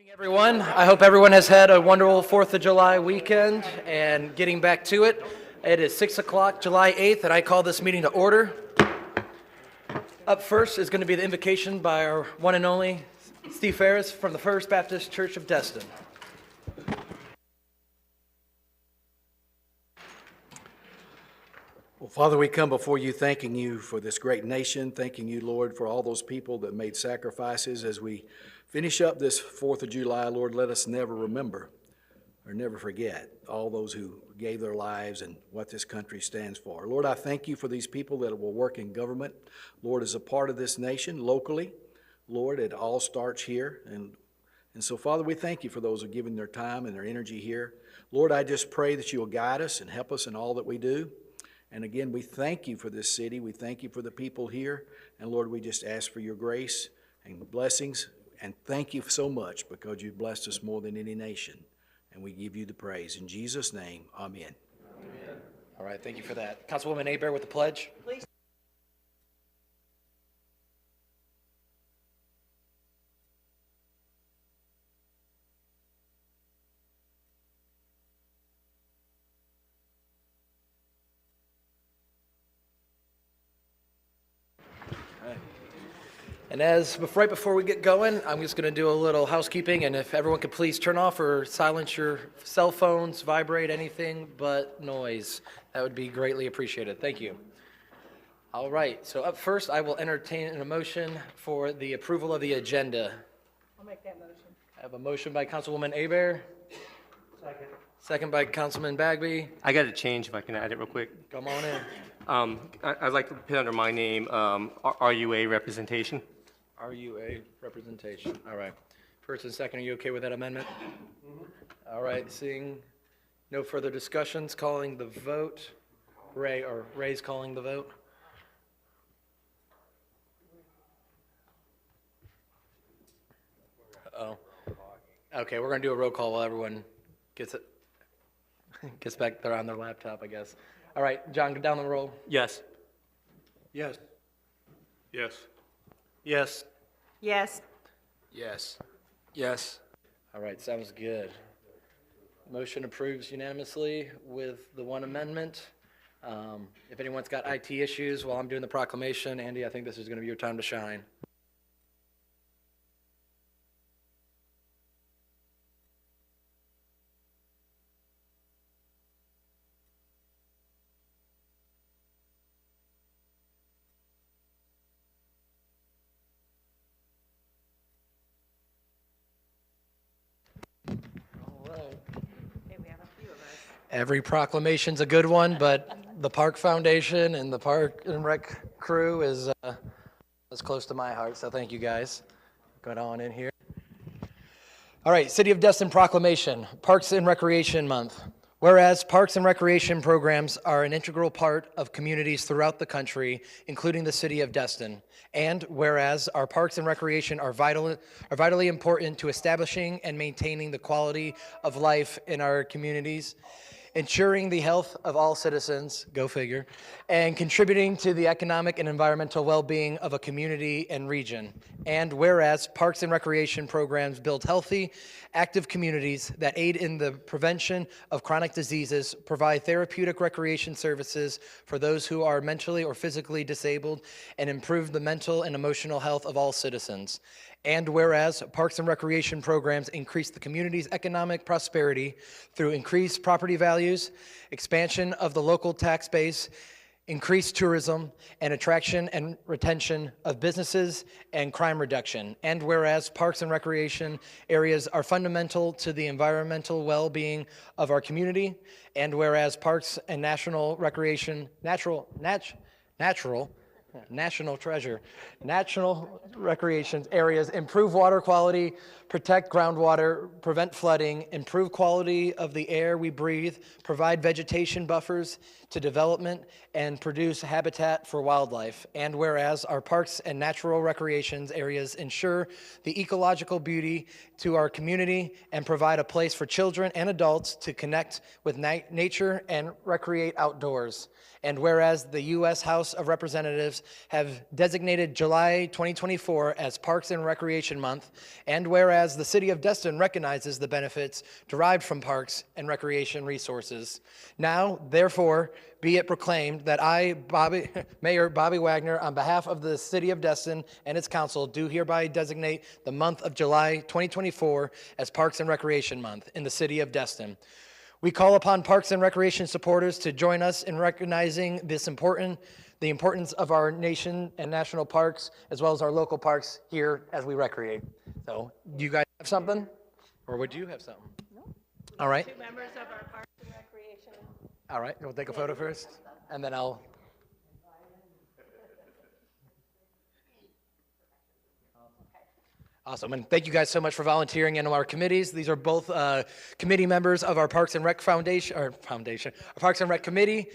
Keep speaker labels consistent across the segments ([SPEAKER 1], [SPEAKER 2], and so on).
[SPEAKER 1] Evening, everyone. I hope everyone has had a wonderful 4th of July weekend. And getting back to it, it is 6 o'clock, July 8th, and I call this meeting to order. Up first is going to be the invocation by our one and only Steve Ferris from the First Baptist Church of Destin.
[SPEAKER 2] Well, Father, we come before you thanking you for this great nation, thanking you, Lord, for all those people that made sacrifices. As we finish up this 4th of July, Lord, let us never remember or never forget all those who gave their lives and what this country stands for. Lord, I thank you for these people that will work in government. Lord, as a part of this nation, locally, Lord, it all starts here. And so, Father, we thank you for those who are giving their time and their energy here. Lord, I just pray that you will guide us and help us in all that we do. And again, we thank you for this city. We thank you for the people here. And Lord, we just ask for your grace and blessings. And thank you so much because you've blessed us more than any nation. And we give you the praise. In Jesus' name, amen.
[SPEAKER 1] Amen. All right, thank you for that. Councilwoman Hebert with the pledge. Please. And right before we get going, I'm just going to do a little housekeeping, and if everyone could please turn off or silence your cell phones, vibrate, anything but noise, that would be greatly appreciated. Thank you. All right, so up first, I will entertain a motion for the approval of the agenda.
[SPEAKER 3] I'll make that motion.
[SPEAKER 1] I have a motion by Councilwoman Hebert. Second. Second by Councilman Bagby.
[SPEAKER 4] I got to change if I can add it real quick.
[SPEAKER 1] Come on in.
[SPEAKER 4] I'd like to put under my name RUA representation.
[SPEAKER 1] RUA representation. All right. First and second, are you okay with that amendment? Mm-hmm. All right. Seeing no further discussions, calling the vote. Ray's calling the vote. Oh. Okay, we're going to do a roll call while everyone gets back there on their laptop, I guess. All right, John, go down the roll.
[SPEAKER 4] Yes.
[SPEAKER 1] Yes.
[SPEAKER 4] Yes. Yes.
[SPEAKER 3] Yes.
[SPEAKER 1] Yes. Yes. All right, sounds good. Motion approves unanimously with the one amendment. If anyone's got IT issues while I'm doing the proclamation, Andy, I think this is going to be your time to shine. Every proclamation's a good one, but the Park Foundation and the Park and Rec crew is close to my heart, so thank you guys. Go on in here. All right, City of Destin Proclamation, Parks and Recreation Month. Whereas parks and recreation programs are an integral part of communities throughout the country, including the City of Destin. And whereas our parks and recreation are vitally important to establishing and maintaining the quality of life in our communities, ensuring the health of all citizens, go figure, and contributing to the economic and environmental well-being of a community and region. And whereas parks and recreation programs build healthy, active communities that aid in the prevention of chronic diseases, provide therapeutic recreation services for those who are mentally or physically disabled, and improve the mental and emotional health of all citizens. And whereas parks and recreation programs increase the community's economic prosperity through increased property values, expansion of the local tax base, increased tourism, and attraction and retention of businesses and crime reduction. And whereas parks and recreation areas are fundamental to the environmental well-being of our community, and whereas parks and national recreations areas improve water quality, protect groundwater, prevent flooding, improve quality of the air we breathe, provide vegetation buffers to development, and produce habitat for wildlife. And whereas our parks and natural recreations areas ensure the ecological beauty to our community and provide a place for children and adults to connect with nature and recreate outdoors. And whereas the U.S. House of Representatives Representatives have designated July 2024 as Parks and Recreation Month, and whereas the City of Destin recognizes the benefits derived from parks and recreation resources, now, therefore, be it proclaimed that I, Mayor Bobby Wagner, on behalf of the City of Destin and its council, do hereby designate the month of July 2024 as Parks and Recreation Month in the City of Destin. We call upon Parks and Recreation supporters to join us in recognizing the importance of our nation and national parks, as well as our local parks here as we recreate. So, do you guys have something? Or would you have something? No. All right.
[SPEAKER 3] Two members of our Parks and Recreation.
[SPEAKER 1] All right, we'll take a photo first, and then I'll. Awesome, and thank you guys so much for volunteering in our committees. These are both committee members of our Parks and Rec our Parks and Rec Committee.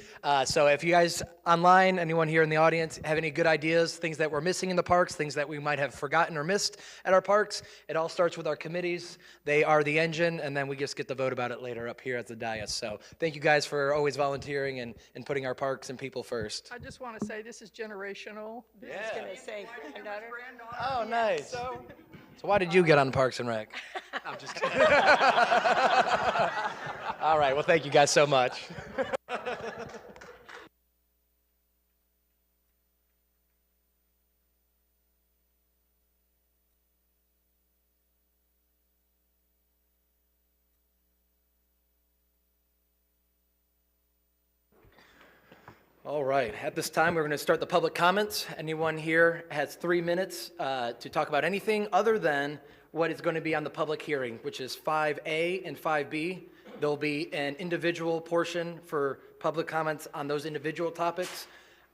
[SPEAKER 1] So if you guys online, anyone here in the audience, have any good ideas, things that we're missing in the parks, things that we might have forgotten or missed at our parks, it all starts with our committees. They are the engine, and then we just get to vote about it later up here at the dais. So thank you guys for always volunteering and putting our parks and people first.
[SPEAKER 5] I just want to say this is generational.
[SPEAKER 3] I was going to say, granddaughter.
[SPEAKER 1] Oh, nice. So why did you get on Parks and Rec? I'm just kidding. All right, well, thank you guys so much. All right, at this time, we're going to start the public comments. Anyone here has 3 minutes to talk about anything other than what is going to be on the public hearing, which is 5A and 5B. There'll be an individual portion for public comments on those individual topics.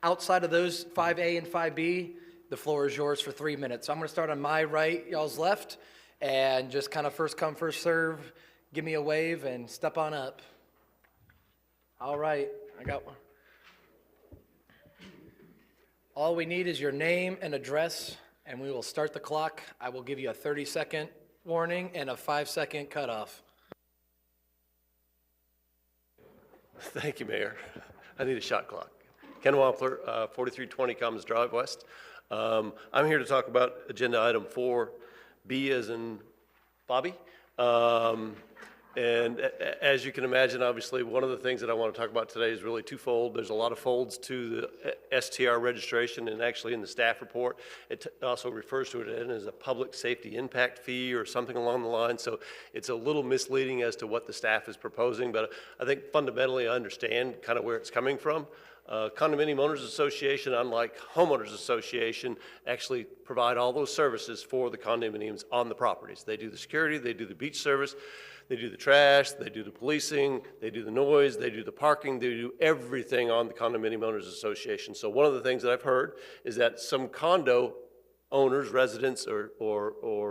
[SPEAKER 1] Outside of those 5A and 5B, the floor is yours for 3 minutes. So I'm going to start on my right, y'all's left, and just kind of first come, first serve. Give me a wave and step on up. All right, I got one. All we need is your name and address, and we will start the clock. I will give you a 30-second warning and a 5-second cutoff.
[SPEAKER 6] Thank you, Mayor. I need a shot clock. Ken Wampler, 4320 Commons Drive West. I'm here to talk about agenda item 4B as in Bobby. And as you can imagine, obviously, one of the things that I want to talk about today is really twofold. There's a lot of folds to the STR registration, and actually in the staff report, it also refers to it as a public safety impact fee or something along the line. So it's a little misleading as to what the staff is proposing, but I think fundamentally I understand kind of where it's coming from. Condominium Owners Association, unlike Homeowners Association, actually provide all those services for the condominiums on the properties. They do the security, they do the beach service, they do the trash, they do the policing, they do the noise, they do the parking, they do everything on the Condominium Owners Association. So one of the things that I've heard is that some condo owners, residents, or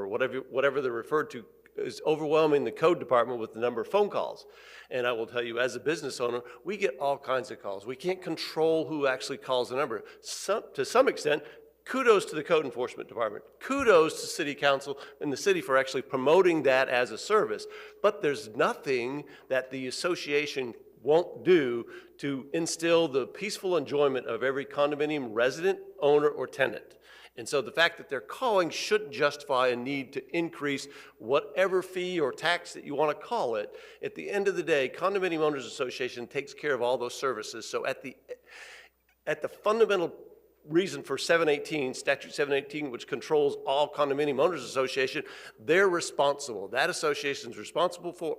[SPEAKER 6] whatever they're referred to, is overwhelming the code department with the number of phone calls. And I will tell you, as a business owner, we get all kinds of calls. We can't control who actually calls the number. To some extent, kudos to the code enforcement department. Kudos to city council and the city for actually promoting that as a service. But there's nothing that the association won't do to instill the peaceful enjoyment of every condominium resident, owner, or tenant. And so the fact that they're calling shouldn't justify a need to increase whatever fee or tax that you want to call it. At the end of the day, Condominium Owners Association takes care of all those services. So at the fundamental reason for 718, Statute 718, which controls all Condominium Owners Association, they're responsible. That association is responsible for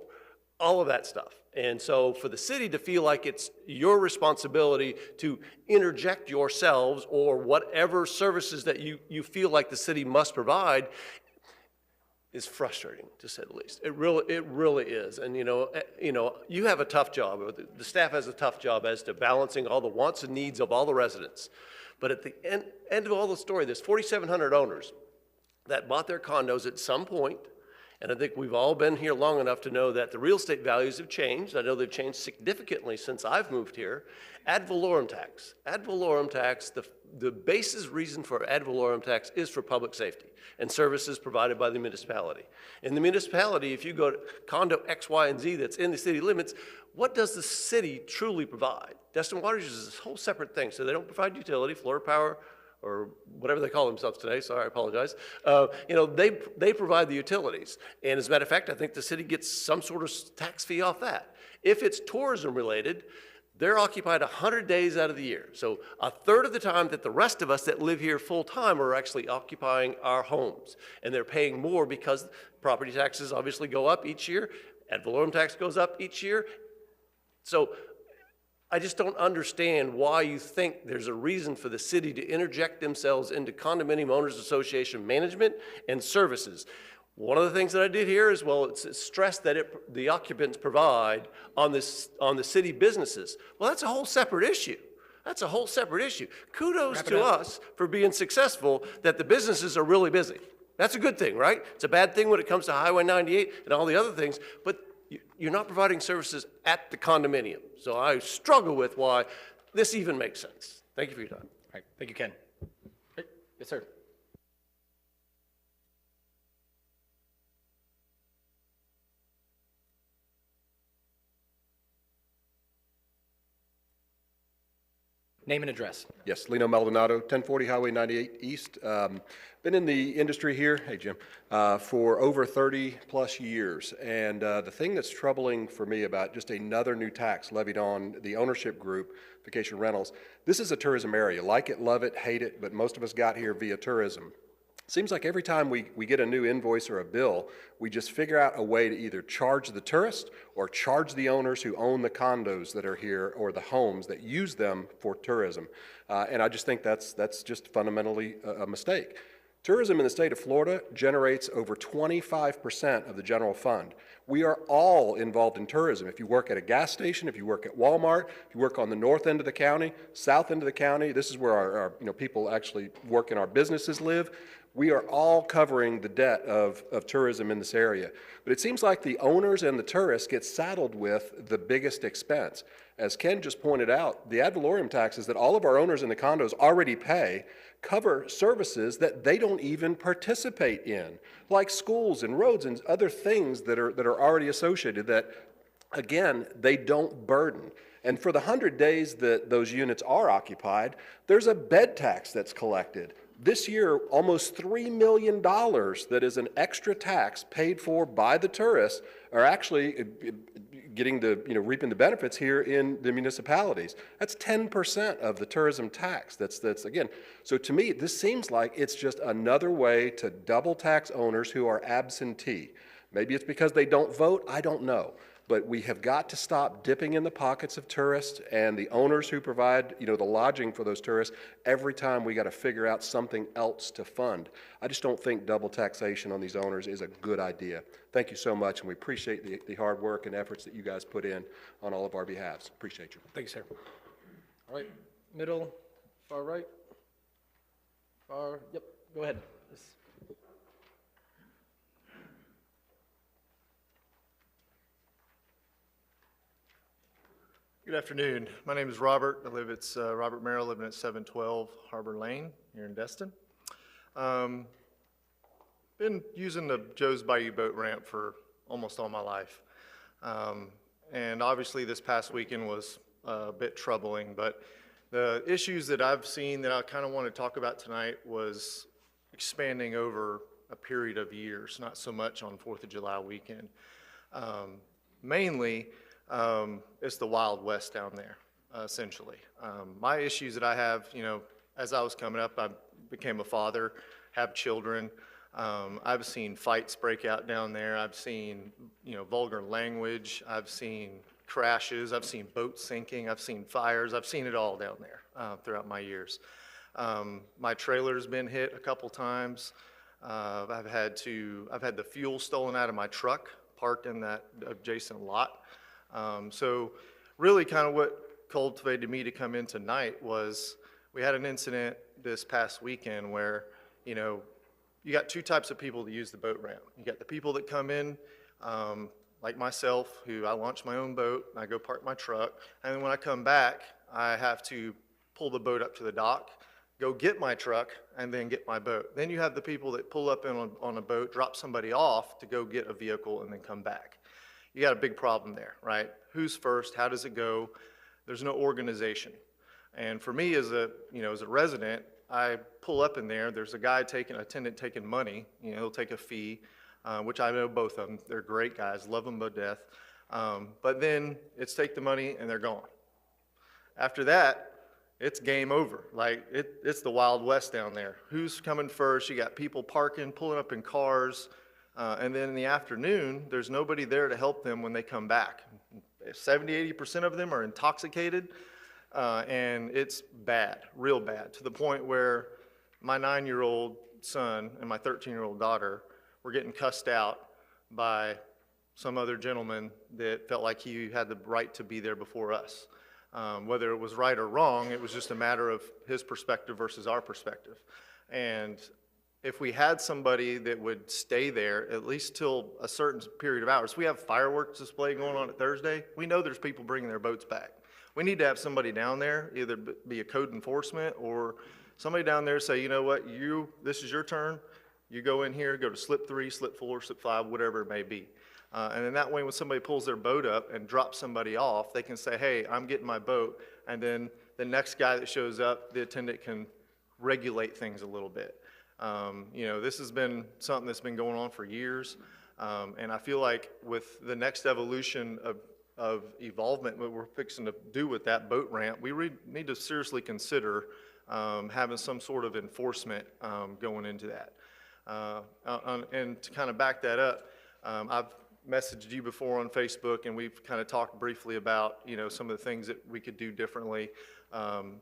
[SPEAKER 6] all of that stuff. And so for the city to feel like it's your responsibility to interject yourselves or whatever services that you feel like the city must provide is frustrating, to say the least. It really is. And you have a tough job, or the staff has a tough job as to balancing all the wants and needs of all the residents. But at the end of all the story, there's 4,700 owners that bought their condos at some point. And I think we've all been here long enough to know that the real estate values have changed. I know they've changed significantly since I've moved here. Ad valorem tax. Ad valorem tax, the basis reason for ad valorem tax is for public safety and services provided by the municipality. In the municipality, if you go to condo X, Y, and Z that's in the city limits, what does the city truly provide? Destin Waters is this whole separate thing. So they don't provide utility, Florida Power, or whatever they call themselves today, sorry, I apologize. They provide the utilities. And as a matter of fact, I think the city gets some sort of tax fee off that. If it's tourism related, they're occupied 100 days out of the year. So a third of the time that the rest of us that live here full time are actually occupying our homes. And they're paying more because property taxes obviously go up each year, ad valorem tax goes up each year. So I just don't understand why you think there's a reason for the city to interject themselves into condominium owners association management and services. One of the things that I did here is, well, it's stressed that the occupants provide on the city businesses. Well, that's a whole separate issue. That's a whole separate issue. Kudos to us for being successful that the businesses are really busy. That's a good thing, right? It's a bad thing when it comes to Highway 98 and all the other things, but you're not providing services at the condominium. So I struggle with why this even makes sense. Thank you for your time.
[SPEAKER 1] All right, thank you, Ken. Hey, yes, sir. Name and address.
[SPEAKER 7] Yes, Lino Maldonado, 1040 Highway 98 East. Been in the industry here, hey Jim, for over 30 plus years. And the thing that's troubling for me about just another new tax levied on the ownership group, vacation rentals, this is a tourism area. Like it, love it, hate it, but most of us got here via tourism. Seems like every time we get a new invoice or a bill, we just figure out a way to either charge the tourist or charge the owners who own the condos that are here or the homes that use them for tourism. And I just think that's just fundamentally a mistake. Tourism in the state of Florida generates over 25% of the general fund. We are all involved in tourism. If you work at a gas station, if you work at Walmart, if you work on the north end of the county, south end of the county, this is where our people actually work and our businesses live. We are all covering the debt of tourism in this area. But it seems like the owners and the tourists get saddled with the biggest expense. As Ken just pointed out, the ad valorem taxes that all of our owners in the condos already pay cover services that they don't even participate in, like schools and roads and other things that are already associated that, again, they don't burden. And for the 100 days that those units are occupied, there's a bed tax that's collected. This year, almost $3 million that is an extra tax paid for by the tourists are actually getting reaping the benefits here in the municipalities. That's 10% of the tourism tax. That's again, so to me, this seems like it's just another way to double tax owners who are absentee. Maybe it's because they don't vote, I don't know. But we have got to stop dipping in the pockets of tourists and the owners who provide, the lodging for those tourists. Every time we got to figure out something else to fund. I just don't think double taxation on these owners is a good idea. Thank you so much, and we appreciate the hard work and efforts that you guys put in on all of our behalves. Appreciate you.
[SPEAKER 1] Thank you, sir. All right, middle, far right, yep, go ahead.
[SPEAKER 8] Good afternoon. My name is Robert. It's Robert Merrill, living at 712 Harbor Lane here in Destin. Been using the Joe's Bayou boat ramp for almost all my life. And obviously this past weekend was a bit troubling, but the issues that I've seen that I kind of want to talk about tonight was expanding over a period of years, not so much on 4th of July weekend. Mainly, it's the Wild West down there, essentially. My issues that I have, as I was coming up, I became a father, have children. I've seen fights break out down there. I've seen, vulgar language. I've seen crashes. I've seen boats sinking. I've seen fires. I've seen it all down there throughout my years. My trailer's been hit a couple times. I've had the fuel stolen out of my truck, parked in that adjacent lot. So really kind of what cultivated me to come in tonight was we had an incident this past weekend where, you got two types of people to use the boat ramp. You got the people that come in, like myself, who I launch my own boat, and I go park my truck, and then when I come back, I have to pull the boat up to the dock, go get my truck, and then get my boat. Then you have the people that pull up on a boat, drop somebody off to go get a vehicle, and then come back. You got a big problem there, right? Who's first? How does it go? There's no organization. And for me as a resident, I pull up in there, there's a guy attendant taking money, he'll take a fee, which I know both of them. They're great guys, love them to death. But then it's take the money and they're gone. After that, it's game over. Like, it's the Wild West down there. Who's coming first? You got people parking, pulling up in cars, and then in the afternoon, there's nobody there to help them when they come back. 70–80% of them are intoxicated, and it's bad, real bad, to the point where my 9-year-old son and my 13-year-old daughter were getting cussed out by some other gentleman that felt like he had the right to be there before us. Whether it was right or wrong, it was just a matter of his perspective versus our perspective. And if we had somebody that would stay there at least till a certain period of hours, we have fireworks display going on at Thursday. We know there's people bringing their boats back. We need to have somebody down there, either be a code enforcement or somebody down there say, you know what, this is your turn. You go in here, go to slip 3, slip 4, slip 5, whatever it may be. And then that way, when somebody pulls their boat up and drops somebody off, they can say, hey, I'm getting my boat. And then the next guy that shows up, the attendant can regulate things a little bit. This has been something that's been going on for years. And I feel like with the next evolution of evolvement, what we're fixing to do with that boat ramp, we need to seriously consider having some sort of enforcement going into that. And to kind of back that up, I've messaged you before on Facebook, and we've kind of talked briefly about, some of the things that we could do differently,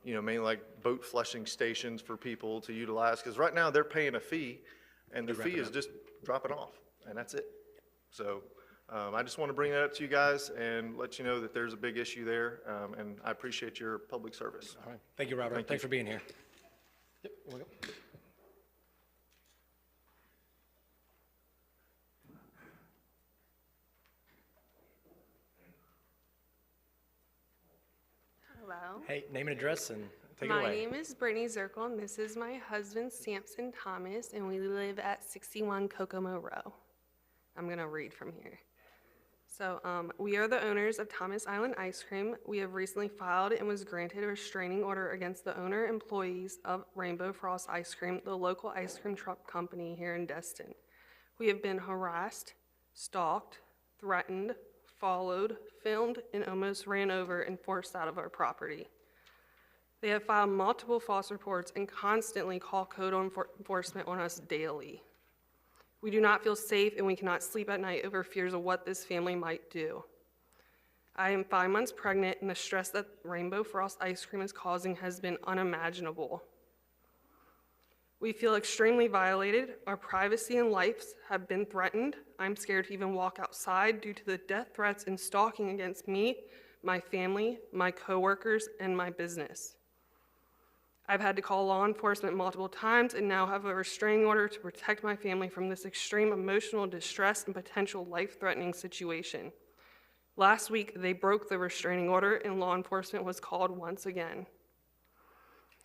[SPEAKER 8] mainly like boat flushing stations for people to utilize, because right now they're paying a fee, and the fee is just drop it off, and that's it. So I just want to bring that up to you guys and let you know that there's a big issue there, and I appreciate your public service.
[SPEAKER 1] All right. Thank you, Robert. Thanks for being here. Yep. Here we go.
[SPEAKER 9] Hello.
[SPEAKER 1] Hey, name and address and take it away.
[SPEAKER 9] My name is Brittany Zirkle, and this is my husband, Sampson Thomas, and we live at 61 Kokomo Row. I'm going to read from here. So, we are the owners of Thomas Island Ice Cream. We have recently filed and was granted a restraining order against the owner employees of Rainbow Frost Ice Cream, the local ice cream truck company here in Destin. We have been harassed, stalked, threatened, followed, filmed, and almost ran over and forced out of our property. They have filed multiple false reports and constantly call code enforcement on us daily. We do not feel safe, and we cannot sleep at night over fears of what this family might do. I am 5 months pregnant, and the stress that Rainbow Frost Ice Cream is causing has been unimaginable. We feel extremely violated. Our privacy and lives have been threatened. I'm scared to even walk outside due to the death threats and stalking against me, my family, my coworkers, and my business. I've had to call law enforcement multiple times and now have a restraining order to protect my family from this extreme emotional distress and potential life-threatening situation. Last week, they broke the restraining order and law enforcement was called once again.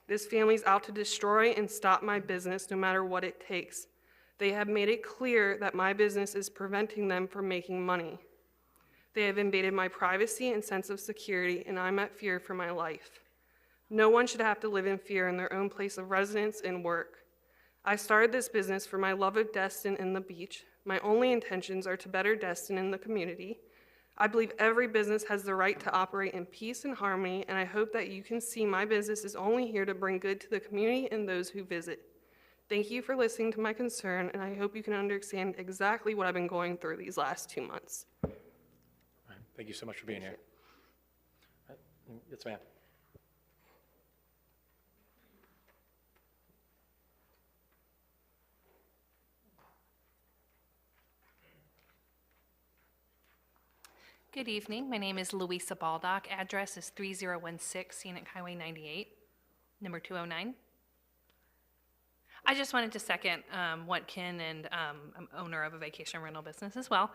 [SPEAKER 9] This family's out to destroy and stop my business no matter what it takes. They have made it clear that my business is preventing them from making money. They have invaded my privacy and sense of security, and I'm at fear for my life. No one should have to live in fear in their own place of residence and work. I started this business for my love of Destin and the beach. My only intentions are to better Destin and the community. I believe every business has the right to operate in peace and harmony, and I hope that you can see my business is only here to bring good to the community and those who visit. Thank you for listening to my concern, and I hope you can understand exactly what I've been going through these last 2 months.
[SPEAKER 1] All right. Thank you so much for being here. All right. Yes, ma'am.
[SPEAKER 10] Good evening. My name is Louisa Baldock. Address is 3016 Scenic Highway 98, number 209. I just wanted to second what Ken and I'm owner of a vacation rental business as well.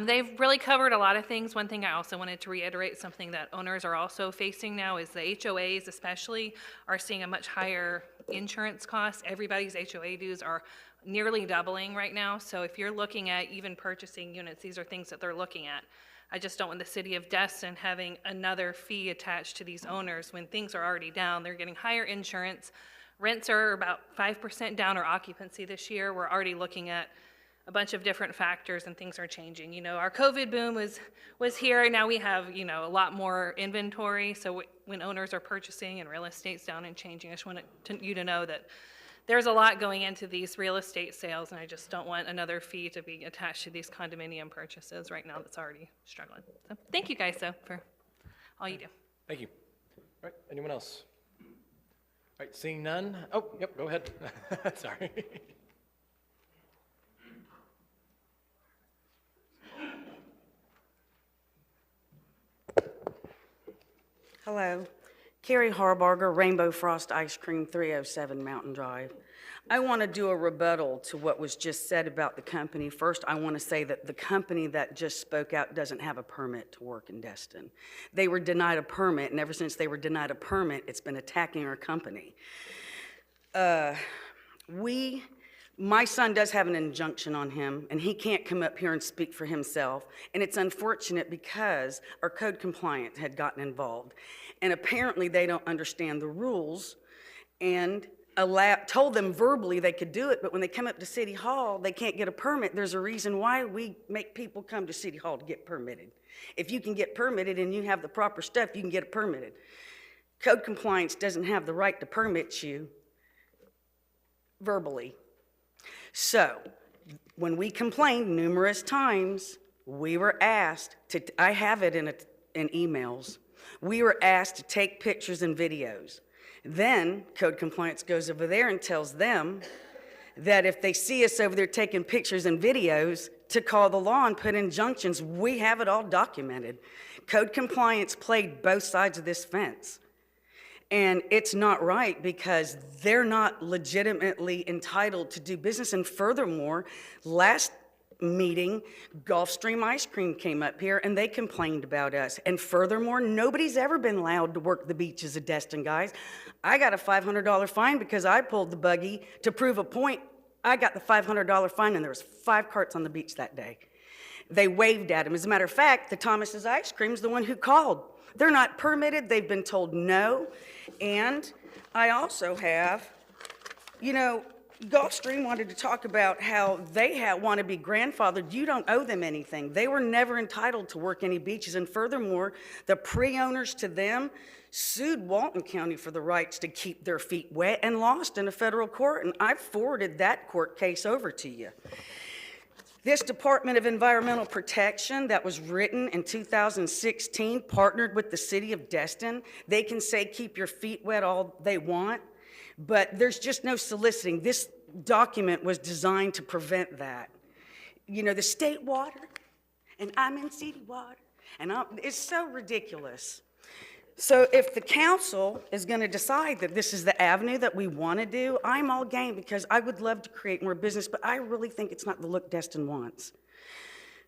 [SPEAKER 10] They've really covered a lot of things. One thing I also wanted to reiterate, something that owners are also facing now is the HOAs especially are seeing a much higher insurance cost. Everybody's HOA dues are nearly doubling right now. So if you're looking at even purchasing units, these are things that they're looking at. I just don't want the city of Destin having another fee attached to these owners when things are already down. They're getting higher insurance. Rents are about 5% down, or occupancy this year. We're already looking at a bunch of different factors and things are changing. You know, our COVID boom was here, and now we have, you know, a lot more inventory. So when owners are purchasing and real estate's down and changing, I just want you to know that there's a lot going into these real estate sales, and I just don't want another fee to be attached to these condominium purchases right now that's already struggling. So thank you guys, though, for all you do.
[SPEAKER 1] Thank you. All right, anyone else? All right, seeing none. Oh, yep, go ahead. Sorry.
[SPEAKER 11] Hello, Carrie Harbarger, Rainbow Frost Ice Cream, 307 Mountain Drive. I want to do a rebuttal to what was just said about the company. First, I want to say that the company that just spoke out doesn't have a permit to work in Destin. They were denied a permit, and ever since they were denied a permit, it's been attacking our company. My son does have an injunction on him, and he can't come up here and speak for himself. And it's unfortunate because our code compliance had gotten involved. And apparently they don't understand the rules and told them verbally they could do it, but when they come up to City Hall, they can't get a permit. There's a reason why we make people come to City Hall to get permitted. If you can get permitted and you have the proper stuff, you can get it permitted. Code compliance doesn't have the right to permit you verbally. So, when we complained numerous times, we were asked to, I have it in emails, we were asked to take pictures and videos. Then, code compliance goes over there and tells them that if they see us over there taking pictures and videos, to call the law and put injunctions. We have it all documented. Code compliance played both sides of this fence. And it's not right because they're not legitimately entitled to do business. And furthermore, last meeting, Gulfstream Ice Cream came up here and they complained about us. And furthermore, nobody's ever been allowed to work the beaches of Destin, guys. I got a $500 fine because I pulled the buggy to prove a point. I got the $500 fine and there was 5 carts on the beach that day. They waved at him. As a matter of fact, the Thomas's Ice Cream is the one who called. They're not permitted. They've been told no. And I also have, you know, Gulfstream wanted to talk about how they want to be grandfathered. You don't owe them anything. They were never entitled to work any beaches. And furthermore, the pre-owners to them sued Walton County for the rights to keep their feet wet and lost in a federal court. And I forwarded that court case over to you. This Department of Environmental Protection that was written in 2016 partnered with the city of Destin. They can say keep your feet wet all they want, but there's just no soliciting. This document was designed to prevent that. You know, the state water, and I'm in city water, and it's so ridiculous. So if the council is going to decide that this is the avenue that we want to do, I'm all game because I would love to create more business, but I really think it's not the look Destin wants.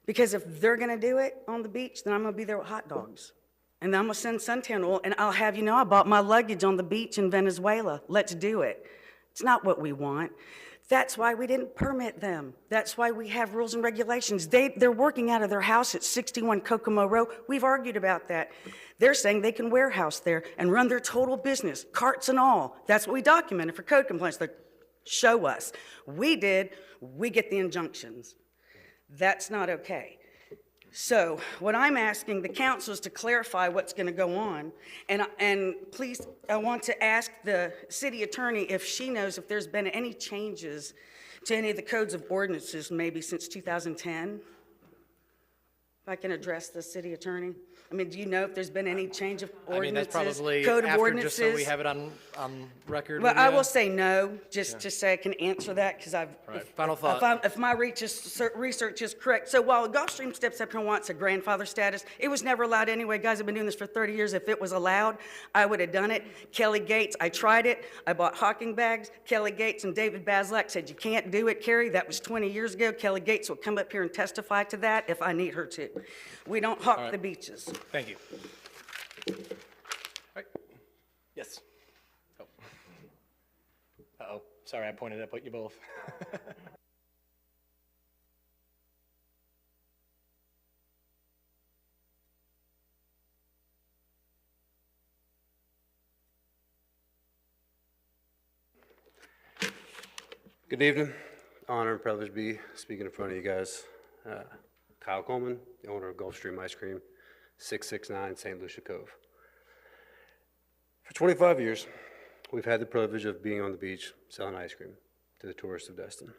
[SPEAKER 11] Because if they're going to do it on the beach, then I'm going to be there with hot dogs. And then I'm going to send suntan oil, and I'll have you know I bought my luggage on the beach in Venezuela. Let's do it. It's not what we want. That's why we didn't permit them. That's why we have rules and regulations. They're working out of their house at 61 Kokomo Row. We've argued about that. They're saying they can warehouse there and run their total business, carts and all. That's what we documented for code complaints. They show us. We did. We get the injunctions. That's not okay. So what I'm asking the council is to clarify what's going to go on. And please, I want to ask the city attorney if she knows if there's been any changes to any of the codes of ordinances maybe since 2010. If I can address the city attorney. I mean, do you know if there's been any change of
[SPEAKER 1] I mean, that's
[SPEAKER 11] ordinances,
[SPEAKER 1] probably
[SPEAKER 11] code of
[SPEAKER 1] after, just so we
[SPEAKER 11] ordinances?
[SPEAKER 1] have it on record.
[SPEAKER 11] Well,
[SPEAKER 1] with
[SPEAKER 11] I
[SPEAKER 1] ya.
[SPEAKER 11] will say no, just to say I can answer that, because
[SPEAKER 1] Right. Final thought.
[SPEAKER 11] if my research is correct. So while Gulfstream steps up here and wants a grandfather status, it was never allowed anyway. Guys, I've been doing this for 30 years. If it was allowed, I would have done it. Kelly Gates, I tried it. I bought hawking bags. Kelly Gates and David Baslak said, you can't do it, Carrie. That was 20 years ago. Kelly Gates will come up here and testify to that if I need her to. We don't hawk the beaches.
[SPEAKER 1] Thank you. All right. Yes. Oh. Uh-oh. Sorry, I pointed up at you both.
[SPEAKER 12] Good evening. Honor and privilege to be speaking in front of you guys. Kyle Coleman, the owner of Gulfstream Ice Cream, 669 St. Lucia Cove. For 25 years, we've had the privilege of being on the beach selling ice cream to the tourists of Destin.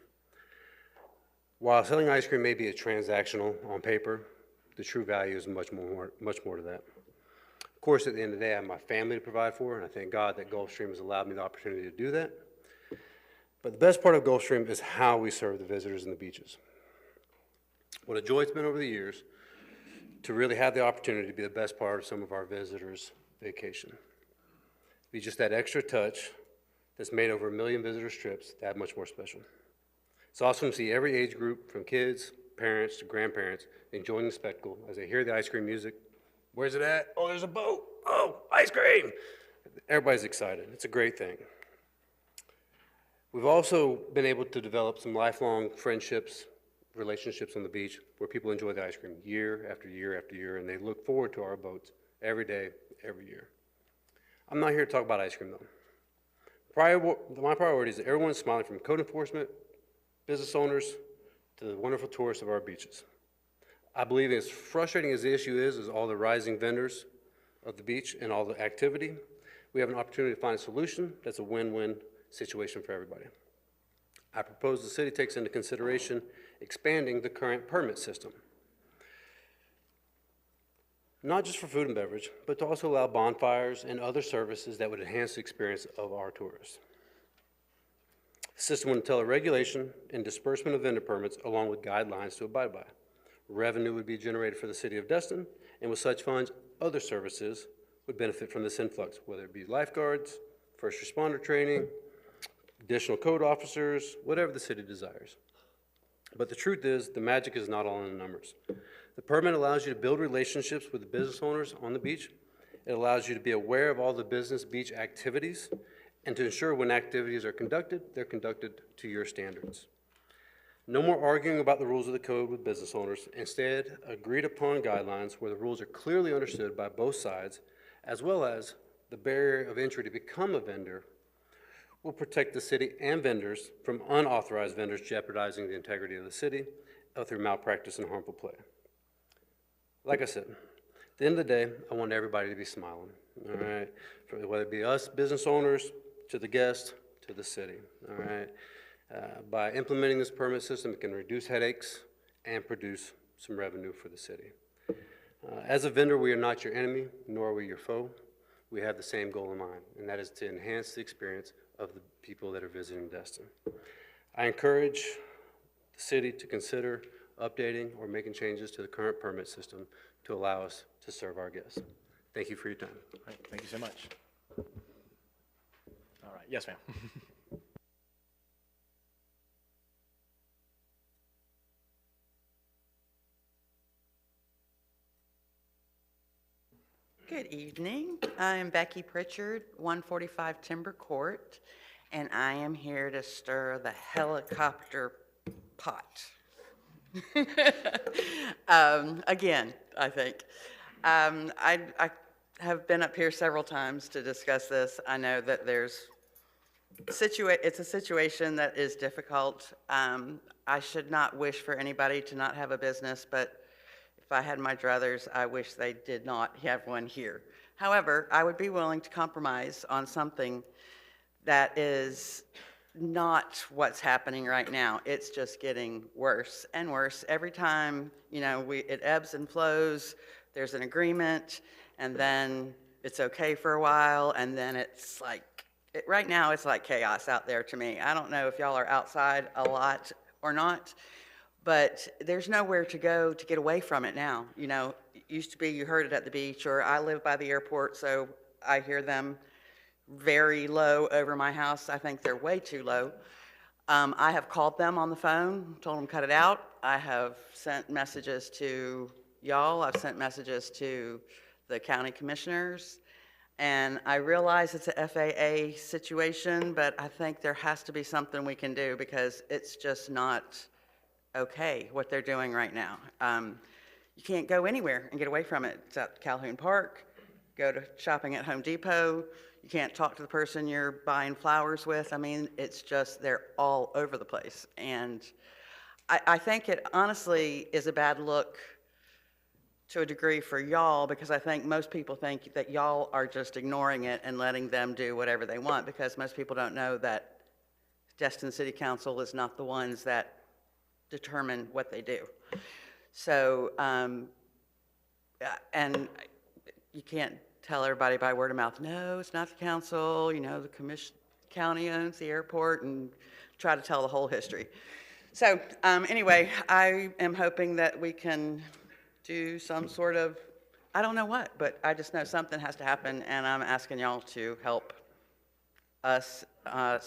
[SPEAKER 12] While selling ice cream may be a transactional on paper, the true value is much more to that. Of course, at the end of the day, I have my family to provide for, and I thank God that Gulfstream has allowed me the opportunity to do that. But the best part of Gulfstream is how we serve the visitors in the beaches. What a joy it's been over the years to really have the opportunity to be the best part of some of our visitors' vacation. Be just that extra touch that's made over 1 million visitors' trips that much more special. It's awesome to see every age group, from kids, parents, to grandparents, enjoying the spectacle as they hear the ice cream music. Where's it at? Oh, there's a boat. Oh, ice cream. Everybody's excited. It's a great thing. We've also been able to develop some lifelong friendships, relationships on the beach where people enjoy the ice cream year after year after year, and they look forward to our boats every day, every year. I'm not here to talk about ice cream, though. My priority is that everyone's smiling, from code enforcement, business owners, to the wonderful tourists of our beaches. I believe as frustrating as the issue is all the rising vendors of the beach and all the activity, we have an opportunity to find a solution that's a win-win situation for everybody. I propose the city takes into consideration expanding the current permit system, not just for food and beverage, but to also allow bonfires and other services that would enhance the experience of our tourists. The system would entail a regulation and disbursement of vendor permits along with guidelines to abide by. Revenue would be generated for the city of Destin, and with such funds, other services would benefit from this influx, whether it be lifeguards, first responder training, additional code officers, whatever the city desires. But the truth is, the magic is not all in the numbers. The permit allows you to build relationships with the business owners on the beach. It allows you to be aware of all the business beach activities and to ensure when activities are conducted, they're conducted to your standards. No more arguing about the rules of the code with business owners. Instead, agreed upon guidelines where the rules are clearly understood by both sides, as well as the barrier of entry to become a vendor will protect the city and vendors from unauthorized vendors jeopardizing the integrity of the city through malpractice and harmful play. Like I said, at the end of the day, I want everybody to be smiling, all right? Whether it be us business owners, to the guests, to the city, all right? By implementing this permit system, it can reduce headaches and produce some revenue for the city. As a vendor, we are not your enemy, nor are we your foe. We have the same goal in mind, and that is to enhance the experience of the people that are visiting Destin. I encourage the city to consider updating or making changes to the current permit system to allow us to serve our guests. Thank you for your time.
[SPEAKER 1] All right, thank you so much. All right, yes, ma'am.
[SPEAKER 13] Good evening. I am Becky Pritchard, 145 Timber Court, and I am here to stir the helicopter pot. Again, I think. I have been up here several times to discuss this. I know that it's a situation that is difficult. I should not wish for anybody to not have a business, but if I had my druthers, I wish they did not have one here. However, I would be willing to compromise on something that is not what's happening right now. It's just getting worse and worse. Every time, it ebbs and flows. there's an agreement, and then it's okay for a while, and then it's like, right now, it's like chaos out there to me. I don't know if y'all are outside a lot or not, but there's nowhere to go to get away from it now. You know, it used to be you heard it at the beach, or I live by the airport, so I hear them very low over my house. I think they're way too low. I have called them on the phone, told them cut it out. I have sent messages to y'all. I've sent messages to the county commissioners. And I realize it's a FAA situation, but I think there has to be something we can do because it's just not okay what they're doing right now. You can't go anywhere and get away from it. It's at Calhoun Park, go to shopping at Home Depot. You can't talk to the person you're buying flowers with. I mean, it's just, they're all over the place. And I think it honestly is a bad look to a degree for y'all, because I think most people think that y'all are just ignoring it and letting them do whatever they want, because most people don't know that Destin City Council is not the ones that determine what they do. So, and you can't tell everybody by word of mouth, no, it's not the council, you know, the county owns the airport, and try to tell the whole history. So anyway, I am hoping that we can do some sort of, I don't know what, but I just know something has to happen, and I'm asking y'all to help us. I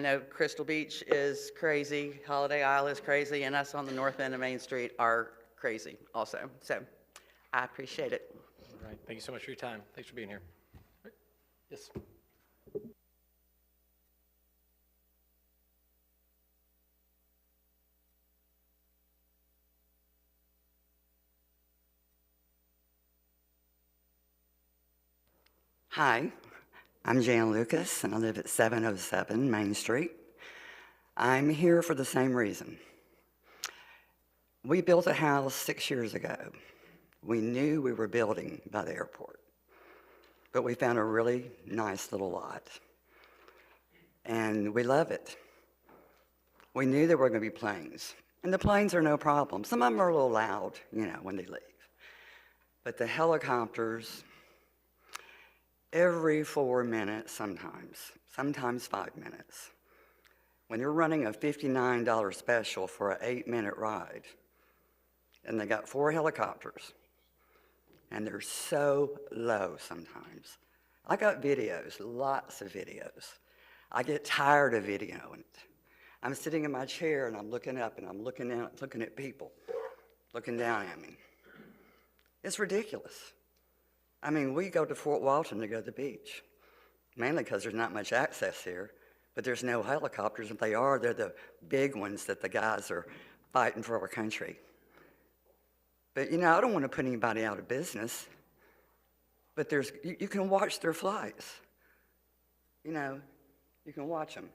[SPEAKER 13] know Crystal Beach is crazy, Holiday Isle is crazy, and us on the north end of Main Street are crazy also. So I appreciate it.
[SPEAKER 1] All right, thank you so much for your time. Thanks for being here. Yes.
[SPEAKER 14] Hi, I'm Jan Lucas, and I live at 707 Main Street. I'm here for the same reason. We built a house 6 years ago. We knew we were building by the airport, but we found a really nice little lot, and we love it. We knew there were going to be planes, and the planes are no problem. Some of them are a little loud, you know, when they leave, but the helicopters, every 4 minutes sometimes 5 minutes. When you're running a $59 special for an 8-minute ride, and they got 4 helicopters, and they're so low sometimes. I got videos, lots of videos. I get tired of videoing it. I'm sitting in my chair and I'm looking up and I'm looking out, looking at people, looking down at me. It's ridiculous. I mean, we go to Fort Walton to go to the beach, mainly because there's not much access here, but there's no helicopters. If they are, they're the big ones that the guys are fighting for our country. But, you know, I don't want to put anybody out of business, but you can watch their flights. You know, you can watch them,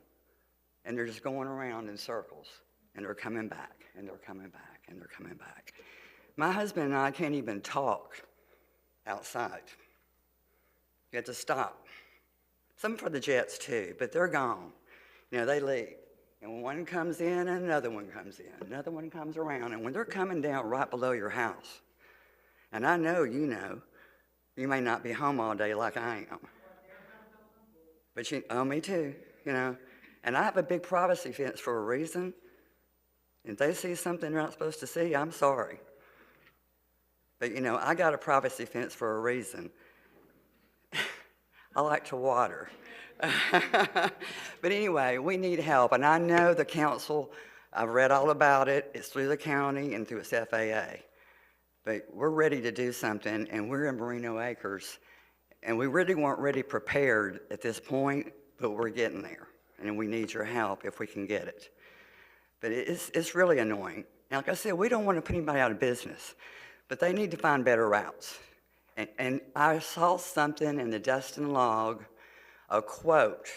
[SPEAKER 14] and they're just going around in circles, and they're coming back, and they're coming back, and they're coming back. My husband and I can't even talk outside. You have to stop. Some for the jets too, but they're gone. You know, they leave. And one comes in, and another one comes in, another one comes around. And when they're coming down right below your house, and I know you may not be home all day like I am. But me too, you know. And I have a big privacy fence for a reason. If they see something they're not supposed to see, I'm sorry. But, you know, I got a privacy fence for a reason. I like to water. But anyway, we need help. And I know the council, I've read all about it. It's through the county and through its FAA. But we're ready to do something, and we're in Merino Acres. And we really weren't ready prepared at this point, but we're getting there. And we need your help if we can get it. But it's really annoying. And like I said, we don't want to put anybody out of business, but they need to find better routes. And I saw something in the Destin log, a quote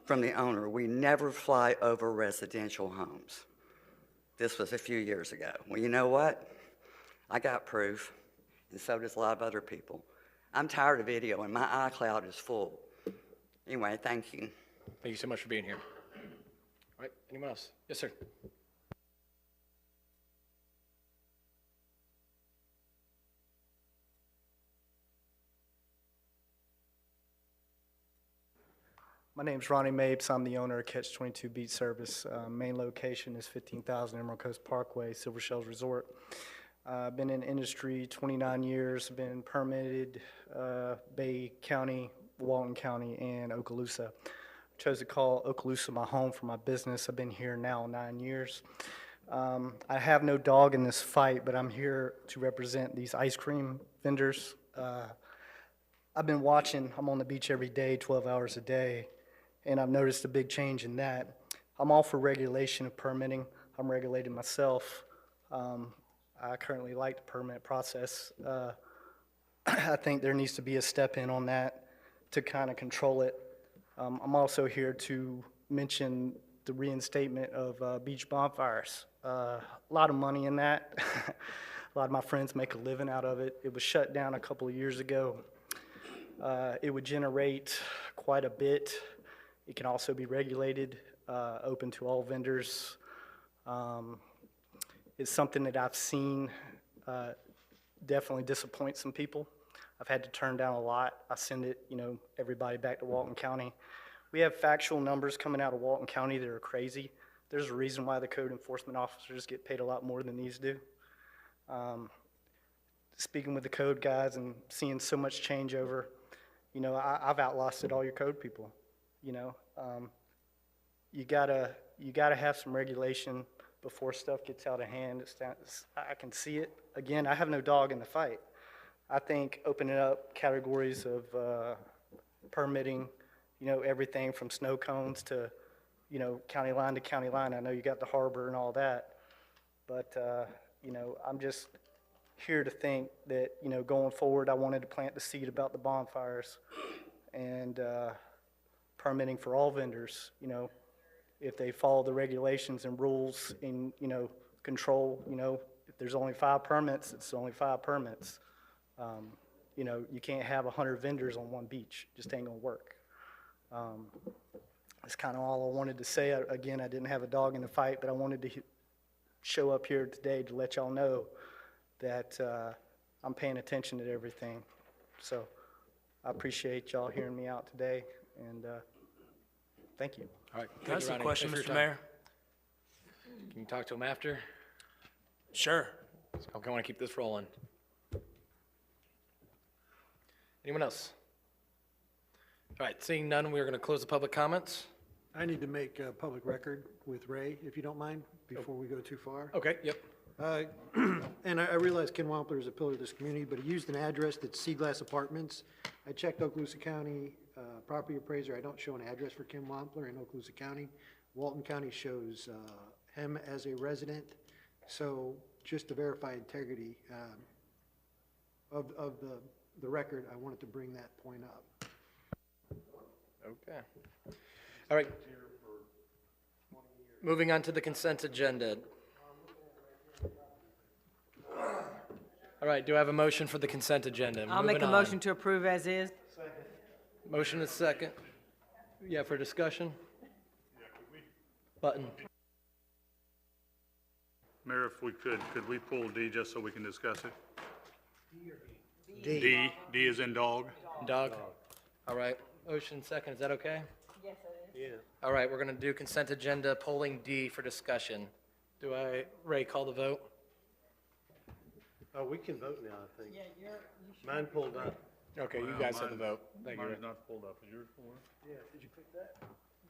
[SPEAKER 14] from the owner: "We never fly over residential homes." This was a few years ago. Well, you know what? I got proof, and so does a lot of other people. I'm tired of video, and my iCloud is full. Anyway, thank you.
[SPEAKER 1] Thank you so much for being here. All right, anyone else? Yes, sir.
[SPEAKER 15] My name's Ronnie Mapes. I'm the owner of Catch 22 Beach Service. Main location is 15,000 Emerald Coast Parkway, Silver Shells Resort. I've been in industry 29 years, been permitted Bay County, Walton County, and Okaloosa. Chose to call Okaloosa my home for my business. I've been here now 9 years. I have no dog in this fight, but I'm here to represent these ice cream vendors. I've been watching, I'm on the beach every day, 12 hours a day, and I've noticed a big change in that. I'm all for regulation of permitting. I'm regulated myself. I currently like the permit process. I think there needs to be a step in on that to kind of control it. I'm also here to mention the reinstatement of beach bonfires. A lot of money in that. A lot of my friends make a living out of it. It was shut down a couple of years ago. It would generate quite a bit. It can also be regulated, open to all vendors. It's something that I've seen definitely disappoint some people. I've had to turn down a lot. I send it, everybody back to Walton County. We have factual numbers coming out of Walton County that are crazy. There's a reason why the code enforcement officers get paid a lot more than these do. Speaking with the code guys and seeing so much changeover, I've outlasted all your code people. You gotta have some regulation before stuff gets out of hand. I can see it. Again, I have no dog in the fight. I think opening up categories of permitting, everything from snow cones to, county line to county line. I know you got the harbor and all that, but, I'm just here to think that, going forward, I wanted to plant the seed about the bonfires and permitting for all vendors, if they follow the regulations and rules and, control, if there's only 5 permits, it's only 5 permits. You can't have 100 vendors on one beach. It just ain't gonna work. That's kind of all I wanted to say. Again, I didn't have a dog in the fight, but I wanted to show up here today to let y'all know that I'm paying attention to everything. So I appreciate y'all hearing me out today, and thank you.
[SPEAKER 1] All right.
[SPEAKER 16] Can I ask a question, Mr. Mayor?
[SPEAKER 1] Can you talk to him after?
[SPEAKER 16] Sure.
[SPEAKER 1] I want to keep this rolling. Anyone else? All right, seeing none, we're going to close the public comments.
[SPEAKER 17] I need to make a public record with Ray, if you don't mind, before we go too far.
[SPEAKER 1] Okay, yep.
[SPEAKER 17] And I realize Ken Wampler is a pillar of this community, but he used an address that's Seaglass Apartments. I checked Okaloosa County property appraiser. I don't show an address for Ken Wampler in Okaloosa County. Walton County shows him as a resident. So just to verify integrity of the record, I wanted to bring that point up.
[SPEAKER 1] Okay. All right. Moving on to the consent agenda. All right, do I have a motion for the consent agenda?
[SPEAKER 18] I'll make a motion to approve as is.
[SPEAKER 1] Motion is second. Yeah, for discussion? Button.
[SPEAKER 19] Mayor, if we could we pull D just so we can discuss it?
[SPEAKER 17] D.
[SPEAKER 19] D is in dog.
[SPEAKER 1] Dog. All right, motion second, is that okay?
[SPEAKER 18] Yes, it is.
[SPEAKER 1] Yeah. All right, we're gonna do consent agenda, polling D for discussion. Ray, call the vote?
[SPEAKER 16] Oh, we can vote now, I think.
[SPEAKER 18] Yeah, you
[SPEAKER 16] Mine pulled up.
[SPEAKER 1] Okay, you
[SPEAKER 19] Well,
[SPEAKER 1] guys have the
[SPEAKER 19] mine-
[SPEAKER 1] vote. Thank you.
[SPEAKER 19] Mine's not pulled up. Is yours pulled up?
[SPEAKER 17] Yeah, did you click that?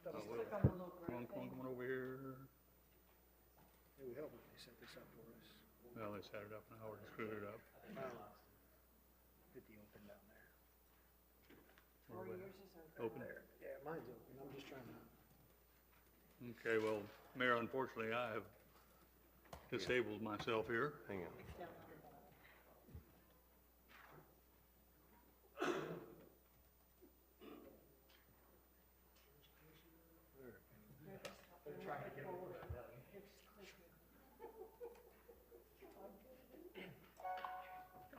[SPEAKER 19] Come on over here.
[SPEAKER 17] It would help if they set this up for us.
[SPEAKER 19] Well, they set it up now, or screwed it up.
[SPEAKER 17] Hit the open down there.
[SPEAKER 19] Or yours is open.
[SPEAKER 17] Yeah, mine's open. I'm just trying to.
[SPEAKER 19] Okay, well, Mayor, unfortunately, I have disabled myself here.
[SPEAKER 16] Hang on.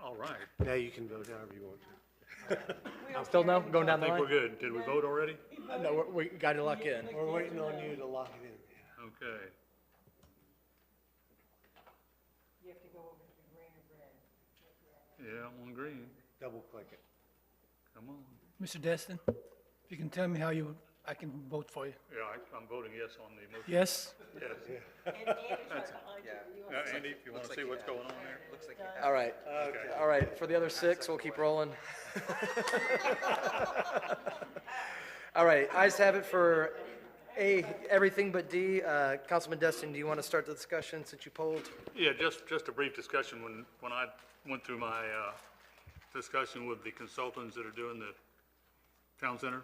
[SPEAKER 19] All right.
[SPEAKER 16] Now you can vote however you want to.
[SPEAKER 1] I'm still no, going down the
[SPEAKER 19] I
[SPEAKER 1] line?
[SPEAKER 19] think we're good. Did we vote already?
[SPEAKER 1] No, we got to lock in.
[SPEAKER 16] We're waiting on you to lock it in.
[SPEAKER 19] Okay.
[SPEAKER 18] You have to go over to green or red.
[SPEAKER 19] Yeah, I'm on green.
[SPEAKER 16] Double click it.
[SPEAKER 19] Come on.
[SPEAKER 20] Mr. Destin, if you can tell me how you
[SPEAKER 16] I can vote for you.
[SPEAKER 19] Yeah, I'm voting yes on the motion.
[SPEAKER 16] Yes?
[SPEAKER 19] Yes.
[SPEAKER 3] And Andy's right behind you.
[SPEAKER 19] Andy, if you want to see what's going on there?
[SPEAKER 1] All right. All right, for the other six, we'll keep rolling. All right, ayes have it for A, everything but D. Councilman Destin, do you want to start the discussion since you polled?
[SPEAKER 19] Yeah, just a brief discussion. When I went through my discussion with the consultants that are doing the town center,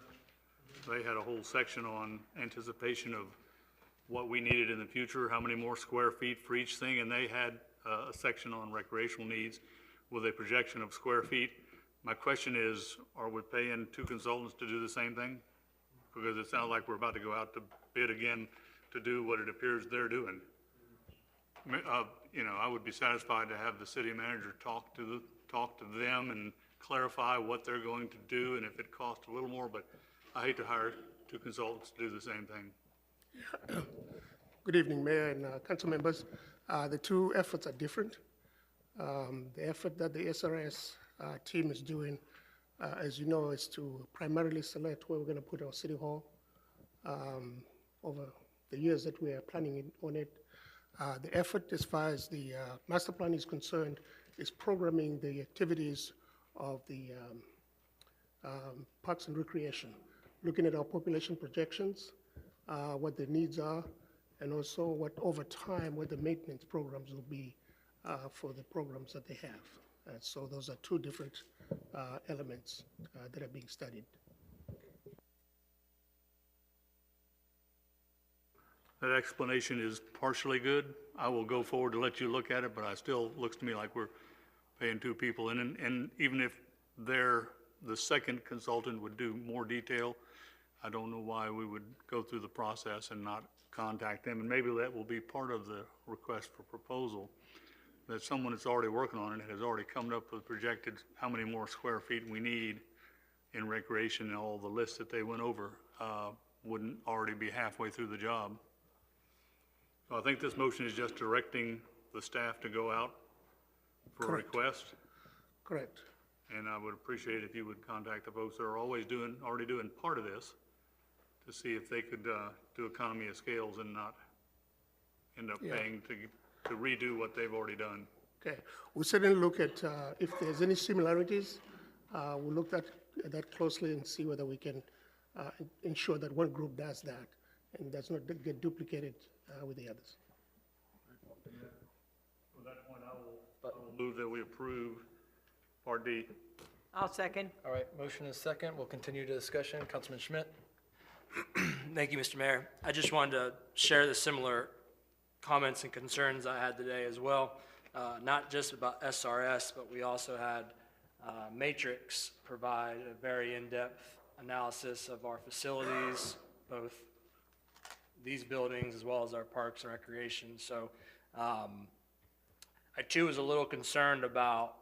[SPEAKER 19] they had a whole section on anticipation of what we needed in the future, how many more square feet for each thing, and they had a section on recreational needs with a projection of square feet. My question is, are we paying two consultants to do the same thing? Because it sounds like we're about to go out to bid again to do what it appears they're doing. You know, I would be satisfied to have the city manager talk to them and clarify what they're going to do and if it costs a little more, but I hate to hire two consultants to do the same thing.
[SPEAKER 20] Good evening, Mayor and council members. The two efforts are different. The effort that the SRS team is doing, as you know, is to primarily select where we're going to put our city hall. Over the years that we are planning on it, the effort as far as the master plan is concerned is programming the activities of the Parks and Recreation, looking at our population projections, what the needs are, and also what over time, what the maintenance programs will be for the programs that they have. So those are two different elements that are being studied.
[SPEAKER 19] That explanation is partially good. I will go forward to let you look at it, but it still looks to me like we're paying two people. And even if the second consultant would do more detail, I don't know why we would go through the process and not contact them. And maybe that will be part of the request for proposal, that someone that's already working on it has already come up with projected how many more square feet we need in recreation, and all the lists that they went over wouldn't already be halfway through the job. So I think this motion is just directing the staff to go out for a request.
[SPEAKER 20] Correct.
[SPEAKER 19] And I would appreciate if you would contact the folks that are already doing part of this to see if they could do economy of scales and not end up paying to redo what they've already done.
[SPEAKER 20] Okay. We'll certainly look at if there's any similarities. We'll look at that closely and see whether we can ensure that one group does that and does not get duplicated with the others.
[SPEAKER 19] From that point, I will move that we approve Part D.
[SPEAKER 3] I'll second.
[SPEAKER 1] All right, motion is second. We'll continue the discussion. Councilman Schmidt.
[SPEAKER 21] Thank you, Mr. Mayor. I just wanted to share the similar comments and concerns I had today as well, not just about SRS, but we also had Matrix provide a very in-depth analysis of our facilities, both these buildings as well as our parks and recreation. So I too was a little concerned about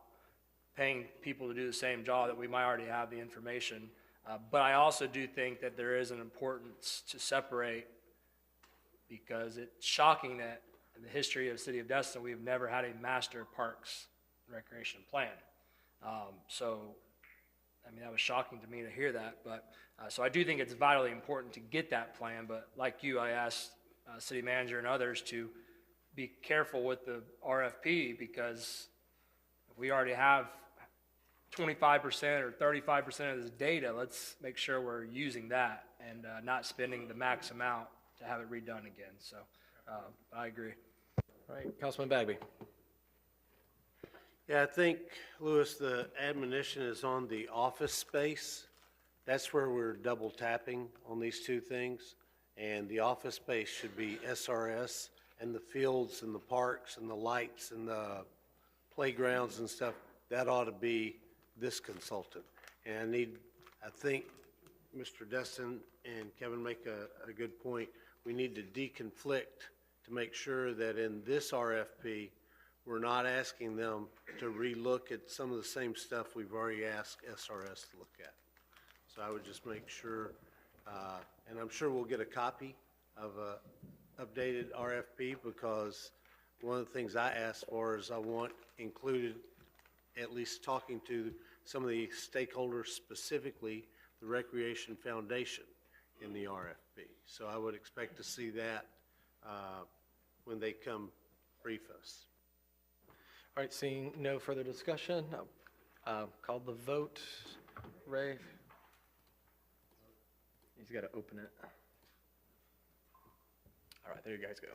[SPEAKER 21] paying people to do the same job that we might already have the information. But I also do think that there is an importance to separate, because it's shocking that in the history of the city of Destin, we've never had a master parks and recreation plan. So, I mean, that was shocking to me to hear that. But so I do think it's vitally important to get that plan. But like you, I asked city manager and others to be careful with the RFP, because if we already have 25% or 35% of this data, let's make sure we're using that and not spending the max amount to have it redone again. So I agree.
[SPEAKER 1] All right, Councilman Bagby.
[SPEAKER 16] Yeah, I think, Louis, the admonition is on the office space. That's where we're double tapping on these two things. And the office space should be SRS, and the fields and the parks and the lights and the playgrounds and stuff, that ought to be this consultant. And I think Mr. Destin and Kevin make a good point. We need to deconflict to make sure that in this RFP, we're not asking them to relook at some of the same stuff we've already asked SRS to look at. So I would just make sure, and I'm sure we'll get a copy of a updated RFP, because one of the things I asked for is I want included at least talking to some of the stakeholders, specifically the Recreation Foundation, in the RFP. So I would expect to see that when they come brief us.
[SPEAKER 1] All right, seeing no further discussion, call the vote. Ray? He's got to open it. All right, there you guys go.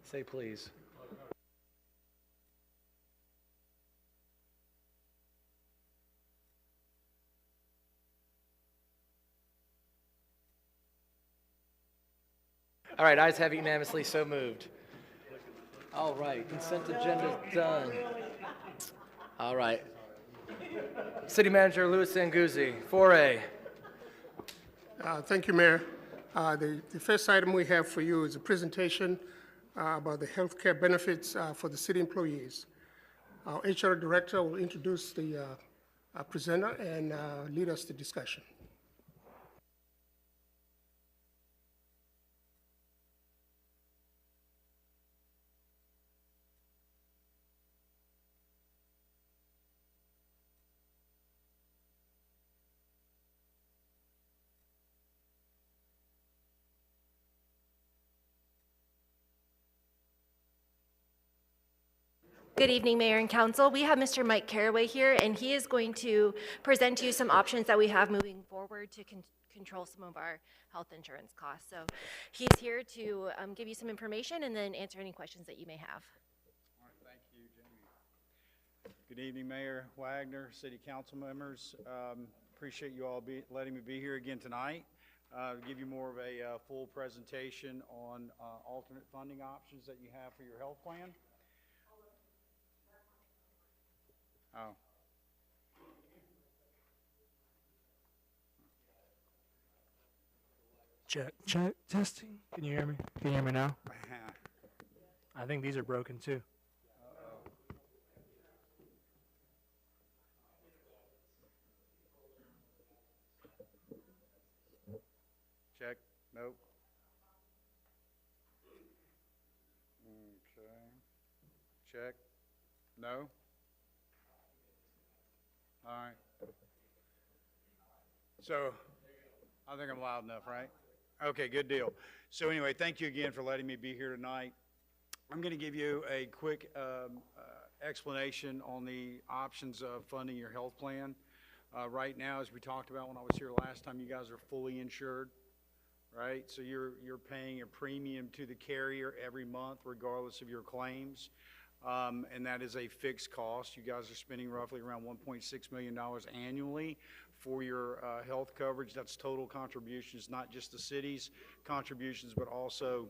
[SPEAKER 1] Say please. All right, ayes have unanimously, so moved. All right, consent agenda done. All right. City Manager Louis Sanguzzi, 4A.
[SPEAKER 20] Thank you, Mayor. The first item we have for you is a presentation about the healthcare benefits for the city employees. Our HR director will introduce the presenter and lead us to discussion.
[SPEAKER 2] Good evening, Mayor and Council. We have Mr. Mike Caraway here, and he is going to present to you some options that we have moving forward to control some of our health insurance costs. So he's here to give you some information and then answer any questions that you may have.
[SPEAKER 22] All right, thank you, Jamie. Good evening, Mayor Wagner, City Council members. Appreciate you all letting me be here again tonight to give you more of a full presentation on alternate funding options that you have for your health plan. Oh.
[SPEAKER 23] Check, testing. Can you hear me? Can you hear me now? I think these are broken too.
[SPEAKER 22] Check, nope. Okay. Check, no. All right. So I think I'm loud enough, right? Okay, good deal. So anyway, thank you again for letting me be here tonight. I'm going to give you a quick explanation on the options of funding your health plan. Right now, as we talked about when I was here last time, you guys are fully insured, right? So you're paying a premium to the carrier every month, regardless of your claims. And that is a fixed cost. You guys are spending roughly around $1.6 million annually for your health coverage. That's total contributions, not just the city's contributions, but also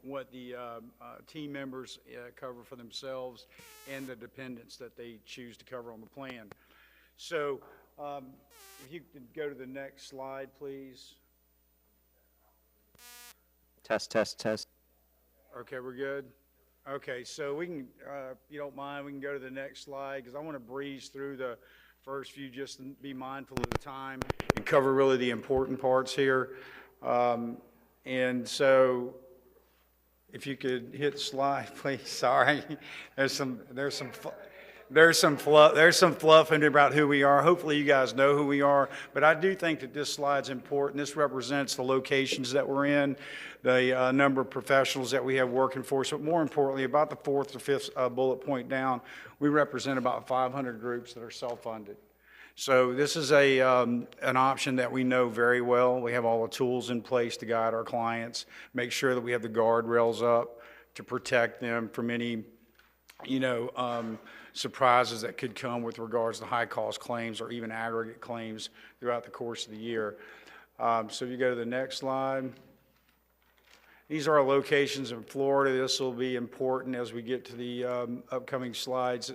[SPEAKER 22] what the team members cover for themselves and the dependents that they choose to cover on the plan. So if you could go to the next slide, please.
[SPEAKER 24] Test, test, test.
[SPEAKER 22] Okay, we're good. Okay, so we can, if you don't mind, we can go to the next slide because I want to breeze through the first few just to be mindful of the time and cover really the important parts here. And so if you could hit slide, please. Sorry, there's some fluff in about who we are. Hopefully you guys know who we are, but I do think that this slide's important. This represents the locations that we're in, the number of professionals that we have working for us, but more importantly, about the fourth or fifth bullet point down, we represent about 500 groups that are self-funded. So this is an option that we know very well. We have all the tools in place to guide our clients, make sure that we have the guardrails up to protect them from any, surprises that could come with regards to high-cost claims or even aggregate claims throughout the course of the year. So if you go to the next slide. These are our locations in Florida. This will be important as we get to the upcoming slides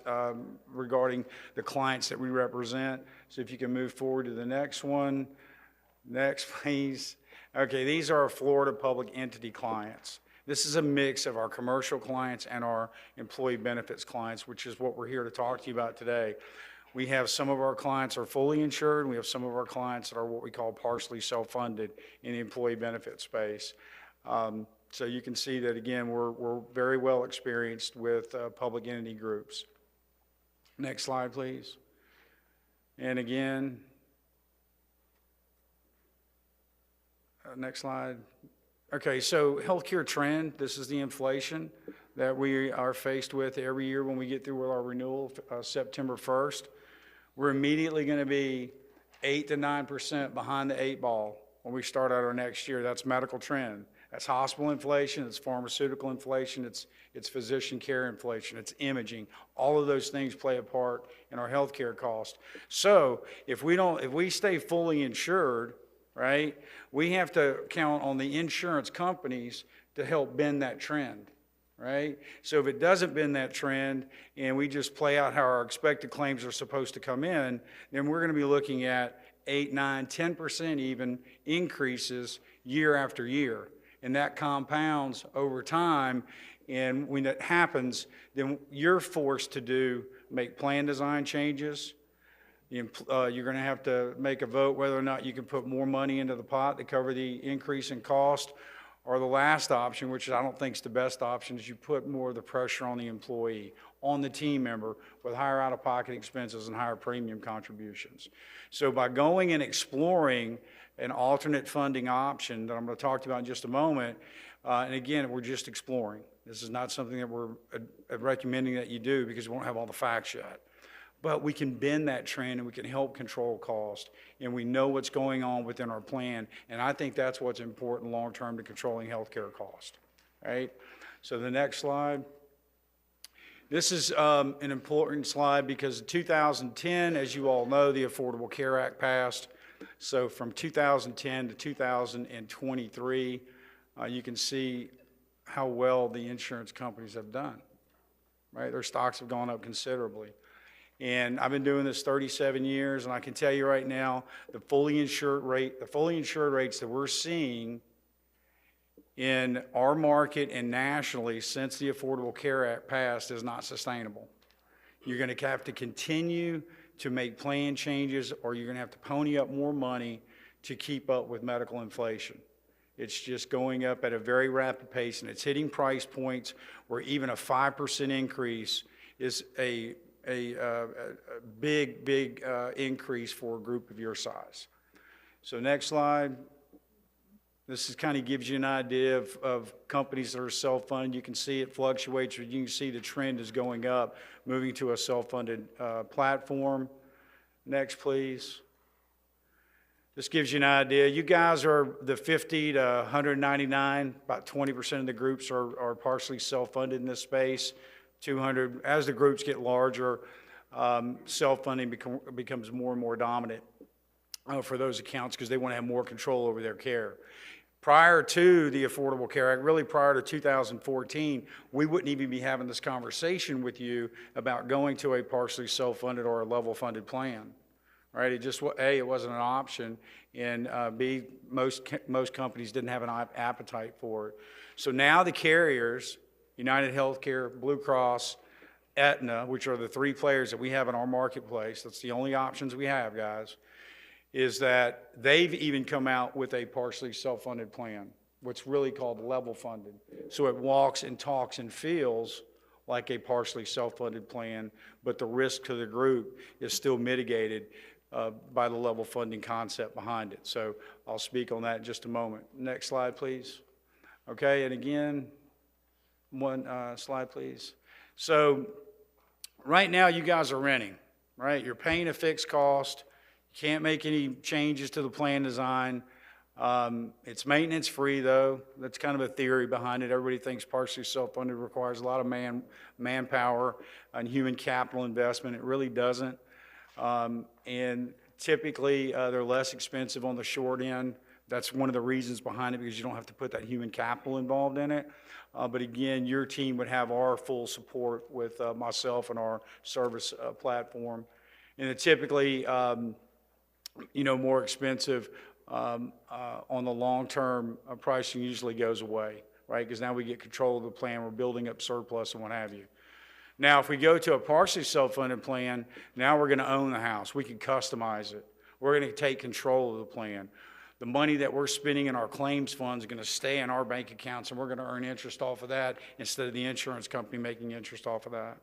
[SPEAKER 22] regarding the clients that we represent. So if you can move forward to the next one. Next, please. Okay, these are our Florida public entity clients. This is a mix of our commercial clients and our employee benefits clients, which is what we're here to talk to you about today. We have some of our clients are fully insured, and we have some of our clients that are what we call partially self-funded in the employee benefit space. So you can see that, again, we're very well experienced with public entity groups. Next slide, please. And again, next slide. Okay, so healthcare trend, this is the inflation that we are faced with every year when we get through with our renewal, September 1st. We're immediately going to be 8 to 9% behind the 8 ball when we start out our next year. That's medical trend. That's hospital inflation, it's pharmaceutical inflation, it's physician care inflation, it's imaging. All of those things play a part in our healthcare cost. So if we stay fully insured, right, we have to count on the insurance companies to help bend that trend, right? So if it doesn't bend that trend and we just play out how our expected claims are supposed to come in, then we're going to be looking at 8, 9, 10% even increases year after year. And that compounds over time. And when that happens, then you're forced to make plan design changes. You're going to have to make a vote whether or not you can put more money into the pot to cover the increase in cost. Or the last option, which I don't think is the best option, is you put more of the pressure on the employee, on the team member, with higher out-of-pocket expenses and higher premium contributions. So by going and exploring an alternate funding option that I'm going to talk about in just a moment, and again, we're just exploring. This is not something that we're recommending that you do because we won't have all the facts yet. But we can bend that trend and we can help control cost, and we know what's going on within our plan, and I think that's what's important long-term to controlling healthcare cost, right? So the next slide. This is an important slide because in 2010, as you all know, the Affordable Care Act passed. So from 2010 to 2023, you can see how well the insurance companies have done, right? Their stocks have gone up considerably. And I've been doing this 37 years, and I can tell you right now, the fully insured rates that we're seeing in our market and nationally since the Affordable Care Act passed is not sustainable. You're going to have to continue to make plan changes, or you're going to have to pony up more money to keep up with medical inflation. It's just going up at a very rapid pace, and it's hitting price points where even a 5% increase is a big increase for a group of your size. So next slide. This is kind of gives you an idea of companies that are self-funded. You can see it fluctuates, or you can see the trend is going up, moving to a self-funded platform. Next, please. This gives you an idea. You guys are the 50 to 199, about 20% of the groups are partially self-funded in this space. 200, as the groups get larger, self-funding becomes more and more dominant for those accounts because they want to have more control over their care. Prior to the Affordable Care Act, really prior to 2014, we wouldn't even be having this conversation with you about going to a partially self-funded or a level-funded plan, right? It just, A, it wasn't an option, and B, most companies didn't have an appetite for it. So now the carriers, United Healthcare, Blue Cross, Aetna, which are the three players that we have in our marketplace, that's the only options we have, guys, is that they've even come out with a partially self-funded plan, what's really called level funded. So it walks and talks and feels like a partially self-funded plan, but the risk to the group is still mitigated by the level funding concept behind it. So I'll speak on that in just a moment. Next slide, please. Okay, and again, one slide, please. So right now you guys are renting, right? You're paying a fixed cost. You can't make any changes to the plan design. It's maintenance free though. That's kind of a theory behind it. Everybody thinks partially self-funded requires a lot of manpower and human capital investment. It really doesn't. And typically they're less expensive on the short end. That's one of the reasons behind it, because you don't have to put that human capital involved in it. But again, your team would have our full support with myself and our service platform. And it typically, more expensive on the long-term pricing usually goes away, right? Because now we get control of the plan, we're building up surplus and what have you. Now, if we go to a partially self-funded plan, now we're going to own the house. We can customize it. We're going to take control of the plan.
[SPEAKER 4] The money that we're spending in our claims fund is going to stay in our bank accounts, and we're going to earn interest off of that instead of the insurance company making interest off of that.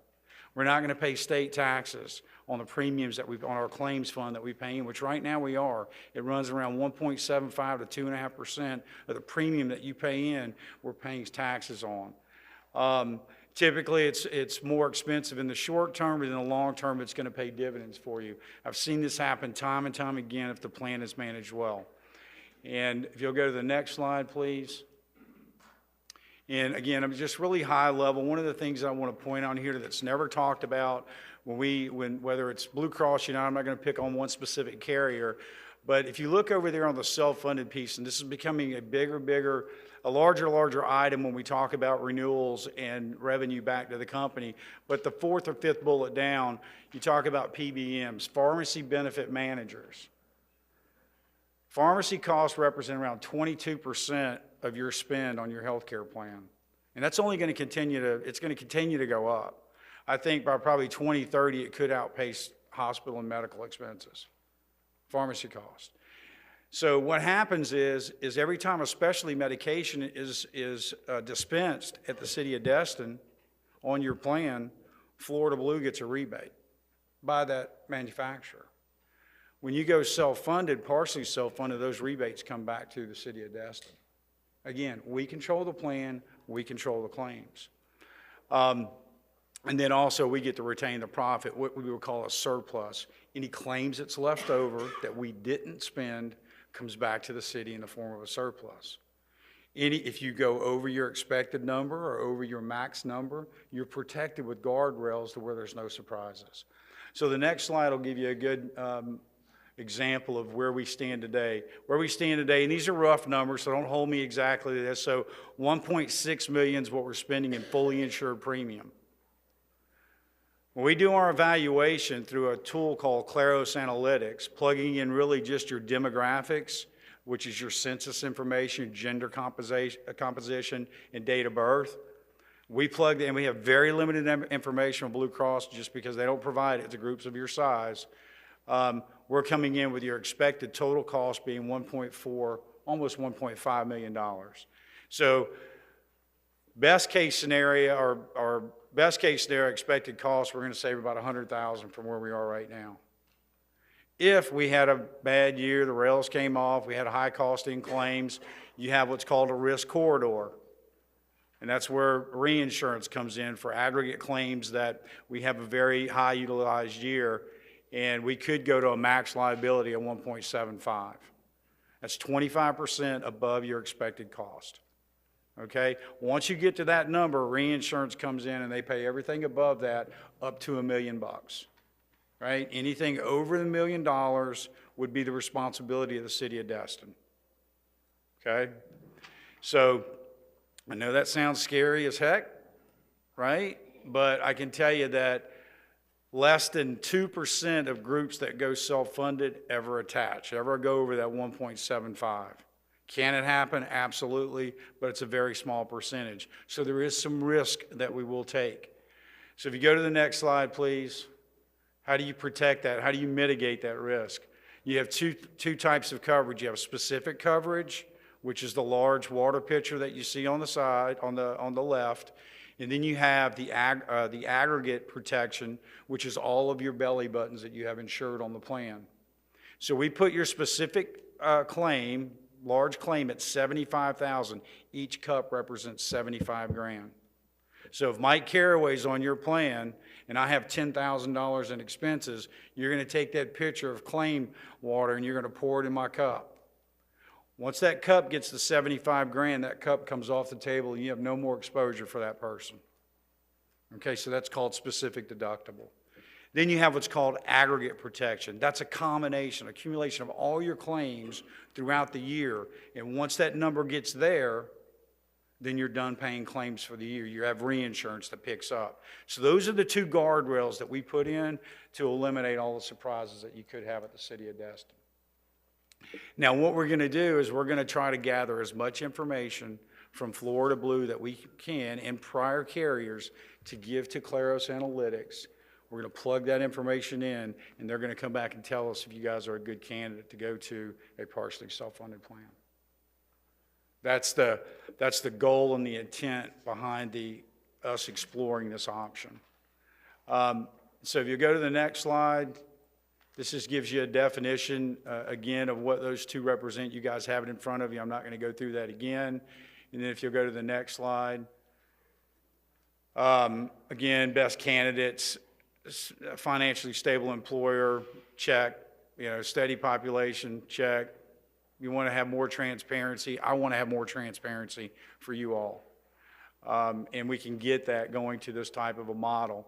[SPEAKER 4] We're not going to pay state taxes on the premiums that on our claims fund that we pay in, which right now we are. It runs around 1.75 to 2.5% of the premium that you pay in, we're paying taxes on. Typically, it's more expensive in the short term, but in the long term, it's going to pay dividends for you. I've seen this happen time and time again if the plan is managed well. And if you'll go to the next slide, please. And again, I'm just really high level. One of the things I want to point on here that's never talked about whether it's Blue Cross, I'm not going to pick on one specific carrier, but if you look over there on the self-funded piece, and this is becoming a larger item when we talk about renewals and revenue back to the company. But the fourth or fifth bullet down, you talk about PBMs, pharmacy benefit managers. Pharmacy costs represent around 22% of your spend on your health care plan. And that's only going to continue to go up. I think by probably 2030, it could outpace hospital and medical expenses, pharmacy costs. So what happens is every time a specialty medication is dispensed at the city of Destin on your plan, Florida Blue gets a rebate by that manufacturer. When you go self-funded, partially self-funded, those rebates come back to the city of Destin. Again, we control the plan, we control the claims. And then also we get to retain the profit, what we would call a surplus. Any claims that's left over that we didn't spend comes back to the city in the form of a surplus. If you go over your expected number or over your max number, you're protected with guardrails to where there's no surprises. So the next slide will give you a good example of where we stand today. Where we stand today, and these are rough numbers, so don't hold me exactly to this. So 1.6 million is what we're spending in fully insured premium. When we do our evaluation through a tool called Claros Analytics, plugging in really just your demographics, which is your census information, gender composition, and date of birth, we plug in. We have very limited information on Blue Cross just because they don't provide it to groups of your size. We're coming in with your expected total cost being 1.4, almost $1.5 million. So best case scenario, our best case scenario expected cost, we're going to save about $100,000 from where we are right now. If we had a bad year, the rails came off, we had a high cost in claims, you have what's called a risk corridor. And that's where reinsurance comes in for aggregate claims that we have a very high utilized year, and we could go to a max liability of 1.75. That's 25% above your expected cost. Okay? Once you get to that number, reinsurance comes in and they pay everything above that up to $1 million. Right? Anything over $1 million would be the responsibility of the city of Destin. Okay? So I know that sounds scary as heck, right? But I can tell you that less than 2% of groups that go self-funded ever go over that 1.75. Can it happen? Absolutely, but it's a very small percentage. So there is some risk that we will take. So if you go to the next slide, please. How do you protect that? How do you mitigate that risk? You have two types of coverage. You have specific coverage, which is the large water pitcher that you see on the side, on the left. And then you have the aggregate protection, which is all of your belly buttons that you have insured on the plan. So we put your specific claim, large claim, at $75,000. Each cup represents $75,000. So if Mike Caraway's on your plan and I have $10,000 in expenses, you're going to take that pitcher of claim water and you're going to pour it in my cup. Once that cup gets to $75,000, that cup comes off the table and you have no more exposure for that person. Okay, so that's called specific deductible. Then you have what's called aggregate protection. That's a combination, accumulation of all your claims throughout the year. And once that number gets there, then you're done paying claims for the year. You have reinsurance that picks up. So those are the two guardrails that we put in to eliminate all the surprises that you could have at the city of Destin. Now, what we're going to do is we're going to try to gather as much information from Florida Blue that we can and prior carriers to give to Claros Analytics. We're going to plug that information in, and they're going to come back and tell us if you guys are a good candidate to go to a partially self-funded plan. That's the goal and the intent behind us exploring this option. So if you go to the next slide, this just gives you a definition, again, of what those two represent. You guys have it in front of you. I'm not going to go through that again. And then if you'll go to the next slide, again, best candidates, financially stable employer, check. Steady population, check. You want to have more transparency. I want to have more transparency for you all. And we can get that going to this type of a model.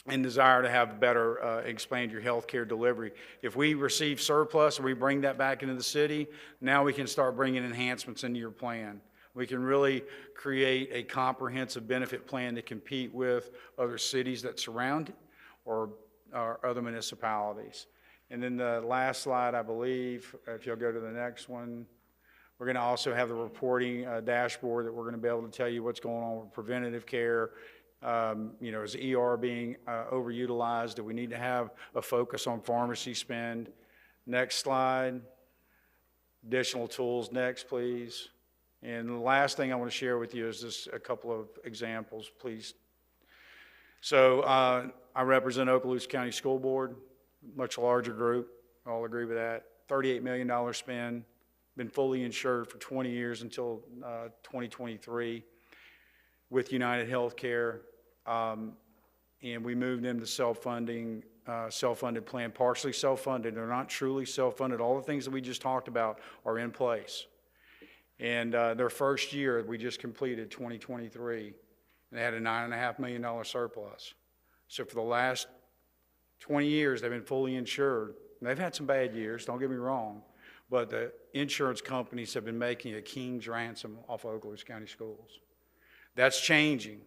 [SPEAKER 4] And desire to have better expand your health care delivery. If we receive surplus and we bring that back into the city, now we can start bringing enhancements into your plan. We can really create a comprehensive benefit plan to compete with other cities that surround it or other municipalities. And then the last slide, I believe, if you'll go to the next one, we're going to also have the reporting dashboard that we're going to be able to tell you what's going on with preventative care. Is ER being overutilized? Do we need to have a focus on pharmacy spend? Next slide. Additional tools. Next, please. And the last thing I want to share with you is just a couple of examples, please. So I represent Okaloosa County School Board, much larger group. All agree with that. $38 million spend. Been fully insured for 20 years until 2023 with United Healthcare. And we moved into self-funding, self-funded plan, partially self-funded. They're not truly self-funded. All the things that we just talked about are in place. And their first year, we just completed 2023, and they had a $9.5 million surplus. So for the last 20 years, they've been fully insured. And they've had some bad years, don't get me wrong, but the insurance companies have been making a king's ransom off of Okaloosa County Schools. That's changing,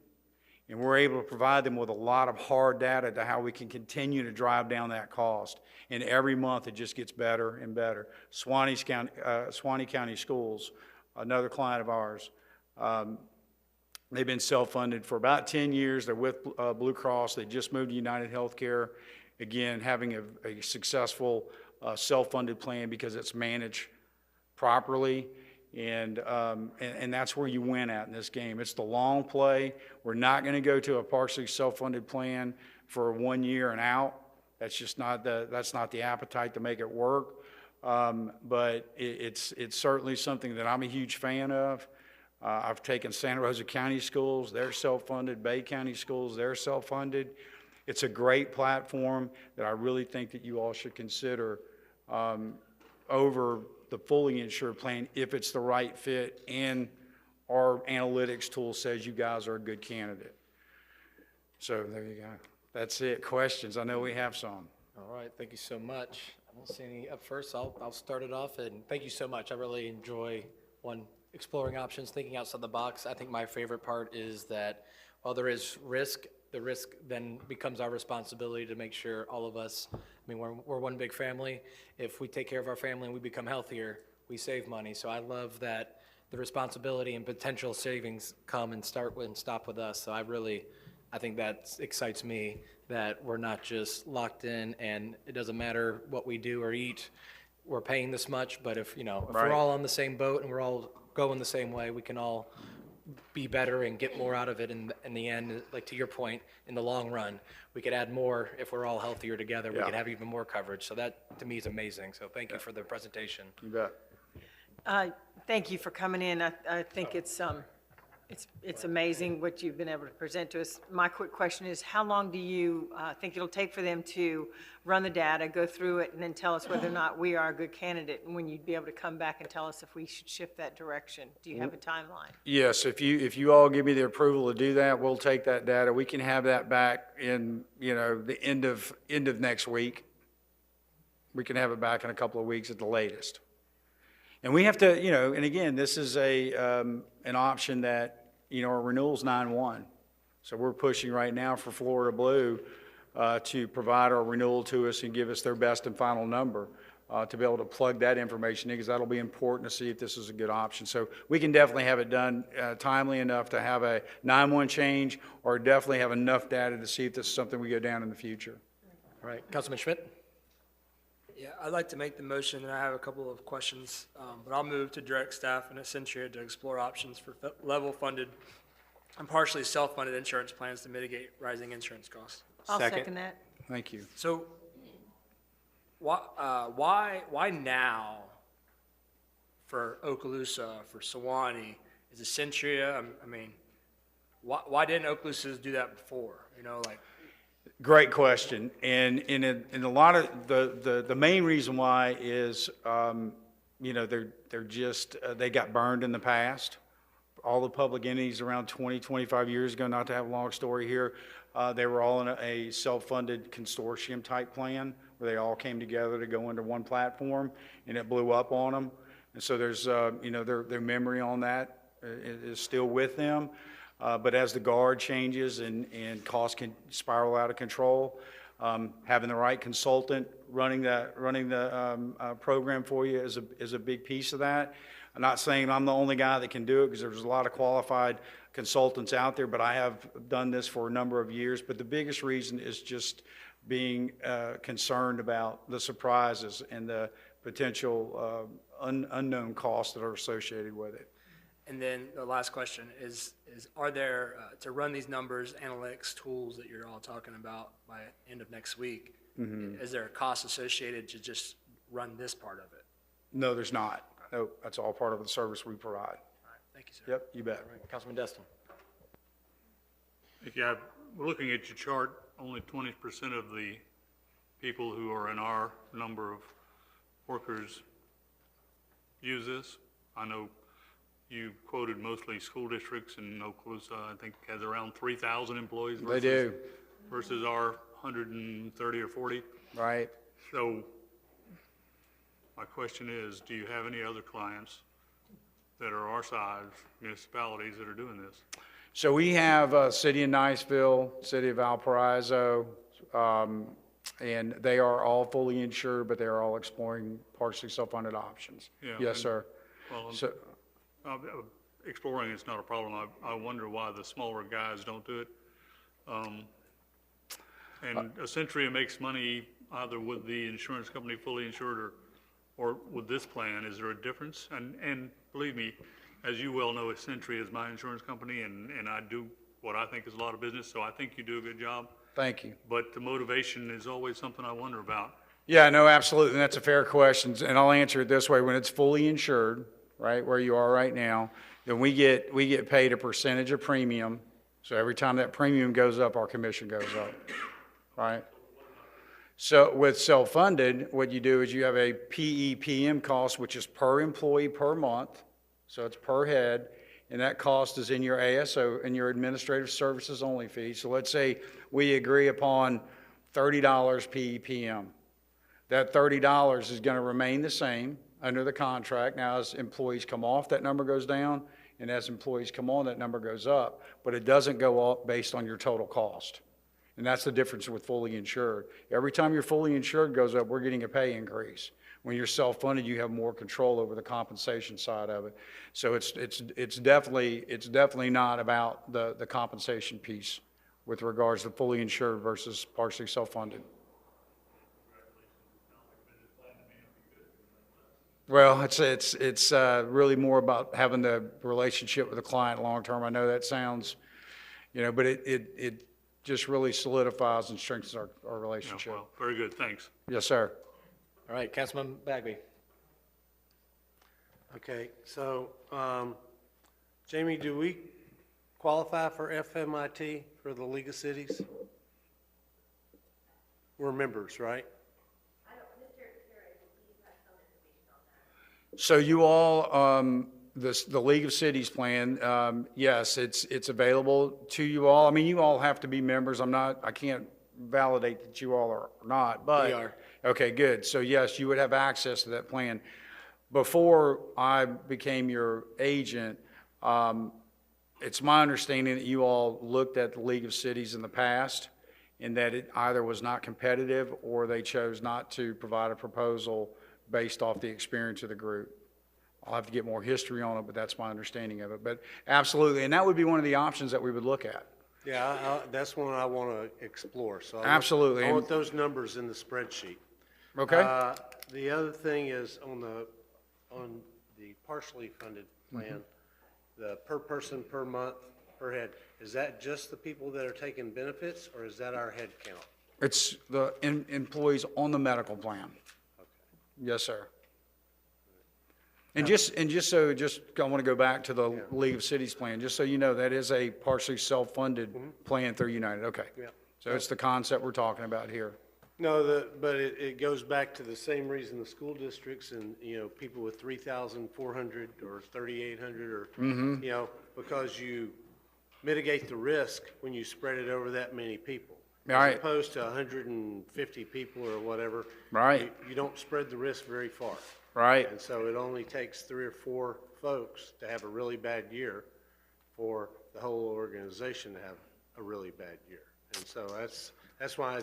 [SPEAKER 4] and we're able to provide them with a lot of hard data to how we can continue to drive down that cost. And every month it just gets better and better. Suwannee County Schools, another client of ours, they've been self-funded for about 10 years. They're with Blue Cross. They just moved to United Healthcare. Again, having a successful self-funded plan because it's managed properly. And that's where you win at in this game. It's the long play. We're not going to go to a partially self-funded plan for 1 year and out. That's just not the appetite to make it work. But it's certainly something that I'm a huge fan of. I've taken Santa Rosa County Schools, they're self-funded. Bay County Schools, they're self-funded. It's a great platform that I really think that you all should consider over the fully insured plan if it's the right fit and our analytics tool says you guys are a good candidate. So there you go. That's it. Questions? I know we have some.
[SPEAKER 1] All right, thank you so much. I don't see any up first. I'll start it off, and thank you so much. I really enjoy exploring options, thinking outside the box. I think my favorite part is that while there is risk, the risk then becomes our responsibility to make sure all of us, we're one big family. If we take care of our family and we become healthier, we save money. So I love that the responsibility and potential savings come and stop with us. So I think that excites me that we're not just locked in and it doesn't matter what we do or eat, we're paying this much, but if we're all on the same boat and we're all going the same way, we can all be better and get more out of it in the end. Like to your point, in the long run, we could add more if we're all healthier together. We could have even more coverage. So that to me is amazing. So thank you for the presentation.
[SPEAKER 4] You bet.
[SPEAKER 3] Thank you for coming in. I think it's amazing what you've been able to present to us. My quick question is, how long do you think it'll take for them to run the data, go through it, and then tell us whether or not we are a good candidate, and when you'd be able to come back and tell us if we should shift that direction? Do you have a timeline?
[SPEAKER 4] Yes, if you all give me the approval to do that, we'll take that data. We can have that back in the end of next week. We can have it back in a couple of weeks at the latest. And we have to, and again, this is an option that, our renewal's 9/1. So we're pushing right now for Florida Blue to provide our renewal to us and give us their best and final number. to be able to plug that information in, because that'll be important to see if this is a good option. So we can definitely have it done timely enough to have a 911 change, or definitely have enough data to see if this is something we go down in the future.
[SPEAKER 1] All right, Councilman Schmidt?
[SPEAKER 5] Yeah, I'd like to make the motion, and I have a couple of questions, but I'll move to direct staff and Essentia to explore options for level-funded and partially self-funded insurance plans to mitigate rising insurance costs.
[SPEAKER 3] I'll second that.
[SPEAKER 4] Thank you.
[SPEAKER 5] So, why now for Okaloosa, for Sewanee? Is Essentia? I mean, why didn't Okaloosa do that before? You know, like.
[SPEAKER 4] Great question. And in a lot of the main reason why is, you know, they're just, they got burned in the past. All the public entities around 20, 25 years ago, not to have a long story here, they were all in a self-funded consortium type plan where they all came together to go into one platform, and it blew up on them. And so there's, you know, their memory on that is still with them. But as the guard changes and costs can spiral out of control, having the right consultant running the program for you is a big piece of that. I'm not saying I'm the only guy that can do it, because there's a lot of qualified consultants out there, but I have done this for a number of years. But the biggest reason is just being concerned about the surprises and the potential unknown costs that are associated with it.
[SPEAKER 5] And then the last question is are there, to run these numbers, analytics tools that you're all talking about by end of next week, is there a cost associated to just run this part of it?
[SPEAKER 4] No, there's not. No, that's all part of the service we provide.
[SPEAKER 5] All right, thank you, sir.
[SPEAKER 4] Yep, you bet.
[SPEAKER 1] All right, Councilman Destin?
[SPEAKER 19] Yeah, we're looking at your chart, only 20% of the people who are in our number of workers use this. I know you quoted mostly school districts, and Okaloosa, I think, has around 3,000 employees.
[SPEAKER 4] They do.
[SPEAKER 19] Versus our 130 or 40.
[SPEAKER 4] Right.
[SPEAKER 19] So my question is, do you have any other clients that are our size, municipalities, that are doing this?
[SPEAKER 4] So we have City of Niceville, City of Valparaiso, and they are all fully insured, but they are all exploring partially self-funded options.
[SPEAKER 19] Yeah,
[SPEAKER 4] Yes, sir.
[SPEAKER 19] Well,
[SPEAKER 4] So,
[SPEAKER 19] exploring is not a problem. I wonder why the smaller guys don't do it. And Essentia makes money either with the insurance company fully insured or with this plan. Is there a difference? And believe me, as you well know, Essentia is my insurance company, and I do what I think is a lot of business, so I think you do a good job.
[SPEAKER 4] thank you.
[SPEAKER 19] But the motivation is always something I wonder about.
[SPEAKER 4] Yeah, no, absolutely, and that's a fair question, and I'll answer it this way. When it's fully insured, right, where you are right now, then we get paid a percentage of premium. So every time that premium goes up, our commission goes up, right? So with self-funded, what you do is you have a PEPM cost, which is per employee per month. So it's per head, and that cost is in your ASO, in your administrative services only fee. So let's say we agree upon $30 PEPM. That $30 is going to remain the same under the contract. Now, as employees come off, that number goes down, and as employees come on, that number goes up, but it doesn't go up based on your total cost. And that's the difference with fully insured. Every time your fully insured goes up, we're getting a pay increase. When you're self-funded, you have more control over the compensation side of it. So it's definitely not about the compensation piece with regards to fully insured versus partially self-funded. Well, it's really more about having the relationship with the client long-term. I know that sounds, but it just really solidifies and strengthens our relationship.
[SPEAKER 19] Yeah, well, very good, thanks.
[SPEAKER 4] Yes, sir.
[SPEAKER 1] All right, Councilman Bagby.
[SPEAKER 16] Okay, so, Jamie, do we qualify for FMIT for the League of Cities? We're members, right?
[SPEAKER 4] So you all, the League of Cities plan, yes, it's available to you all. I mean, you all have to be members. I can't validate that you all are not, but.
[SPEAKER 1] We are.
[SPEAKER 4] Okay, good. So yes, you would have access to that plan. Before I became your agent, it's my understanding that you all looked at the League of Cities in the past and that it either was not competitive or they chose not to provide a proposal based off the experience of the group. I'll have to get more history on it, but that's my understanding of it. But absolutely, and that would be one of the options that we would look at.
[SPEAKER 16] Yeah, that's one I want to explore, so.
[SPEAKER 4] Absolutely.
[SPEAKER 16] I want those numbers in the spreadsheet.
[SPEAKER 4] Okay.
[SPEAKER 16] The other thing is on the partially funded plan, the per person, per month, per head, is that just the people that are taking benefits, or is that our head count?
[SPEAKER 4] It's the employees on the medical plan.
[SPEAKER 16] Okay.
[SPEAKER 4] Yes, sir. And just I want to go back to the League of Cities plan, just so you know, that is a partially self-funded plan through United. Okay.
[SPEAKER 16] Yeah.
[SPEAKER 4] So it's the concept we're talking about here.
[SPEAKER 16] No, but it goes back to the same reason the school districts and, people with 3,400 or 3,800 or, because you mitigate the risk when you spread it over that many people.
[SPEAKER 4] Right.
[SPEAKER 16] As opposed to 150 people or whatever.
[SPEAKER 4] Right.
[SPEAKER 16] You don't spread the risk very far.
[SPEAKER 4] Right.
[SPEAKER 16] And so it only takes 3 or 4 folks to have a really bad year for the whole organization to have a really bad year. And so that's why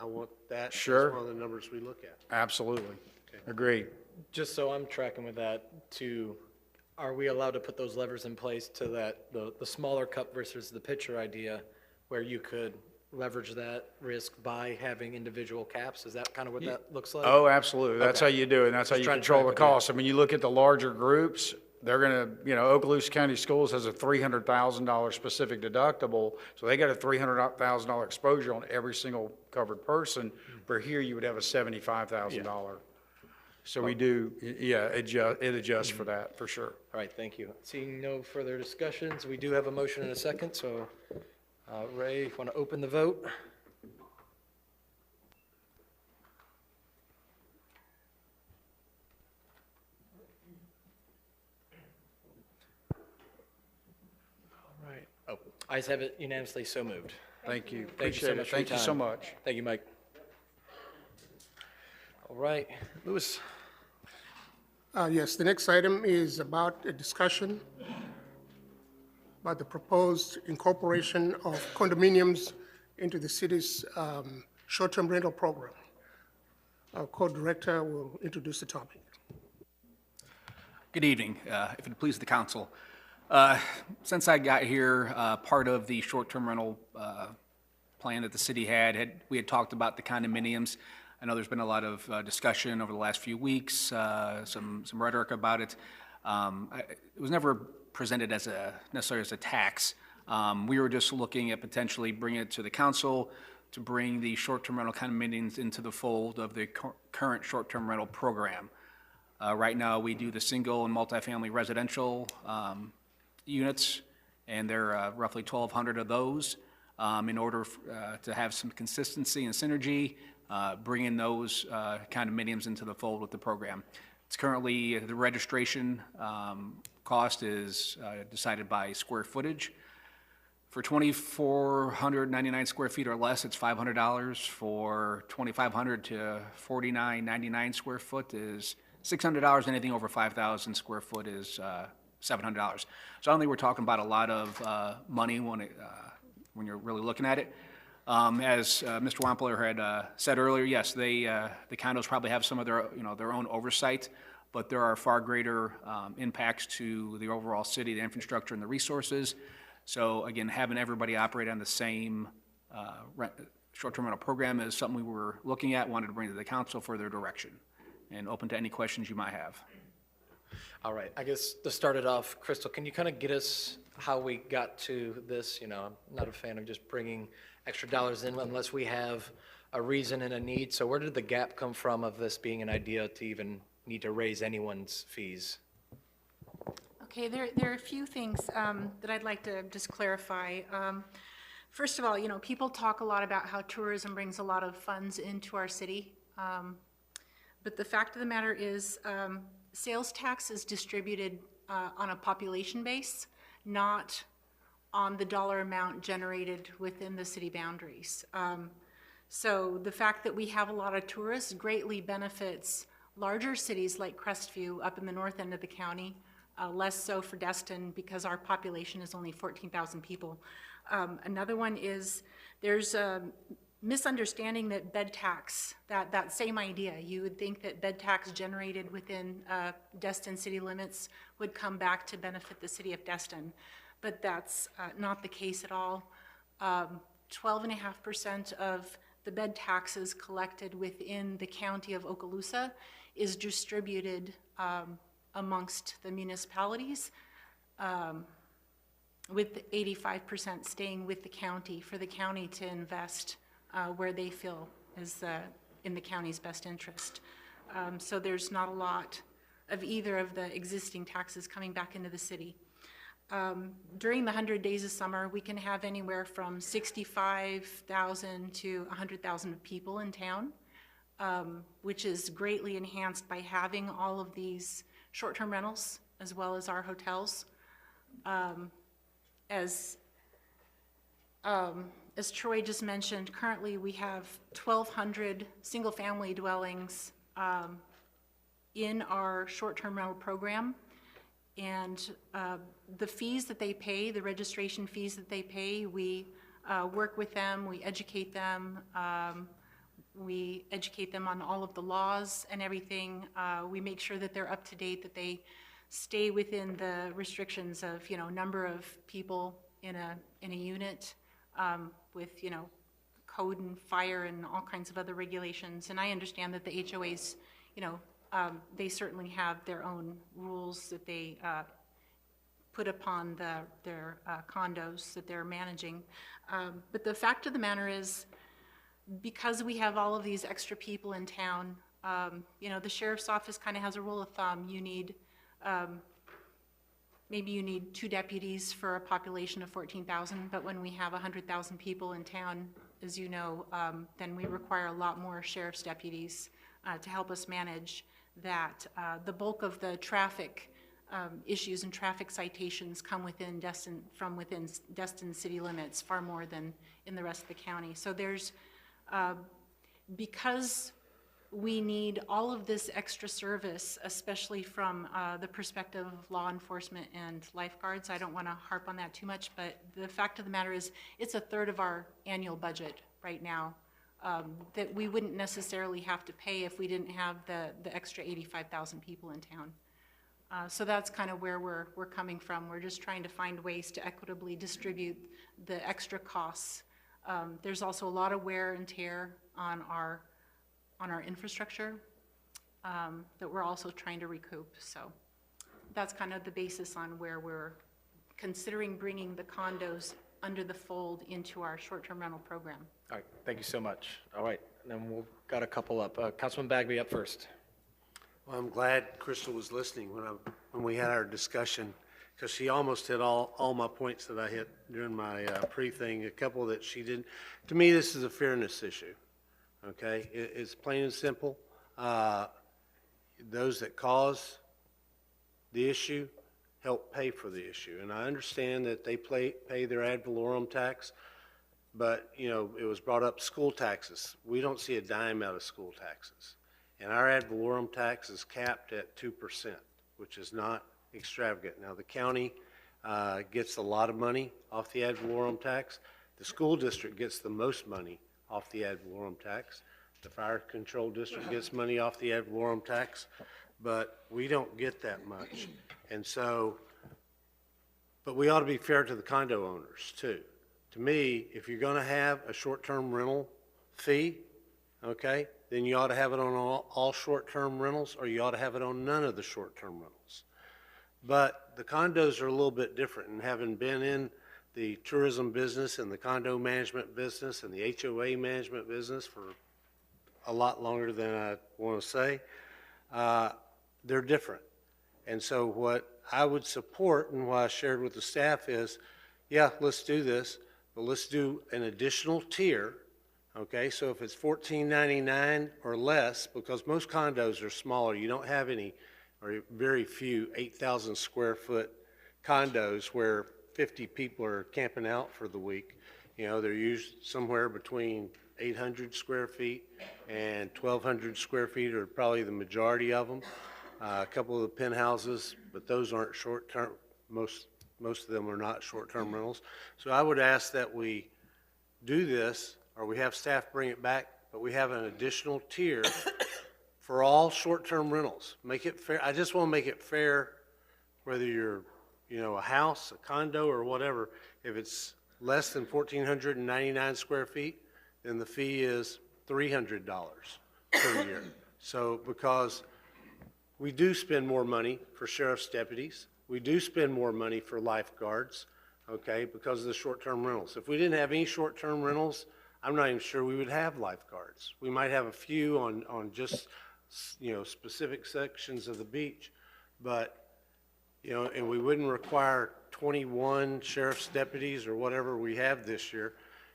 [SPEAKER 16] I want that.
[SPEAKER 4] Sure.
[SPEAKER 16] That's one of the numbers we look at.
[SPEAKER 4] Absolutely.
[SPEAKER 16] Okay.
[SPEAKER 4] Agreed.
[SPEAKER 1] Just so I'm tracking with that, are we allowed to put those levers in place to the smaller cup versus the pitcher idea, where you could leverage that risk by having individual caps? Is that kind of what that looks like?
[SPEAKER 4] Oh, absolutely. That's
[SPEAKER 1] Okay.
[SPEAKER 4] how you do it. And that's how
[SPEAKER 1] Just
[SPEAKER 4] you
[SPEAKER 1] trying to
[SPEAKER 4] control
[SPEAKER 1] track
[SPEAKER 4] the
[SPEAKER 1] with that.
[SPEAKER 4] cost. I mean, you look at the larger groups, they're going to, Okaloosa County Schools has a $300,000 specific deductible. So they got a $300,000 exposure on every single covered person. Where here you would have a $75,000. So we do, it adjusts for that, for sure.
[SPEAKER 1] All right, thank you. Seeing no further discussions, we do have a motion and a second, so Ray, if you want to open the vote? All right. Oh, ayes have it unanimously, so moved.
[SPEAKER 4] Thank you.
[SPEAKER 1] Thank you so
[SPEAKER 4] Appreciate it.
[SPEAKER 1] much for your
[SPEAKER 4] Thank you so
[SPEAKER 1] time.
[SPEAKER 4] much.
[SPEAKER 1] Thank you, Mike. All right, Louis.
[SPEAKER 20] Yes, the next item is about a discussion about the proposed incorporation of condominiums into the city's short-term rental program. Our co-director will introduce the topic.
[SPEAKER 6] Good evening, if it pleases the council. Since I got here, part of the short-term rental plan that the city we had talked about the condominiums. I know there's been a lot of discussion over the last few weeks, some rhetoric about it. It was never presented as necessarily as a tax. We were just looking at potentially bringing it to the council to bring the short-term rental condominiums into the fold of the current short-term rental program. Right now, we do the single and multifamily residential units, and there are roughly 1,200 of those. In order to have some consistency and synergy, bringing those condominiums into the fold with the program. It's currently, the registration cost is decided by square footage. For 2,499 square feet or less, it's $500. For 2,500 to 4,999 square foot is $600. Anything over 5,000 square foot is $700. So I don't think we're talking about a lot of money when you're really looking at it. As Mr. Wampler had said earlier, yes, the condos probably have some of their own oversight, but there are far greater impacts to the overall city, the infrastructure, and the resources. So again, having everybody operate on the same short-term rental program is something we were looking at, wanted to bring to the council for their direction, and open to any questions you might have.
[SPEAKER 1] All right, I guess to start it off, Crystal, can you kind of get us how we got to this? I'm not a fan of just bringing extra dollars in unless we have a reason and a need. So where did the gap come from of this being an idea to even need to raise anyone's fees?
[SPEAKER 7] Okay, there are a few things that I'd like to just clarify. First of all, people talk a lot about how tourism brings a lot of funds into our city. But the fact of the matter is, sales tax is distributed on a population base, not on the dollar amount generated within the city boundaries. So the fact that we have a lot of tourists greatly benefits larger cities like Crestview up in the north end of the county, less so for Destin because our population is only 14,000 people. Another one is there's misunderstanding that bed tax, that same idea. You would think that bed tax generated within Destin city limits would come back to benefit the city of Destin, but that's not the case at all. 12.5% of the bed taxes collected within the county of Okaloosa is distributed amongst the municipalities, with 85% staying with the county for the county to invest where they feel is in the county's best interest. So there's not a lot of either of the existing taxes coming back into the city. During the 100 days of summer, we can have anywhere from 65,000 to 100,000 people in town, which is greatly enhanced by having all of these short-term rentals as well as our hotels. As Troy just mentioned, currently we have 1,200 single-family dwellings in our short-term rental program, and the fees that they pay, the registration fees that they pay, we work with them, we educate them on all of the laws and everything. We make sure that they're up to date, that they stay within the restrictions of, number of people in a unit, with, code and fire and all kinds of other regulations. And I understand that the HOAs, they certainly have their own rules that they put upon their condos that they're managing. But the fact of the matter is, because we have all of these extra people in town, the sheriff's office kind of has a rule of thumb. You need, maybe you need 2 deputies for a population of 14,000, but when we have 100,000 people in town, as you know, then we require a lot more sheriff's deputies to help us manage that. The bulk of the traffic issues and traffic citations come from within Destin city limits, far more than in the rest of the county. So there's, because we need all of this extra service, especially from the perspective of law enforcement and lifeguards. I don't want to harp on that too much, but the fact of the matter is it's a third of our annual budget right now that we wouldn't necessarily have to pay if we didn't have the extra 85,000 people in town. So that's kind of where we're coming from. We're just trying to find ways to equitably distribute the extra costs. There's also a lot of wear and tear on our infrastructure that we're also trying to recoup. So that's kind of the basis on where we're considering bringing the condos under the fold into our short-term rental program.
[SPEAKER 1] All right, thank you so much. All right, and then we've got a couple up. Councilman Bagby up first.
[SPEAKER 16] Well, I'm glad Crystal was listening when we had our discussion, because she almost hit all my points that I hit during my pre-thing, a couple that she didn't. To me, this is a fairness issue, okay? It's plain and simple. Those that cause the issue help pay for the issue. And I understand that they pay their ad valorem tax, but, it was brought up school taxes. We don't see a dime out of school taxes. And our ad valorem tax is capped at 2%, which is not extravagant. Now, the county gets a lot of money off the ad valorem tax. The school district gets the most money off the ad valorem tax. The fire control district gets money off the ad valorem tax, but we don't get that much. And so, but we ought to be fair to the condo owners too. To me, if you're gonna have a short-term rental fee, okay, then you ought to have it on all short-term rentals, or you ought to have it on none of the short-term rentals. But the condos are a little bit different, and having been in the tourism business and the condo management business and the HOA management business for a lot longer than I want to say, they're different. And so what I would support and what I shared with the staff is, yeah, let's do this, but let's do an additional tier. Okay, so if it's $14.99 or less, because most condos are smaller, you don't have any or very few 8,000 square foot condos where 50 people are camping out for the week. They're used somewhere between 800 square feet and 1,200 square feet are probably the majority of them. A couple of the penthouses, but those aren't short-term. Most of them are not short-term rentals. So I would ask that we do this, or we have staff bring it back, but we have an additional tier for all short-term rentals. Make it fair. I just want to make it fair, whether you're, a house, a condo, or whatever. If it's less than 1,499 square feet, then the fee is $300 per year. So because we do spend more money for sheriff's deputies, we do spend more money for lifeguards, okay, because of the short-term rentals. If we didn't have any short-term rentals, I'm not even sure we would have lifeguards. We might have a few on just, specific sections of the beach, but, and we wouldn't require 21 sheriff's deputies or whatever we have this year,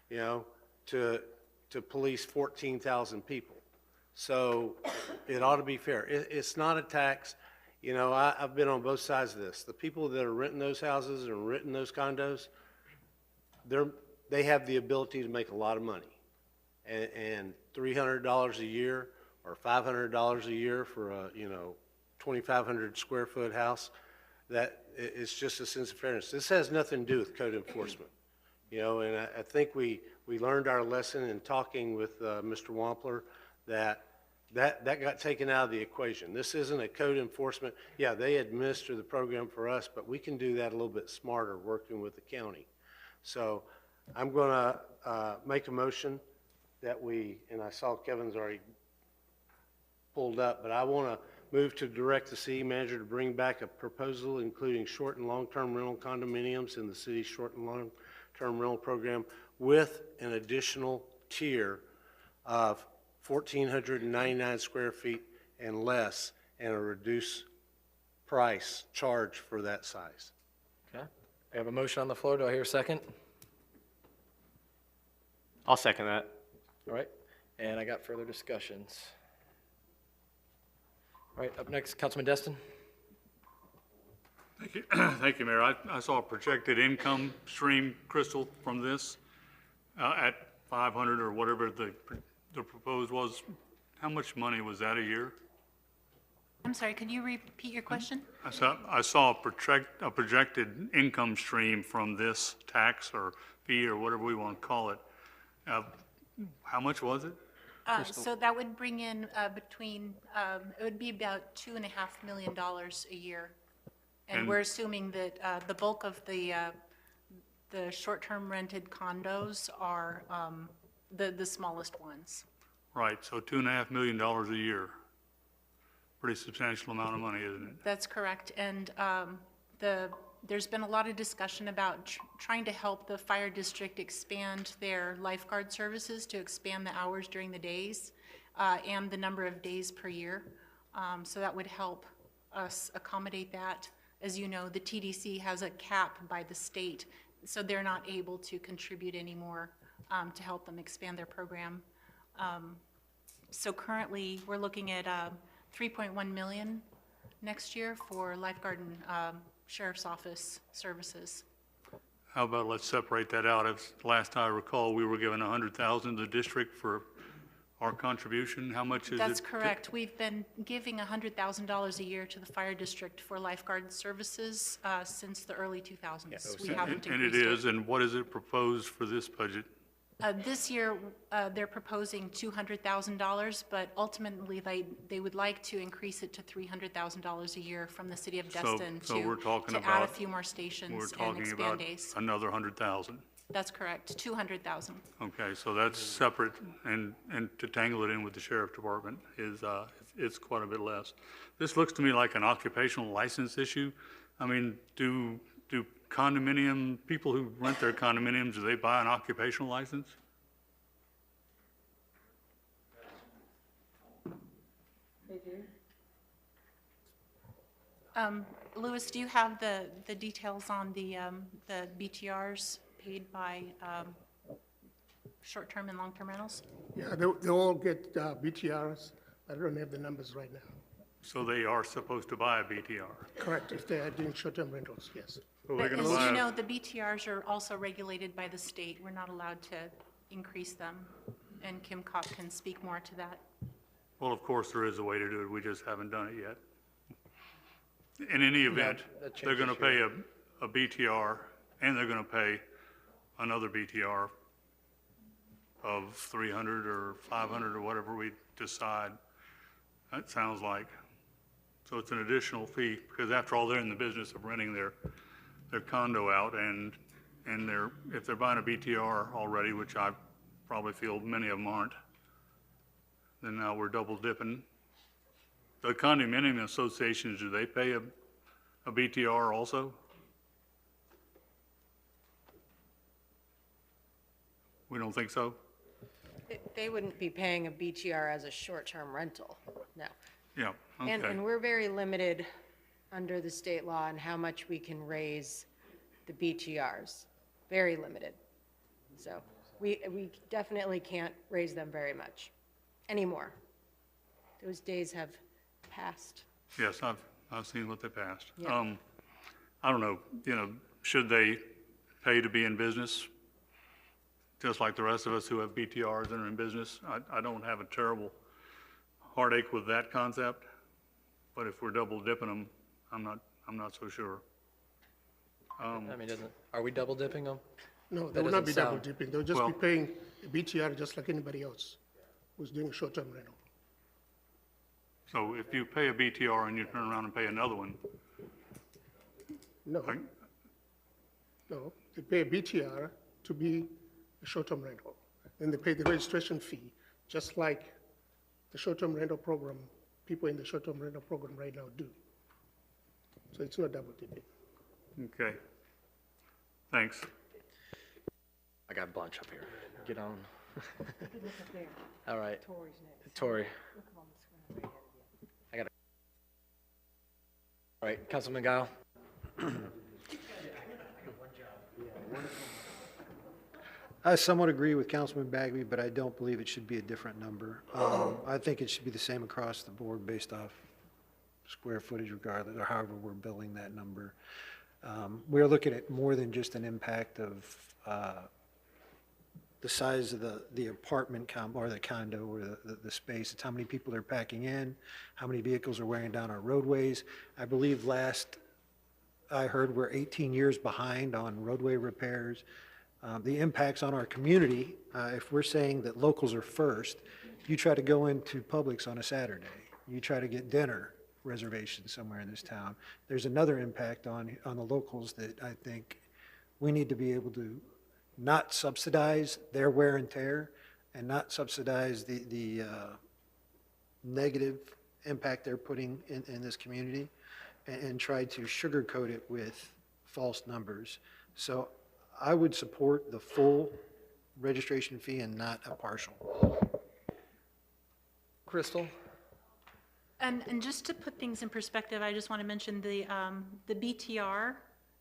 [SPEAKER 16] to police 14,000 people. So it ought to be fair. It's not a tax. I've been on both sides of this. The people that are renting those houses and renting those condos, they have the ability to make a lot of money. And $300 a year or $500 a year for a, 2,500 square foot house, that it's just a sense of fairness. This has nothing to do with code enforcement. And I think we learned our lesson in talking with Mr. Wampler that got taken out of the equation. This isn't a code enforcement. Yeah, they administer the program for us, but we can do that a little bit smarter working with the county. So I'm going to make a motion that and I saw Kevin's already pulled up, but I want to move to direct the city manager to bring back a proposal including short and long-term rental condominiums in the city's short and long-term rental program with an additional tier of 1,499 square feet and less, and a reduced price charge for that size.
[SPEAKER 1] Okay. I have a motion on the floor. Do I hear a second?
[SPEAKER 24] I'll second that.
[SPEAKER 1] All right. And I got further discussions. All right, up next, Councilman Destin.
[SPEAKER 19] Thank you, thank you, Mayor. I saw a projected income stream, Crystal, from this at 500 or whatever the proposed was. How much money was that a year?
[SPEAKER 7] I'm sorry, could you repeat your question?
[SPEAKER 19] I saw a projected income stream from this tax or fee or whatever we want to call it. How much was it?
[SPEAKER 7] So that would bring in it would be about $2.5 million a year. And we're assuming that the bulk of the short-term rented condos are the smallest ones.
[SPEAKER 19] Right, so $2.5 million a year. Pretty substantial amount of money, isn't it?
[SPEAKER 7] That's correct. And there's been a lot of discussion about trying to help the fire district expand their lifeguard services, to expand the hours during the days and the number of days per year. So that would help us accommodate that. As you know, the TDC has a cap by the state, so they're not able to contribute anymore to help them expand their program. So currently, we're looking at $3.1 million next year for lifeguard and Sheriff's Office services.
[SPEAKER 19] How about let's separate that out. As last I recall, we were given $100,000 to the district for our contribution. How much is it?
[SPEAKER 7] That's correct. We've been giving $100,000 a year to the fire district for lifeguard services since the early 2000s.
[SPEAKER 19] Yes.
[SPEAKER 7] We haven't
[SPEAKER 19] And
[SPEAKER 7] increased
[SPEAKER 19] it is, and what is it proposed for this budget?
[SPEAKER 7] This year, they're proposing $200,000, but ultimately, they would like to increase it to $300,000 a year from the city of Destin
[SPEAKER 19] So we're talking
[SPEAKER 7] to add a few more stations
[SPEAKER 19] We're
[SPEAKER 7] and
[SPEAKER 19] talking
[SPEAKER 7] expand
[SPEAKER 19] about
[SPEAKER 7] days.
[SPEAKER 19] another 100,000.
[SPEAKER 7] That's correct, 200,000.
[SPEAKER 19] Okay, so that's separate, and to tangle it in with the sheriff department is, it's quite a bit less. This looks to me like an occupational license issue. I mean, do condominium, people who rent their condominiums, do they buy an occupational license?
[SPEAKER 18] They do.
[SPEAKER 7] Louis, do you have the details on the BTRs paid by short-term and long-term rentals?
[SPEAKER 20] Yeah, they all get BTRs. I don't have the numbers right now.
[SPEAKER 19] So they are supposed to buy a BTR?
[SPEAKER 20] Correct, if they are doing short-term rentals, yes.
[SPEAKER 19] So they're
[SPEAKER 7] But
[SPEAKER 19] gonna
[SPEAKER 7] as
[SPEAKER 19] buy
[SPEAKER 7] you
[SPEAKER 19] a-
[SPEAKER 7] know, the BTRs are also regulated by the state. We're not allowed to increase them, and Kim Kopp can speak more to that.
[SPEAKER 19] Well, of course, there is a way to do it, we just haven't done it yet. In any event,
[SPEAKER 1] that
[SPEAKER 19] they're gonna
[SPEAKER 1] changes
[SPEAKER 19] pay a BTR, and they're gonna pay another BTR of 300 or 500 or whatever we decide. That sounds like. So it's an additional fee, because after all, they're in the business of renting their condo out, and if they're buying a BTR already, which I probably feel many of them aren't, then now we're double dipping. The condominium associations, do they pay a BTR also? We don't think so?
[SPEAKER 18] They wouldn't be paying a BTR as a short-term rental, no.
[SPEAKER 19] Yeah, okay.
[SPEAKER 18] And we're very limited under the state law on how much we can raise the BTRs, very limited. So we definitely can't raise them very much anymore. Those days have passed.
[SPEAKER 19] Yes, I've seen what they passed.
[SPEAKER 18] Yeah.
[SPEAKER 19] I don't know, should they pay to be in business? Just like the rest of us who have BTRs and are in business. I don't have a terrible heartache with that concept, but if we're double dipping them, I'm not so sure.
[SPEAKER 1] I mean, are we double dipping them?
[SPEAKER 20] No,
[SPEAKER 1] That
[SPEAKER 20] they will not be
[SPEAKER 1] doesn't
[SPEAKER 20] double
[SPEAKER 1] sound-
[SPEAKER 20] dipping. They'll just be paying a BTR just like anybody else who's doing a short-term rental.
[SPEAKER 19] So if you pay a BTR and you turn around and pay another one,
[SPEAKER 20] No. No, they pay a BTR to be a short-term rental. Then they pay the registration fee, just like the short-term rental program, people in the short-term rental program right now do. So it's not double dipping.
[SPEAKER 19] okay. Thanks.
[SPEAKER 1] I got a bunch up here. Get on. All right. Tori. I got it. All right, Councilman Guile.
[SPEAKER 17] I somewhat agree with Councilman Bagby, but I don't believe it should be a different number. I think it should be the same across the board based off square footage regardless, or however we're billing that number. We're looking at more than just an impact of the size of the apartment or the condo or the space. It's how many people are packing in, how many vehicles are wearing down our roadways. I believe last I heard we're 18 years behind on roadway repairs. The impacts on our community, if we're saying that locals are first, you try to go into Publix on a Saturday, you try to get dinner reservations somewhere in this town, there's another impact on the locals that I think we need to be able to not subsidize their wear and tear and not subsidize the negative impact they're putting in this community and try to sugarcoat it with false numbers. So I would support the full registration fee and not a partial.
[SPEAKER 1] Crystal?
[SPEAKER 7] And just to put things in perspective, I just want to mention the BTR,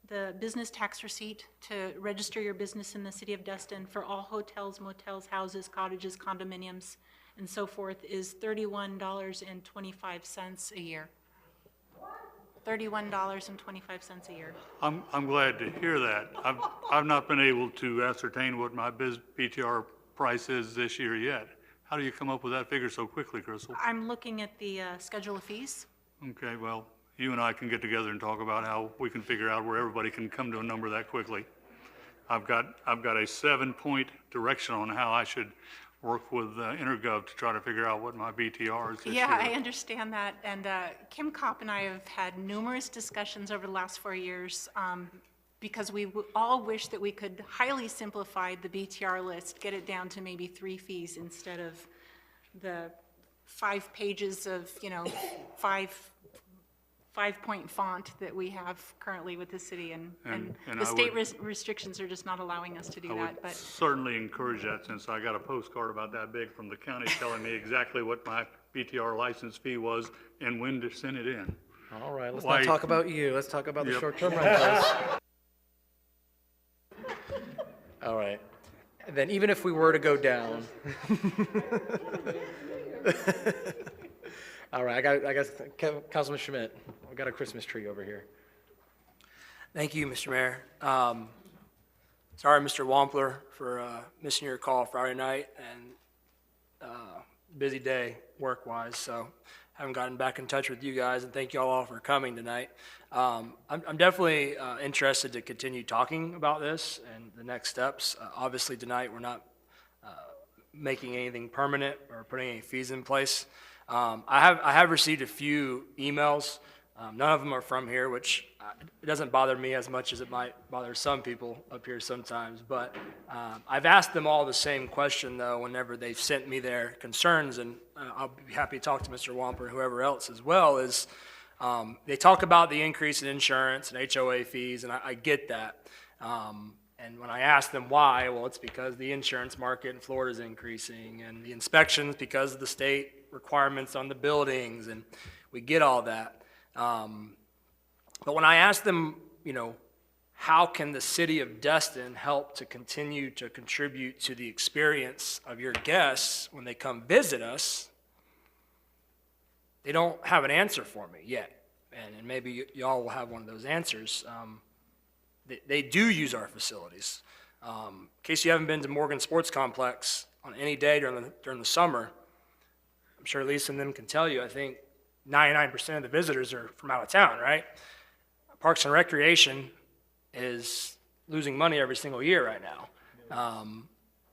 [SPEAKER 7] the business tax receipt to register your business in the city of Destin for all hotels, motels, houses, cottages, condominiums, and so forth is $31.25 a year. $31.25 a year.
[SPEAKER 19] I'm glad to hear that. I've not been able to ascertain what my BTR price is this year yet. How do you come up with that figure so quickly, Crystal?
[SPEAKER 7] I'm looking at the schedule of fees.
[SPEAKER 19] Okay, well, you and I can get together and talk about how we can figure out where everybody can come to a number that quickly. I've got a 7-point direction on how I should work with Intergov to try to figure out what my BTR is this year.
[SPEAKER 7] Yeah, I understand that. And Kim Kopp and I have had numerous discussions over the last 4 years because we all wish that we could highly simplify the BTR list, get it down to maybe 3 fees instead of the 5 pages of, five-point font that we have currently with the city. And the state restrictions are just not allowing us to do that.
[SPEAKER 19] But certainly encourage that, since I got a postcard about that big from the county telling me exactly what my BTR license fee was and when to send it in.
[SPEAKER 1] All right, let's not talk about you. Let's talk about the short-term rentals. All right. And then even if we were to go down. All right, I guess, Councilman Schmidt, we got a Christmas tree over here.
[SPEAKER 5] Thank you, Mr. Mayor. Sorry, Mr. Wampler, for missing your call Friday night, and busy day work-wise, so haven't gotten back in touch with you guys, and thank you all for coming tonight. I'm definitely interested to continue talking about this and the next steps. Obviously, tonight we're not making anything permanent or putting any fees in place. I have received a few emails. None of them are from here, which it doesn't bother me as much as it might bother some people up here sometimes. But I've asked them all the same question, though, whenever they've sent me their concerns, and I'll be happy to talk to Mr. Wamper and whoever else as well, is they talk about the increase in insurance and HOA fees, and I get that. And when I ask them why, well, it's because the insurance market in Florida is increasing, and the inspections because of the state requirements on the buildings, and we get all that. But when I ask them, how can the city of Destin help to continue to contribute to the experience of your guests when they come visit us, they don't have an answer for me yet. And maybe y'all will have one of those answers. They do use our facilities. In case you haven't been to Morgan Sports Complex on any day during the summer, I'm sure Lisa and them can tell you, I think 99% of the visitors are from out of town, right? Parks and Recreation is losing money every single year right now.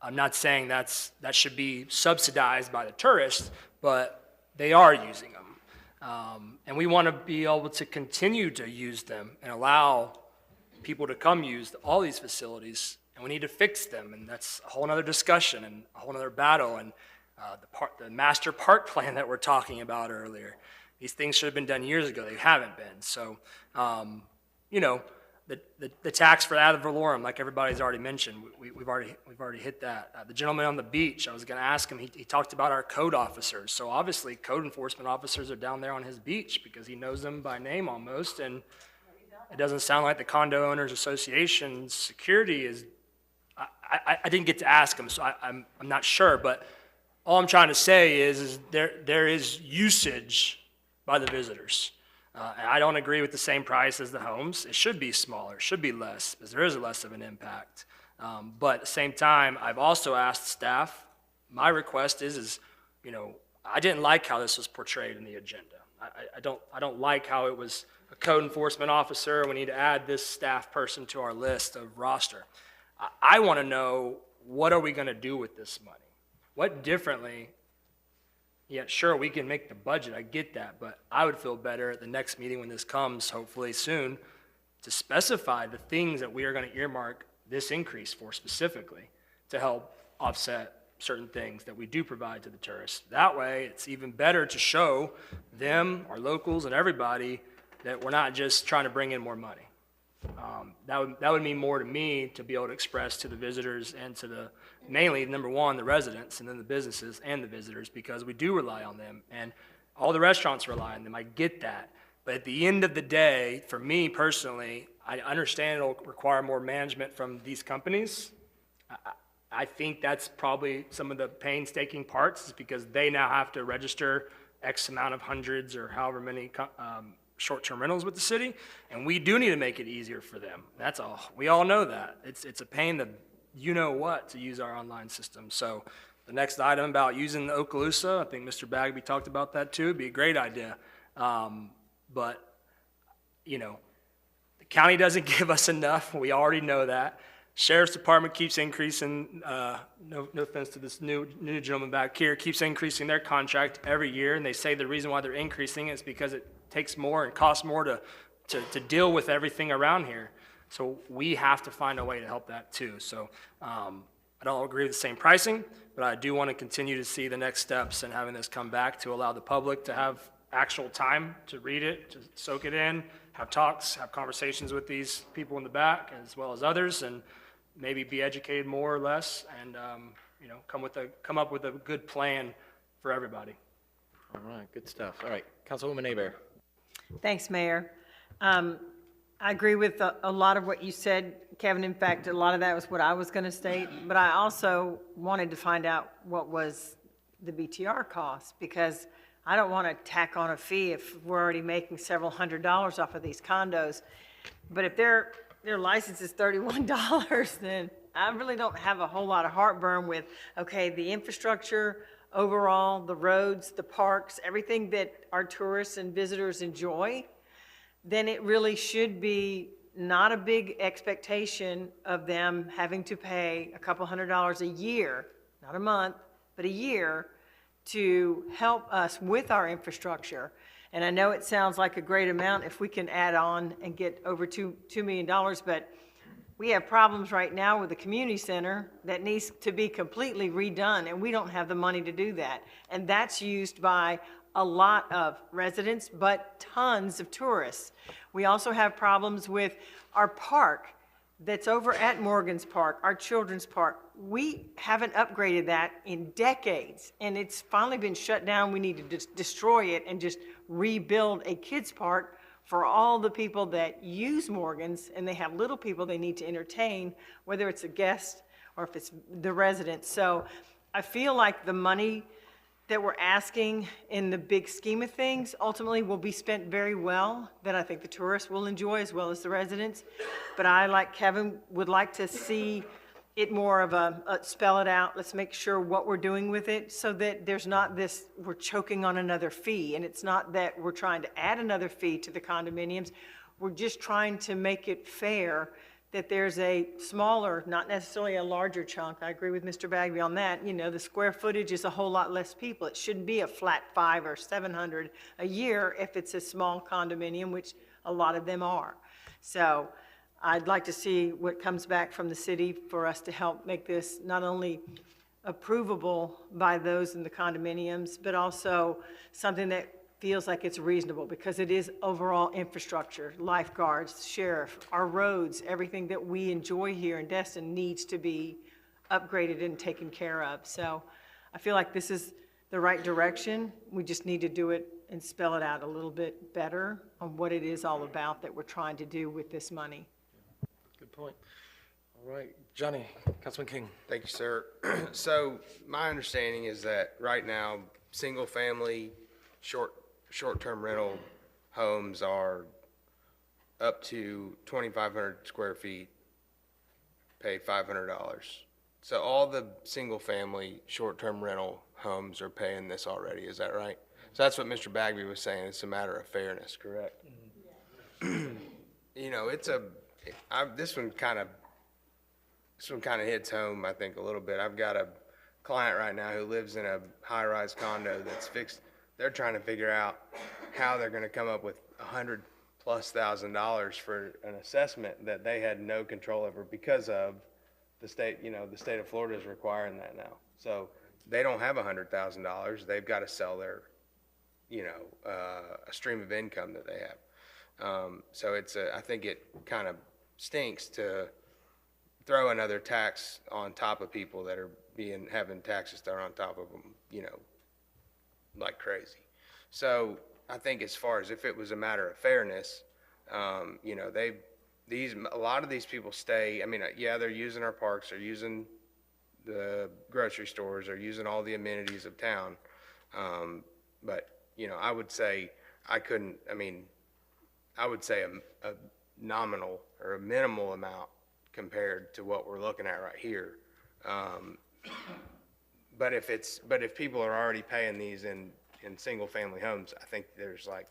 [SPEAKER 5] I'm not saying that should be subsidized by the tourists, but they are using them. And we want to be able to continue to use them and allow people to come use all these facilities, and we need to fix them, and that's a whole other discussion and a whole other battle. And the master park plan that we're talking about earlier, these things should have been done years ago. They haven't been. So, the tax for ad valorem, like everybody's already mentioned, we've already hit that. The gentleman on the beach, I was going to ask him. He talked about our code officers. So obviously, code enforcement officers are down there on his beach because he knows them by name almost, and it doesn't sound like the Condo Owners Association's security is. I didn't get to ask him, so I'm not sure. But all I'm trying to say is there is usage by the visitors. And I don't agree with the same price as the homes. It should be smaller, it should be less, because there is less of an impact. But at the same time, I've also asked staff. My request is I didn't like how this was portrayed in the agenda. I don't like how it was a code enforcement officer. We need to add this staff person to our list of roster. I want to know, what are we going to do with this money? What differently? Yeah, sure, we can make the budget. I get that, but I would feel better at the next meeting when this comes, hopefully soon, to specify the things that we are going to earmark this increase for specifically to help offset certain things that we do provide to the tourists. That way, it's even better to show them, our locals, and everybody that we're not just trying to bring in more money. That would mean more to me to be able to express to the visitors and to mainly, number one, the residents, and then the businesses and the visitors, because we do rely on them, and all the restaurants rely on them. I get that. But at the end of the day, for me personally, I understand it'll require more management from these companies. I think that's probably some of the painstaking parts, is because they now have to register X amount of hundreds or however many short-term rentals with the city, and we do need to make it easier for them. That's all. We all know that. It's a pain to to use our online system. So the next item about using the Okaloosa, I think Mr. Bagby talked about that too. It'd be a great idea. But the county doesn't give us enough. We already know that. Sheriff's Department keeps increasing, no offense to this new gentleman back here, keeps increasing their contract every year, and they say the reason why they're increasing is because it takes more and costs more to deal with everything around here. So we have to find a way to help that too. So I don't agree with the same pricing, but I do want to continue to see the next steps and having this come back to allow the public to have actual time to read it, to soak it in, have talks, have conversations with these people in the back as well as others, and maybe be educated more or less, and come up with a good plan for everybody.
[SPEAKER 1] All right, good stuff. All right, Councilwoman Hebert.
[SPEAKER 3] Thanks, Mayor. I agree with a lot of what you said, Kevin. In fact, a lot of that was what I was going to state, but I also wanted to find out what was the BTR cost, because I don't want to tack on a fee if we're already making several $100s off of these condos. But if their license is $31, then I really don't have a whole lot of heartburn with, okay, the infrastructure, overall, the roads, the parks, everything that our tourists and visitors enjoy, then it really should be not a big expectation of them having to pay a couple $100s a year, not a month, but a year to help us with our infrastructure. And I know it sounds like a great amount if we can add on and get over $2 million, but we have problems right now with the community center that needs to be completely redone, and we don't have the money to do that. And that's used by a lot of residents, but tons of tourists. We also have problems with our park that's over at Morgan's Park, our children's park. We haven't upgraded that in decades, and it's finally been shut down. We need to just destroy it and just rebuild a kids' park for all the people that use Morgan's, and they have little people they need to entertain, whether it's a guest or if it's the residents. So I feel like the money that we're asking in the big scheme of things ultimately will be spent very well, that I think the tourists will enjoy as well as the residents. But I, like Kevin, would like to see it more of a spell it out. Let's make sure what we're doing with it so that there's not this, we're choking on another fee. And it's not that we're trying to add another fee to the condominiums. We're just trying to make it fair that there's a smaller, not necessarily a larger chunk. I agree with Mr. Bagby on that. You know, the square footage is a whole lot less people. It shouldn't be a flat 500 or 700 a year if it's a small condominium, which a lot of them are. So I'd like to see what comes back from the city for us to help make this not only approvable by those in the condominiums, but also something that feels like it's reasonable, because it is overall infrastructure, lifeguards, sheriff, our roads, everything that we enjoy here in Destin needs to be upgraded and taken care of. So I feel like this is the right direction. We just need to do it and spell it out a little bit better on what it is all about that we're trying to do with this money.
[SPEAKER 1] Good point. All right, Johnny, Councilman King.
[SPEAKER 8] Thank you, sir. So my understanding is that right now, single-family, short-term rental homes are up to 2,500 square feet, pay $500. So all the single-family, short-term rental homes are paying this already, is that right? So that's what Mr. Bagby was saying, it's a matter of fairness, correct? You know, this one kind of hits home, I think, a little bit. I've got a client right now who lives in a high-rise condo that's fixed. They're trying to figure out how they're going to come up with $100,000+ for an assessment that they had no control over because of the state. You know, the state of Florida is requiring that now. So they don't have $100,000. They've got to sell their, a stream of income that they have. So I think it kind of stinks to throw another tax on top of people that are having taxes thrown on top of them, like crazy. So I think as far as if it was a matter of fairness, a lot of these people stay, they're using our parks, they're using the grocery stores, they're using all the amenities of town. But, I would say I would say a nominal or a minimal amount compared to what we're looking at right here. But if people are already paying these in single-family homes, I think there's I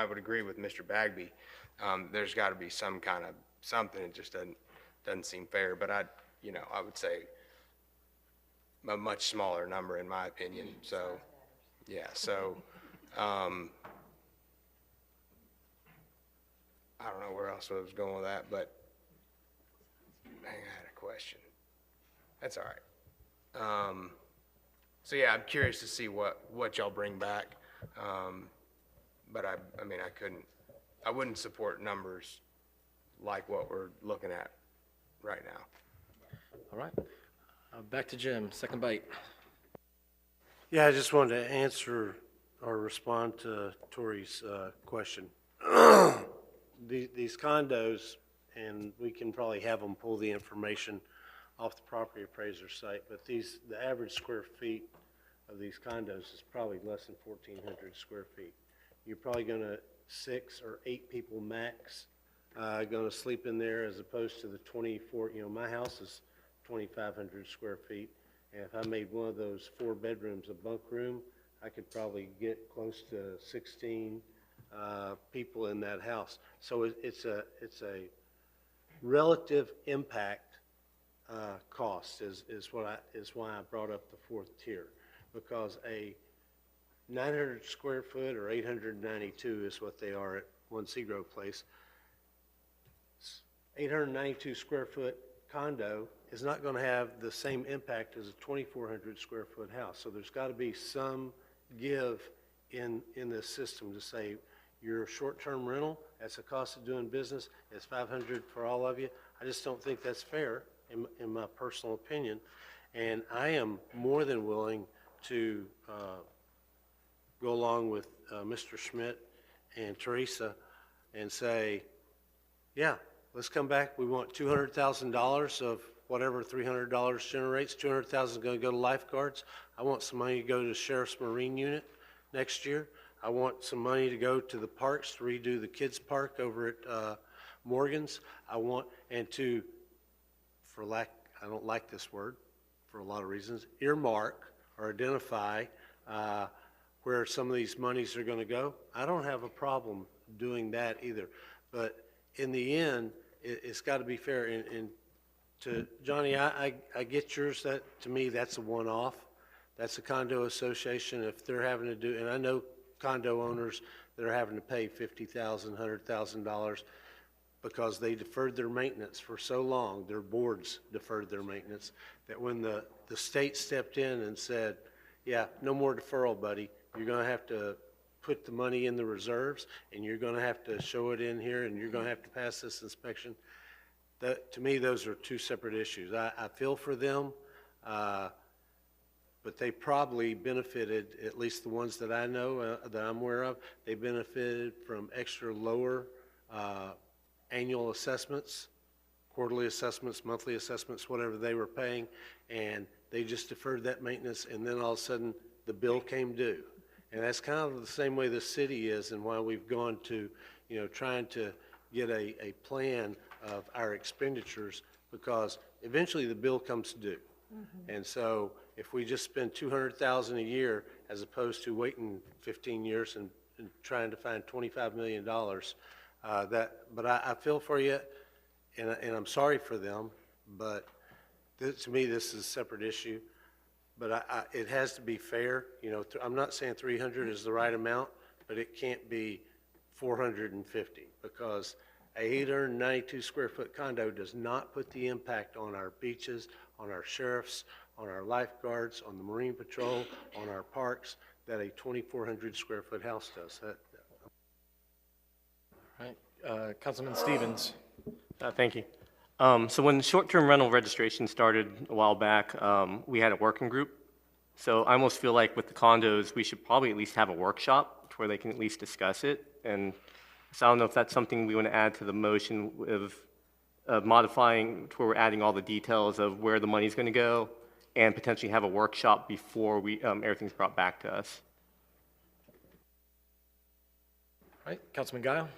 [SPEAKER 8] would agree with Mr. Bagby. There's got to be some kind of something. It just doesn't seem fair. But I would say a much smaller number in my opinion. So, yeah. So, I don't know where else I was going with that, but I had a question. That's all right. So yeah, I'm curious to see what y'all bring back. But I wouldn't support numbers like what we're looking at right now.
[SPEAKER 1] All right. Back to Jim, second bite.
[SPEAKER 16] Yeah, I just wanted to answer or respond to Tori's question. These condos, and we can probably have them pull the information off the property appraiser site, but the average square feet of these condos is probably less than 1,400 square feet. You're probably going to 6 or 8 people max going to sleep in there, as opposed to the 24. My house is 2,500 square feet, and if I made one of those 4 bedrooms a bunk room, I could probably get close to 16 people in that house. So it's a relative impact cost is why I brought up the fourth tier. Because a 900 square foot or 892 is what they are at One Seagrove Place. 892 square foot condo is not going to have the same impact as a 2,400 square foot house. So there's got to be some give in this system to say your short-term rental, that's the cost of doing business, it's 500 for all of you. I just don't think that's fair in my personal opinion. And I am more than willing to go along with Mr. Schmidt and Teresa and say, yeah, let's come back. We want $200,000 of whatever $300 generates. $200,000 is going to go to lifeguards. I want some money to go to the Sheriff's Marine Unit next year. I want some money to go to the parks to redo the kids' park over at Morgan's. I want, and to, for lack, I don't like this word for a lot of reasons, earmark or identify where some of these monies are going to go. I don't have a problem doing that either. But in the end, it's got to be fair. And to Johnny, I get yours. That to me, that's a one-off. That's a condo association. If they're having to do, and I know condo owners that are having to pay $50,000, $100,000 because they deferred their maintenance for so long. Their boards deferred their maintenance that when the state stepped in and said, "Yeah, no more deferral, buddy. You're going to have to put the money in the reserves, and you're going to have to show it in here, and you're going to have to pass this inspection." That, to me, those are two separate issues. I feel for them, but they probably benefited, at least the ones that I know, that I'm aware of, they benefited from extra lower annual assessments, quarterly assessments, monthly assessments, whatever they were paying, and they just deferred that maintenance, and then all of a sudden the bill came due. And that's kind of the same way the city is, and why we've gone to, trying to get a plan of our expenditures, because eventually the bill comes due. And so if we just spend $200,000 a year as opposed to waiting 15 years and trying to find $25 million, but I feel for you, and I'm sorry for them, but to me this is a separate issue. But it has to be fair. I'm not saying 300 is the right amount, but it can't be 450, because a 892 square foot condo does not put the impact on our beaches, on our sheriffs, on our lifeguards, on the Marine Patrol, on our parks, that a 2,400 square foot house does.
[SPEAKER 1] Right, Councilman Stevens.
[SPEAKER 9] Thank you. So when short-term rental registration started a while back, we had a working group. So I almost feel like with the condos, we should probably at least have a workshop where they can at least discuss it. And so I don't know if that's something we want to add to the motion of modifying to where we're adding all the details of where the money's going to go, and potentially have a workshop before everything's brought back to us.
[SPEAKER 1] All right, Councilman Guile.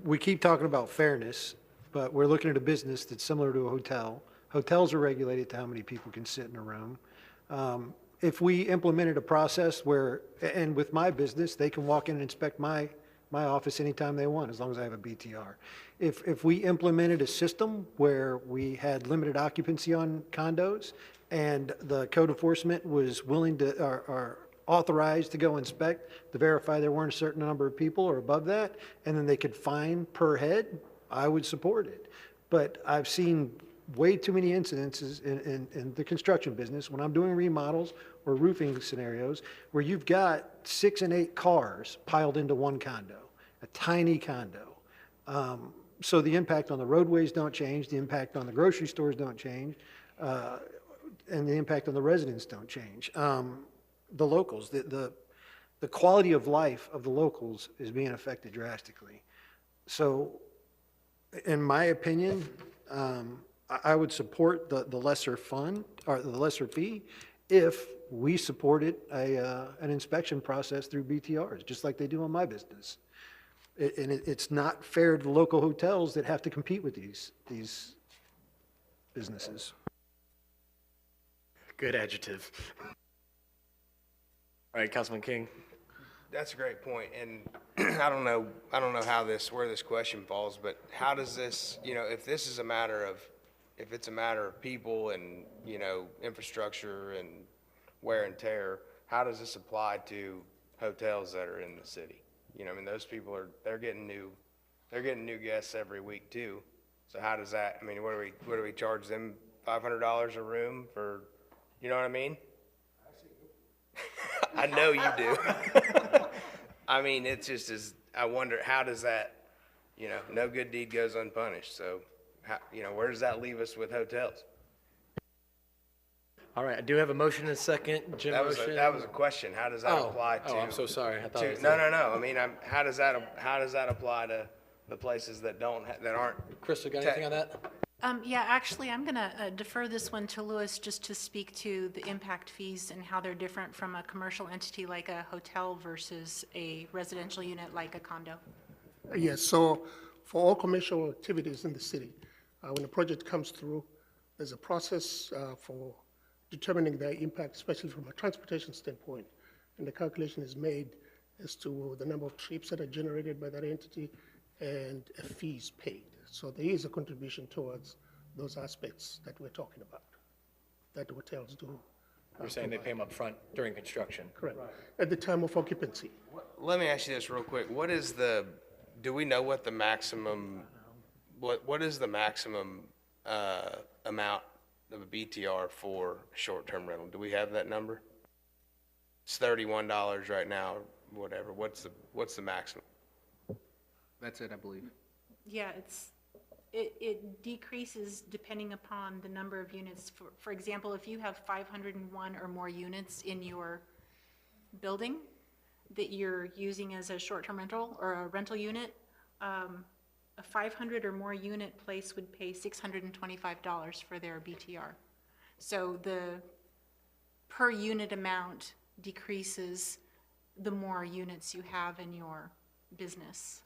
[SPEAKER 17] We keep talking about fairness, but we're looking at a business that's similar to a hotel. Hotels are regulated to how many people can sit in a room. If we implemented a process where, and with my business, they can walk in and inspect my office anytime they want, as long as I have a BTR. If we implemented a system where we had limited occupancy on condos, and the code enforcement was willing to, or authorized to go inspect to verify there weren't a certain number of people or above that, and then they could fine per head, I would support it. But I've seen way too many incidences in the construction business when I'm doing remodels or roofing scenarios where you've got 6 and 8 cars piled into one condo, a tiny condo. So the impact on the roadways don't change, the impact on the grocery stores don't change, and the impact on the residents don't change. The locals, the quality of life of the locals is being affected drastically. So in my opinion, I would support the lesser fund, or the lesser fee, if we supported an inspection process through BTRs, just like they do on my business. And it's not fair to the local hotels that have to compete with these businesses.
[SPEAKER 1] Good adjective. All right, Councilman King.
[SPEAKER 8] That's a great point, and I don't know how where this question falls, but how does this, if this is a matter of, if it's a matter of people and, infrastructure and wear and tear, how does this apply to hotels that are in the city? Those people they're getting new guests every week too. So how does that, what do we charge them, $500 a room for, you know what I mean? I know you do. It's just I wonder, how does that, no good deed goes unpunished. So, where does that leave us with hotels?
[SPEAKER 1] All right, I do have a motion and a second. Jim,
[SPEAKER 8] That was a question. How does that apply to?
[SPEAKER 1] Oh, I'm so sorry. I thought it was
[SPEAKER 8] no. How does that apply to the places that aren't?
[SPEAKER 1] Crystal, got anything on that?
[SPEAKER 7] Yeah, actually, I'm going to defer this one to Louis just to speak to the impact fees and how they're different from a commercial entity like a hotel versus a residential unit like a condo.
[SPEAKER 20] Yes, so for all commercial activities in the city, when a project comes through, there's a process for determining their impact, especially from a transportation standpoint. And the calculation is made as to the number of trips that are generated by that entity and fees paid. So there is a contribution towards those aspects that we're talking about, that hotels do.
[SPEAKER 1] You're saying they pay them up front during construction?
[SPEAKER 20] Correct. At the time of occupancy.
[SPEAKER 8] Let me ask you this real quick. Do we know what the maximum, what is the maximum amount of a BTR for short-term rental? Do we have that number? It's $31 right now, whatever. What's the maximum?
[SPEAKER 6] That's it, I believe.
[SPEAKER 7] Yeah, it decreases depending upon the number of units. For example, if you have 501 or more units in your building that you're using as a short-term rental or a rental unit, a 500 or more unit place would pay $625 for their BTR. So the per unit amount decreases the more units you have in your business.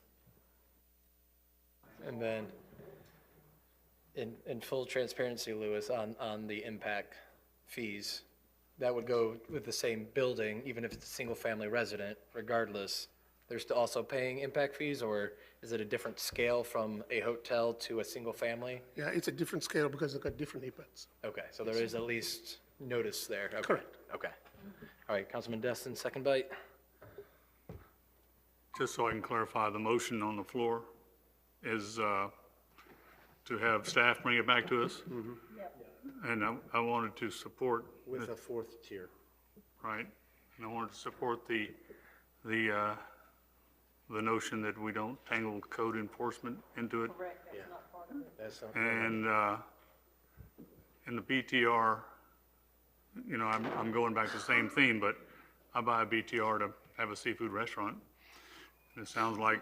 [SPEAKER 1] And then, in full transparency, Louis, on the impact fees, that would go with the same building, even if it's a single-family resident, regardless. They're still also paying impact fees, or is it a different scale from a hotel to a single family?
[SPEAKER 20] Yeah, it's a different scale because they've got different impacts.
[SPEAKER 1] Okay, so there is at least notice there. Okay.
[SPEAKER 20] Correct.
[SPEAKER 1] Okay. All right, Councilman Destin, second bite.
[SPEAKER 19] Just so I can clarify, the motion on the floor is to have staff bring it back to us. And I wanted to support.
[SPEAKER 16] With a fourth tier.
[SPEAKER 19] Right, and I wanted to support the notion that we don't tangle code enforcement into it.
[SPEAKER 18] Correct, that's not part of it.
[SPEAKER 1] That's not
[SPEAKER 19] And in the BTR, I'm going back to the same theme, but I buy a BTR to have a seafood restaurant. And it sounds like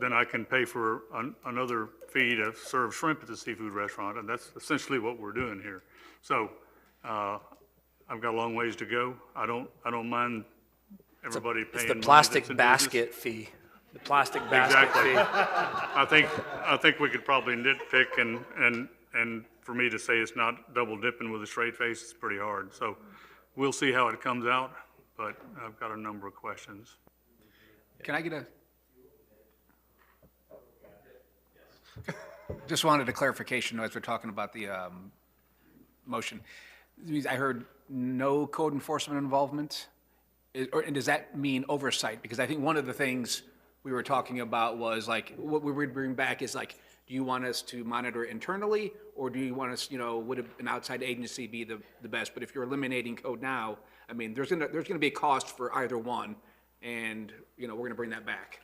[SPEAKER 19] then I can pay for another fee to serve shrimp at the seafood restaurant, and that's essentially what we're doing here. So I've got a long ways to go. I don't mind everybody paying.
[SPEAKER 1] It's the
[SPEAKER 19] money
[SPEAKER 1] plastic
[SPEAKER 19] that's in
[SPEAKER 1] basket
[SPEAKER 19] business.
[SPEAKER 1] fee. The plastic basket
[SPEAKER 19] Exactly.
[SPEAKER 1] fee.
[SPEAKER 19] I think we could probably nitpick, and for me to say it's not double dipping with a straight face, it's pretty hard. So we'll see how it comes out, but I've got a number of questions.
[SPEAKER 6] Can I get just wanted a clarification as we're talking about the motion. I heard no code enforcement involvement, and does that mean oversight? Because I think one of the things we were talking about was like, what we would bring back is like, do you want us to monitor internally, or do you want us, would an outside agency be the best? But if you're eliminating code now, I mean, there's gonna be a cost for either one, and, we're gonna bring that back.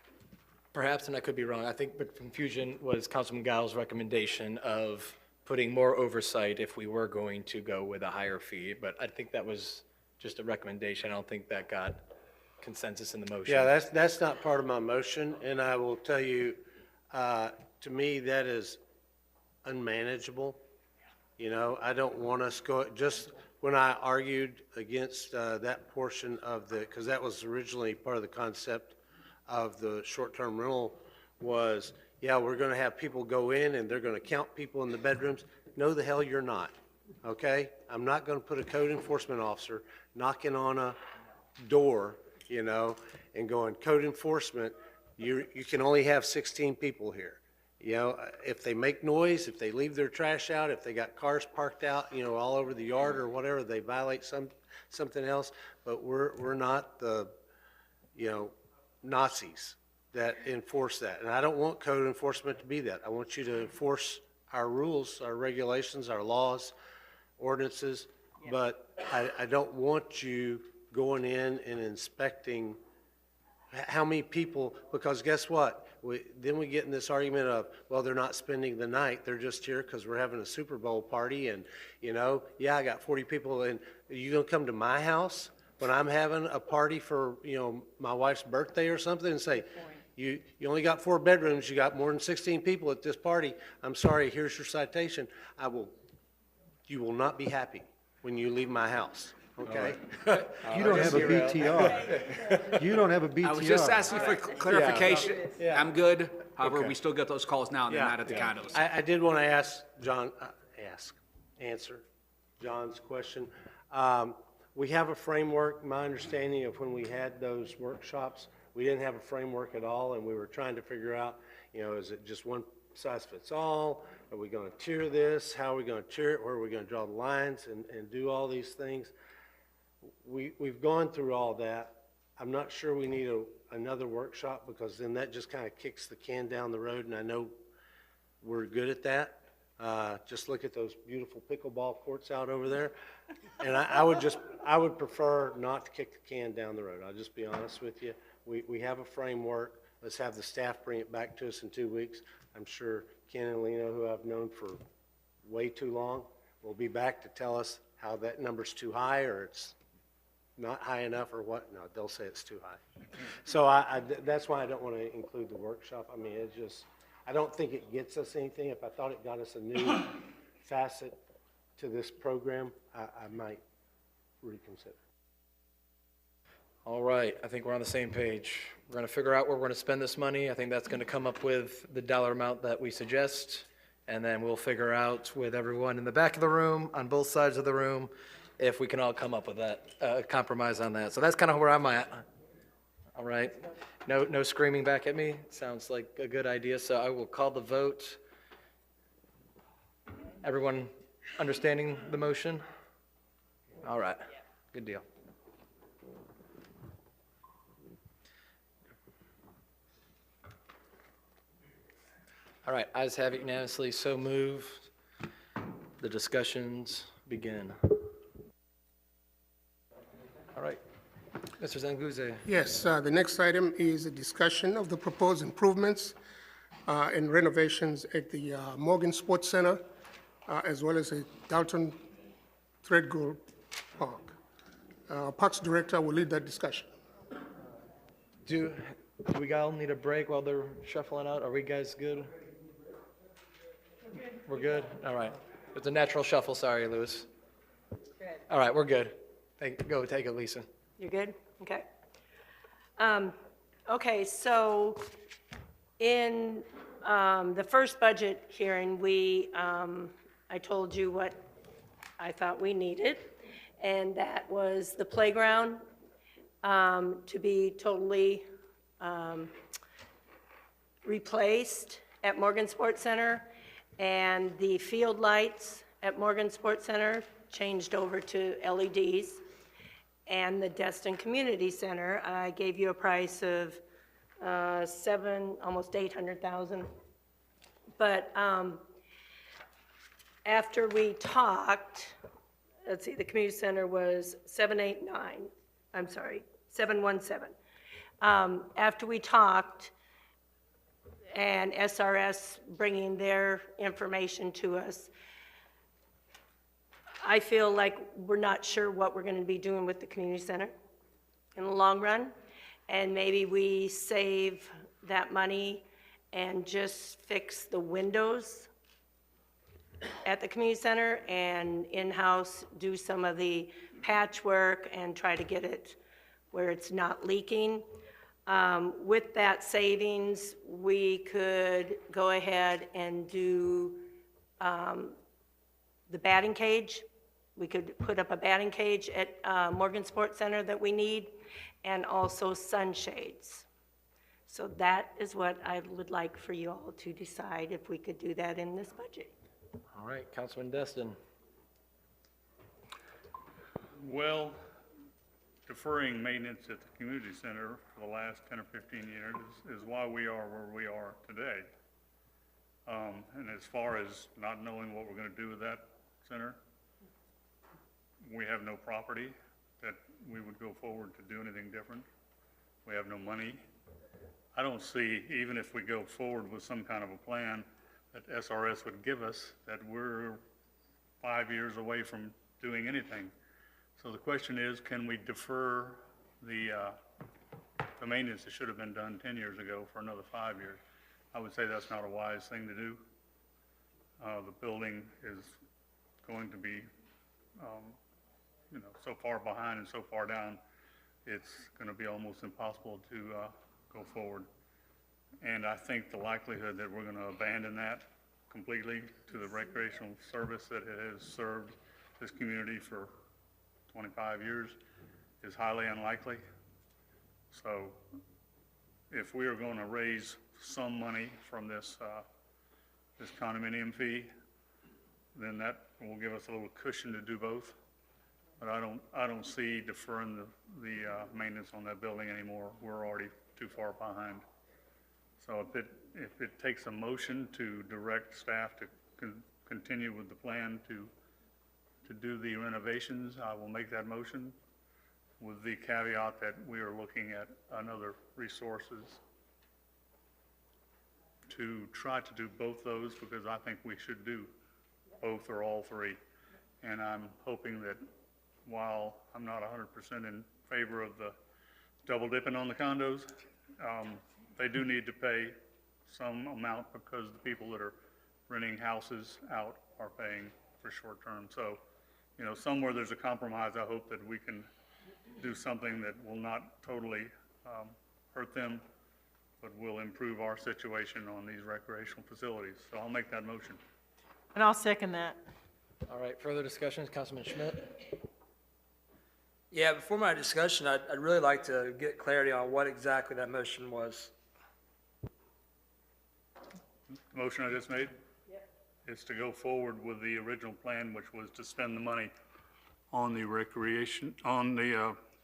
[SPEAKER 1] Perhaps, and I could be wrong, I think the confusion was Councilman Giles' recommendation of putting more oversight if we were going to go with a higher fee, but I think that was just a recommendation. I don't think that got consensus in the motion.
[SPEAKER 16] Yeah, that's not part of my motion, and I will tell you, to me, that is unmanageable. I don't want us just when I argued against that portion of because that was originally part of the concept of the short-term rental was, yeah, we're going to have people go in and they're going to count people in the bedrooms. No, the hell you're not, okay? I'm not going to put a code enforcement officer knocking on a door, and going, code enforcement, you can only have 16 people here. You know, if they make noise, if they leave their trash out, if they got cars parked out, you know, all over the yard or whatever, they violate something else. But we're not the, you know, Nazis that enforce that. And I don't want code enforcement to be that. I want you to enforce our rules, our regulations, our laws, ordinances, but I don't want you going in and inspecting how many people, because guess what? Then we get in this argument of, well, they're not spending the night, they're just here because we're having a Super Bowl party, and, you know, yeah, I got 40 people, and you gonna come to my house when I'm having a party for, you know, my wife's birthday or something, and say, you only got 4 bedrooms, you got more than 16 people at this party, I'm sorry, here's your citation. You will not be happy when you leave my house, okay?
[SPEAKER 17] You don't have a BTR. You don't have a BTR.
[SPEAKER 6] I was just asking for clarification. I'm good. However, we still get those calls now and then out at the condos.
[SPEAKER 16] I did want to ask John, answer John's question. We have a framework. My understanding of when we had those workshops, we didn't have a framework at all, and we were trying to figure out, you know, is it just one size fits all? Are we going to tier this? How are we going to tier it? Where are we going to draw the lines and do all these things? We've gone through all that. I'm not sure we need another workshop, because then that just kind of kicks the can down the road, and I know we're good at that. Just look at those beautiful pickleball courts out over there. And I would prefer not to kick the can down the road. I'll just be honest with you. We have a framework. Let's have the staff bring it back to us in 2 weeks. I'm sure Ken and Lena, who I've known for way too long, will be back to tell us how that number's too high or it's not high enough or what. No, they'll say it's too high. So that's why I don't want to include the workshop. I mean, it just, I don't think it gets us anything. If I thought it got us a new facet to this program, I might reconsider.
[SPEAKER 1] All right, I think we're on the same page. We're going to figure out where we're going to spend this money. I think that's going to come up with the dollar amount that we suggest, and then we'll figure out with everyone in the back of the room, on both sides of the room, if we can all come up with that, compromise on that. So that's kind of where I'm at. All right, no screaming back at me. Sounds like a good idea, so I will call the vote. Everyone understanding the motion? All right, good deal. All right, ayes have it unanimously, so moved. The discussions begin. All right, Mr. Zanguze.
[SPEAKER 20] Yes, the next item is a discussion of the proposed improvements and renovations at the Morgan Sports Center, as well as at Dalton Threadgold Park. Parks Director will lead that discussion.
[SPEAKER 1] Do we all need a break while they're shuffling out? Are we guys good? We're good? All right. It's a natural shuffle. Sorry, Louis.
[SPEAKER 3] Good.
[SPEAKER 1] All right, we're good. Go take it, Lisa.
[SPEAKER 18] You're good? Okay. Okay, so in the first budget hearing, I told you what I thought we needed, and that was the playground to be totally replaced at Morgan Sports Center, and the field lights at Morgan Sports Center changed over to LEDs. And the Destin Community Center, I gave you a price of almost $800,000. But after we talked, let's see, the community center was 717. After we talked, and SRS bringing their information to us, I feel like we're not sure what we're going to be doing with the community center in the long run, and maybe we save that money and just fix the windows at the community center and in-house do some of the patchwork and try to get it where it's not leaking. With that savings, we could go ahead and do the batting cage. We could put up a batting cage at Morgan Sports Center that we need,
[SPEAKER 10] and also sunshades. So that is what I would like for you all to decide if we could do that in this budget.
[SPEAKER 1] All right, Councilman Destin.
[SPEAKER 19] Well, deferring maintenance at the community center for the last 10 or 15 years is why we are where we are today. And as far as not knowing what we're going to do with that center, we have no property that we would go forward to do anything different. We have no money. I don't see, even if we go forward with some kind of a plan that SRS would give us, that we're 5 years away from doing anything. So the question is, can we defer the maintenance that should have been done 10 years ago for another 5 years? I would say that's not a wise thing to do. The building is going to be, so far behind and so far down, it's going to be almost impossible to go forward. And I think the likelihood that we're going to abandon that completely to the recreational service that has served this community for 25 years is highly unlikely. So if we are going to raise some money from this this condominium fee, then that will give us a little cushion to do both. But I don't see deferring the maintenance on that building anymore. We're already too far behind. So if it takes a motion to direct staff to continue with the plan to do the renovations, I will make that motion with the caveat that we are looking at another resources to try to do both those, because I think we should do both or all three. And I'm hoping that while I'm not 100% in favor of the double dipping on the condos, they do need to pay some amount because the people that are renting houses out are paying for short term. So, somewhere there's a compromise. I hope that we can do something that will not totally hurt them, but will improve our situation on these recreational facilities. So I'll make that motion.
[SPEAKER 3] And I'll second that.
[SPEAKER 1] All right, further discussions, Councilman Schmidt?
[SPEAKER 5] Yeah, before my discussion, I'd really like to get clarity on what exactly that motion was.
[SPEAKER 19] The motion I just made? Is to go forward with the original plan, which was to spend the money on the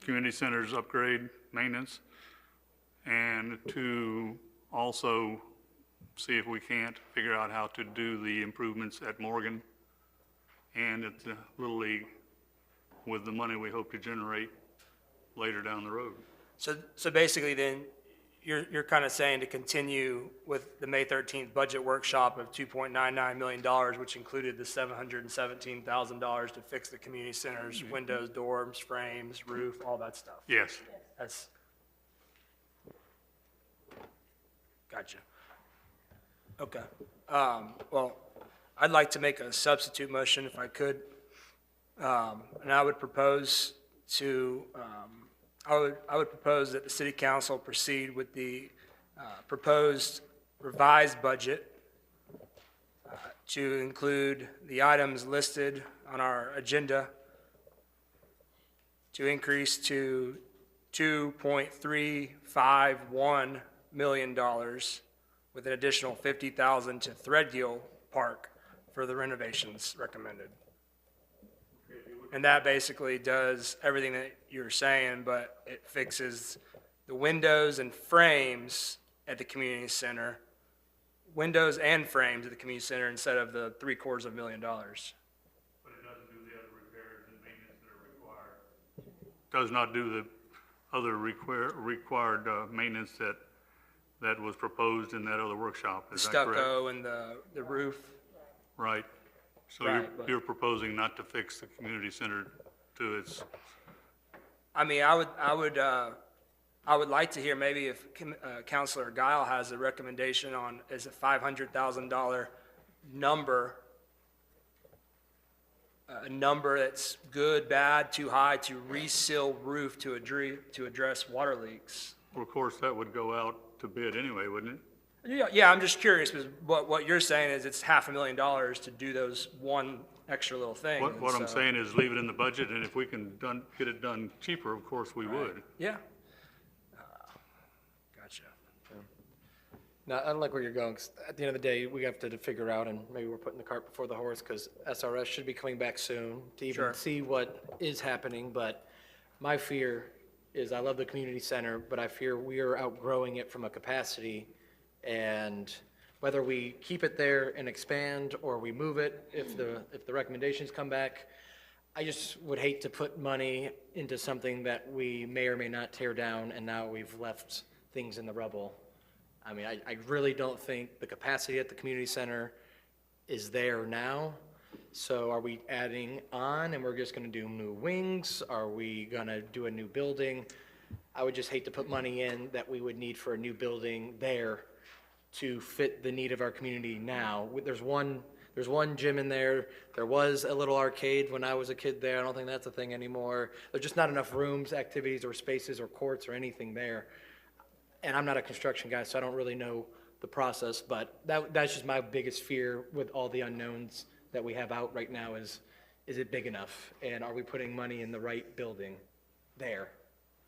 [SPEAKER 19] community center's upgrade maintenance, and to also see if we can't figure out how to do the improvements at Morgan and at the Little League with the money we hope to generate later down the road.
[SPEAKER 5] So basically then, you're kind of saying to continue with the May 13th budget workshop of $2.99 million, which included the $717,000 to fix the community centers, windows, doors, frames, roof, all that stuff.
[SPEAKER 19] Yes.
[SPEAKER 5] That's, gotcha. Okay. Well, I'd like to make a substitute motion if I could. And I would propose to, I would propose that the city council proceed with the proposed revised budget to include the items listed on our agenda to increase to $2.351 million with an additional $50,000 to Threadgill Park for the renovations recommended. And that basically does everything that you're saying, but it fixes the windows and frames at the community center, windows and frames at the community center instead of the $750,000.
[SPEAKER 19] But it doesn't do the other repairs and maintenance that are required. Does not do the other required maintenance that was proposed in that other workshop. Is that correct?
[SPEAKER 5] Stucco and the roof.
[SPEAKER 19] Right. So
[SPEAKER 5] Right,
[SPEAKER 19] you're proposing not to fix the community center to its.
[SPEAKER 5] I mean, I would like to hear maybe if Councilor Guile has a recommendation on, is a $500,000 number, a number that's good, bad, too high to reseal roof to address water leaks.
[SPEAKER 19] Well, of course, that would go out to bid anyway, wouldn't it?
[SPEAKER 5] Yeah, I'm just curious, because what you're saying is it's $500,000 to do those one extra little thing.
[SPEAKER 19] What I'm saying is leave it in the budget, and if we can get it done cheaper, of course we would.
[SPEAKER 5] Yeah. Gotcha.
[SPEAKER 1] No, I don't like where you're going, 'cause at the end of the day, we have to figure out, and maybe we're putting the cart before the horse, because SRS should be coming back soon to even
[SPEAKER 5] Sure.
[SPEAKER 1] see what is happening, but my fear is, I love the community center, but I fear we are outgrowing it from a capacity, and whether we keep it there and expand, or we move it, if the recommendations come back, I just would hate to put money into something that we may or may not tear down, and now we've left things in the rubble. I mean, I really don't think the capacity at the community center is there now. So are we adding on and we're just gonna do new wings? Are we gonna do a new building? I would just hate to put money in that we would need for a new building there to fit the need of our community now. There's one gym in there. There was a little arcade when I was a kid there. I don't think that's a thing anymore. There's just not enough rooms, activities, or spaces, or courts, or anything there. And I'm not a construction guy, so I don't really know the process, but that's just my biggest fear with all the unknowns that we have out right now is it big enough? And are we putting money in the right building there?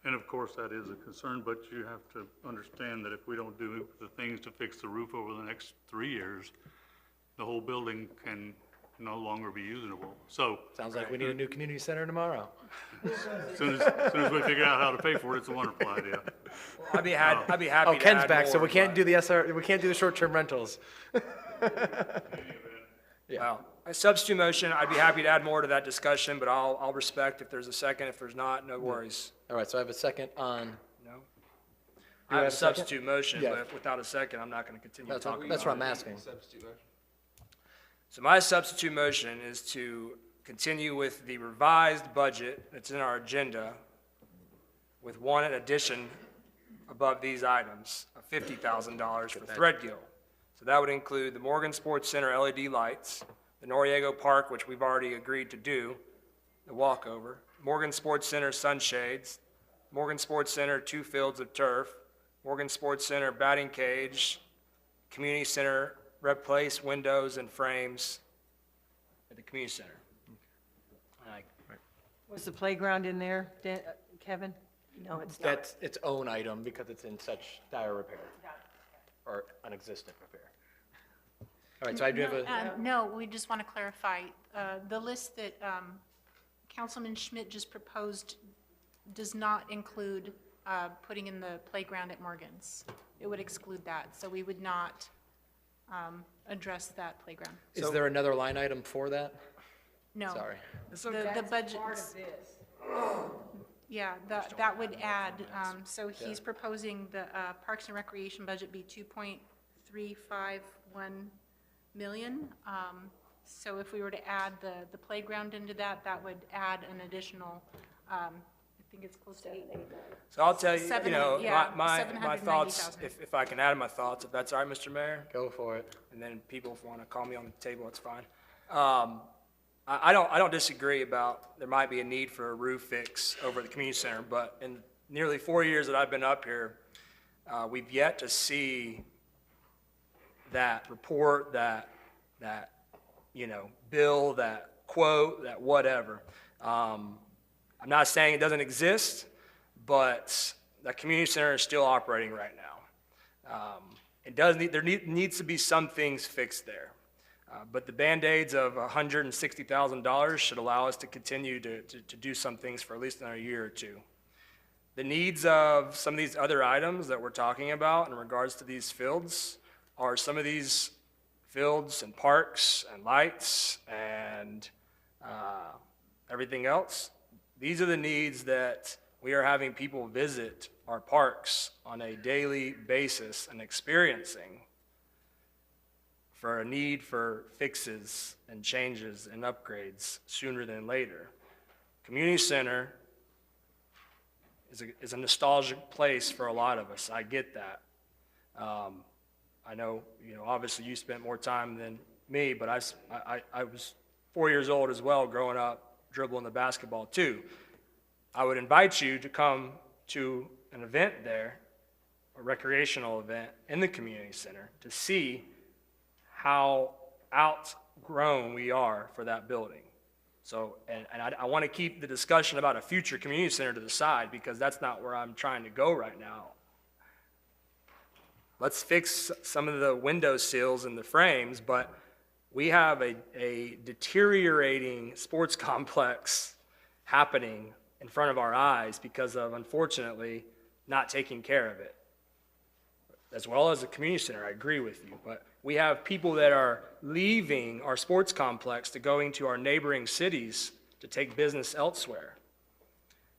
[SPEAKER 19] And of course, that is a concern, but you have to understand that if we don't do the things to fix the roof over the next 3 years, the whole building can no longer be usable. So.
[SPEAKER 1] Sounds like we need a new community center tomorrow.
[SPEAKER 19] As soon as we figure out how to pay for it, it's a wonderful idea.
[SPEAKER 5] I'd be happy
[SPEAKER 1] Oh,
[SPEAKER 5] to
[SPEAKER 1] Ken's
[SPEAKER 5] add
[SPEAKER 1] back, so
[SPEAKER 5] more,
[SPEAKER 1] we can't
[SPEAKER 5] but-
[SPEAKER 1] do we can't do the short-term rentals.
[SPEAKER 5] Well, a substitute motion, I'd be happy to add more to that discussion, but I'll respect if there's a second. If there's not, no worries.
[SPEAKER 1] All right, so I have a second on.
[SPEAKER 5] No?
[SPEAKER 1] I
[SPEAKER 5] I have a
[SPEAKER 1] have a second?
[SPEAKER 5] substitute motion,
[SPEAKER 1] Yeah.
[SPEAKER 5] but without a second, I'm not going to continue
[SPEAKER 1] That's
[SPEAKER 5] talking.
[SPEAKER 1] what I'm asking.
[SPEAKER 5] So my substitute motion is to continue with the revised budget that's in our agenda with one addition above these items of $50,000 for Threadgill. So that would include the Morgan Sports Center LED lights, the Noriego Park, which we've already agreed to do, the walkover, Morgan Sports Center sunshades, Morgan Sports Center 2 fields of turf, Morgan Sports Center batting cage, community center replace windows and frames at the community center.
[SPEAKER 3] Was the playground in there, Kevin?
[SPEAKER 10] No, it's not.
[SPEAKER 1] That's its own item because it's in such dire repair, or unexistent repair. All right, so I do have a.
[SPEAKER 7] No, we just want to clarify, the list that Councilman Schmidt just proposed does not include putting in the playground at Morgan's. It would exclude that, so we would not address that playground.
[SPEAKER 1] Is there another line item for that?
[SPEAKER 7] No.
[SPEAKER 1] Sorry.
[SPEAKER 7] The budget. Yeah, that would add, so he's proposing the Parks and Recreation budget be 2.351 million. So if we were to add the playground into that, that would add an additional, I think it's close to 8.
[SPEAKER 5] So I'll tell you, my
[SPEAKER 7] 790,000.
[SPEAKER 5] thoughts, if I can add my thoughts, if that's all right, Mr. Mayor?
[SPEAKER 1] Go for it.
[SPEAKER 5] And then people, if want to call me on the table, it's fine. I don't disagree about there might be a need for a roof fix over at the community center, but in nearly 4 years that I've been up here, we've yet to see that report, that bill, that quote, that whatever. I'm not saying it doesn't exist, but the community center is still operating right now. There needs to be some things fixed there. But the Band-Aids of $160,000 should allow us to continue to do some things for at least another year or two. The needs of some of these other items that we're talking about in regards to these fields are some of these fields and parks and lights and everything else. These are the needs that we are having people visit our parks on a daily basis and experiencing for a need for fixes and changes and upgrades sooner than later. Community center is a nostalgic place for a lot of us. I get that. I know, obviously you spent more time than me, but I was 4 years old as well, growing up, dribbling the basketball too. I would invite you to come to an event there, a recreational event in the community center, to see how outgrown we are for that building. So, and I want to keep the discussion about a future community center to the side because that's not where I'm trying to go right now. let's fix some of the window sills and the frames, but we have a deteriorating sports complex happening in front of our eyes because of, unfortunately, not taking care of it. As well as the community center, I agree with you, but we have people that are leaving our sports complex to going to our neighboring cities to take business elsewhere.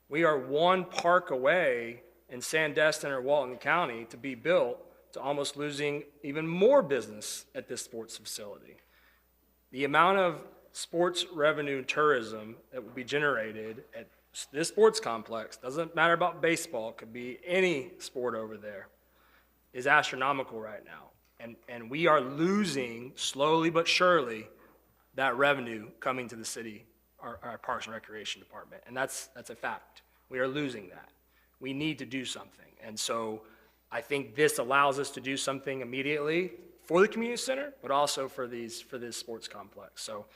[SPEAKER 5] We are one park away in Sandestin or Walton County to be built to almost losing even more business at this sports facility. The amount of sports revenue and tourism that will be generated at this sports complex, doesn't matter about baseball, it could be any sport over there, is astronomical right now. And we are losing, slowly but surely, that revenue coming to the city, our Parks and Recreation Department. And that's a fact. We are losing that. We need to do something. And so I think this allows us to do something immediately for the community center, but also for this sports complex. So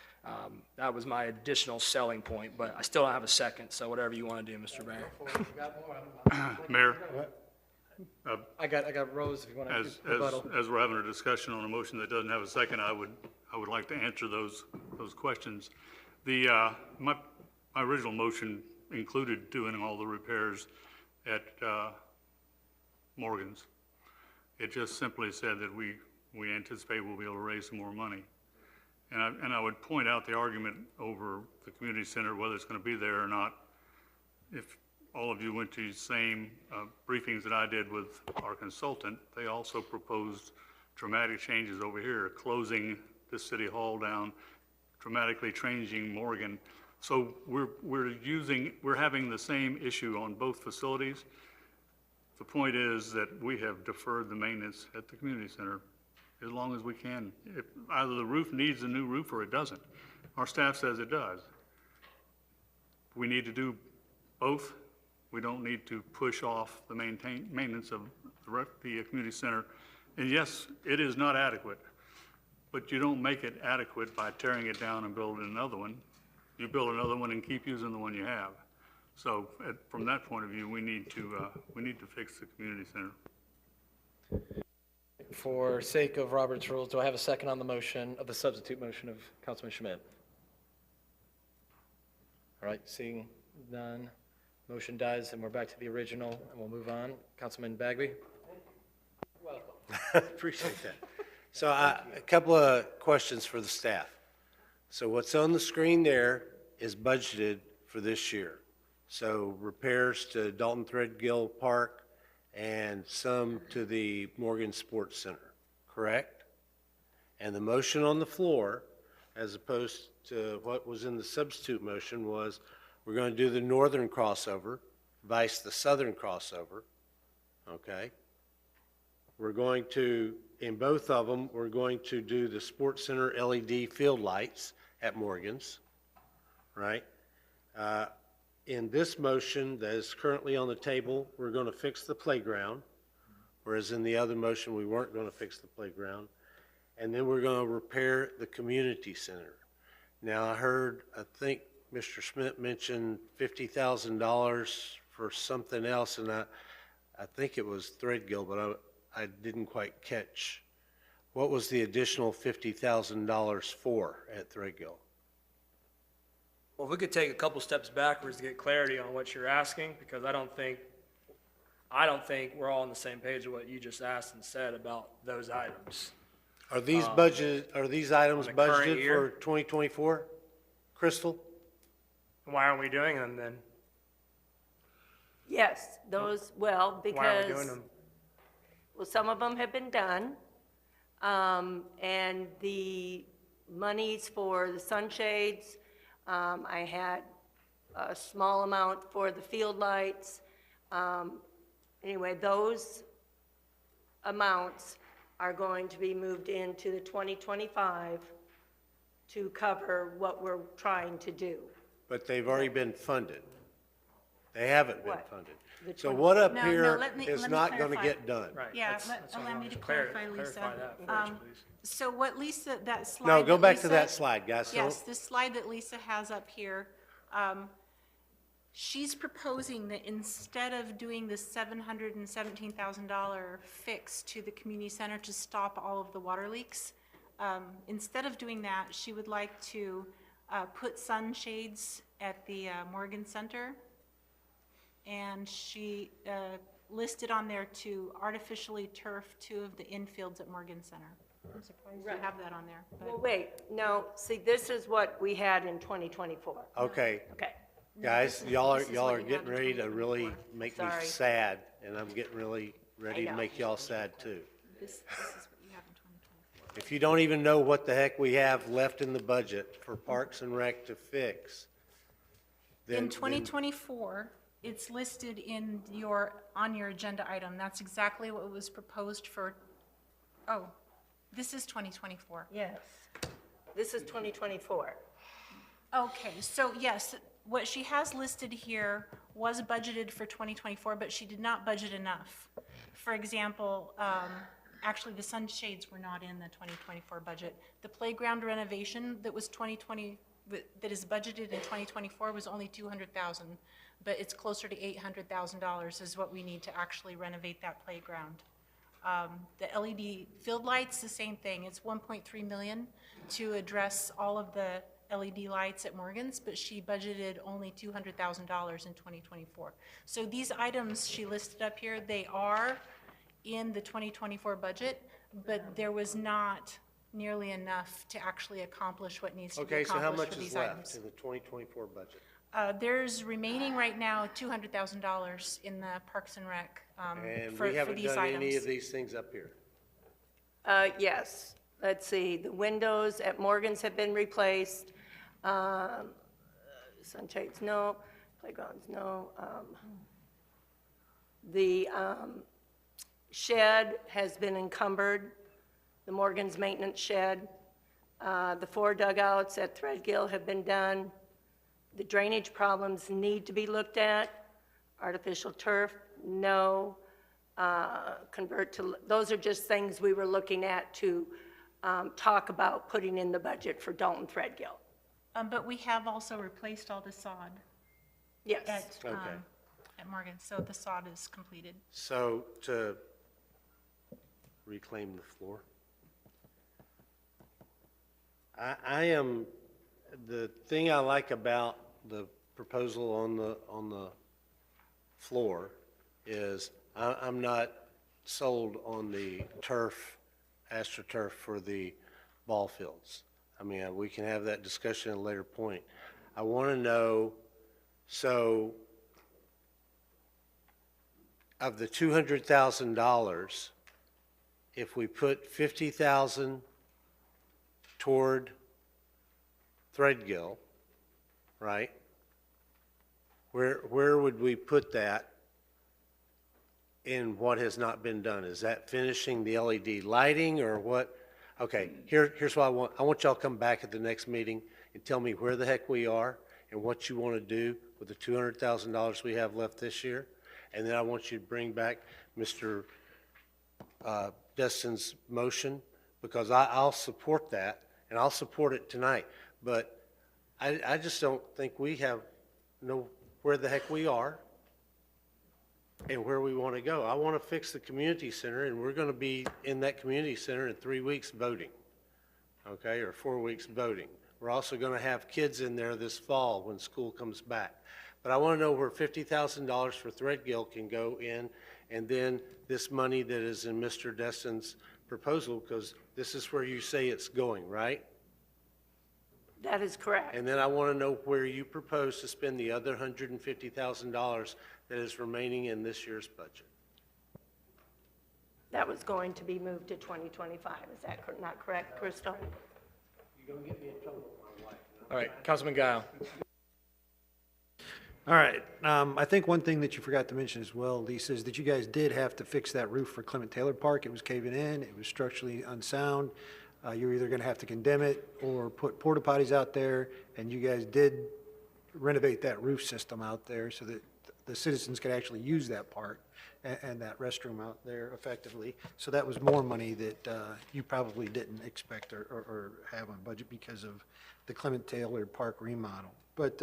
[SPEAKER 5] that was my additional selling point, but I still don't have a second, so whatever you want to do, Mr. Mayor.
[SPEAKER 19] Mayor?
[SPEAKER 1] I got Rose if you want to rebuttal.
[SPEAKER 19] As we're having a discussion on a motion that doesn't have a second, I would like to answer those questions. My original motion included doing all the repairs at Morgan's. It just simply said that we anticipate we'll be able to raise some more money. And I would point out the argument over the community center, whether it's going to be there or not. If all of you went to the same briefings that I did with our consultant, they also proposed dramatic changes over here, closing the city hall down, dramatically changing Morgan. So we're having the same issue on both facilities. The point is that we have deferred the maintenance at the community center as long as we can. If either the roof needs a new roof or it doesn't. Our staff says it does. We need to do both. We don't need to push off the maintenance of the community center. And yes, it is not adequate, but you don't make it adequate by tearing it down and building another one. You build another one and keep using the one you have. So from that point of view, we need to fix the community center.
[SPEAKER 1] For sake of Robert's rules, do I have a second on the motion of the substitute motion of Councilman Schmidt? All right, seeing none, motion dies, and we're back to the original, and we'll move on. Councilman Bagby?
[SPEAKER 16] Appreciate that. So a couple of questions for the staff. So what's on the screen there is budgeted for this year. So repairs to Dalton Threadgill Park and some to the Morgan Sports Center, correct? And the motion on the floor, as opposed to what was in the substitute motion, was we're going to do the northern crossover, vice the southern crossover, okay? We're going to, in both of them, we're going to do the Sports Center LED field lights at Morgan's, right? In this motion that is currently on the table, we're going to fix the playground, whereas in the other motion, we weren't going to fix the playground. And then we're going to repair the community center. Now, I think Mr. Schmidt mentioned $50,000 for something else, and I think it was Threadgill, but I didn't quite catch. What was the additional $50,000 for at Threadgill?
[SPEAKER 5] Well, if we could take a couple steps backwards to get clarity on what you're asking, because I don't think we're all on the same page with what you just asked and said about those items.
[SPEAKER 16] Are these items
[SPEAKER 5] on the current
[SPEAKER 16] budgeted
[SPEAKER 5] year?
[SPEAKER 16] for 2024? Crystal?
[SPEAKER 5] Why aren't we doing them then?
[SPEAKER 10] Yes, those, well,
[SPEAKER 5] Why aren't we
[SPEAKER 10] because,
[SPEAKER 5] doing them?
[SPEAKER 10] well, some of them have been done. And the monies for the sunshades, I had a small amount for the field lights. Anyway, those amounts are going to be moved into the 2025 to cover what we're trying to do.
[SPEAKER 16] But they've already been funded. They haven't been
[SPEAKER 10] What?
[SPEAKER 16] funded.
[SPEAKER 10] The
[SPEAKER 16] So
[SPEAKER 10] 20
[SPEAKER 16] what up
[SPEAKER 7] No,
[SPEAKER 16] here
[SPEAKER 7] let me
[SPEAKER 16] is not going to
[SPEAKER 7] clarify.
[SPEAKER 16] get done?
[SPEAKER 5] Right.
[SPEAKER 7] Yeah,
[SPEAKER 5] that's what I
[SPEAKER 7] allow me
[SPEAKER 5] wanted
[SPEAKER 7] to
[SPEAKER 5] clarify
[SPEAKER 7] clarify, Lisa.
[SPEAKER 5] that for you, please.
[SPEAKER 7] So what Lisa, that slide.
[SPEAKER 16] No, go
[SPEAKER 7] that
[SPEAKER 16] back to
[SPEAKER 7] Lisa-
[SPEAKER 16] that slide, guys.
[SPEAKER 7] Yes, this slide that Lisa has up here, She's proposing that instead of doing the $717,000 fix to the community center to stop all of the water leaks, instead of doing that, she would like to put sunshades at the Morgan Center. And she listed on there to artificially turf 2 of the infields at Morgan Center. I'm surprised you have that on there. But
[SPEAKER 10] Well, wait, no, see, this is what we had in 2024.
[SPEAKER 16] Okay.
[SPEAKER 10] Okay.
[SPEAKER 16] Guys,
[SPEAKER 7] this is
[SPEAKER 16] y'all
[SPEAKER 7] what
[SPEAKER 16] are
[SPEAKER 7] you
[SPEAKER 16] getting
[SPEAKER 7] have in
[SPEAKER 16] ready to really
[SPEAKER 7] 2024.
[SPEAKER 16] make me
[SPEAKER 10] Sorry.
[SPEAKER 16] sad, and I'm getting really ready to
[SPEAKER 10] know.
[SPEAKER 16] make y'all sad too.
[SPEAKER 7] This is what you have in 2024.
[SPEAKER 16] If you don't even know what the heck we have left in the budget for Parks and Rec to fix, then.
[SPEAKER 7] In 2024, it's listed on your agenda item. That's exactly what was proposed for, oh, this is 2024.
[SPEAKER 10] Yes. This is 2024.
[SPEAKER 7] Okay, so yes, what she has listed here was budgeted for 2024, but she did not budget enough. For example, actually the sunshades were not in the 2024 budget. The playground renovation that was that is budgeted in 2024 was only $200,000, but it's closer to $800,000 is what we need to actually renovate that playground. The LED field lights, the same thing. It's 1.3 million to address all of the LED lights at Morgan's, but she budgeted only $200,000 in 2024. So these items she listed up here, they are in the 2024 budget, but there was not nearly enough to actually accomplish what needs to be
[SPEAKER 16] Okay, so how
[SPEAKER 7] accomplished
[SPEAKER 16] much
[SPEAKER 7] for
[SPEAKER 16] is
[SPEAKER 7] these
[SPEAKER 16] left
[SPEAKER 7] items.
[SPEAKER 16] in the 2024 budget?
[SPEAKER 7] There's remaining right now $200,000 in the Parks and Rec
[SPEAKER 16] And
[SPEAKER 7] for
[SPEAKER 16] we haven't
[SPEAKER 7] these
[SPEAKER 16] done
[SPEAKER 7] items.
[SPEAKER 16] any of these things up here.
[SPEAKER 10] Yes. Let's see, the windows at Morgan's have been replaced. Sunshades, no. Playgrounds, no. The shed has been encumbered, the Morgan's maintenance shed. The 4 dugouts at Threadgill have been done. The drainage problems need to be looked at. Artificial turf, no. Those are just things we were looking at to talk about putting in the budget for Dalton Threadgill.
[SPEAKER 7] But we have also replaced all the sod
[SPEAKER 10] Yes.
[SPEAKER 7] at Morgan, so the sod is completed.
[SPEAKER 16] So to reclaim the floor. The thing I like about the proposal on the floor is I'm not sold on the turf, AstroTurf for the ball fields. I mean, we can have that discussion at a later point. I want to know, so of the $200,000, if we put $50,000 toward Threadgill, right? Where would we put that in what has not been done? Is that finishing the LED lighting or what? Okay, here's what I want. I want y'all to come back at the next meeting and tell me where the heck we are and what you want to do with the $200,000 we have left this year. And then I want you to bring back Mr. Destin's motion, because I'll support that, and I'll support it tonight. But I just don't think we know where the heck we are and where we want to go. I want to fix the community center, and we're going to be in that community center in 3 weeks voting, okay, or 4 weeks voting. We're also going to have kids in there this fall when school comes back. But I want to know where $50,000 for Threadgill can go in, and then this money that is in Mr. Destin's proposal, because this is where you say it's going, right?
[SPEAKER 10] That is correct.
[SPEAKER 16] And then I want to know where you propose to spend the other $150,000 that is remaining in this year's budget.
[SPEAKER 10] That was going to be moved to 2025. Is that not correct, Crystal?
[SPEAKER 16] You're going to get me in trouble with my wife.
[SPEAKER 1] All right, Councilman Guile.
[SPEAKER 17] All right, I think one thing that you forgot to mention as well, Lisa, is that you guys did have to fix that roof for Clement Taylor Park. It was caving in, it was structurally unsound. You're either gonna have to condemn it or put porta potties out there, and you guys did renovate that roof system out there so that the citizens could actually use that park and that restroom out there effectively. So that was more money that you probably didn't expect or have on budget because of the Clement Taylor Park remodel. But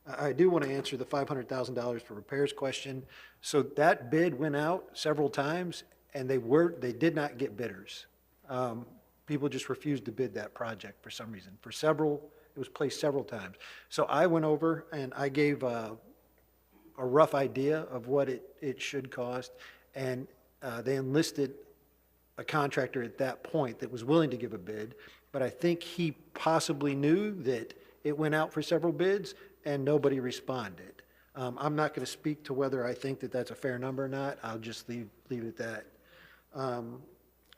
[SPEAKER 17] I do want to answer the $500,000 for repairs question. So that bid went out several times, and they did not get bidders. People just refused to bid that project for some reason. It was placed several times. So I went over and I gave a rough idea of what it should cost, and they enlisted a contractor at that point that was willing to give a bid, but I think he possibly knew that it went out for several bids and nobody responded. I'm not going to speak to whether I think that that's a fair number or not. I'll just leave it at that.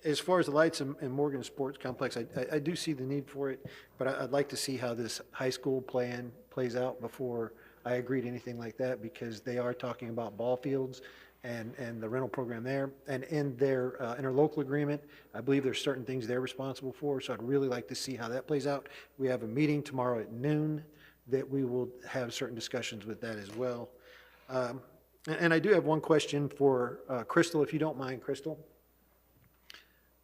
[SPEAKER 17] As far as the lights in Morgan Sports Complex, I do see the need for it, but I'd like to see how this high school plan plays out before I agree to anything like that, because they are talking about ball fields and the rental program there. And in their interlocal agreement, I believe there's certain things they're responsible for, so I'd really like to see how that plays out. We have a meeting tomorrow at noon that we will have certain discussions with that as well. And I do have one question for Crystal, if you don't mind, Crystal.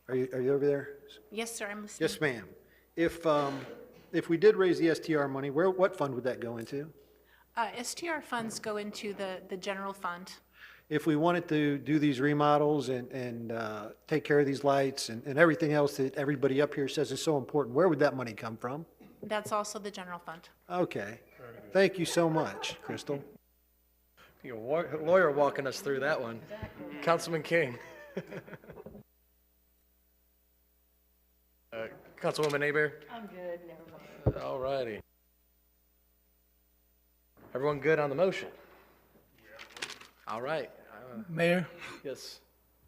[SPEAKER 17] Are you over there?
[SPEAKER 7] Yes, sir, I'm listening.
[SPEAKER 17] Yes, ma'am. If we did raise the STR money, what fund would that go into?
[SPEAKER 7] STR funds go into the general fund.
[SPEAKER 17] If we wanted to do these remodels and take care of these lights and everything else that everybody up here says is so important, where would that money come from?
[SPEAKER 7] That's also the general fund.
[SPEAKER 17] Okay. Thank you so much, Crystal.
[SPEAKER 1] Your lawyer walking us through that one. Councilman King. Councilwoman Aber?
[SPEAKER 10] I'm good, never mind.
[SPEAKER 1] All righty. Everyone good on the motion? All right.
[SPEAKER 23] Mayor,
[SPEAKER 1] Yes.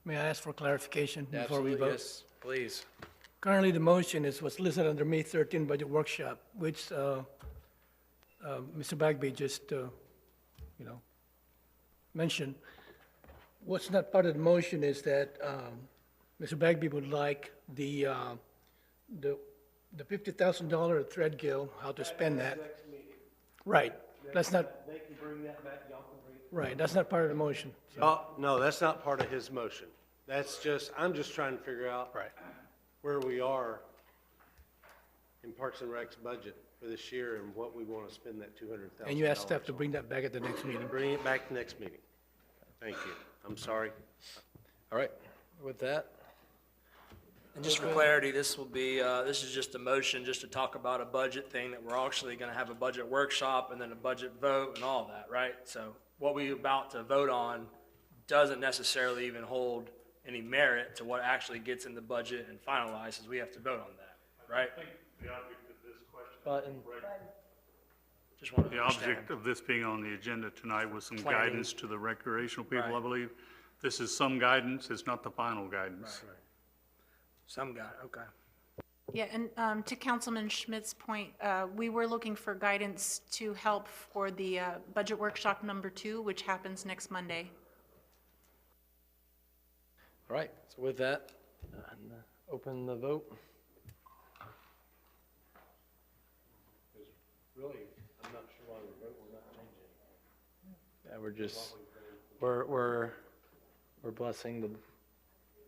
[SPEAKER 23] may I ask for clarification before we
[SPEAKER 1] Absolutely,
[SPEAKER 23] vote?
[SPEAKER 1] yes, please.
[SPEAKER 23] Currently, the motion is what's listed under May 13 budget workshop, which Mr. Bagby just, mentioned. What's not part of the motion is that Mr. Bagby would like the $50,000 Threadgill, how to spend that. Right. That's not,
[SPEAKER 16] They can bring that back, y'all can bring it.
[SPEAKER 23] right, that's not part of the motion.
[SPEAKER 16] Oh, no, that's not part of his motion. I'm just trying to figure out.
[SPEAKER 23] Right.
[SPEAKER 16] Where we are in Parks and Rec's budget for this year and what we want to spend that $200,000.
[SPEAKER 23] And you asked staff to bring that back at the next meeting.
[SPEAKER 16] Bring it back to next meeting. Thank you. I'm sorry.
[SPEAKER 1] All right, with that.
[SPEAKER 5] And just for clarity, this is just a motion just to talk about a budget thing, that we're actually going to have a budget workshop and then a budget vote and all that, right? So what we're about to vote on doesn't necessarily even hold any merit to what actually gets in the budget and finalizes. We have to vote on that, right?
[SPEAKER 19] I think the object of this question.
[SPEAKER 1] Button.
[SPEAKER 5] Just wanted to
[SPEAKER 19] The
[SPEAKER 5] understand.
[SPEAKER 19] object of this being on the agenda tonight was some
[SPEAKER 5] Planning.
[SPEAKER 19] guidance to the recreational people, I
[SPEAKER 5] Right.
[SPEAKER 19] believe. This is some guidance, it's not the final guidance.
[SPEAKER 5] Some guy, okay.
[SPEAKER 7] Yeah, and to Councilman Schmidt's point, we were looking for guidance to help for the budget workshop number 2, which happens next Monday.
[SPEAKER 1] All right, so with that, open the vote.
[SPEAKER 16] Really, I'm not sure why we're not changing.
[SPEAKER 1] Yeah, we're just, we're blessing the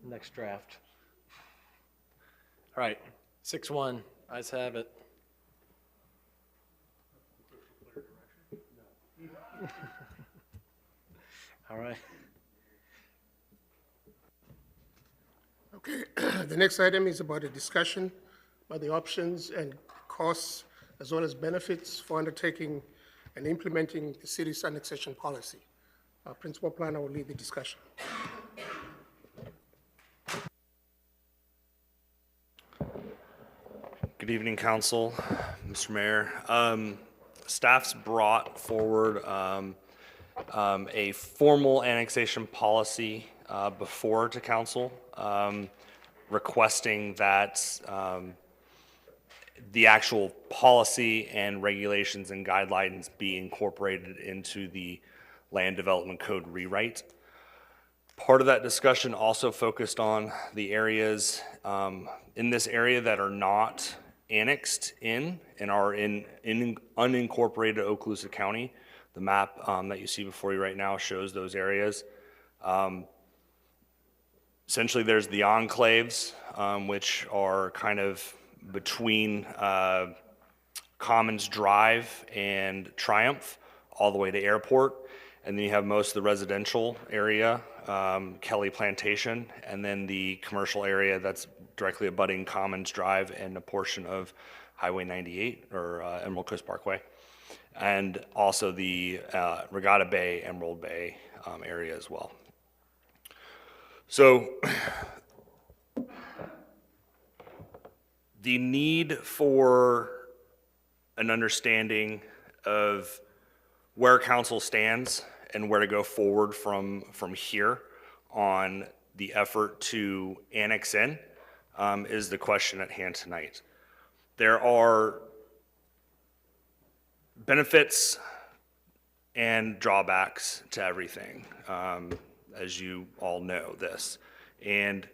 [SPEAKER 1] next draft. All right, 6-1, ayes have it. All right.
[SPEAKER 20] Okay, the next item is about a discussion about the options and costs as well as benefits for undertaking and implementing the city's annexation policy. Our principal planner will lead the discussion.
[SPEAKER 11] Good evening, Council, Mr. Mayor. Staff's brought forward a formal annexation policy before to Council, requesting that the actual policy and regulations and guidelines be incorporated into the Land Development Code rewrite. Part of that discussion also focused on the areas in this area that are not annexed in and are in unincorporated Okaloosa County. The map that you see before you right now shows those areas. Essentially, there's the enclaves, which are kind of between Commons Drive and Triumph, all the way to Airport. And then you have most of the residential area, Kelly Plantation, and then the commercial area that's directly abutting Commons Drive and a portion of Highway 98 or Emerald Coast Parkway. And also the Regatta Bay, Emerald Bay area as well. So the need for an understanding of where council stands and where to go forward from here on the effort to annex in is the question at hand tonight. There are benefits and drawbacks to everything, as you all know this. And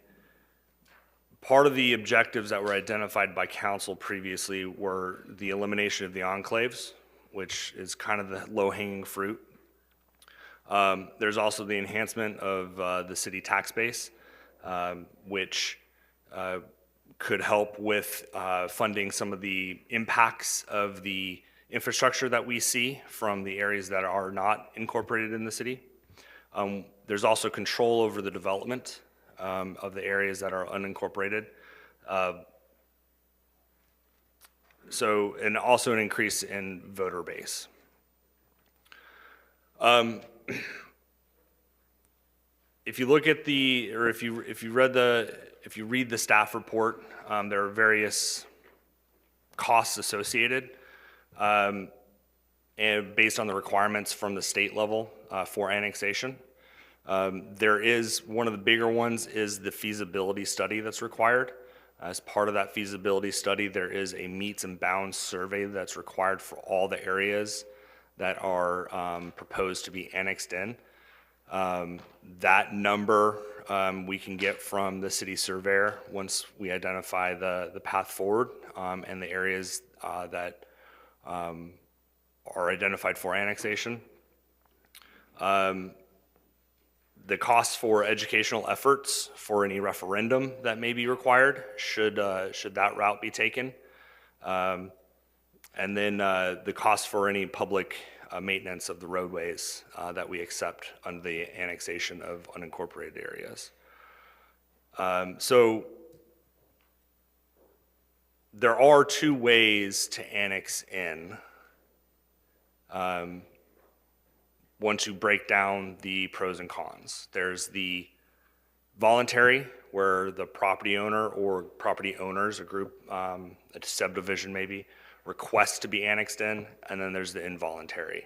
[SPEAKER 11] part of the objectives that were identified by council previously were the elimination of the enclaves, which is kind of the low-hanging fruit. There's also the enhancement of the city tax base, which could help with funding some of the impacts of the infrastructure that we see from the areas that are not incorporated in the city. There's also control over the development of the areas that are unincorporated. And also an increase in voter base. If you look at if you read the staff report, there are various costs associated, and based on the requirements from the state level for annexation. There is one of the bigger ones is the feasibility study that's required. As part of that feasibility study, there is a meets and bounds survey that's required for all the areas that are proposed to be annexed in. That number we can get from the city surveyor once we identify the path forward and the areas that are identified for annexation. The costs for educational efforts for any referendum that may be required should that route be taken. And then the cost for any public maintenance of the roadways that we accept under the annexation of unincorporated areas. So there are two ways to annex in. Once you break down the pros and cons. There's the voluntary, where the property owner or property owners, a group, a subdivision maybe, requests to be annexed in, and then there's the involuntary.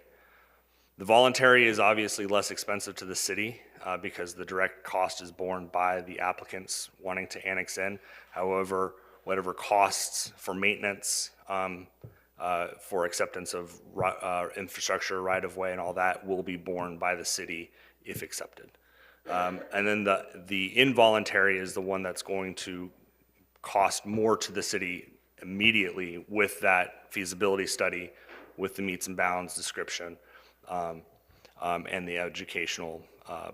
[SPEAKER 11] The voluntary is obviously less expensive to the city because the direct cost is borne by the applicants wanting to annex in. However, whatever costs for maintenance, for acceptance of infrastructure, right-of-way, and all that will be borne by the city if accepted. And then the involuntary is the one that's going to cost more to the city immediately with that feasibility study, with the meets and bounds description, and the educational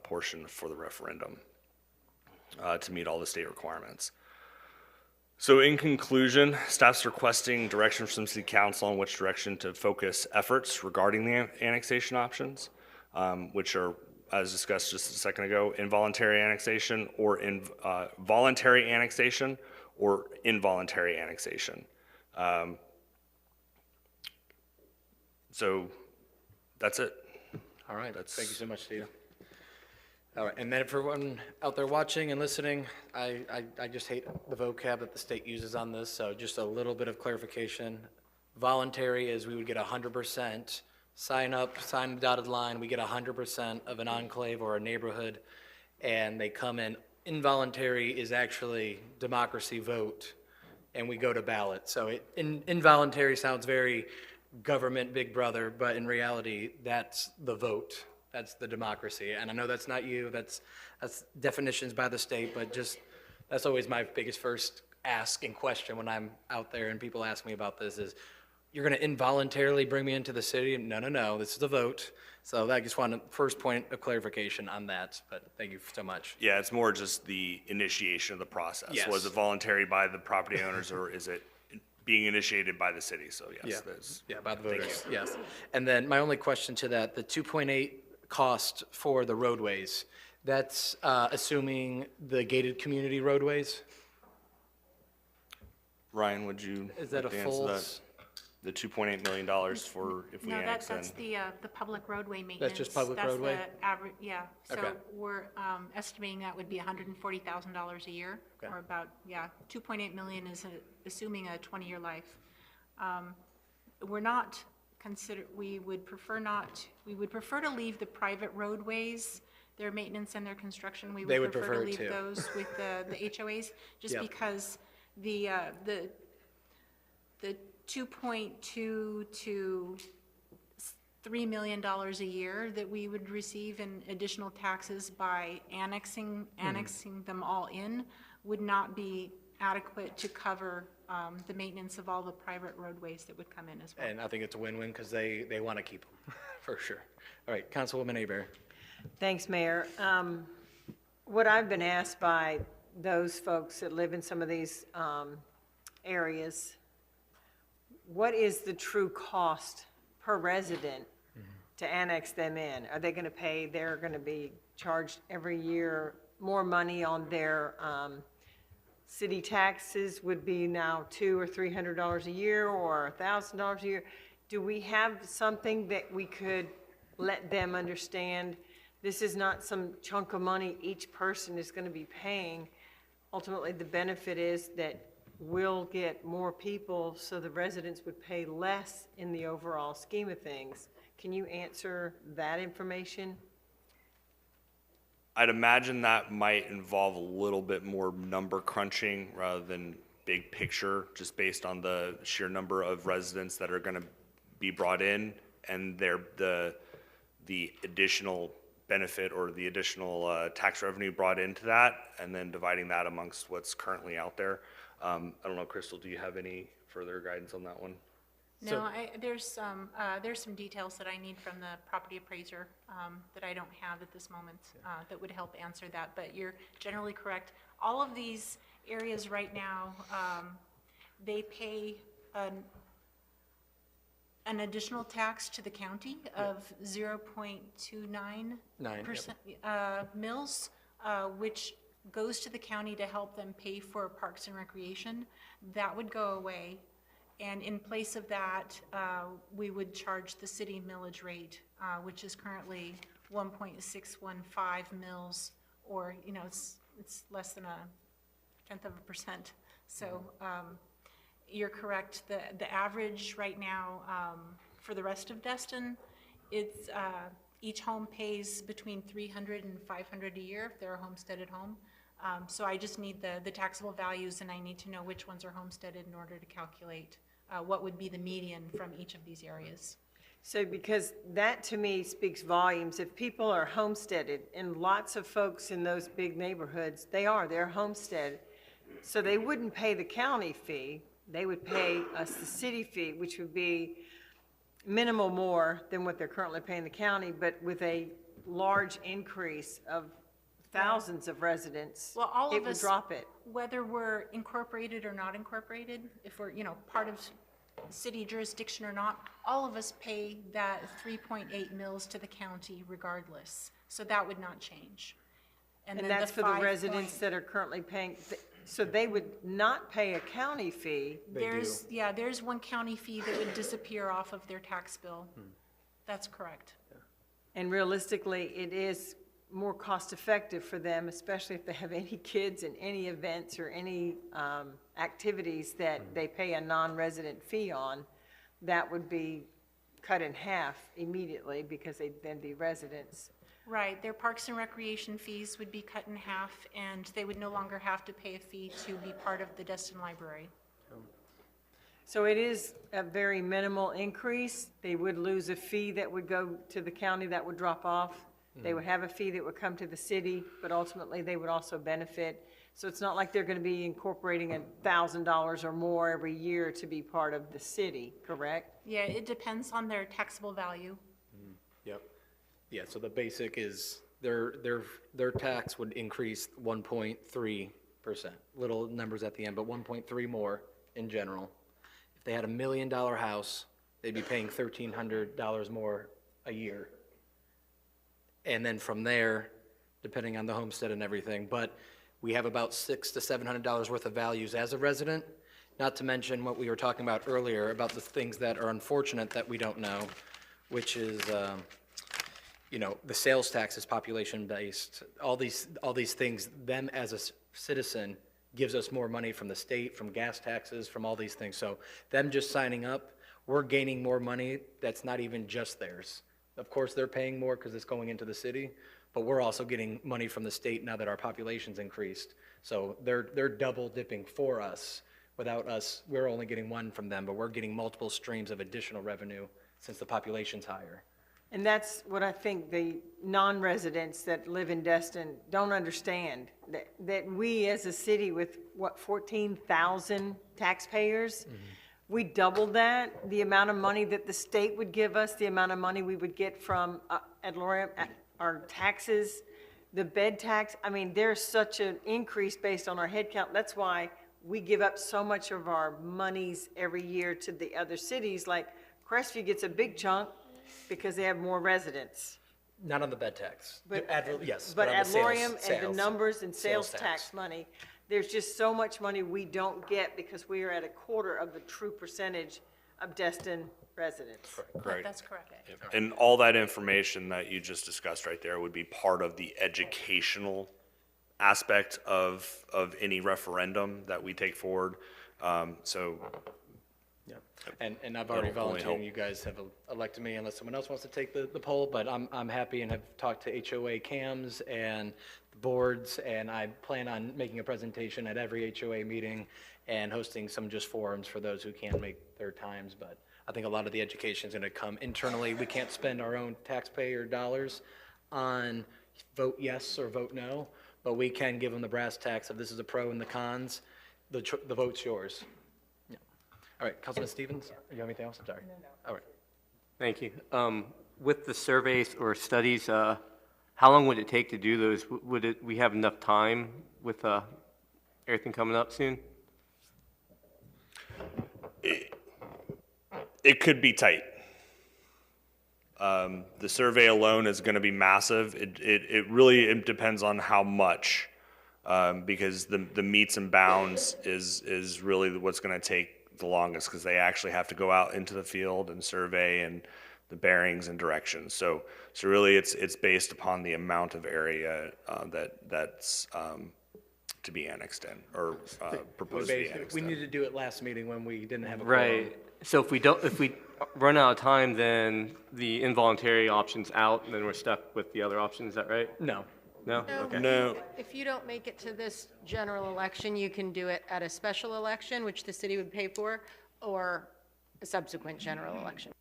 [SPEAKER 11] portion for the referendum to meet all the state requirements. So in conclusion, staff's requesting direction from City Council on which direction to focus efforts regarding the annexation options, which are, as discussed just a second ago, involuntary annexation or voluntary annexation or involuntary annexation. So that's it.
[SPEAKER 1] All right, thank you so much, Steve. All right, and then for everyone out there watching and listening, I just hate the vocab that the state uses on this, so just a little bit of clarification. Voluntary is we would get 100%, sign up, sign the dotted line, we get 100% of an enclave or a neighborhood, and they come in. Involuntary is actually democracy vote, and we go to ballot. So involuntary sounds very government big brother, but in reality, that's the vote. That's the democracy. And I know that's not you, that's definitions by the state, but just, that's always my biggest first ask and question when I'm out there and people ask me about this is, you're gonna involuntarily bring me into the city? No, this is a vote. So I just want a first point of clarification on that, but thank you so much.
[SPEAKER 11] Yeah, it's more just the initiation of the process.
[SPEAKER 1] Yes.
[SPEAKER 11] Was it voluntary by the property owners or is it being initiated by the city, so yes.
[SPEAKER 1] Yeah,
[SPEAKER 11] that's-
[SPEAKER 1] yeah, by the
[SPEAKER 11] thank
[SPEAKER 1] voters,
[SPEAKER 11] you.
[SPEAKER 1] yes. And then my only question to that, the 2.8 cost for the roadways, that's assuming the gated community roadways?
[SPEAKER 11] Ryan, would you
[SPEAKER 1] Is that
[SPEAKER 11] like
[SPEAKER 1] a
[SPEAKER 11] to answer
[SPEAKER 1] full
[SPEAKER 11] that? The $2.8 million for if we
[SPEAKER 7] No,
[SPEAKER 11] annex
[SPEAKER 7] that's
[SPEAKER 11] in?
[SPEAKER 7] the public roadway maintenance.
[SPEAKER 1] just public roadway?
[SPEAKER 7] That's the average, yeah.
[SPEAKER 1] Okay.
[SPEAKER 7] So we're estimating that would be $140,000 a year,
[SPEAKER 1] Okay.
[SPEAKER 7] or about, 2.8 million is assuming a 20-year life. We're not we would prefer to leave the private roadways, their maintenance and their construction,
[SPEAKER 1] They would prefer
[SPEAKER 7] to
[SPEAKER 1] it
[SPEAKER 7] leave
[SPEAKER 1] too.
[SPEAKER 7] those with the HOAs, just
[SPEAKER 1] Yep.
[SPEAKER 7] because the 2.2 to $3 million a year that we would receive in additional taxes by annexing them all in would not be adequate to cover the maintenance of all the private roadways that would come in as well.
[SPEAKER 1] And I think it's a win-win because they want to keep them, for sure. All right, Councilwoman Aber.
[SPEAKER 3] Thanks, Mayor. What I've been asked by those folks that live in some of these areas, what is the true cost per resident to annex them in? Are they going to pay, they're going to be charged every year more money on their city taxes would be now $200 or $300 a year or $1,000 a year? Do we have something that we could let them understand? This is not some chunk of money each person is going to be paying. Ultimately, the benefit is that we'll get more people, so the residents would pay less in the overall scheme of things. Can you answer that information?
[SPEAKER 11] I'd imagine that might involve a little bit more number crunching rather than big picture, just based on the sheer number of residents that are going to be brought in and the additional benefit or the additional tax revenue brought into that, and then dividing that amongst what's currently out there. I don't know, Crystal, do you have any further guidance on that one?
[SPEAKER 7] No, there's some details that I need from the property appraiser that I don't have at this moment that would help answer that, but you're generally correct. All of these areas right now, they pay an additional tax to the county of 0.29% mills, which goes to the county to help them pay for parks and recreation. That would go away. And in place of that, we would charge the city millage rate, which is currently 1.615 mils, or, it's less than 0.1%. So you're correct. The average right now for the rest of Destin, it's each home pays between $300 and $500 a year if they're a homesteaded home. So I just need the taxable values, and I need to know which ones are homesteaded in order to calculate what would be the median from each of these areas.
[SPEAKER 3] So because that to me speaks volumes. If people are homesteaded, and lots of folks in those big neighborhoods, they're homesteaded, so they wouldn't pay the county fee. They would pay us the city fee, which would be minimal more than what they're currently paying the county, but with a large increase of thousands of residents,
[SPEAKER 7] Well, all
[SPEAKER 3] it
[SPEAKER 7] of
[SPEAKER 3] would
[SPEAKER 7] us,
[SPEAKER 3] drop it.
[SPEAKER 7] whether we're incorporated or not incorporated, if we're, part of city jurisdiction or not, all of us pay that 3.8 mils to the county regardless. So that would not change.
[SPEAKER 3] And
[SPEAKER 7] then
[SPEAKER 3] that's for the
[SPEAKER 7] 5
[SPEAKER 3] residents that are currently paying, so they would not pay a county fee.
[SPEAKER 7] There's one county fee that would disappear off of their tax bill. That's correct.
[SPEAKER 3] And realistically, it is more cost-effective for them, especially if they have any kids in any events or any activities that they pay a non-resident fee on. That would be cut in half immediately because they'd then be residents.
[SPEAKER 7] Right, their parks and recreation fees would be cut in half, and they would no longer have to pay a fee to be part of the Destin Library.
[SPEAKER 3] So it is a very minimal increase. They would lose a fee that would go to the county that would drop off. They would have a fee that would come to the city, but ultimately they would also benefit. So it's not like they're going to be incorporating $1,000 or more every year to be part of the city, correct?
[SPEAKER 7] Yeah, it depends on their taxable value.
[SPEAKER 1] Yep. Yeah, so the basic is their tax would increase 1.3%. Little numbers at the end, but 1.3 more in general. If they had $1 million house, they'd be paying $1,300 more a year. And then from there, depending on the homestead and everything, but we have about $600 to $700 worth of values as a resident, not to mention what we were talking about earlier about the things that are unfortunate that we don't know, which is, the sales tax is population-based. All these things, them as a citizen gives us more money from the state, from gas taxes, from all these things. So them just signing up, we're gaining more money that's not even just theirs. Of course, they're paying more because it's going into the city, but we're also getting money from the state now that our population's increased. So they're double dipping for us. Without us, we're only getting one from them, but we're getting multiple streams of additional revenue since the population's higher.
[SPEAKER 3] And that's what I think the non-residents that live in Destin don't understand, that we as a city with, 14,000 taxpayers, we doubled that, the amount of money that the state would give us, the amount of money we would get from ad valorem, our taxes, the bed tax. I mean, there's such an increase based on our head count. That's why we give up so much of our monies every year to the other cities. Like Crestview gets a big chunk because they have more residents.
[SPEAKER 1] Not on the bed tax.
[SPEAKER 3] But,
[SPEAKER 1] Yes.
[SPEAKER 3] but
[SPEAKER 1] on
[SPEAKER 3] ad
[SPEAKER 1] the
[SPEAKER 3] valorem and
[SPEAKER 1] sales
[SPEAKER 3] the numbers and sales
[SPEAKER 1] tax.
[SPEAKER 3] tax money, there's just so much money we don't get because we are at a quarter of the true percentage of Destin residents.
[SPEAKER 11] Right.
[SPEAKER 7] That's correct.
[SPEAKER 11] And all that information that you just discussed right there would be part of the educational aspect of any referendum that we take forward.
[SPEAKER 1] And I've already
[SPEAKER 11] That'll only
[SPEAKER 1] volunteered,
[SPEAKER 11] help.
[SPEAKER 1] and you guys have elected me unless someone else wants to take the poll, but I'm happy and have talked to HOA CAMs and the boards, and I plan on making a presentation at every HOA meeting and hosting some just forums for those who can't make their times, but I think a lot of the education is going to come internally. We can't spend our own taxpayer dollars on vote yes or vote no, but we can give them the brass tacks of this is the pro and the cons. The vote's yours. Yeah. All right, Councilman Stevens, you have anything else? I'm sorry. All right.
[SPEAKER 9] Thank you. With the surveys or studies, how long would it take to do those? We have enough time with everything coming up soon?
[SPEAKER 11] It could be tight. The survey alone is going to be massive. It really depends on how much, because the meets and bounds is really what's going to take the longest, because they actually have to go out into the field and survey and the bearings and directions. So really it's based upon the amount of area that's to be annexed in or proposed to be annexed
[SPEAKER 1] We
[SPEAKER 11] in.
[SPEAKER 1] needed to do it last meeting when we didn't have a
[SPEAKER 9] Right.
[SPEAKER 1] quorum.
[SPEAKER 9] So if we run out of time, then the involuntary option's out, and then we're stuck with the other option, is that right?
[SPEAKER 1] No.
[SPEAKER 9] No?
[SPEAKER 18] No.
[SPEAKER 9] Okay.
[SPEAKER 11] No.
[SPEAKER 18] If you don't make it to this general election, you can do it at a special election, which the city would pay for, or a subsequent general election.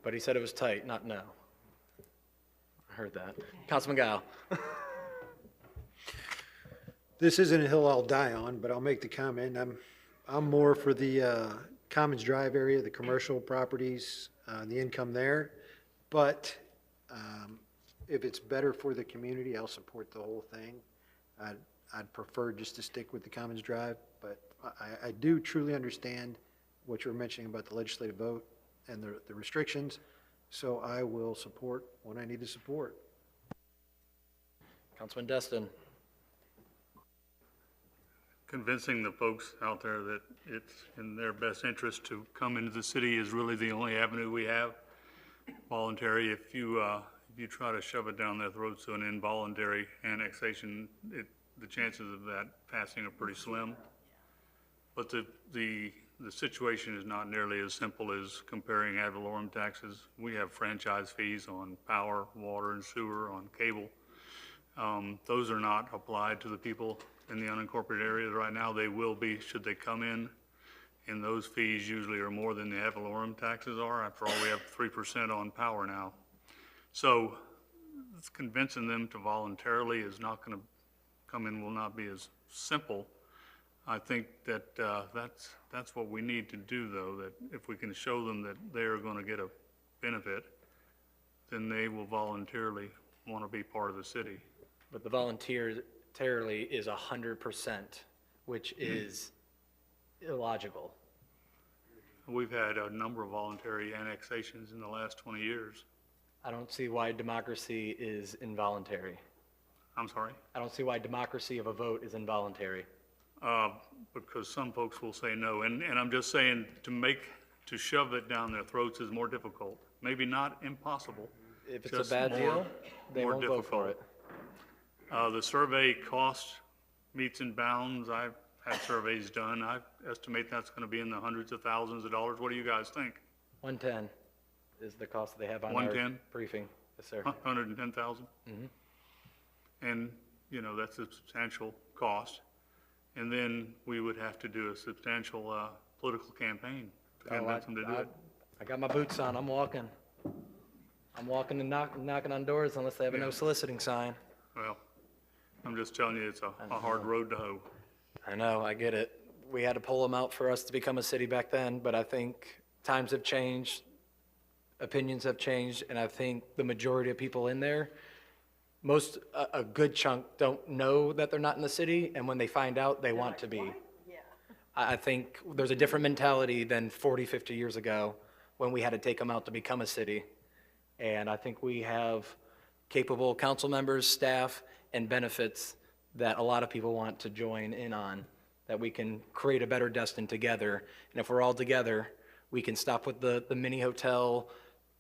[SPEAKER 1] But he said it was tight, not no. I heard that. Councilman Guile.
[SPEAKER 17] This isn't a hill I'll die on, but I'll make the comment. I'm more for the Commons Drive area, the commercial properties, the income there. But if it's better for the community, I'll support the whole thing. I'd prefer just to stick with the Commons Drive, but I do truly understand what you were mentioning about the legislative vote and the restrictions, so I will support what I need to support.
[SPEAKER 1] Councilman Destin.
[SPEAKER 19] Convincing the folks out there that it's in their best interest to come into the city is really the only avenue we have. Voluntary, if you try to shove it down their throats to an involuntary annexation, the chances of that passing are pretty slim. But the situation is not nearly as simple as comparing ad valorem taxes. We have franchise fees on power, water, and sewer, on cable. Those are not applied to the people in the unincorporated areas right now. They will be, should they come in, and those fees usually are more than the ad valorem taxes are. After all, we have 3% on power now. So convincing them to voluntarily is not going to come in, will not be as simple. I think that that's what we need to do, though, that if we can show them that they are going to get a benefit, then they will voluntarily want to be part of the city.
[SPEAKER 1] But the voluntarily is 100%, which is illogical.
[SPEAKER 19] We've had a number of voluntary annexations in the last 20 years.
[SPEAKER 1] I don't see why democracy is involuntary.
[SPEAKER 19] I'm sorry?
[SPEAKER 1] I don't see why democracy of a vote is involuntary.
[SPEAKER 19] Because some folks will say no. And I'm just saying to shove it down their throats is more difficult. Maybe not impossible.
[SPEAKER 1] If it's
[SPEAKER 19] just
[SPEAKER 1] a bad
[SPEAKER 19] more-
[SPEAKER 1] deal, they
[SPEAKER 19] more
[SPEAKER 1] won't go for it.
[SPEAKER 19] The survey cost meets and bounds. I've had surveys done. I estimate that's going to be in the hundreds of thousands of dollars. What do you guys think?
[SPEAKER 1] 110 is the cost they have on our
[SPEAKER 19] 110?
[SPEAKER 1] briefing. Yes, sir.
[SPEAKER 19] 110,000? And, you know, that's a substantial cost. And then we would have to do a substantial political campaign to convince them to do it.
[SPEAKER 1] I got my boots on. I'm walking. I'm walking and knocking on doors unless they have a no soliciting sign.
[SPEAKER 19] Well, I'm just telling you, it's a hard road to hoe.
[SPEAKER 1] I know, I get it. We had to pull them out for us to become a city back then, but I think times have changed, opinions have changed, and I think the majority of people in there, a good chunk don't know that they're not in the city, and when they find out, they want to be. I think there's a different mentality than 40, 50 years ago when we had to take them out to become a city. And I think we have capable council members, staff, and benefits that a lot of people want to join in on, that we can create a better Destin together. And if we're all together, we can stop with the mini hotel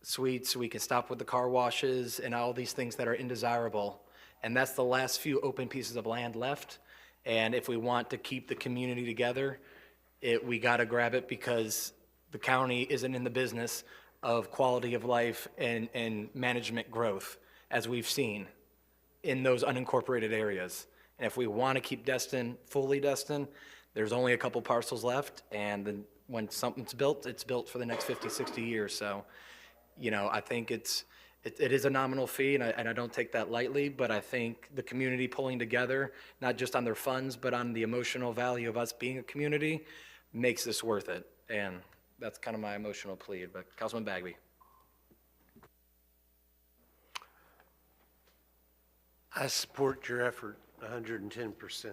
[SPEAKER 1] suites, we can stop with the car washes and all these things that are undesirable. And that's the last few open pieces of land left. And if we want to keep the community together, we gotta grab it, because the county isn't in the business of quality of life and management growth, as we've seen in those unincorporated areas. And if we want to keep Destin fully Destin, there's only a couple parcels left, and then when something's built, it's built for the next 50, 60 years. So, you know, I think it is a nominal fee, and I don't take that lightly, but I think the community pulling together, not just on their funds, but on the emotional value of us being a community, makes this worth it. And that's kind of my emotional plea. But Councilman Bagby.
[SPEAKER 16] I support your effort 110%.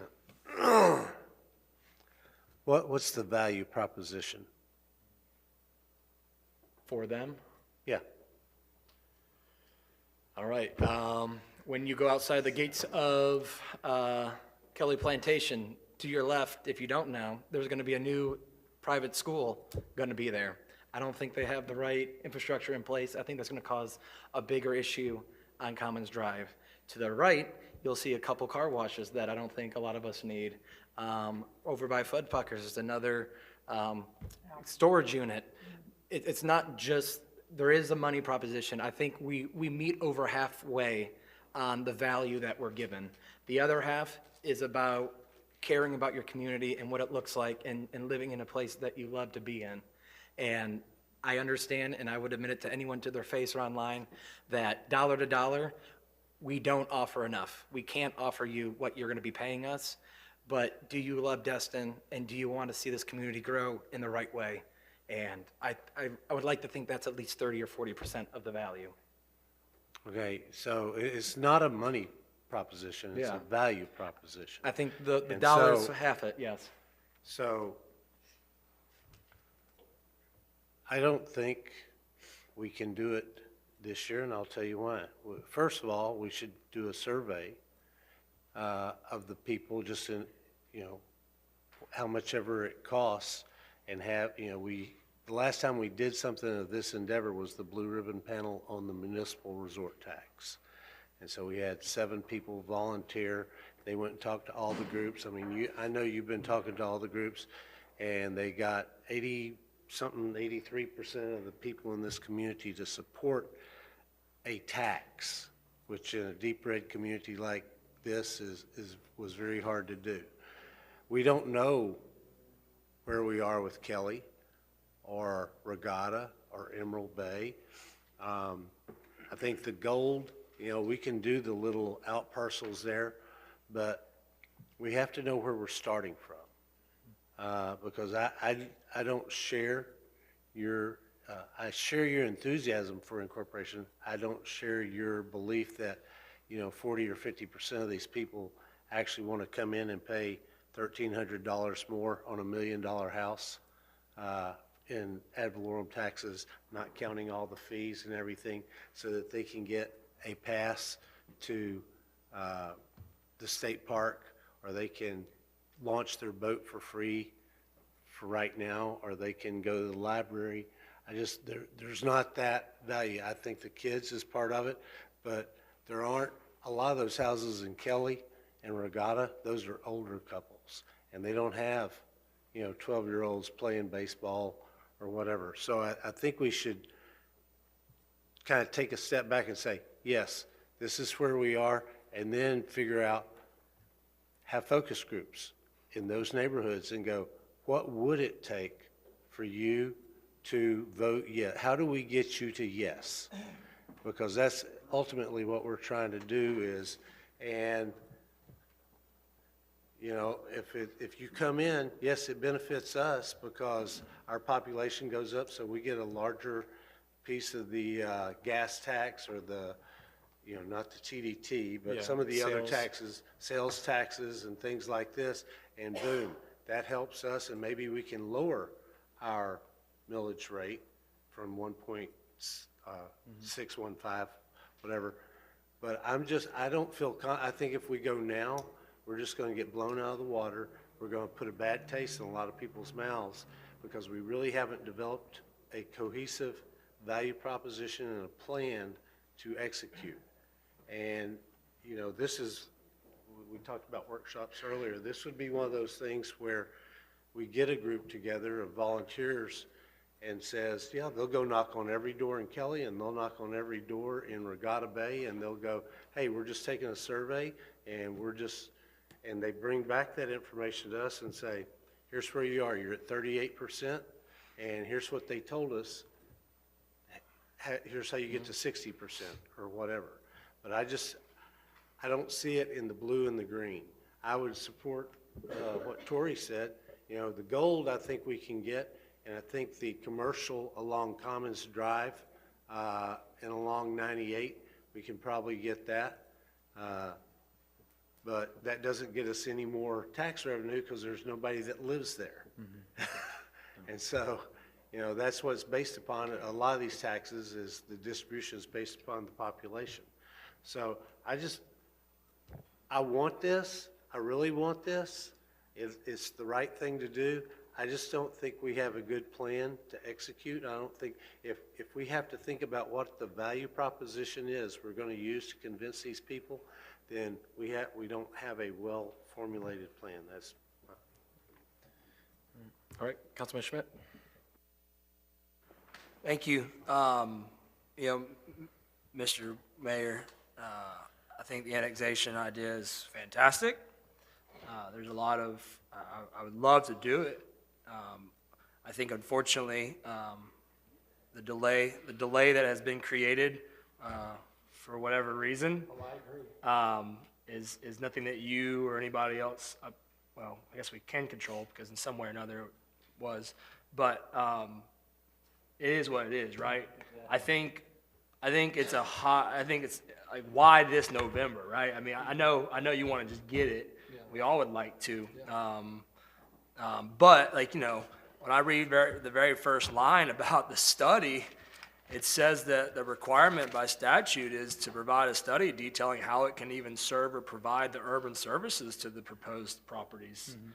[SPEAKER 16] What's the value proposition?
[SPEAKER 1] For them?
[SPEAKER 16] Yeah.
[SPEAKER 1] All right. When you go outside the gates of Kelly Plantation, to your left, if you don't know, there's going to be a new private school going to be there. I don't think they have the right infrastructure in place. I think that's going to cause a bigger issue on Commons Drive. To the right, you'll see a couple car washes that I don't think a lot of us need. Over by Fuddfuckers is another storage unit. It's not just, there is a money proposition. I think we meet over halfway on the value that we're given. The other half is about caring about your community and what it looks like, and living in a place that you love to be in. And I understand, and I would admit it to anyone to their face or online, that dollar to dollar, we don't offer enough. We can't offer you what you're going to be paying us, but do you love Destin, and do you want to see this community grow in the right way? And I would like to think that's at least 30 or 40% of the value.
[SPEAKER 16] Okay, so it's not a money proposition, it's
[SPEAKER 1] Yeah.
[SPEAKER 16] a value proposition.
[SPEAKER 1] I think the
[SPEAKER 16] And
[SPEAKER 1] dollars
[SPEAKER 16] so-
[SPEAKER 1] half it, yes.
[SPEAKER 16] So I don't think we can do it this year, and I'll tell you why. First of all, we should do a survey of the people, just in, you know, how much ever it costs, and have, you know, the last time we did something of this endeavor was the blue ribbon panel on the municipal resort tax. And so we had 7 people volunteer. They went and talked to all the groups. I mean, I know you've been talking to all the groups, and they got 83% of the people in this community to support a tax, which in a deep red community like this was very hard to do. We don't know where we are with Kelly or Regatta or Emerald Bay. I think the gold, you know, we can do the little out parcels there, but we have to know where we're starting from. Because I don't share your, I share your enthusiasm for incorporation. I don't share your belief that, you know, 40 or 50% of these people actually want to come in and pay $1,300 more on $1 million house in ad valorem taxes, not counting all the fees and everything, so that they can get a pass to the state park, or they can launch their boat for free for right now, or they can go to the library. There's not that value. I think the kids is part of it, but there aren't a lot of those houses in Kelly and Regatta. Those are older couples, and they don't have, 12-year-olds playing baseball or whatever. So I think we should kind of take a step back and say, yes, this is where we are, and then figure out, have focus groups in those neighborhoods and go, what would it take for you to vote yes? How do we get you to yes? Because that's ultimately what we're trying to do is, and if you come in, yes, it benefits us because our population goes up, so we get a larger piece of the gas tax or the, not the TDT, but some of the other taxes, sales taxes and things like this, and boom, that helps us, and maybe we can lower our millage rate from 1.615, whatever. But I don't feel, I think if we go now, we're just going to get blown out of the water. We're going to put a bad taste in a lot of people's mouths because we really haven't developed a cohesive value proposition and a plan to execute. And, this is, we talked about workshops earlier. This would be one of those things where we get a group together of volunteers and says, yeah, they'll go knock on every door in Kelly and they'll knock on every door in Regatta Bay and they'll go, hey, we're just taking a survey and and they bring back that information to us and say, here's where you are. You're at 38%, and here's what they told us. Here's how you get to 60% or whatever. But I don't see it in the blue and the green. I would support what Tori said. The gold I think we can get, and I think the commercial along Commons Drive and along 98, we can probably get that. But that doesn't get us any more tax revenue because there's nobody that lives there. And so, that's what's based upon. A lot of these taxes is the distribution is based upon the population. So I want this. I really want this. It's the right thing to do. I just don't think we have a good plan to execute. I don't think, if we have to think about what the value proposition is we're going to use to convince these people, then we don't have a well-formulated plan. That's
[SPEAKER 1] All right, Councilman Schmidt.
[SPEAKER 21] Thank you. Mr. Mayor, I think the annexation idea is fantastic. There's a lot of, I would love to do it. I think unfortunately, the delay that has been created for whatever reason is nothing that you or anybody else, well, I guess we can control because in some way or another it was, but it is what it is, right? I think it's like, why this November, right? I mean, I know you want to just get it. Yeah. We all would like to. But when I read the very first line about the study, it says that the requirement by statute is to provide a study detailing how it can even serve or provide the urban services to the proposed properties. Mm-hmm.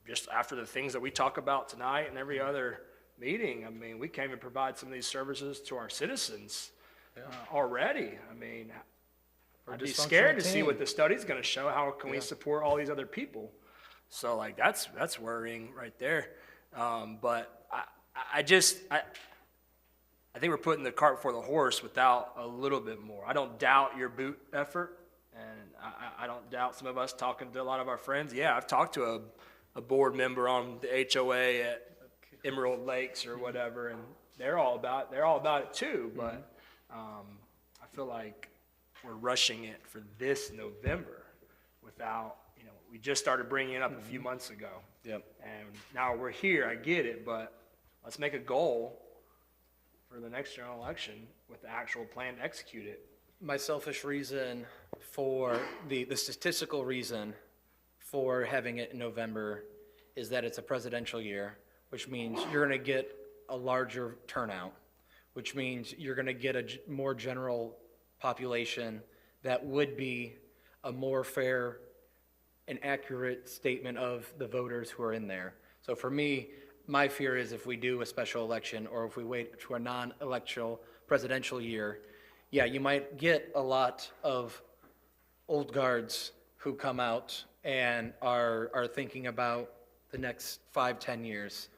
[SPEAKER 21] Just after the things that we talk about tonight and every other meeting, I mean, we can't even provide some of these services to our citizens already. I mean, I'd be scared to see what the study's going to show. How can we support all these other people? So, like, that's worrying right there. But I think we're putting the cart before the horse without a little bit more. I don't doubt your boot effort, and I don't doubt some of us talking to a lot of our friends. Yeah, I've talked to a board member on the HOA at Emerald Lakes or whatever, and they're all about it too. But I feel like we're rushing it for this November without, we just started bringing it up a few months ago. Yep. And now we're here. I get it, but let's make a goal for the next general election with the actual plan to execute it.
[SPEAKER 1] My selfish reason for the statistical reason for having it in November is that it's a presidential year, which means you're going to get a larger turnout, which means you're going to get a more general population that would be a more fair and accurate statement of the voters who are in there. So for me, my fear is if we do a special election or if we wait to a non-electoral presidential year, yeah, you might get a lot of old guards who come out and are thinking about the next 5-10 years.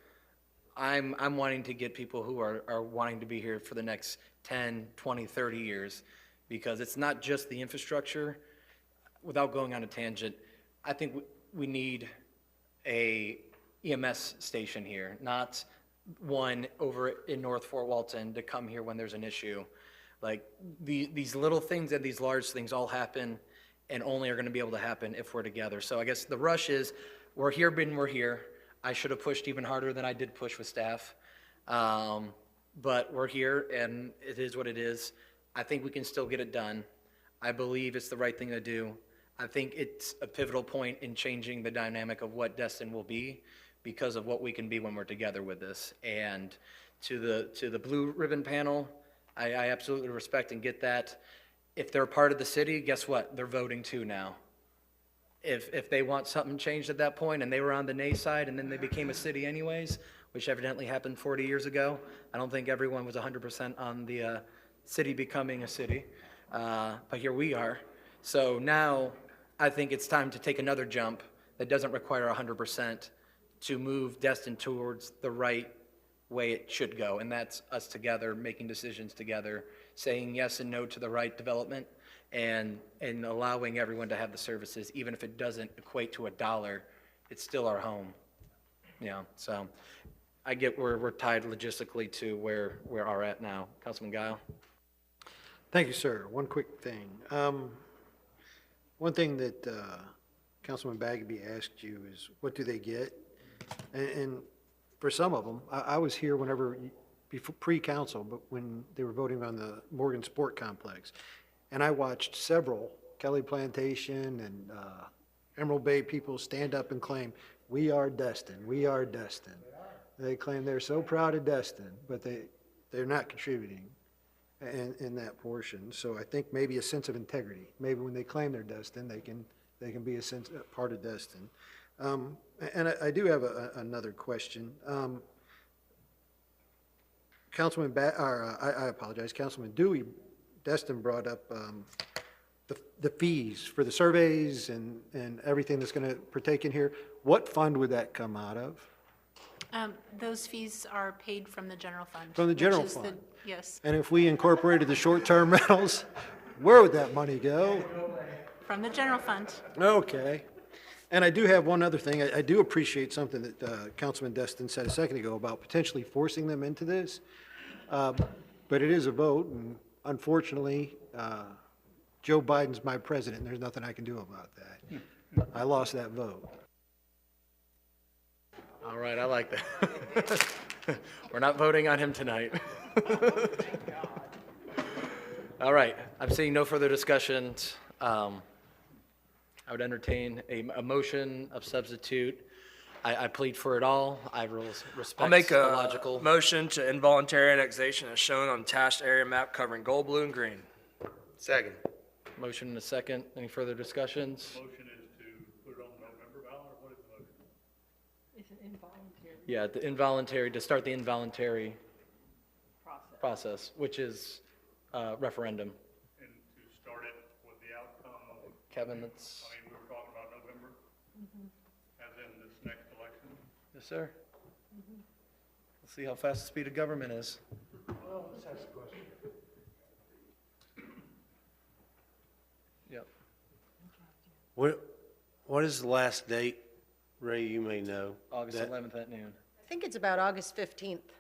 [SPEAKER 1] I'm wanting to get people who are wanting to be here for the next 10, 20, 30 years, because it's not just the infrastructure. Without going on a tangent, I think we need a EMS station here, not one over in North Fort Walton to come here when there's an issue. Like these little things and these large things all happen and only are going to be able to happen if we're together. So I guess the rush is we're here, we're here. I should have pushed even harder than I did push with staff. But we're here and it is what it is. I think we can still get it done. I believe it's the right thing to do. I think it's a pivotal point in changing the dynamic of what Destin will be because of what we can be when we're together with this. And to the blue ribbon panel, I absolutely respect and get that. If they're part of the city, guess what? They're voting too now. If they want something changed at that point and they were on the nay side and then they became a city anyways, which evidently happened 40 years ago, I don't think everyone was 100% on the city becoming a city, but here we are. So now I think it's time to take another jump that doesn't require 100% to move Destin towards the right way it should go, and that's us together, making decisions together, saying yes and no to the right development, and allowing everyone to have the services, even if it doesn't equate to $1, it's still our home. Yeah, so I get we're tied logistically to where we are at now. Councilman Guile?
[SPEAKER 17] Thank you, sir. One quick thing. One thing that Councilman Bagby asked you is, what do they get? And for some of them, I was here whenever, before pre-council, but when they were voting on the Morgan Sport Complex. And I watched several Kelly Plantation and Emerald Bay people stand up and claim, we are Destin, we are Destin. They claim they're so proud of Destin, but they're not contributing in that portion. So I think maybe a sense of integrity. Maybe when they claim they're Destin, they can be a part of Destin. And I do have another question. I apologize, Councilman Dewey, Destin brought up the fees for the surveys and everything that's going to partake in here. What fund would that come out of?
[SPEAKER 7] Those fees are paid from the general fund.
[SPEAKER 17] From the general
[SPEAKER 7] which is
[SPEAKER 17] fund?
[SPEAKER 7] Yes,
[SPEAKER 17] And if we incorporated the short-term rentals, where would that money go?
[SPEAKER 7] from the general fund.
[SPEAKER 17] Okay. And I do have one other thing. I do appreciate something that Councilman Destin said a second ago about potentially forcing them into this. But it is a vote, and unfortunately, Joe Biden's my president, and there's nothing I can do about that. I lost that vote.
[SPEAKER 1] All right, I like that. We're not voting on him tonight. All right, I'm seeing no further discussions. I would entertain a motion of substitute. I plead for it all. I respect
[SPEAKER 5] I'll make
[SPEAKER 1] the
[SPEAKER 5] a
[SPEAKER 1] logical.
[SPEAKER 5] motion to involuntary annexation as shown on attached area map covering gold, blue, and green.
[SPEAKER 8] Second.
[SPEAKER 1] Motion and a second. Any further discussions?
[SPEAKER 19] Motion is to put it on the November ballot, or what is the motion?
[SPEAKER 18] It's an involuntary.
[SPEAKER 1] Yeah, the involuntary, to start the involuntary process, which is referendum.
[SPEAKER 19] And to start it with the outcome,
[SPEAKER 1] Kevin, that's,
[SPEAKER 19] I mean, we were talking about November, as in this next election.
[SPEAKER 1] yes, sir. Let's see how fast the speed of government is.
[SPEAKER 17] Well, let's ask the question.
[SPEAKER 1] Yep.
[SPEAKER 16] What is the last date, Ray, you may know?
[SPEAKER 1] August
[SPEAKER 16] that-
[SPEAKER 1] 11th at noon.
[SPEAKER 18] I think it's about August 15th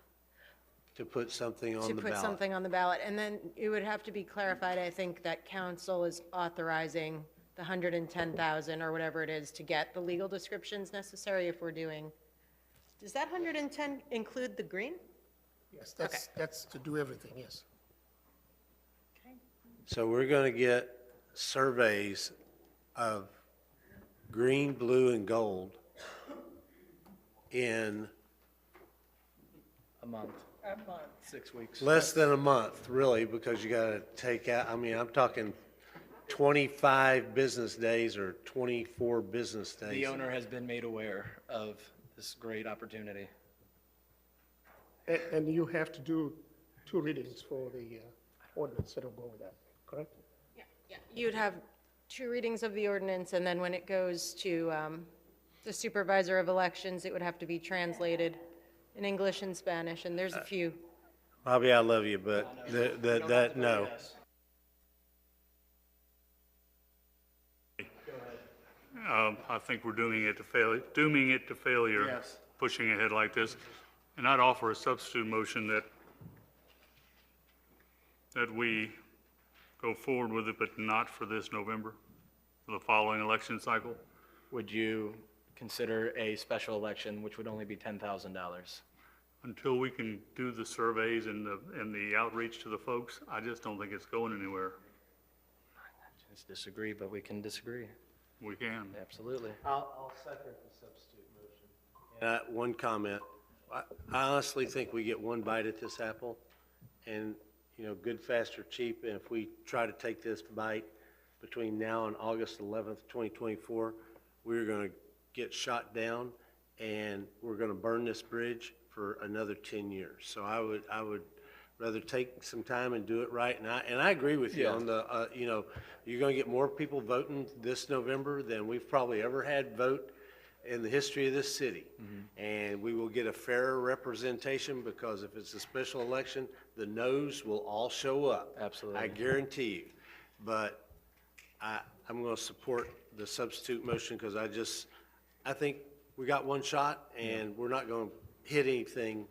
[SPEAKER 16] To put something on
[SPEAKER 18] to
[SPEAKER 16] the
[SPEAKER 18] put
[SPEAKER 16] ballot?
[SPEAKER 18] something on the ballot. And then it would have to be clarified, I think, that council is authorizing the 110,000 or whatever it is to get the legal descriptions necessary if we're doing. Does that 110 include the green?
[SPEAKER 20] Yes, that's to do everything, yes.
[SPEAKER 16] So we're going to get surveys of green, blue, and gold in
[SPEAKER 1] A month.
[SPEAKER 3] A month.
[SPEAKER 1] 6 weeks.
[SPEAKER 16] Less than a month, really, because you gotta take out, I mean, I'm talking 25 business days or 24 business days.
[SPEAKER 1] The owner has been made aware of this great opportunity.
[SPEAKER 20] And you have to do 2 readings for the ordinance that'll go with that, correct?
[SPEAKER 18] You'd have 2 readings of the ordinance, and then when it goes to the supervisor of elections, it would have to be translated in English and Spanish, and there's a few.
[SPEAKER 16] Bobby, I love you, but no.
[SPEAKER 19] I think we're dooming it to failure.
[SPEAKER 1] Yes.
[SPEAKER 19] Pushing ahead like this. And I'd offer a substitute motion that we go forward with it, but not for this November, for the following election cycle.
[SPEAKER 1] Would you consider a special election, which would only be $10,000?
[SPEAKER 19] Until we can do the surveys and the outreach to the folks, I just don't think it's going anywhere.
[SPEAKER 1] Just disagree, but we can disagree.
[SPEAKER 19] We can.
[SPEAKER 1] Absolutely.
[SPEAKER 16] I'll second the substitute motion. One comment. I honestly think we get one bite at this apple, and, you know, good, fast, or cheap, and if we try to take this bite between now and August 11th, 2024, we're going to get shot down, and we're going to burn this bridge for another 10 years. So I would rather take some time and do it right. And I agree with you on the, you know, you're going to get more people voting this November than we've probably ever had vote in the history of this city. And we will get a fairer representation, because if it's a special election, the no's will all show up.
[SPEAKER 1] Absolutely.
[SPEAKER 16] I guarantee you. But I'm going to support the substitute motion, because I think we got one shot, and we're not going to hit anything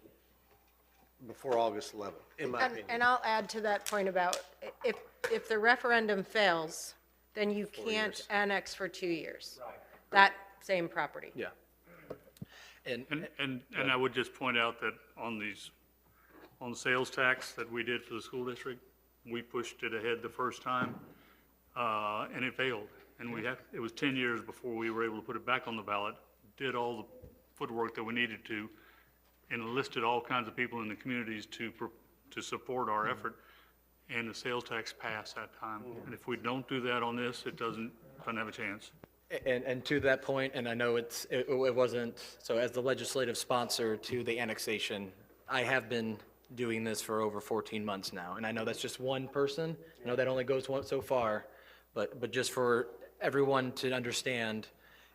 [SPEAKER 16] before August 11th, in my opinion.
[SPEAKER 18] And I'll add to that point about if the referendum fails, then you can't annex for 2 years. Right. That same property.
[SPEAKER 1] Yeah.
[SPEAKER 19] And I would just point out that on the sales tax that we did for the school district, we pushed it ahead the first time, and it failed. And it was 10 years before we were able to put it back on the ballot, did all the footwork that we needed to, and enlisted all kinds of people in the communities to support our effort, and the sales tax passed that time. And if we don't do that on this, it doesn't have a chance.
[SPEAKER 1] And to that point, and I know it wasn't, so as the legislative sponsor to the annexation, I have been doing this for over 14 months now. And I know that's just one person. I know that only goes so far, but just for everyone to understand,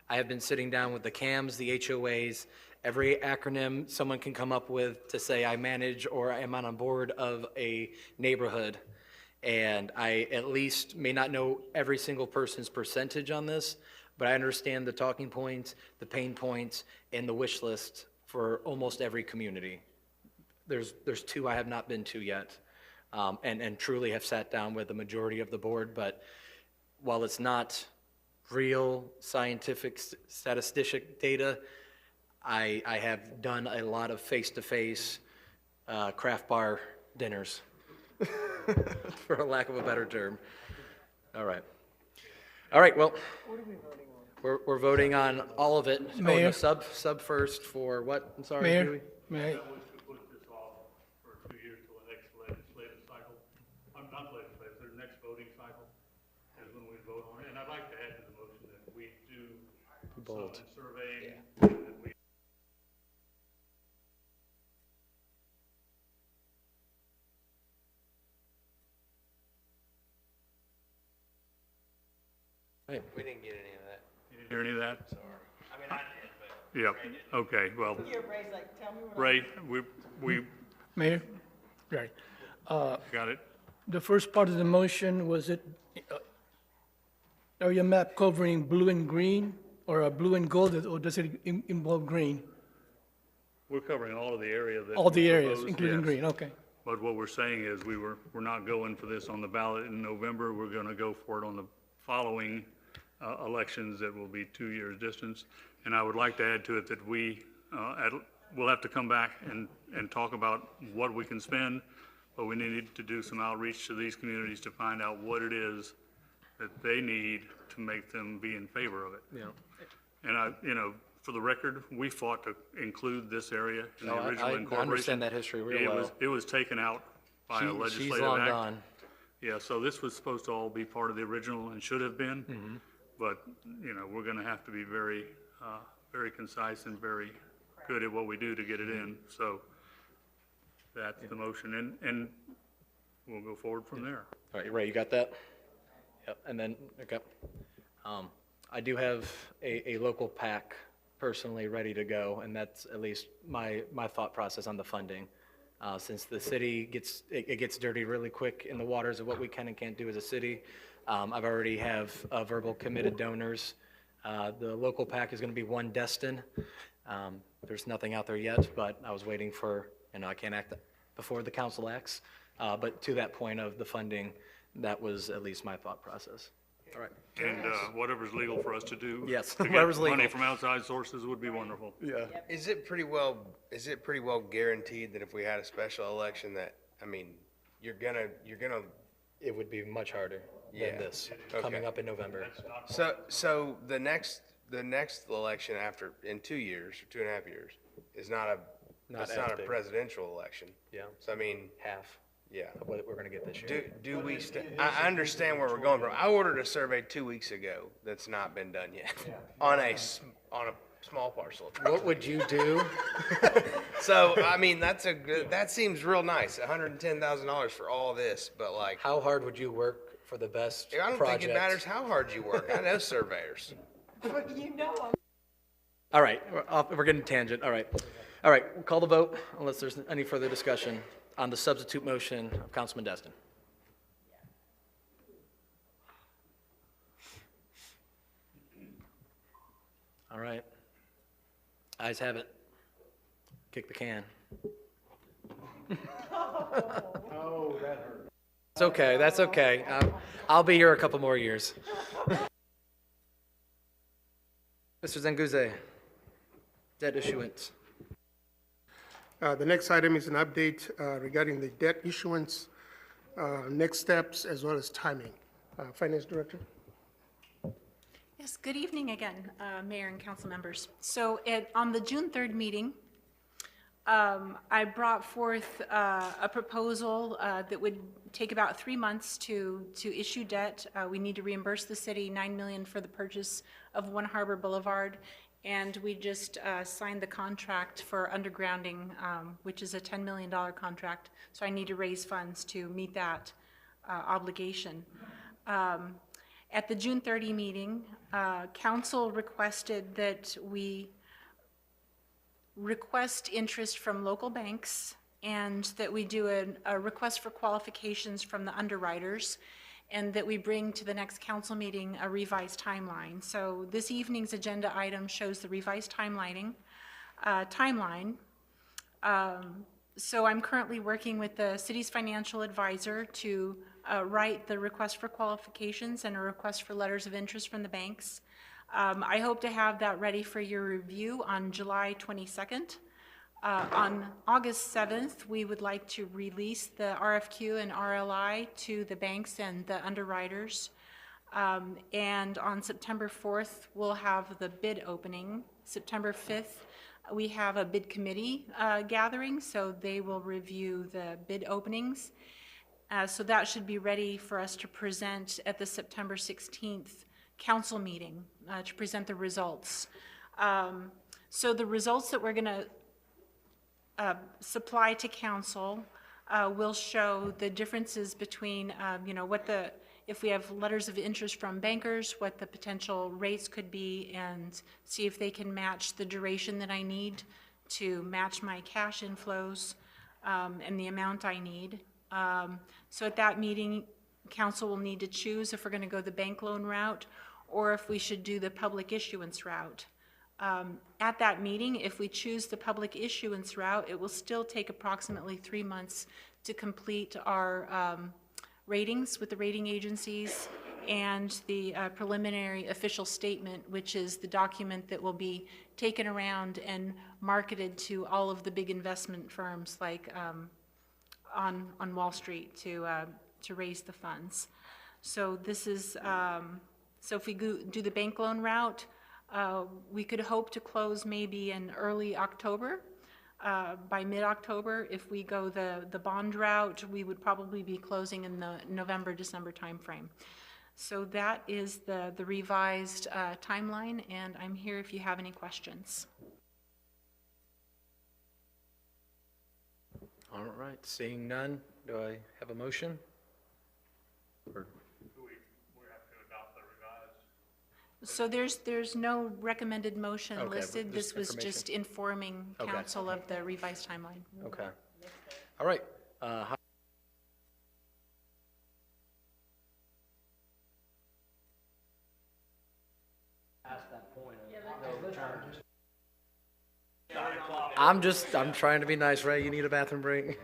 [SPEAKER 1] I have been sitting down with the CAMs, the HOAs, every acronym someone can come up with to say I manage or I am on board of a neighborhood. And I at least may not know every single person's percentage on this, but I understand the talking points, the pain points, and the wish list for almost every community. There's 2 I have not been to yet, and truly have sat down with the majority of the board, but while it's not real scientific statistic data, I have done a lot of face-to-face craft bar dinners, for a lack of a better term. All right, well, we're voting on all of it.
[SPEAKER 23] Mayor?
[SPEAKER 1] Oh, the sub first for what? I'm sorry,
[SPEAKER 23] Mayor,
[SPEAKER 1] Huey.
[SPEAKER 23] may I?
[SPEAKER 19] To put this off for 2 years till the next legislative cycle. Not legislative, the next voting cycle is when we vote on it. And I'd like to add to the motion that we do some surveying. That we
[SPEAKER 1] Right.
[SPEAKER 8] We didn't get any of that.
[SPEAKER 19] You didn't hear any of that?
[SPEAKER 8] I mean, I did, but.
[SPEAKER 19] Yeah, okay, well,
[SPEAKER 3] Yeah, Ray's like, tell me what.
[SPEAKER 19] Ray, we
[SPEAKER 23] Mayor? Right.
[SPEAKER 19] got it.
[SPEAKER 23] The first part of the motion, was it area map covering blue and green, or a blue and gold, or does it involve green?
[SPEAKER 19] We're covering all of the area that.
[SPEAKER 23] All the
[SPEAKER 19] we
[SPEAKER 23] areas,
[SPEAKER 19] proposed,
[SPEAKER 23] including
[SPEAKER 19] yes.
[SPEAKER 23] green, okay.
[SPEAKER 19] But what we're saying is we're not going for this on the ballot in November. We're going to go for it on the following elections that will be 2 years distance. And I would like to add to it that we'll have to come back and talk about what we can spend, but we need to do some outreach to these communities to find out what it is that they need to make them be in favor of it.
[SPEAKER 1] Yeah.
[SPEAKER 19] And For the record, we fought to include this area in
[SPEAKER 1] No,
[SPEAKER 19] the original
[SPEAKER 1] I
[SPEAKER 19] incorporation.
[SPEAKER 1] understand that history real well.
[SPEAKER 19] It was taken out by a legislative
[SPEAKER 1] She's long
[SPEAKER 19] act.
[SPEAKER 1] gone.
[SPEAKER 19] Yeah, so this was supposed to all be part of the original and should have been.
[SPEAKER 1] Mm-hmm.
[SPEAKER 19] But, you know, we're gonna have to be very, very concise and very good at what we do to get it in. So that's the motion, and we'll go forward from there.
[SPEAKER 1] All right, Ray, you got that? Yep, and then, okay. I do have a local PAC personally ready to go, and that's at least my thought process on the funding. Since the city gets dirty really quick in the waters of what we can and can't do as a city. I've already have verbal committed donors. The local PAC is going to be one Destin. There's nothing out there yet, but I was waiting for, I can't act before the council acts, but to that point of the funding, that was at least my thought process. All right.
[SPEAKER 19] And whatever's legal for us to do.
[SPEAKER 1] Yes,
[SPEAKER 19] to get
[SPEAKER 1] whatever's legal.
[SPEAKER 19] money from outside sources would be wonderful.
[SPEAKER 1] Yeah.
[SPEAKER 8] Is it pretty well guaranteed that if we had a special election that, I mean, you're gonna,
[SPEAKER 1] It would be much harder
[SPEAKER 8] Yeah.
[SPEAKER 1] than this,
[SPEAKER 8] Okay.
[SPEAKER 1] coming up in November.
[SPEAKER 8] so the next election in 2 years, or 2.5 years, is not
[SPEAKER 1] Not
[SPEAKER 8] it's not a
[SPEAKER 1] big.
[SPEAKER 8] presidential election.
[SPEAKER 1] Yeah.
[SPEAKER 8] So I mean,
[SPEAKER 1] Half
[SPEAKER 8] yeah.
[SPEAKER 1] of what we're going to get this year.
[SPEAKER 8] Do we, I understand where we're going from. I ordered a survey 2 weeks ago that's not been done yet on a small parcel of property.
[SPEAKER 1] What would you do?
[SPEAKER 8] So, I mean, that seems real nice, $110,000 for all this, but like,
[SPEAKER 1] How hard would you work for the best
[SPEAKER 8] I don't
[SPEAKER 1] project?
[SPEAKER 8] think it matters how hard you work. I know surveyors.
[SPEAKER 1] All right, we're getting tangent. All right, we'll call the vote unless there's any further discussion on the substitute motion of Councilman Destin. All right. Ayes have it. Kick the can.
[SPEAKER 23] Oh, that hurt.
[SPEAKER 1] It's okay, that's okay. I'll be here a couple more years. Mr. Zanguze, debt issuance.
[SPEAKER 20] The next item is an update regarding the debt issuance, next steps, as well as timing. Finance Director?
[SPEAKER 7] Yes, good evening again, Mayor and council members. So on the June 3rd meeting, I brought forth a proposal that would take about 3 months to issue debt. We need to reimburse the city $9 million for the purchase of One Harbor Boulevard, and we just signed the contract for undergrounding, which is a $10 million contract. So I need to raise funds to meet that obligation. At the June 30 meeting, council requested that we request interest from local banks and that we do a request for qualifications from the underwriters, and that we bring to the next council meeting a revised timeline. So this evening's agenda item shows the revised timeline. So I'm currently working with the city's financial advisor to write the request for qualifications and a request for letters of interest from the banks. I hope to have that ready for your review on July 22nd. On August 7th, we would like to release the RFQ and RLI to the banks and the underwriters. And on September 4th, we'll have the bid opening. September 5th, we have a bid committee gathering, so they will review the bid openings. So that should be ready for us to present at the September 16th council meeting to present the results. So the results that we're going to supply to council will show the differences between, if we have letters of interest from bankers, what the potential rates could be, and see if they can match the duration that I need to match my cash inflows and the amount I need. So at that meeting, council will need to choose if we're going to go the bank loan route or if we should do the public issuance route. At that meeting, if we choose the public issuance route, it will still take approximately 3 months to complete our ratings with the rating agencies and the preliminary official statement, which is the document that will be taken around and marketed to all of the big investment firms like on Wall Street to raise the funds. So this is, so if we do the bank loan route, We could hope to close maybe in early October. By mid-October, if we go the bond route, we would probably be closing in the November, December timeframe. So that is the revised timeline, and I'm here if you have any questions.
[SPEAKER 1] All right, seeing none, do I have a motion? Or-
[SPEAKER 7] So there's no recommended motion
[SPEAKER 1] Okay,
[SPEAKER 7] listed.
[SPEAKER 1] just
[SPEAKER 7] This was
[SPEAKER 1] information.
[SPEAKER 7] just informing
[SPEAKER 1] Okay.
[SPEAKER 7] council of the revised timeline.
[SPEAKER 1] Okay. All right. I'm trying to be nice, Ray. You need a bathroom break?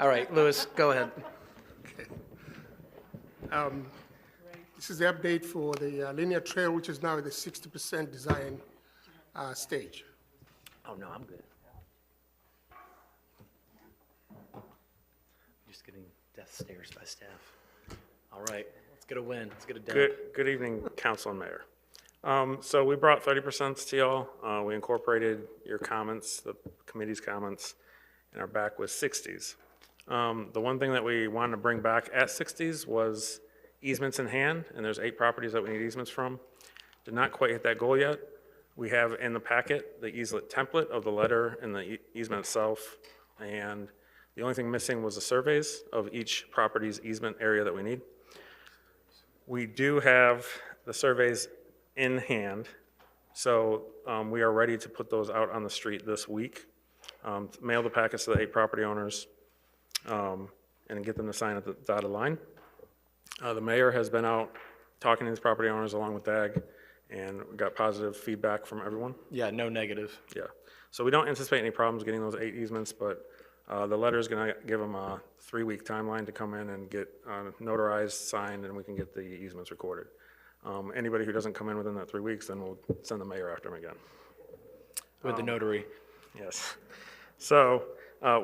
[SPEAKER 1] All right, Louis, go ahead.
[SPEAKER 20] This is the update for the linear trail, which is now at the 60% design stage.
[SPEAKER 1] Oh, no, I'm good. Just getting death stares by staff. All right, let's get a win. Let's get a dub.
[SPEAKER 12] Good evening, council and mayor. So we brought 30% to y'all. We incorporated your comments, the committee's comments, and are back with 60s. The one thing that we wanted to bring back at 60s was easements in hand, and there's 8 properties that we need easements from. Did not quite hit that goal yet. We have in the packet the easement template of the letter and the easement itself, and the only thing missing was the surveys of each property's easement area that we need. We do have the surveys in hand, so we are ready to put those out on the street this week. Mail the packets to the 8 property owners and get them to sign at the dotted line. The mayor has been out talking to these property owners along with DAG, and we got positive feedback from everyone.
[SPEAKER 1] Yeah, no negative.
[SPEAKER 12] Yeah, so we don't anticipate any problems getting those 8 easements, but the letter is going to give them a 3-week timeline to come in and get notarized, signed, and we can get the easements recorded. Anybody who doesn't come in within that 3 weeks, then we'll send the mayor after them again.
[SPEAKER 1] With the notary.
[SPEAKER 12] Yes. So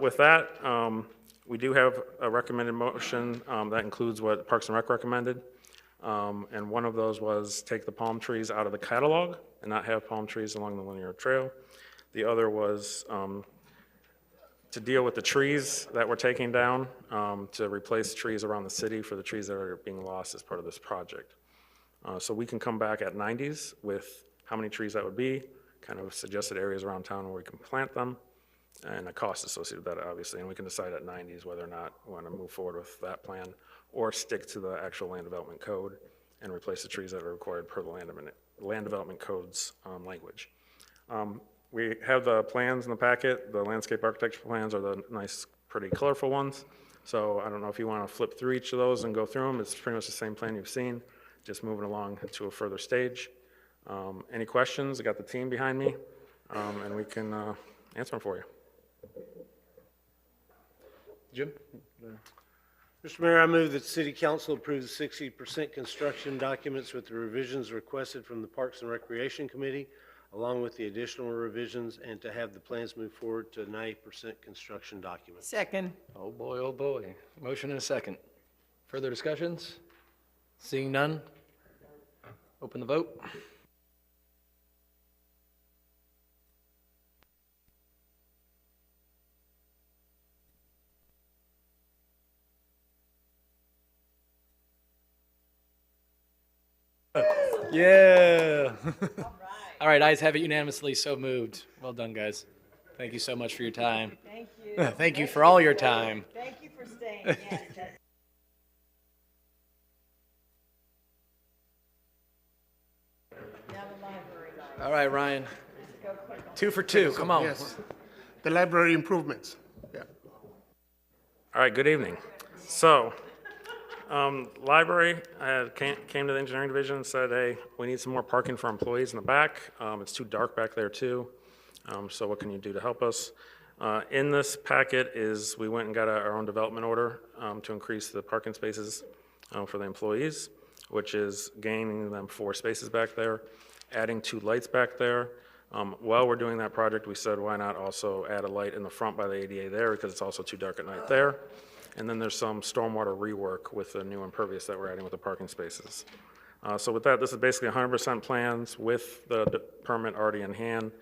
[SPEAKER 12] with that, we do have a recommended motion that includes what Parks and Rec recommended. And one of those was take the palm trees out of the catalog and not have palm trees along the linear trail. The other was to deal with the trees that we're taking down, to replace trees around the city for the trees that are being lost as part of this project. So we can come back at 90s with how many trees that would be, kind of suggested areas around town where we can plant them, and a cost associated with that, obviously. And we can decide at 90s whether or not we want to move forward with that plan or stick to the actual land development code and replace the trees that are required per the land development code's language. We have the plans in the packet. The landscape architecture plans are the nice, pretty colorful ones. So I don't know if you want to flip through each of those and go through them. It's pretty much the same plan you've seen, just moving along to a further stage. Any questions? I got the team behind me, and we can answer them for you.
[SPEAKER 1] Jim?
[SPEAKER 16] Mr. Mayor, I move that City Council approve the 60% construction documents with the revisions requested from the Parks and Recreation Committee, along with the additional revisions, and to have the plans move forward to 90% construction documents.
[SPEAKER 3] Second.
[SPEAKER 1] Oh, boy, oh, boy. Motion and a second. Further discussions? Seeing none? Open the vote. Yeah. All right, ayes have it unanimously, so moved. Well done, guys. Thank you so much for your time.
[SPEAKER 10] Thank you.
[SPEAKER 1] Thank you for all your time.
[SPEAKER 10] Thank you for staying. Yeah, now the library.
[SPEAKER 1] All right, Ryan. 2 for 2, come on.
[SPEAKER 20] Yes, the library improvements. Yeah.
[SPEAKER 12] All right, good evening. So, library came to the engineering division and said, hey, we need some more parking for employees in the back. It's too dark back there too. So what can you do to help us? In this packet is, we went and got our own development order to increase the parking spaces for the employees, which is gaining them 4 spaces back there, adding 2 lights back there. While we're doing that project, we said, why not also add a light in the front by the ADA there, because it's also too dark at night there. And then there's some stormwater rework with the new impervious that we're adding with the parking spaces. So with that, this is basically 100% plans with the permit already in hand.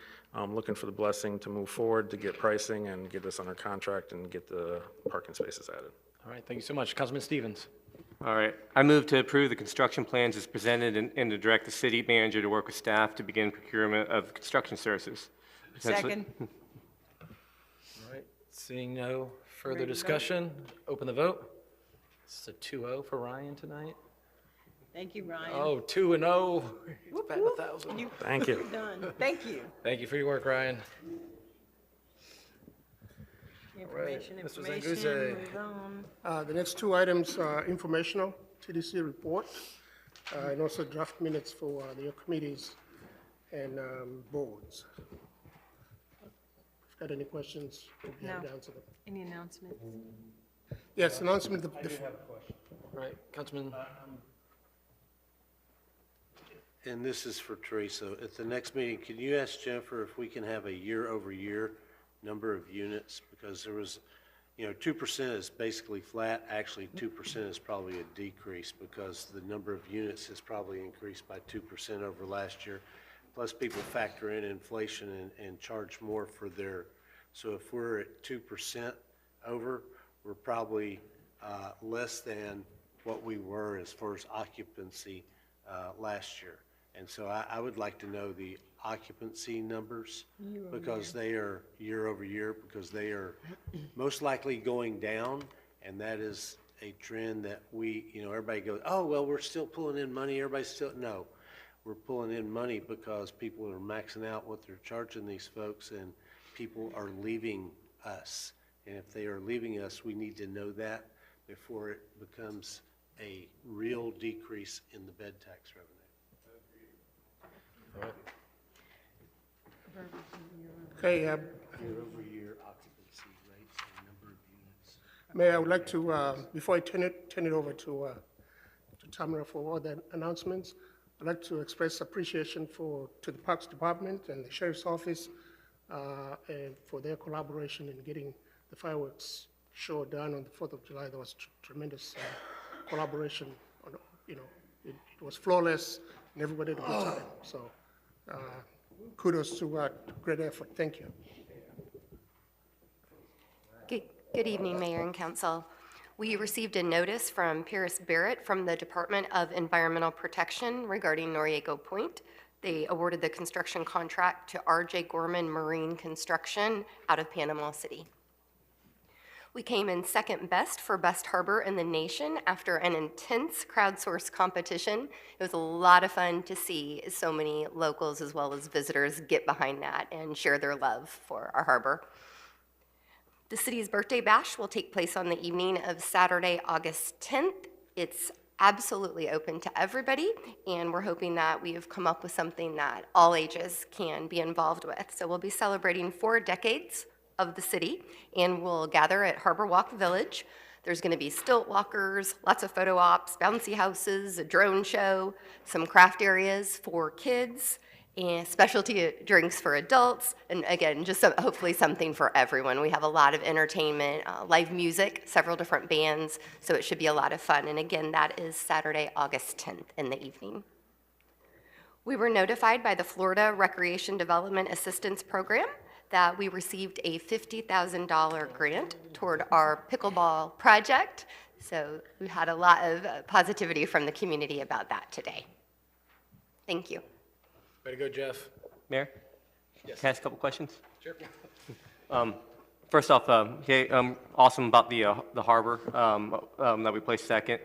[SPEAKER 12] Looking for the blessing to move forward, to get pricing and get this under contract and get the parking spaces added.
[SPEAKER 1] All right, thank you so much. Councilman Stevens.
[SPEAKER 9] All right. I move to approve the construction plans as presented and to direct the city manager to work with staff to begin procurement of construction services.
[SPEAKER 3] Second.
[SPEAKER 1] All right, seeing no further discussion, open the vote. It's a 2-0 for Ryan tonight.
[SPEAKER 3] Thank you, Ryan.
[SPEAKER 1] Oh, 2-0.
[SPEAKER 3] Whoop,
[SPEAKER 1] Batting
[SPEAKER 3] whoop.
[SPEAKER 1] 1,000.
[SPEAKER 12] Thank you.
[SPEAKER 3] You're done. Thank you.
[SPEAKER 1] Thank you for your work, Ryan.
[SPEAKER 3] Information,
[SPEAKER 1] Mr.
[SPEAKER 3] information,
[SPEAKER 1] Zanguzzi.
[SPEAKER 3] move on.
[SPEAKER 20] The next two items are informational, TDC report, and also draft minutes for your committees and boards. If you've got any questions, we'll be happy
[SPEAKER 3] No.
[SPEAKER 20] to answer them.
[SPEAKER 3] Any announcements?
[SPEAKER 20] Yes, announcement.
[SPEAKER 1] All right, Councilman.
[SPEAKER 16] And this is for Teresa. At the next meeting, can you ask Jennifer if we can have a year-over-year number of units? Because there was, 2% is basically flat. Actually, 2% is probably a decrease because the number of units has probably increased by 2% over last year. Plus, people factor in inflation and charge more for their, so if we're at 2% over, we're probably less than what we were as far as occupancy last year. And so I would like to know the occupancy numbers because they are year over year, because they are most likely going down. And that is a trend that we, everybody goes, oh, well, we're still pulling in money. Everybody's still, no, we're pulling in money because people are maxing out what they're charging these folks and people are leaving us. And if they are leaving us, we need to know that before it becomes a real decrease in the bed tax revenue.
[SPEAKER 20] Okay,
[SPEAKER 16] Year-over-year occupancy rates and number of units.
[SPEAKER 20] Mayor, I would like to, before I turn it over to Tamara for all the announcements, I'd like to express appreciation to the Parks Department and the Sheriff's Office and for their collaboration in getting the fireworks show done on the 4th of July. There was tremendous collaboration. It was flawless and everybody had a good time. So kudos to great effort. Thank you.
[SPEAKER 2] Good evening, Mayor and Council. We received a notice from Paris Barrett from the Department of Environmental Protection regarding Noriego Point. They awarded the construction contract to R.J. Gorman Marine Construction out of Panama City. We came in second best for best harbor in the nation after an intense crowdsourced competition. It was a lot of fun to see so many locals as well as visitors get behind that and share their love for our harbor. The city's birthday bash will take place on the evening of Saturday, August 10th. It's absolutely open to everybody, and we're hoping that we have come up with something that all ages can be involved with. So we'll be celebrating 4 decades of the city, and we'll gather at Harbor Walk Village. There's going to be stilt walkers, lots of photo ops, bouncy houses, a drone show, some craft areas for kids, and specialty drinks for adults, and again, just hopefully something for everyone. We have a lot of entertainment, live music, several different bands, so it should be a lot of fun. And again, that is Saturday, August 10th in the evening. We were notified by the Florida Recreation Development Assistance Program that we received a $50,000 grant toward our pickleball project. So we had a lot of positivity from the community about that today. Thank you.
[SPEAKER 1] Way to go, Jeff.
[SPEAKER 9] Mayor?
[SPEAKER 1] Yes.
[SPEAKER 9] Can I ask a couple questions?
[SPEAKER 1] Sure.
[SPEAKER 9] First off, awesome about the harbor that we placed second.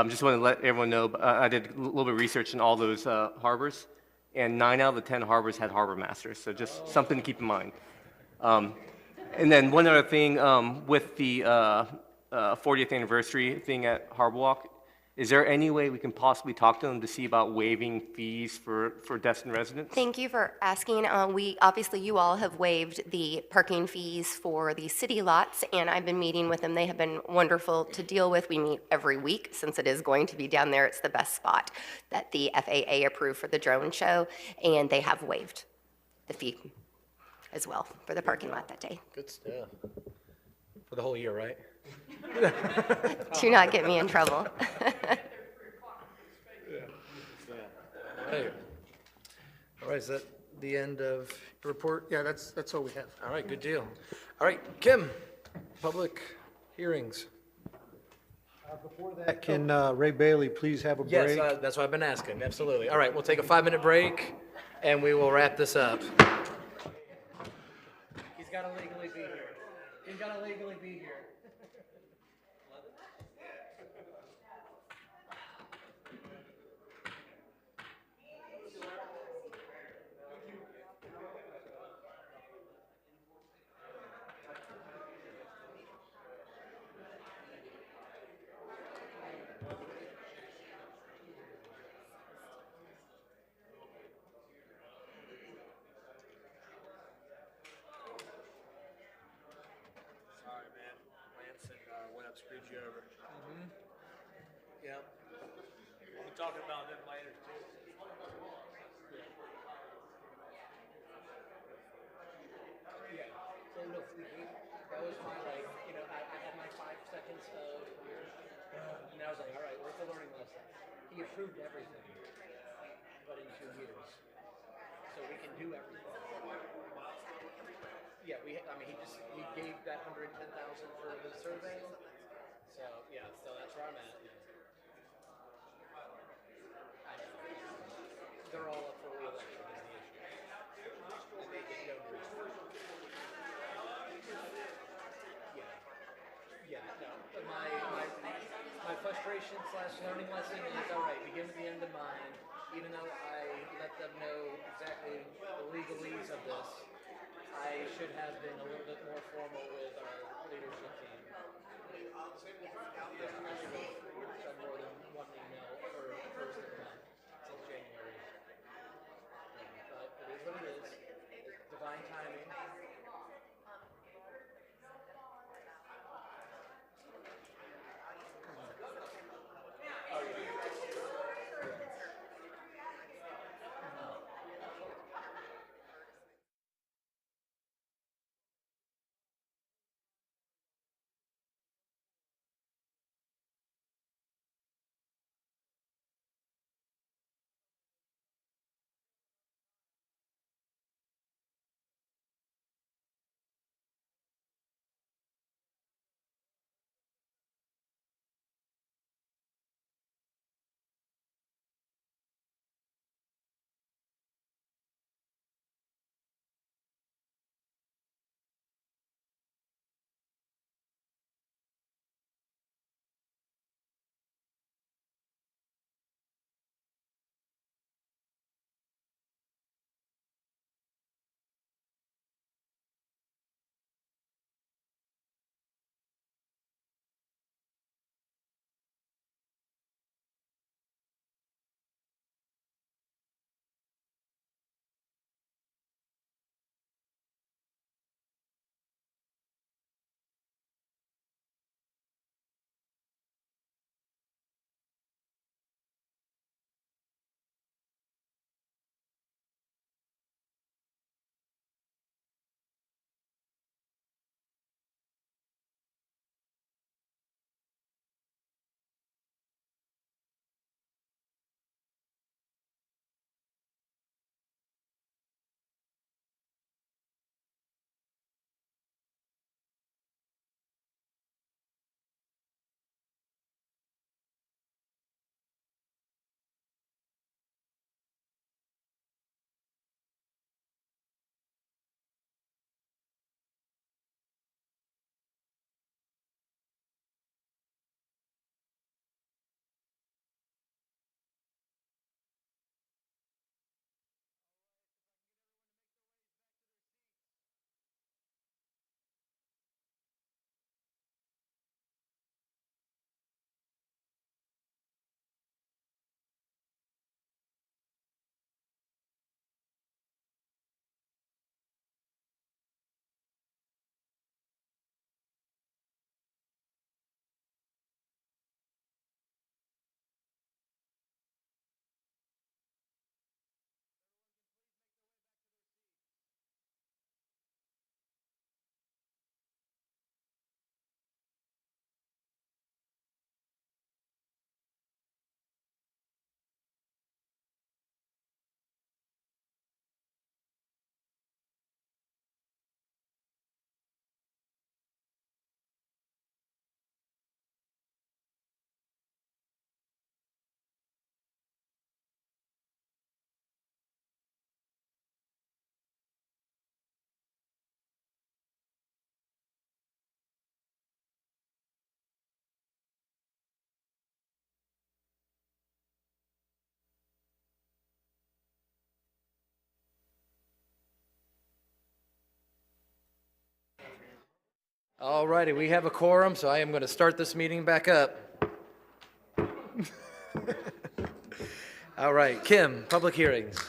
[SPEAKER 9] Just want to let everyone know, I did a little bit of research in all those harbors, and 9 out of the 10 harbors had harbor masters, so just something to keep in mind. And then one other thing, with the 40th anniversary thing at Harbor Walk, is there any way we can possibly talk to them to see about waiving fees for Destin residents?
[SPEAKER 2] Thank you for asking. Obviously, you all have waived the parking fees for the city lots, and I've been meeting with them. They have been wonderful to deal with. We meet every week since it is going to be down there. It's the best spot that the FAA approved for the drone show, and they have waived the fee as well for the parking lot that day.
[SPEAKER 1] Good stuff. For the whole year, right?
[SPEAKER 2] Do not get me in trouble.
[SPEAKER 1] right. All right, is that the end of your report?
[SPEAKER 20] Yeah, that's all we have.
[SPEAKER 1] All right, good deal. All right, Kim, public hearings.
[SPEAKER 17] Before that, can Ray Bailey please have a break?
[SPEAKER 1] Yes, that's what I've been asking, absolutely. All right, we'll take a 5-minute break, and we will wrap this up. He's got to legally be here. He's got to legally be here.
[SPEAKER 5] Sorry, man. Lance went up, screwed you over.
[SPEAKER 1] Yeah.
[SPEAKER 5] We'll be talking about them later, too.
[SPEAKER 1] Yeah. So no, that was my I had my 5 seconds of and I was like, all right, what's the learning lesson? He approved everything, but in 2 years, so we can do everything. Yeah, he gave that 110,000 for the survey. So yeah, so that's where I'm at. I know. They're all up for re-election is the issue. And they get no reason. Yeah, no, but my frustration / learning lesson is, all right, begin with the end in mind. Even though I let them know exactly the legalese of this, I should have been a little bit more formal with our leadership team. Yeah, I should have done more than one email for the first of the month till January. Yeah, but it is what it is. Divine timing. All righty, we have a quorum, so I am going to start this meeting back up. All right, Kim, public hearings.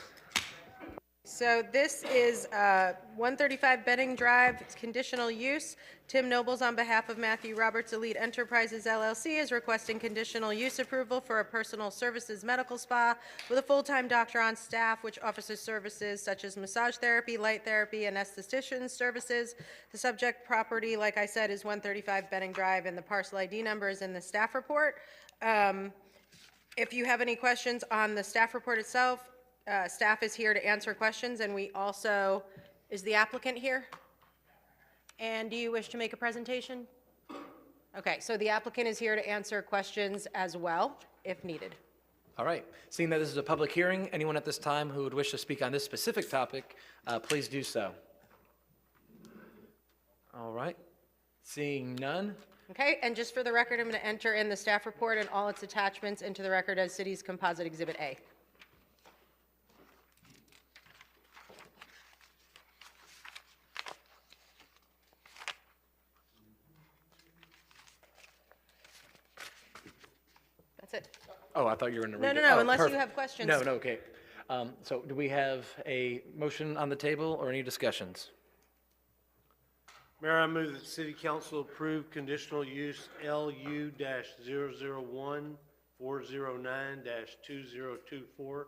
[SPEAKER 18] So this is 135 Benning Drive, it's conditional use. Tim Nobles, on behalf of Matthew Roberts Elite Enterprises LLC, is requesting conditional use approval for a personal services medical spa with a full-time doctor on staff, which offers services such as massage therapy, light therapy, and esthetician services. The subject property, like I said, is 135 Benning Drive, and the parcel ID number is in the staff report. If you have any questions on the staff report itself, staff is here to answer questions, and we also, is the applicant here? And do you wish to make a presentation? Okay, so the applicant is here to answer questions as well, if needed.
[SPEAKER 1] All right, seeing that this is a public hearing, anyone at this time who would wish to speak on this specific topic, please do so. All right, seeing none.
[SPEAKER 18] Okay, and just for the record, I'm going to enter in the staff report and all its attachments into the record as city's composite exhibit A. That's it.
[SPEAKER 1] Oh, I thought you were going to read it.
[SPEAKER 18] No,
[SPEAKER 1] Oh,
[SPEAKER 18] unless you
[SPEAKER 1] perfect.
[SPEAKER 18] have questions.
[SPEAKER 1] No, okay. So do we have a motion on the table or any discussions?
[SPEAKER 16] Mayor, I move that the city council approve conditional use LU-001-409-2024,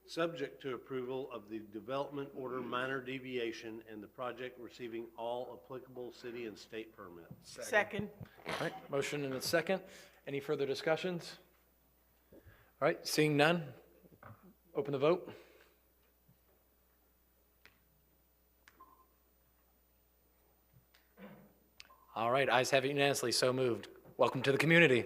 [SPEAKER 16] subject to approval of the development order minor deviation and the project receiving all applicable city and state permits.
[SPEAKER 3] Second.
[SPEAKER 1] All right, motion and a second. Any further discussions? All right, seeing none, open the vote. All right, ayes have it unanimously, so moved. Welcome to the community.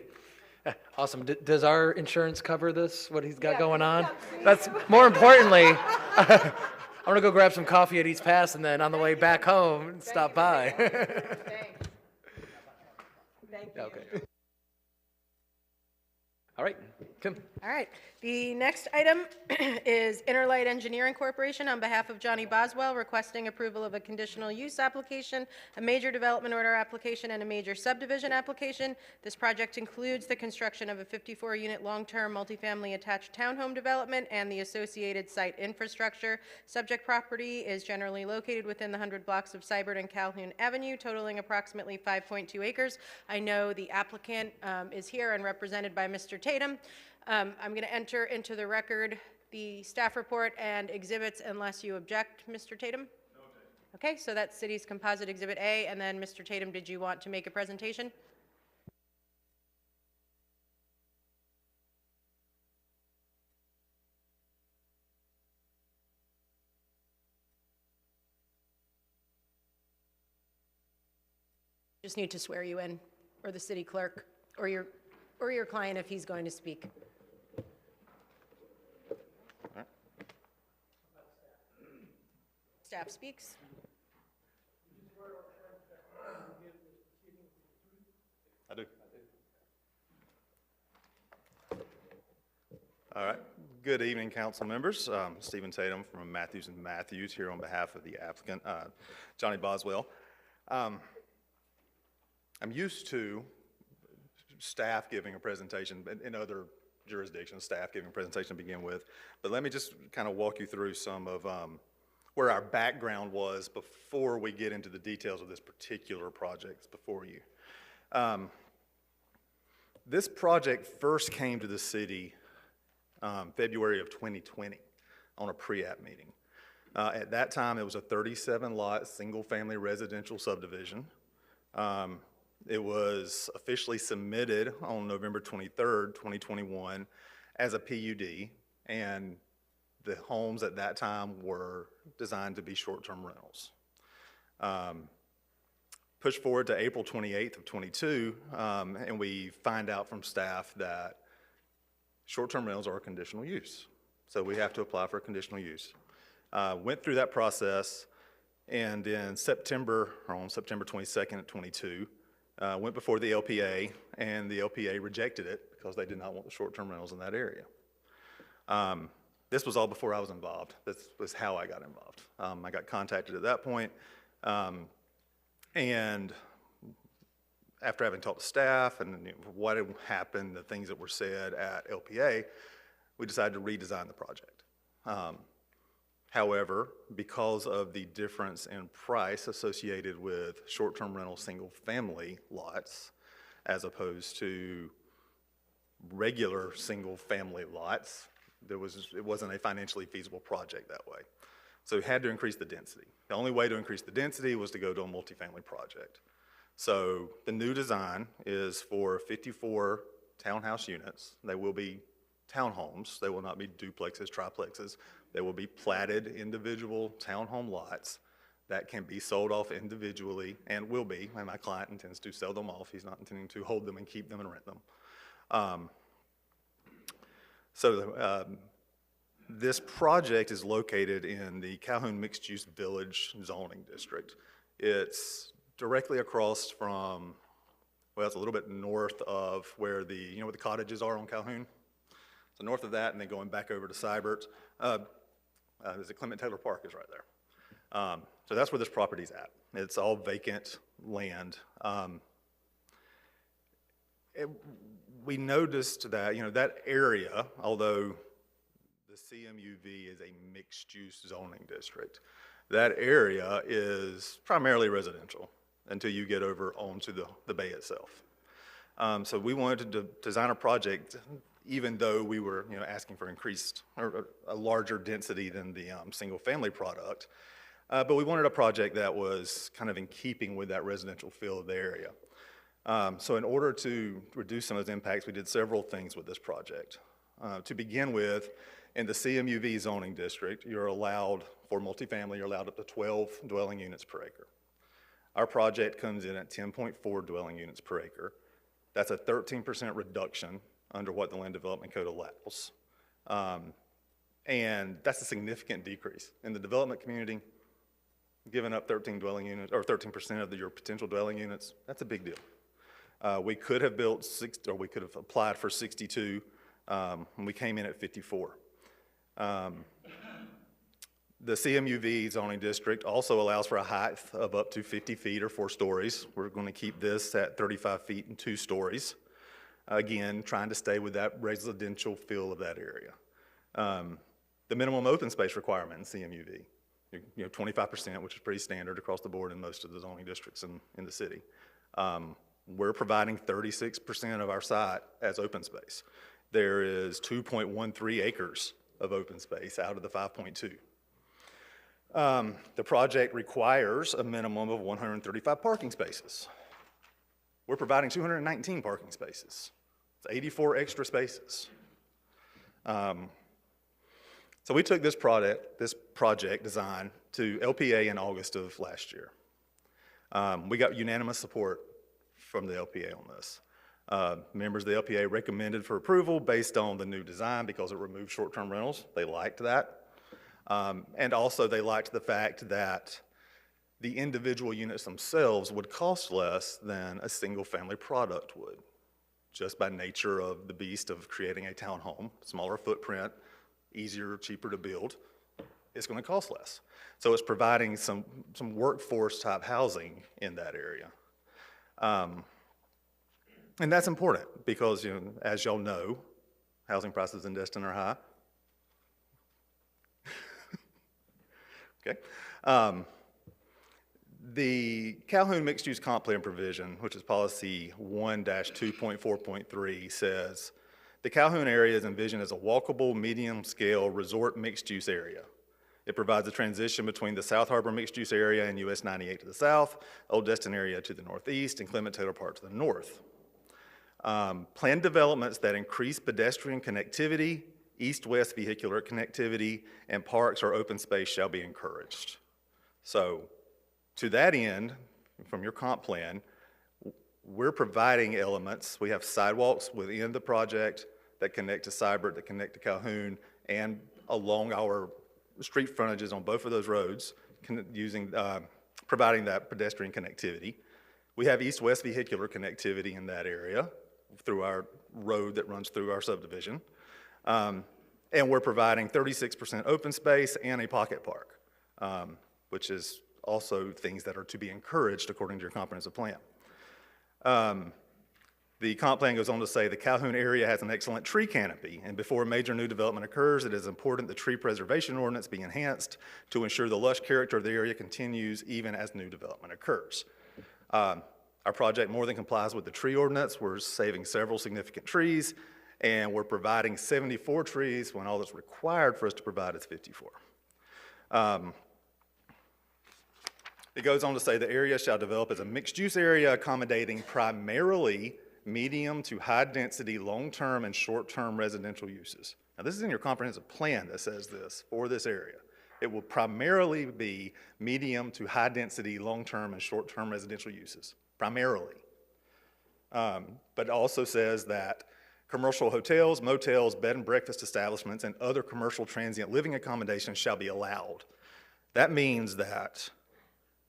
[SPEAKER 1] Awesome. Does our insurance cover this, what he's got going on? That's, more importantly, I'm going to go grab some coffee at East Pass and then on the way back home, stop by.
[SPEAKER 18] Thank you.
[SPEAKER 1] Okay. All right, Kim.
[SPEAKER 18] All right. The next item is Interlight Engineering Corporation on behalf of Johnny Boswell requesting approval of a conditional use application, a major development order application, and a major subdivision application. This project includes the construction of a 54-unit long-term multifamily attached townhome development and the associated site infrastructure. Subject property is generally located within the 100 blocks of Seibert and Calhoun Avenue, totaling approximately 5.2 acres. I know the applicant is here and represented by Mr. Tatum. I'm going to enter into the record the staff report and exhibits unless you object, Mr. Tatum? No objection. Okay, so that's city's composite exhibit A, and then Mr. Tatum, did you want to make a presentation? Just need to swear you in, or the city clerk, or your client if he's going to speak. Staff speaks.
[SPEAKER 13] I do. All right. Good evening, council members. Stephen Tatum from Matthews & Matthews here on behalf of the applicant, Johnny Boswell. I'm used to staff giving a presentation in other jurisdictions, staff giving a presentation to begin with, but let me just kind of walk you through some of where our background was before we get into the details of this particular project before you. This project first came to the city February of 2020 on a pre-app meeting. At that time, it was a 37-lot, single-family residential subdivision. It was officially submitted on November 23rd, 2021 as a PUD, and the homes at that time were designed to be short-term rentals. Push forward to April 28th of 22, and we find out from staff that short-term rentals are a conditional use. So we have to apply for a conditional use. Went through that process, and in September, or on September 22nd of 22, went before the LPA, and the LPA rejected it because they did not want the short-term rentals in that area. This was all before I was involved. This was how I got involved. I got contacted at that point, and after having talked to staff and what had happened, the things that were said at LPA, we decided to redesign the project. However, because of the difference in price associated with short-term rental single-family lots as opposed to regular single-family lots, it wasn't a financially feasible project that way. So we had to increase the density. The only way to increase the density was to go to a multifamily project. So the new design is for 54 townhouse units. They will be townhomes. They will not be duplexes, triplexes. They will be platted individual townhome lots that can be sold off individually and will be, and my client intends to sell them off. He's not intending to hold them and keep them and rent them. This project is located in the Calhoun Mixed-Use Village zoning district. It's directly across from, well, it's a little bit north of where where the cottages are on Calhoun. So north of that, and then going back over to Seibert, there's a Clement Taylor Park is right there. So that's where this property's at. It's all vacant land. We noticed that, that area, although the CMUV is a mixed-use zoning district, that area is primarily residential until you get over onto the bay itself. So we wanted to design a project, even though we were asking for increased or a larger density than the single-family product, but we wanted a project that was kind of in keeping with that residential feel of the area. So in order to reduce some of those impacts, we did several things with this project. To begin with, in the CMUV zoning district, you're allowed, for multifamily, you're allowed up to 12 dwelling units per acre. Our project comes in at 10.4 dwelling units per acre. That's a 13% reduction under what the Land Development Code allows. And that's a significant decrease. In the development community, giving up 13 dwelling units, or 13% of your potential dwelling units, that's a big deal. We could have built we could have applied for 62, and we came in at 54. The CMUV zoning district also allows for a height of up to 50 feet or 4 stories. We're going to keep this at 35 feet and 2 stories. Again, trying to stay with that residential feel of that area. The minimum open space requirement in CMUV, 25%, which is pretty standard across the board in most of the zoning districts in the city. We're providing 36% of our site as open space. There is 2.13 acres of open space out of the 5.2. The project requires a minimum of 135 parking spaces. We're providing 219 parking spaces. It's 84 extra spaces. So we took this project design to LPA in August of last year. We got unanimous support from the LPA on this. Members of the LPA recommended for approval based on the new design because it removed short-term rentals. They liked that. And also they liked the fact that the individual units themselves would cost less than a single-family product would, just by nature of the beast of creating a townhome, smaller footprint, easier, cheaper to build. It's going to cost less. So it's providing some workforce-type housing in that area. And that's important because, as y'all know, housing prices in Destin are high. Okay. The Calhoun Mixed Use Comp Plan provision, which is policy 1-2.4.3, says the Calhoun area is envisioned as a walkable, medium-scale resort mixed-use area. It provides a transition between the South Harbor mixed-use area and US 98 to the south, Old Destin area to the northeast, and Clement Taylor Park to the north. Planned developments that increase pedestrian connectivity, east-west vehicular connectivity, and parks or open space shall be encouraged. So, to that end, from your comp plan, we're providing elements. We have sidewalks within the project that connect to Seibert, that connect to Calhoun, and along our street frontages on both of those roads, providing that pedestrian connectivity. We have east-west vehicular connectivity in that area through our road that runs through our subdivision. And we're providing 36% open space and a pocket park, which is also things that are to be encouraged according to your comprehensive plan. The comp plan goes on to say the Calhoun area has an excellent tree canopy, and before major new development occurs, it is important the tree preservation ordinance be enhanced to ensure the lush character of the area continues even as new development occurs. Our project more than complies with the tree ordinance. We're saving several significant trees, and we're providing 74 trees when all that's required for us to provide is 54. It goes on to say the area shall develop as a mixed-use area accommodating primarily medium to high-density long-term and short-term residential uses. Now, this is in your comprehensive plan that says this for this area. It will primarily be medium to high-density long-term and short-term residential uses, primarily. But it also says that commercial hotels, motels, bed and breakfast establishments, and other commercial transient living accommodations shall be allowed. That means that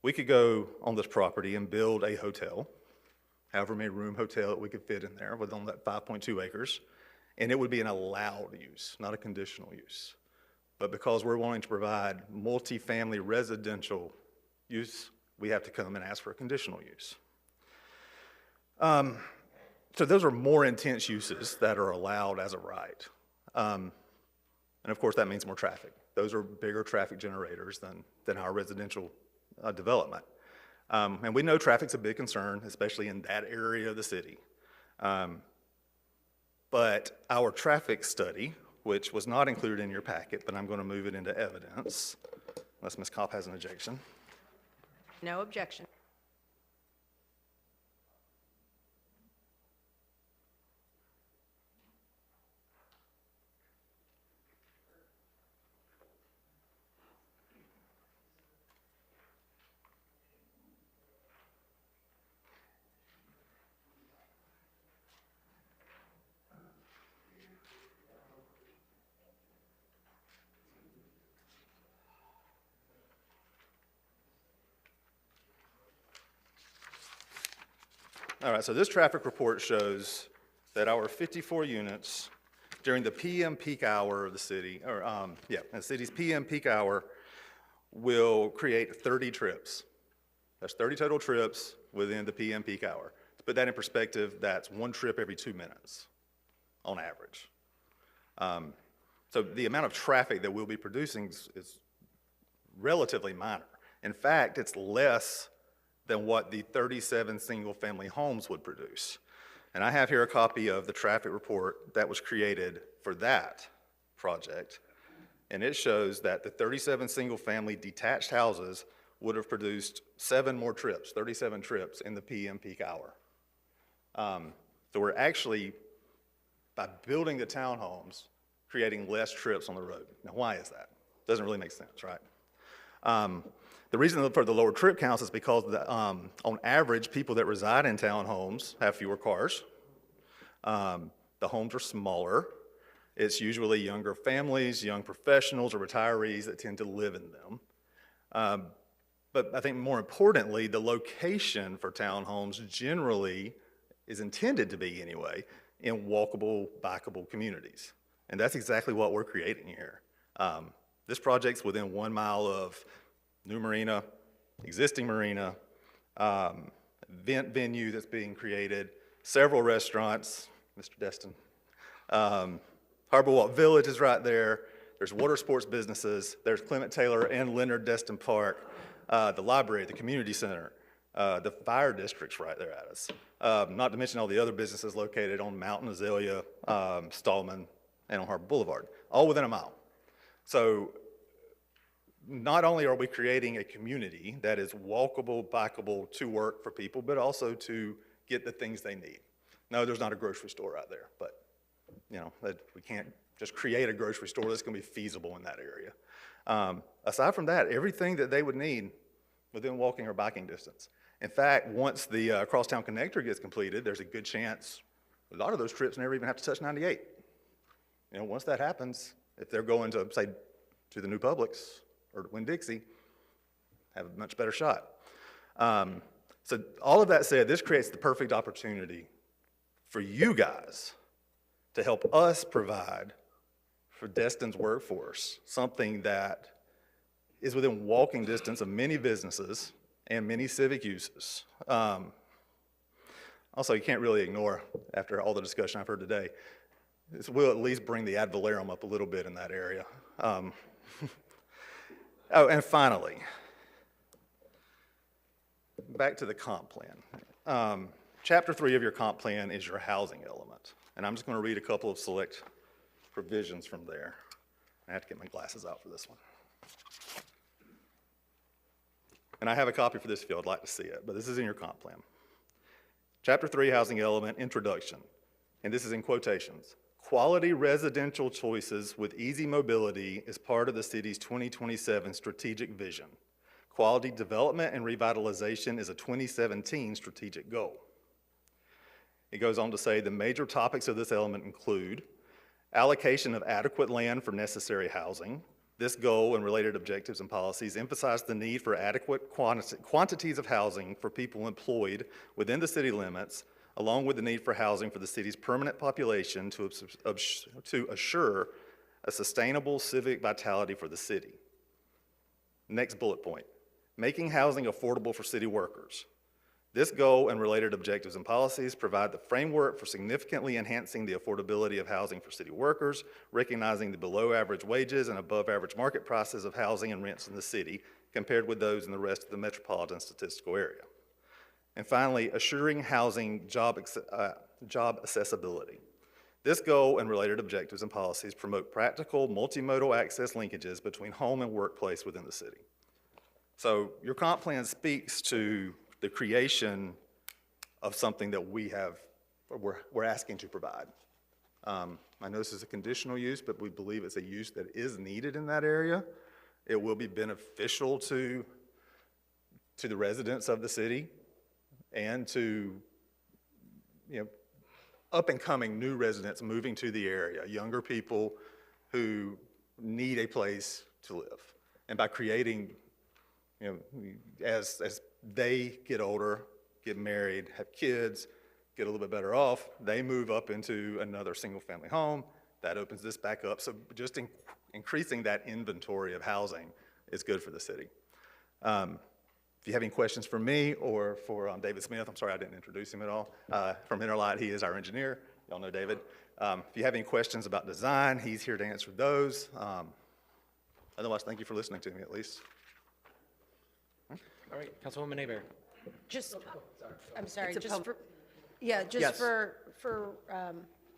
[SPEAKER 13] we could go on this property and build a hotel, however many room hotel that we could fit in there within that 5.2 acres, and it would be an allowed use, not a conditional use. But because we're wanting to provide multifamily residential use, we have to come and ask for a conditional use. So those are more intense uses that are allowed as a right. And of course, that means more traffic. Those are bigger traffic generators than our residential development. And we know traffic's a big concern, especially in that area of the city. But our traffic study, which was not included in your packet, but I'm going to move it into evidence, unless Ms. Kopp has an objection.
[SPEAKER 18] No objection.
[SPEAKER 13] All right, so this traffic report shows that our 54 units during the PM peak hour of the city, or the city's PM peak hour will create 30 trips. That's 30 total trips within the PM peak hour. To put that in perspective, that's one trip every 2 minutes on average. So the amount of traffic that we'll be producing is relatively minor. In fact, it's less than what the 37 single-family homes would produce. And I have here a copy of the traffic report that was created for that project. And it shows that the 37 single-family detached houses would have produced 7 more trips, 37 trips in the PM peak hour. So we're actually, by building the townhomes, creating less trips on the road. Now, why is that? Doesn't really make sense, right? The reason for the lower trip counts is because on average, people that reside in townhomes have fewer cars. The homes are smaller. It's usually younger families, young professionals, or retirees that tend to live in them. But I think more importantly, the location for townhomes generally is intended to be anyway in walkable, bikeable communities. And that's exactly what we're creating here. This project's within 1 mile of new marina, existing marina, event venue that's being created, several restaurants, Mr. Destin. Harbor Walk Village is right there. There's water sports businesses. There's Clement Taylor and Leonard Destin Park, the library, the community center, the fire district's right there at us. Not to mention all the other businesses located on Mountain, Azalea, Stallman, and on Harbor Boulevard, all within 1 mile. So not only are we creating a community that is walkable, bikeable to work for people, but also to get the things they need. No, there's not a grocery store out there, but we can't just create a grocery store that's going to be feasible in that area. Aside from that, everything that they would need within walking or biking distance. In fact, once the Crosstown Connector gets completed, there's a good chance a lot of those trips never even have to touch 98. Once that happens, if they're going to, say, to the new Publix or to Winn-Dixie, have a much better shot. So all of that said, this creates the perfect opportunity for you guys to help us provide for Destin's workforce something that is within walking distance of many businesses and many civic uses. Also, you can't really ignore, after all the discussion I've heard today, this will at least bring the ad valorem up a little bit in that area. Oh, and finally, back to the comp plan. Chapter 3 of your comp plan is your housing element. And I'm just going to read a couple of select provisions from there. I have to get my glasses out for this one. And I have a copy for this if you'd like to see it, but this is in your comp plan. Chapter 3, housing element, introduction. And this is in quotations. Quality residential choices with easy mobility is part of the city's 2027 strategic vision. Quality development and revitalization is a 2017 strategic goal. It goes on to say the major topics of this element include allocation of adequate land for necessary housing. This goal and related objectives and policies emphasize the need for adequate quantities of housing for people employed within the city limits, along with the need for housing for the city's permanent population to assure a sustainable civic vitality for the city. Next bullet point, making housing affordable for city workers. This goal and related objectives and policies provide the framework for significantly enhancing the affordability of housing for city workers, recognizing the below average wages and above average market prices of housing and rents in the city compared with those in the rest of the metropolitan statistical area. And finally, assuring housing job accessibility. This goal and related objectives and policies promote practical multimodal access linkages between home and workplace within the city. So your comp plan speaks to the creation of something that we're asking to provide. I know this is a conditional use, but we believe it's a use that is needed in that area. It will be beneficial to the residents of the city and to, up and coming new residents moving to the area, younger people who need a place to live. And by creating, as they get older, get married, have kids, get a little bit better off, they move up into another single-family home. That opens this back up. So just increasing that inventory of housing is good for the city. If you have any questions for me or for David Smith, I'm sorry I didn't introduce him at all, from Interlight, he is our engineer. Y'all know David. If you have any questions about design, he's here to answer those. Otherwise, thank you for listening to me at least.
[SPEAKER 1] All right, Councilwoman Aber.
[SPEAKER 18] Just, I'm sorry,
[SPEAKER 3] It's a
[SPEAKER 18] just
[SPEAKER 3] pub-
[SPEAKER 18] for, yeah, just
[SPEAKER 1] Yes.
[SPEAKER 18] for,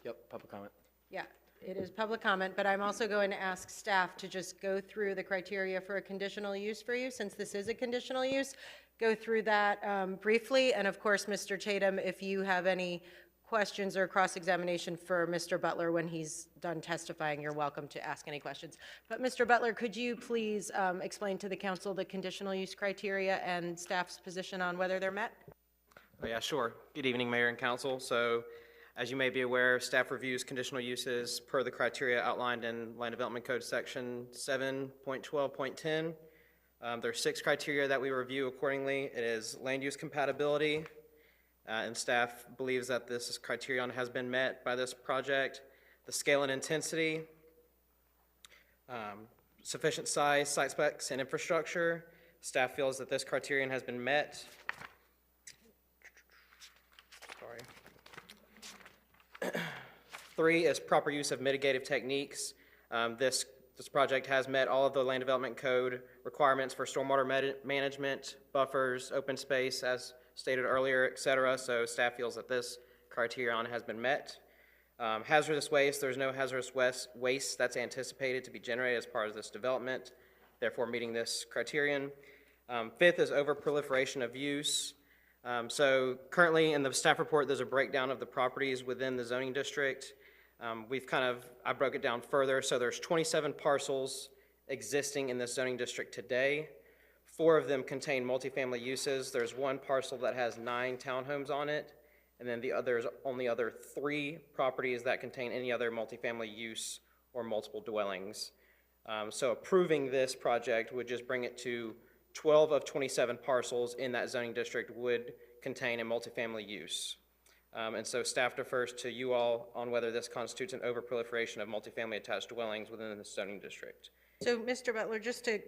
[SPEAKER 1] Yep, public comment.
[SPEAKER 18] yeah, it is public comment, but I'm also going to ask staff to just go through the criteria for a conditional use for you, since this is a conditional use. Go through that briefly, and of course, Mr. Tatum, if you have any questions or cross-examination for Mr. Butler when he's done testifying, you're welcome to ask any questions. But Mr. Butler, could you please explain to the council the conditional use criteria and staff's position on whether they're met?
[SPEAKER 4] Oh, yeah, sure. Good evening, Mayor and Council. So, as you may be aware, staff reviews conditional uses per the criteria outlined in Land Development Code Section 7.12.10. There are 6 criteria that we review accordingly. It is land use compatibility, and staff believes that this criterion has been met by this project. The scale and intensity, sufficient size, site specs, and infrastructure. Staff feels that this criterion has been met. Sorry. 3 is proper use of mitigative techniques. This project has met all of the Land Development Code requirements for stormwater management, buffers, open space, as stated earlier, et cetera. So staff feels that this criterion has been met. Hazardous waste, there's no hazardous waste that's anticipated to be generated as part of this development, therefore meeting this criterion. 5th is over-proliferation of use. So currently in the staff report, there's a breakdown of the properties within the zoning district. I broke it down further. So there's 27 parcels existing in this zoning district today. 4 of them contain multifamily uses. There's 1 parcel that has 9 townhomes on it, and then there's only other 3 properties that contain any other multifamily use or multiple dwellings. So approving this project would just bring it to 12 of 27 parcels in that zoning district would contain a multifamily use. And so staff defers to you all on whether this constitutes an overproliferation of multifamily attached dwellings within the zoning district.
[SPEAKER 18] So, Mr. Butler, just to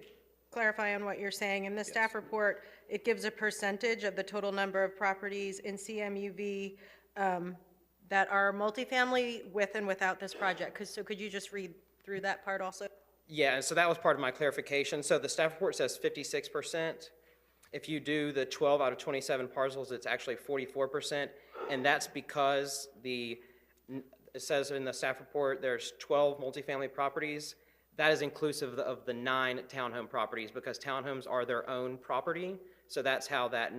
[SPEAKER 18] clarify on what you're saying. In the staff report, it gives a percentage of the total number of properties in CMUV that are multifamily with and without this project. So could you just read through that part also?
[SPEAKER 4] Yeah, and so that was part of my clarification. So the staff report says 56%. If you do the 12 out of 27 parcels, it's actually 44%, and that's because it says in the staff report there's 12 multifamily properties. That is inclusive of the 9 townhome properties, because townhomes are their own property. So that's how that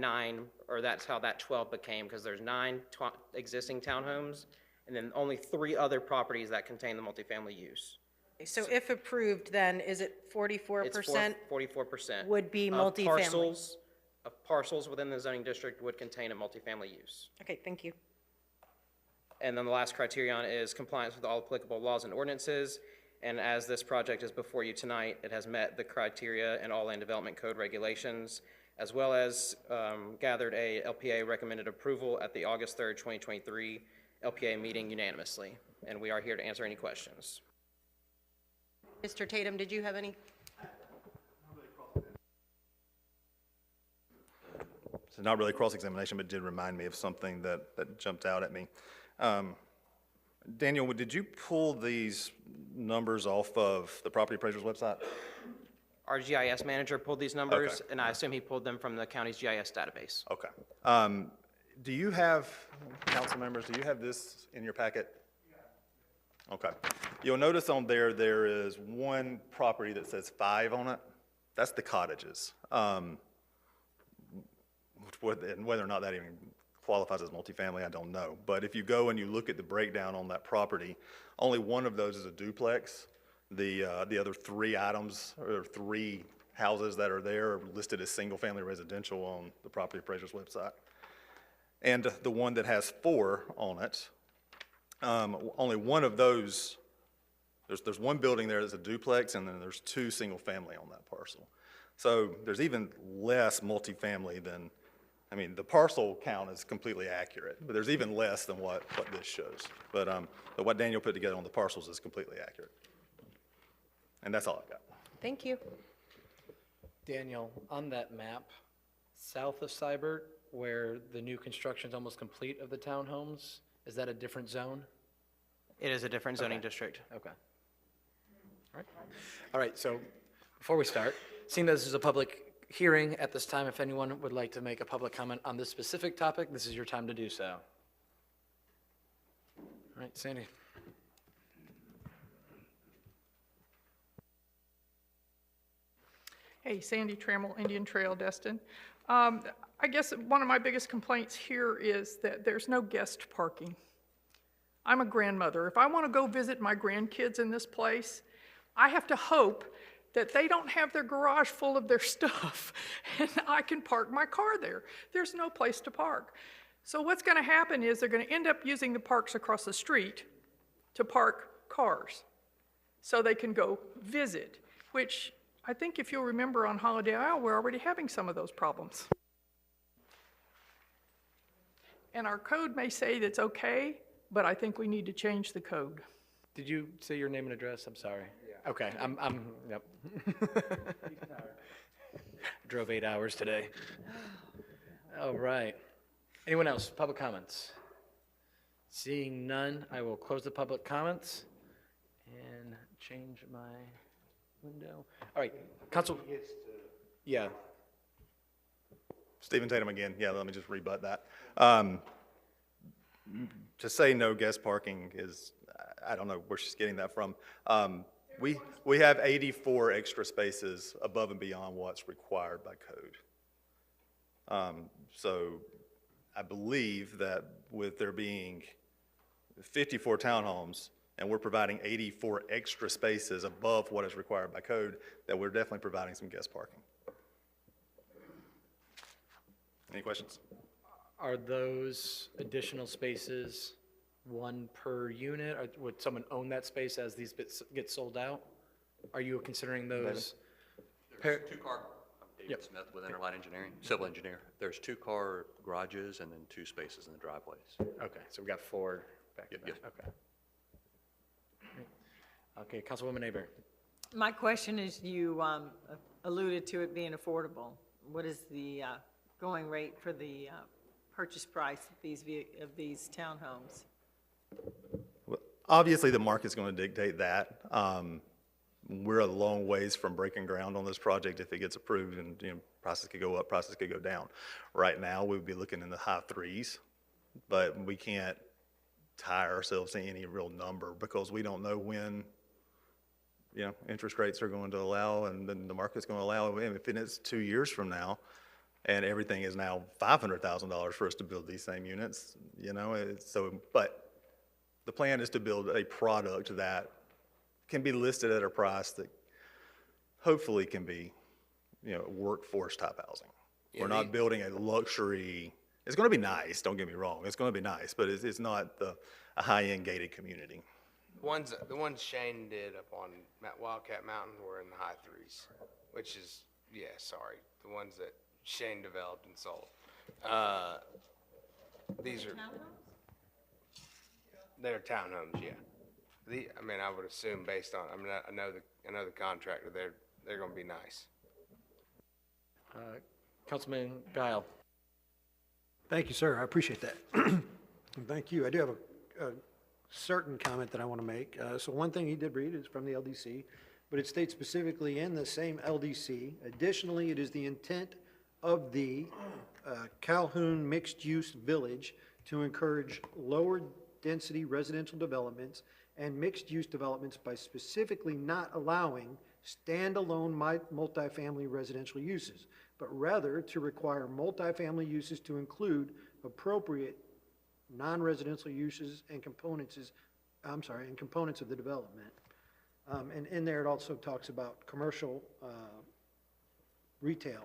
[SPEAKER 4] 12 became, because there's 9 existing townhomes, and then only 3 other properties that contain the multifamily use.
[SPEAKER 18] So if approved, then is it 44%?
[SPEAKER 4] 44%.
[SPEAKER 18] Would be
[SPEAKER 4] Of
[SPEAKER 18] multifamily.
[SPEAKER 4] parcels within the zoning district would contain a multifamily use.
[SPEAKER 18] Okay, thank you.
[SPEAKER 4] And then the last criterion is compliance with all applicable laws and ordinances. And as this project is before you tonight, it has met the criteria and all land development code regulations, as well as gathered a LPA recommended approval at the August 3rd, 2023 LPA meeting unanimously. And we are here to answer any questions.
[SPEAKER 18] Mr. Tatum, did you have any?
[SPEAKER 13] So not really cross-examination, but did remind me of something that jumped out at me. Daniel, did you pull these numbers off of the property appraiser's website?
[SPEAKER 4] Our GIS manager pulled these numbers,
[SPEAKER 13] Okay.
[SPEAKER 4] and I assume he pulled them from the county's GIS database.
[SPEAKER 13] Okay. Do you have, council members, do you have this in your packet? Okay. You'll notice on there is one property that says 5 on it. That's the cottages. And whether or not that even qualifies as multifamily, I don't know. But if you go and you look at the breakdown on that property, only one of those is a duplex. The other 3 items, or 3 houses that are there, are listed as single-family residential on the property appraiser's website. And the one that has 4 on it, only one of those, there's one building there that's a duplex, and then there's 2 single-family on that parcel. So there's even less multifamily than, I mean, the parcel count is completely accurate, but there's even less than what this shows. But what Daniel put together on the parcels is completely accurate. And that's all I've got.
[SPEAKER 18] Thank you.
[SPEAKER 1] Daniel, on that map, south of Seibert, where the new construction is almost complete of the townhomes, is that a different zone?
[SPEAKER 4] It is a different zoning district.
[SPEAKER 1] Okay. All right, so before we start, seeing that this is a public hearing at this time, if anyone would like to make a public comment on this specific topic, this is your time to do so. All right, Sandy.
[SPEAKER 14] Hey, Sandy Trammell, Indian Trail, Destin. I guess one of my biggest complaints here is that there's no guest parking. I'm a grandmother. If I want to go visit my grandkids in this place, I have to hope that they don't have their garage full of their stuff and I can park my car there. There's no place to park. So what's going to happen is they're going to end up using the parks across the street to park cars so they can go visit, which I think if you'll remember on Holiday Isle, we're already having some of those problems. And our code may say that's okay, but I think we need to change the code.
[SPEAKER 1] Did you say your name and address? I'm sorry. Yeah. Okay, yep. Drove 8 hours today. All right. Anyone else? Public comments? Seeing none, I will close the public comments and change my window. All right, Council. Yeah.
[SPEAKER 13] Stephen Tatum again. Yeah, let me just rebut that. To say no guest parking is, I don't know where she's getting that from. We have 84 extra spaces above and beyond what's required by code. So I believe that with there being 54 townhomes and we're providing 84 extra spaces above what is required by code, that we're definitely providing some guest parking. Any questions?
[SPEAKER 1] Are those additional spaces one per unit? Or would someone own that space as these bits get sold out? Are you considering those?
[SPEAKER 15] There's 2-car, I'm David Smith with Interline Engineering, civil engineer. There's 2-car garages and then 2 spaces in the driveways.
[SPEAKER 1] Okay, so we got 4 back to back.
[SPEAKER 15] Yes.
[SPEAKER 1] Okay. Okay, Councilwoman Aber.
[SPEAKER 3] My question is, you alluded to it being affordable. What is the going rate for the purchase price of these townhomes?
[SPEAKER 13] Obviously, the market's going to dictate that. We're a long ways from breaking ground on this project if it gets approved, and prices could go up, prices could go down. Right now, we would be looking in the high threes, but we can't tie ourselves to any real number because we don't know when interest rates are going to allow and then the market's going to allow. If it's 2 years from now and everything is now $500,000 for us to build these same units, but the plan is to build a product that can be listed at a price that hopefully can be, workforce type housing. We're not building a luxury. It's going to be nice. Don't get me wrong. It's going to be nice, but it's not a high-end gated community.
[SPEAKER 8] The ones Shane did up on Wildcat Mountain were in the high threes, which is, the ones that Shane developed and sold. These are they're townhomes, yeah. I would assume based on, I know the contractor, they're going to be nice.
[SPEAKER 1] Councilman Guile.
[SPEAKER 17] Thank you, sir. I appreciate that. And thank you. I do have a certain comment that I want to make. So one thing he did read is from the LDC, but it states specifically in the same LDC, additionally, it is the intent of the Calhoun mixed-use village to encourage lower density residential developments and mixed-use developments by specifically not allowing standalone multifamily residential uses, but rather to require multifamily uses to include appropriate non-residential uses and components of the development. And in there, it also talks about commercial retail.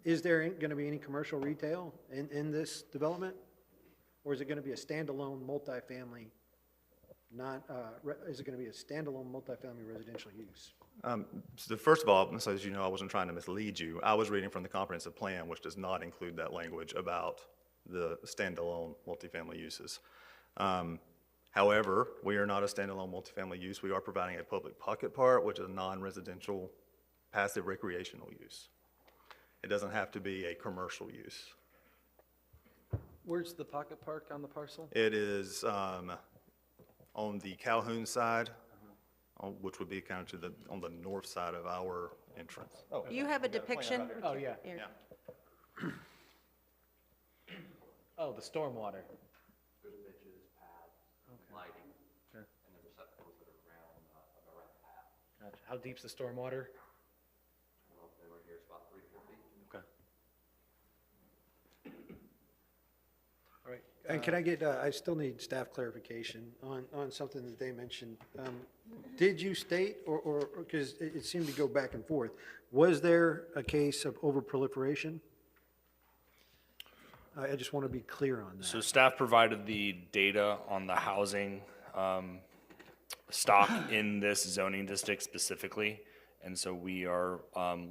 [SPEAKER 17] Is there going to be any commercial retail in this development? Or is it going to be a standalone multifamily, is it going to be a standalone multifamily residential use?
[SPEAKER 13] So first of all, so as you know, I wasn't trying to mislead you. I was reading from the comprehensive plan, which does not include that language about the standalone multifamily uses. However, we are not a standalone multifamily use. We are providing a public pocket park, which is a non-residential passive recreational use. It doesn't have to be a commercial use.
[SPEAKER 1] Where's the pocket park on the parcel?
[SPEAKER 13] It is on the Calhoun side, which would be kind of on the north side of our entrance. Oh,
[SPEAKER 18] You have a depiction?
[SPEAKER 1] Oh, yeah.
[SPEAKER 18] Here.
[SPEAKER 1] Oh, the stormwater.
[SPEAKER 15] There's benches, paths, lighting,
[SPEAKER 1] Sure.
[SPEAKER 15] and the receptacles that are around the path.
[SPEAKER 1] Gotcha. How deep's the stormwater?
[SPEAKER 15] Well, they were here, it's about 3 to 4 feet.
[SPEAKER 1] Okay. All right.
[SPEAKER 17] And can I get, I still need staff clarification on something that they mentioned. Did you state, or because it seemed to go back and forth, was there a case of overproliferation? I just want to be clear on that.
[SPEAKER 21] So staff provided the data on the housing stock in this zoning district specifically. And so we are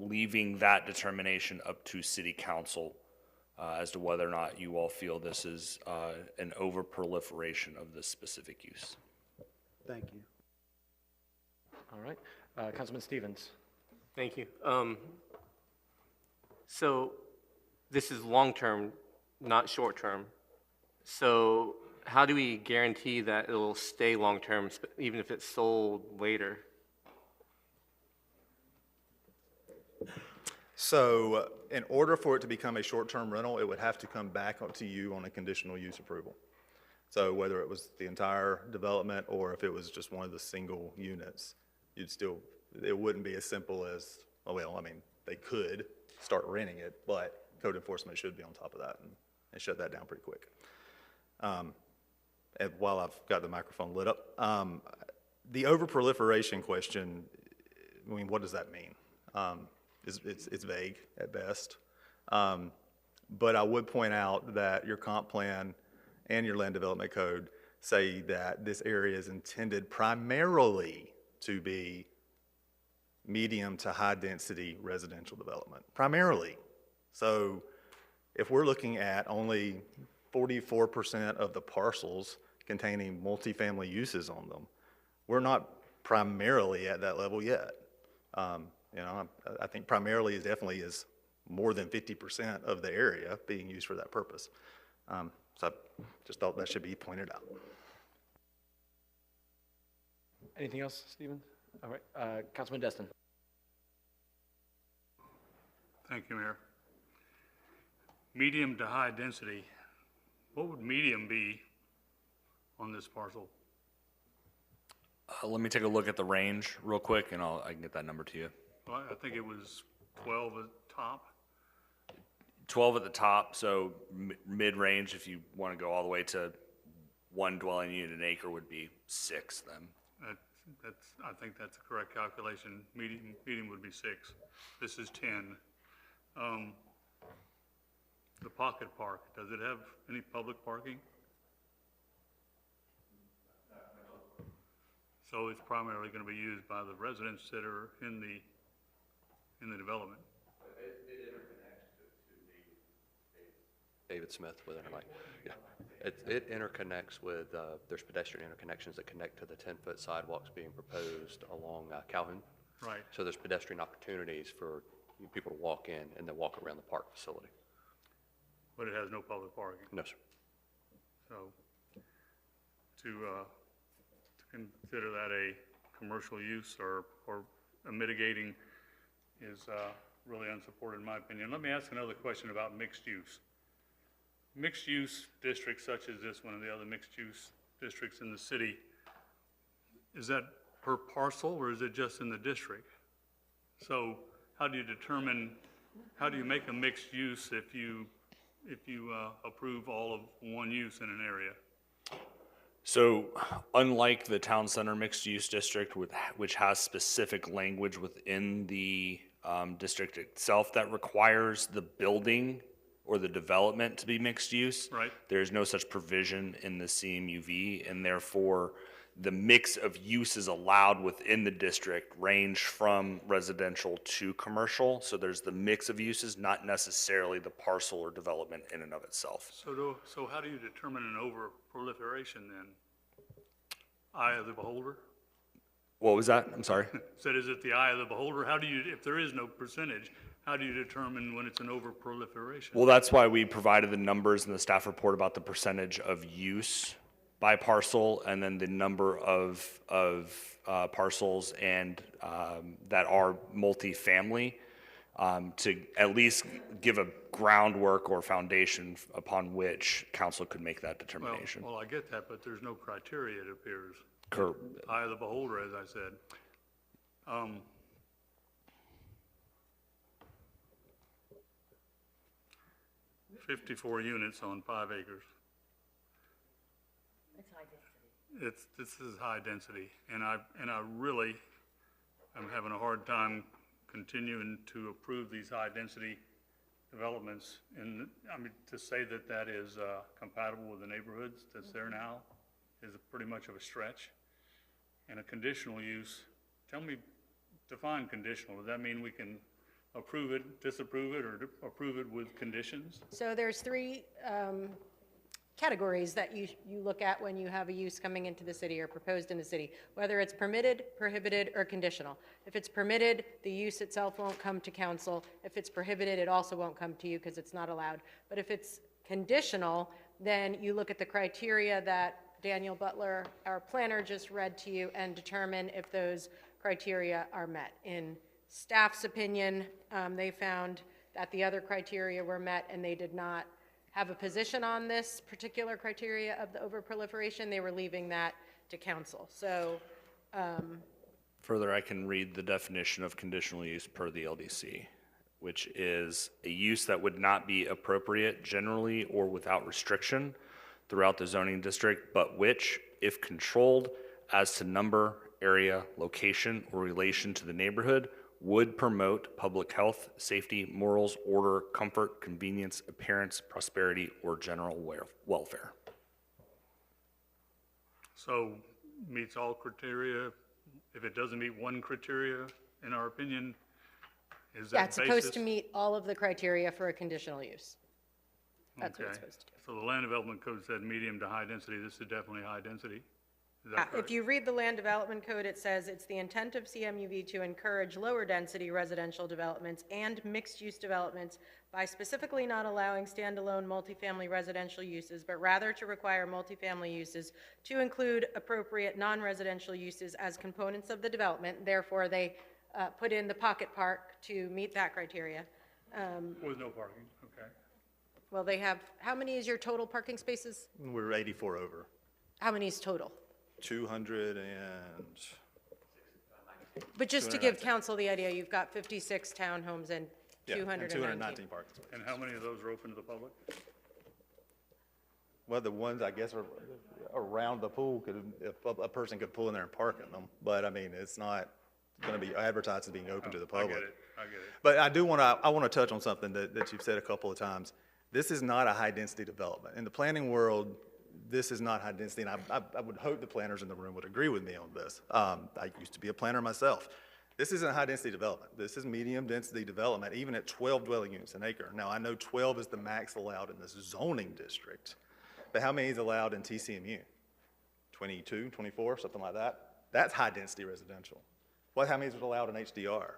[SPEAKER 21] leaving that determination up to city council as to whether or not you all feel this is an overproliferation of this specific use.
[SPEAKER 17] Thank you.
[SPEAKER 1] All right. Councilman Stevens.
[SPEAKER 9] Thank you. So this is long-term, not short-term. So how do we guarantee that it'll stay long-term, even if it's sold later?
[SPEAKER 13] So in order for it to become a short-term rental, it would have to come back up to you on a conditional use approval. So whether it was the entire development or if it was just one of the single units, it wouldn't be as simple as, oh, well, I mean, they could start renting it, but code enforcement should be on top of that and shut that down pretty quick. And while I've got the microphone lit up, the overproliferation question, I mean, what does that mean? It's vague at best. But I would point out that your comp plan and your land development code say that this area is intended primarily to be medium to high density residential development, primarily. So if we're looking at only 44% of the parcels containing multifamily uses on them, we're not primarily at that level yet. You know, I think primarily it definitely is more than 50% of the area being used for that purpose. So I just thought that should be pointed out.
[SPEAKER 1] Anything else, Stephen? All right, Councilman Destin.
[SPEAKER 19] Thank you, Mayor. Medium to high density, what would medium be on this parcel?
[SPEAKER 6] Let me take a look at the range real quick, and I can get that number to you.
[SPEAKER 19] Well, I think it was 12 at top.
[SPEAKER 6] 12 at the top, so mid-range, if you want to go all the way to one dwelling unit an acre, would be 6 then.
[SPEAKER 19] I think that's the correct calculation. Medium would be 6. This is 10. The pocket park, does it have any public parking? So it's primarily going to be used by the residents that are in the development.
[SPEAKER 15] It interconnects to David Smith with Interlight. Yeah. It interconnects with, there's pedestrian interconnections that connect to the 10-foot sidewalks being proposed along Calhoun.
[SPEAKER 19] Right.
[SPEAKER 15] So there's pedestrian opportunities for people to walk in and then walk around the park facility.
[SPEAKER 19] But it has no public parking.
[SPEAKER 15] No, sir.
[SPEAKER 19] So to consider that a commercial use or a mitigating is really unsupported in my opinion. Let me ask another question about mixed use. Mixed use districts such as this one and the other mixed use districts in the city, is that per parcel or is it just in the district? So how do you make a mixed use if you approve all of one use in an area?
[SPEAKER 6] So unlike the town center mixed use district, which has specific language within the district itself that requires the building or the development to be mixed use,
[SPEAKER 19] right,
[SPEAKER 6] there's no such provision in the CMUV, and therefore the mix of uses allowed within the district range from residential to commercial. So there's the mix of uses, not necessarily the parcel or development in and of itself.
[SPEAKER 19] So how do you determine an over proliferation then? Eye of the beholder?
[SPEAKER 6] What was that? I'm sorry.
[SPEAKER 19] Said, is it the eye of the beholder? How do you, if there is no percentage, how do you determine when it's an over proliferation?
[SPEAKER 6] Well, that's why we provided the numbers in the staff report about the percentage of use by parcel, and then the number of parcels and that are multifamily, to at least give a groundwork or foundation upon which council could make that determination.
[SPEAKER 19] Well, I get that, but there's no criteria, it appears.
[SPEAKER 6] Correct.
[SPEAKER 19] Eye of the beholder, as I said. 54 units on 5 acres.
[SPEAKER 10] That's high density.
[SPEAKER 19] This is high density, and I really am having a hard time continuing to approve these high density developments. And I mean, to say that that is compatible with the neighborhoods that's there now is pretty much of a stretch. And a conditional use, define conditional. Does that mean we can approve it, disapprove it, or approve it with conditions?
[SPEAKER 18] So there's 3 categories that you look at when you have a use coming into the city or proposed in the city, whether it's permitted, prohibited, or conditional. If it's permitted, the use itself won't come to council. If it's prohibited, it also won't come to you because it's not allowed. But if it's conditional, then you look at the criteria that Daniel Butler, our planner, just read to you and determine if those criteria are met. In staff's opinion, they found that the other criteria were met and they did not have a position on this particular criteria of the overproliferation. They were leaving that to council. So
[SPEAKER 6] further, I can read the definition of conditional use per the LDC, which is a use that would not be appropriate generally or without restriction throughout the zoning district, but which, if controlled as to number, area, location, or relation to the neighborhood, would promote public health, safety, morals, order, comfort, convenience, appearance, prosperity, or general welfare.
[SPEAKER 19] So meets all criteria. If it doesn't meet one criteria, in our opinion, is that
[SPEAKER 18] yeah, it's
[SPEAKER 19] basis?
[SPEAKER 18] supposed to meet all of the criteria for a conditional use. That's what it's supposed to do.
[SPEAKER 19] So the land development code said medium to high density. This is definitely high density. Is that
[SPEAKER 18] If
[SPEAKER 19] correct?
[SPEAKER 18] you read the land development code, it says it's the intent of CMUV to encourage lower density residential developments and mixed-use developments by specifically not allowing standalone multifamily residential uses, but rather to require multifamily uses to include appropriate non-residential uses as components of the development. Therefore, they put in the pocket park to meet that criteria.
[SPEAKER 19] With no parking, okay.
[SPEAKER 18] Well, they have, how many is your total parking spaces?
[SPEAKER 13] We're 84 over.
[SPEAKER 18] How many is total?
[SPEAKER 13] 200 and,
[SPEAKER 18] But just to give council the idea, you've got 56 townhomes and
[SPEAKER 13] yeah, and
[SPEAKER 18] 219.
[SPEAKER 13] 219 parking spaces.
[SPEAKER 19] And how many of those are open to the public?
[SPEAKER 13] Well, the ones, I guess, are around the pool, if a person could pull in there and park in them. But, I mean, it's not going to be advertised as being open to the public.
[SPEAKER 19] I get it.
[SPEAKER 13] But I want to touch on something that you've said a couple of times. This is not a high-density development. In the planning world, this is not high-density, and I would hope the planners in the room would agree with me on this. I used to be a planner myself. This isn't high-density development. This is medium-density development, even at 12 dwelling units an acre. Now, I know 12 is the max allowed in this zoning district, but how many is allowed in TCMU? 22, 24, something like that? That's high-density residential. How many is allowed in HDR?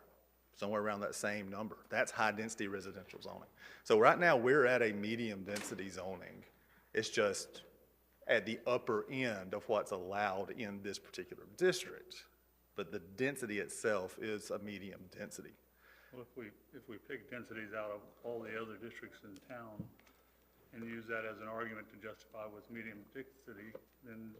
[SPEAKER 13] Somewhere around that same number. That's high-density residential zoning. So right now, we're at a medium-density zoning. It's just at the upper end of what's allowed in this particular district. But the density itself is a medium density.
[SPEAKER 19] Well, if we pick densities out of all the other districts in town and use that as an argument to justify what's medium density, then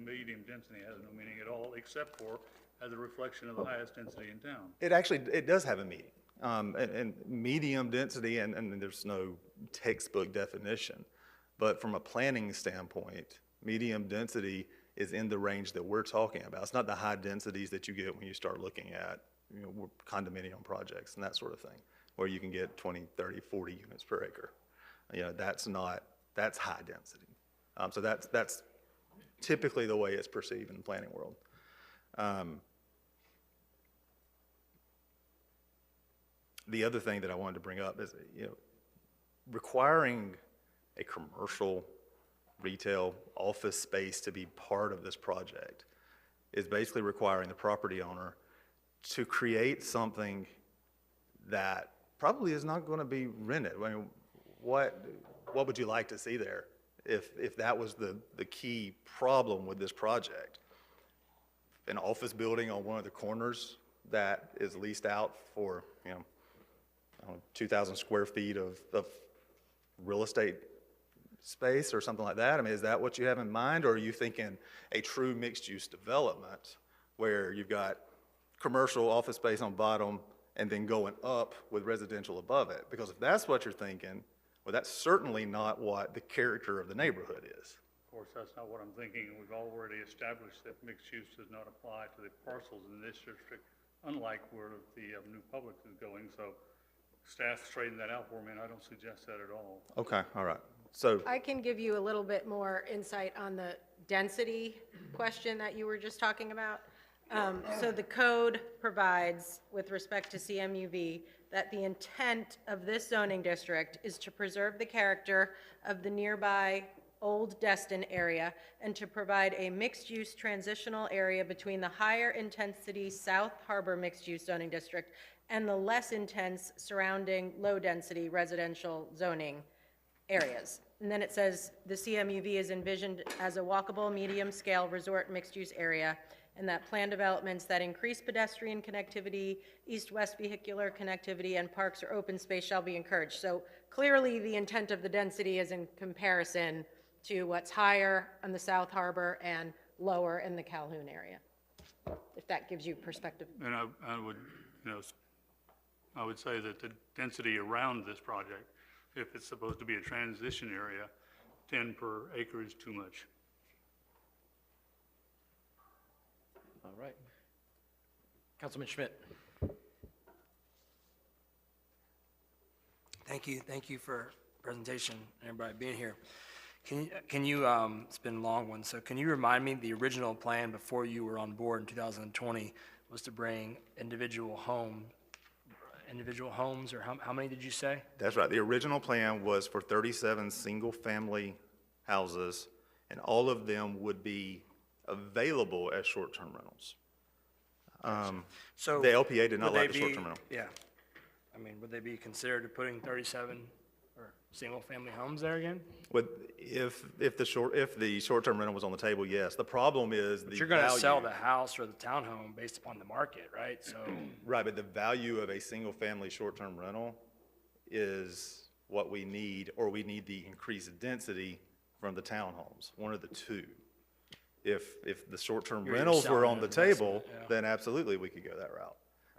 [SPEAKER 19] medium density has no meaning at all, except for as a reflection of the highest density in town.
[SPEAKER 13] It does have a meaning. And medium density, and there's no textbook definition, but from a planning standpoint, medium density is in the range that we're talking about. It's not the high densities that you get when you start looking at, condominium projects and that sort of thing, where you can get 20, 30, 40 units per acre. That's high density. So that's typically the way it's perceived in the planning world. The other thing that I wanted to bring up is, requiring a commercial, retail, office space to be part of this project is basically requiring the property owner to create something that probably is not going to be rented. I mean, what would you like to see there if that was the key problem with this project? An office building on one of the corners that is leased out for, 2,000 square feet of real estate space or something like that? I mean, is that what you have in mind, or are you thinking a true mixed-use development where you've got commercial office space on bottom and then going up with residential above it? Because if that's what you're thinking, well, that's certainly not what the character of the neighborhood is.
[SPEAKER 19] Of course, that's not what I'm thinking, and we've already established that mixed use does not apply to the parcels in this district, unlike where the new public is going, so staff straightened that out for me, and I don't suggest that at all.
[SPEAKER 13] Okay, all right. So
[SPEAKER 18] I can give you a little bit more insight on the density question that you were just talking about. So the code provides, with respect to CMUV, that the intent of this zoning district is to preserve the character of the nearby Old Destin area and to provide a mixed-use transitional area between the higher intensity South Harbor mixed-use zoning district and the less intense surrounding low-density residential zoning areas. And then it says the CMUV is envisioned as a walkable, medium-scale resort mixed-use area, and that plan developments that increase pedestrian connectivity, east-west vehicular connectivity, and parks or open space shall be encouraged. So clearly, the intent of the density is in comparison to what's higher on the South Harbor and lower in the Calhoun area, if that gives you perspective.
[SPEAKER 19] And I would, I would say that the density around this project, if it's supposed to be a transition area, 10 per acre is too much.
[SPEAKER 1] All right. Councilman Schmidt.
[SPEAKER 21] Thank you for presentation and everybody being here. Can you it's been a long one, so can you remind me the original plan before you were on board in 2020 was to bring individual homes, or how many did you say?
[SPEAKER 13] that's right. The original plan was for 37 single-family houses, and all of them would be available as short-term rentals.
[SPEAKER 21] So
[SPEAKER 13] The LPA did not
[SPEAKER 21] would
[SPEAKER 13] like
[SPEAKER 21] they
[SPEAKER 13] the short-term
[SPEAKER 21] be-
[SPEAKER 13] rental.
[SPEAKER 21] Yeah. I mean, would they be considered putting 37 or single-family homes there again?
[SPEAKER 13] If the short-term rental was on the table, yes. The problem is the
[SPEAKER 21] But you're gonna
[SPEAKER 13] value.
[SPEAKER 21] sell the house or the townhome based upon the market, right? So,
[SPEAKER 13] Right, but the value of a single-family short-term rental is what we need, or we need the increased density from the townhomes, one of the two. If the short-term
[SPEAKER 21] You're
[SPEAKER 13] rentals were
[SPEAKER 21] selling
[SPEAKER 13] on the
[SPEAKER 21] an
[SPEAKER 13] table,
[SPEAKER 21] investment, yeah.
[SPEAKER 13] then absolutely we could go that route.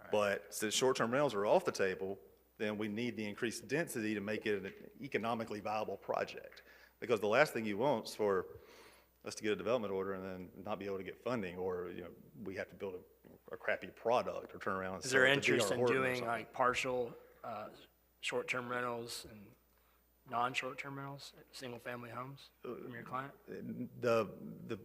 [SPEAKER 13] But since short-term rentals are off the table, then we need the increased density to make it an economically viable project. Because the last thing you want is for us to get a development order and then not be able to get funding, or, we have to build a crappy product or turn around and
[SPEAKER 21] is
[SPEAKER 13] sell
[SPEAKER 21] there
[SPEAKER 13] it to
[SPEAKER 21] interest
[SPEAKER 13] D.R.
[SPEAKER 21] in
[SPEAKER 13] Horton or
[SPEAKER 21] doing
[SPEAKER 13] something.
[SPEAKER 21] like partial, short-term rentals and non-short-term rentals, single-family homes from your client?
[SPEAKER 13] The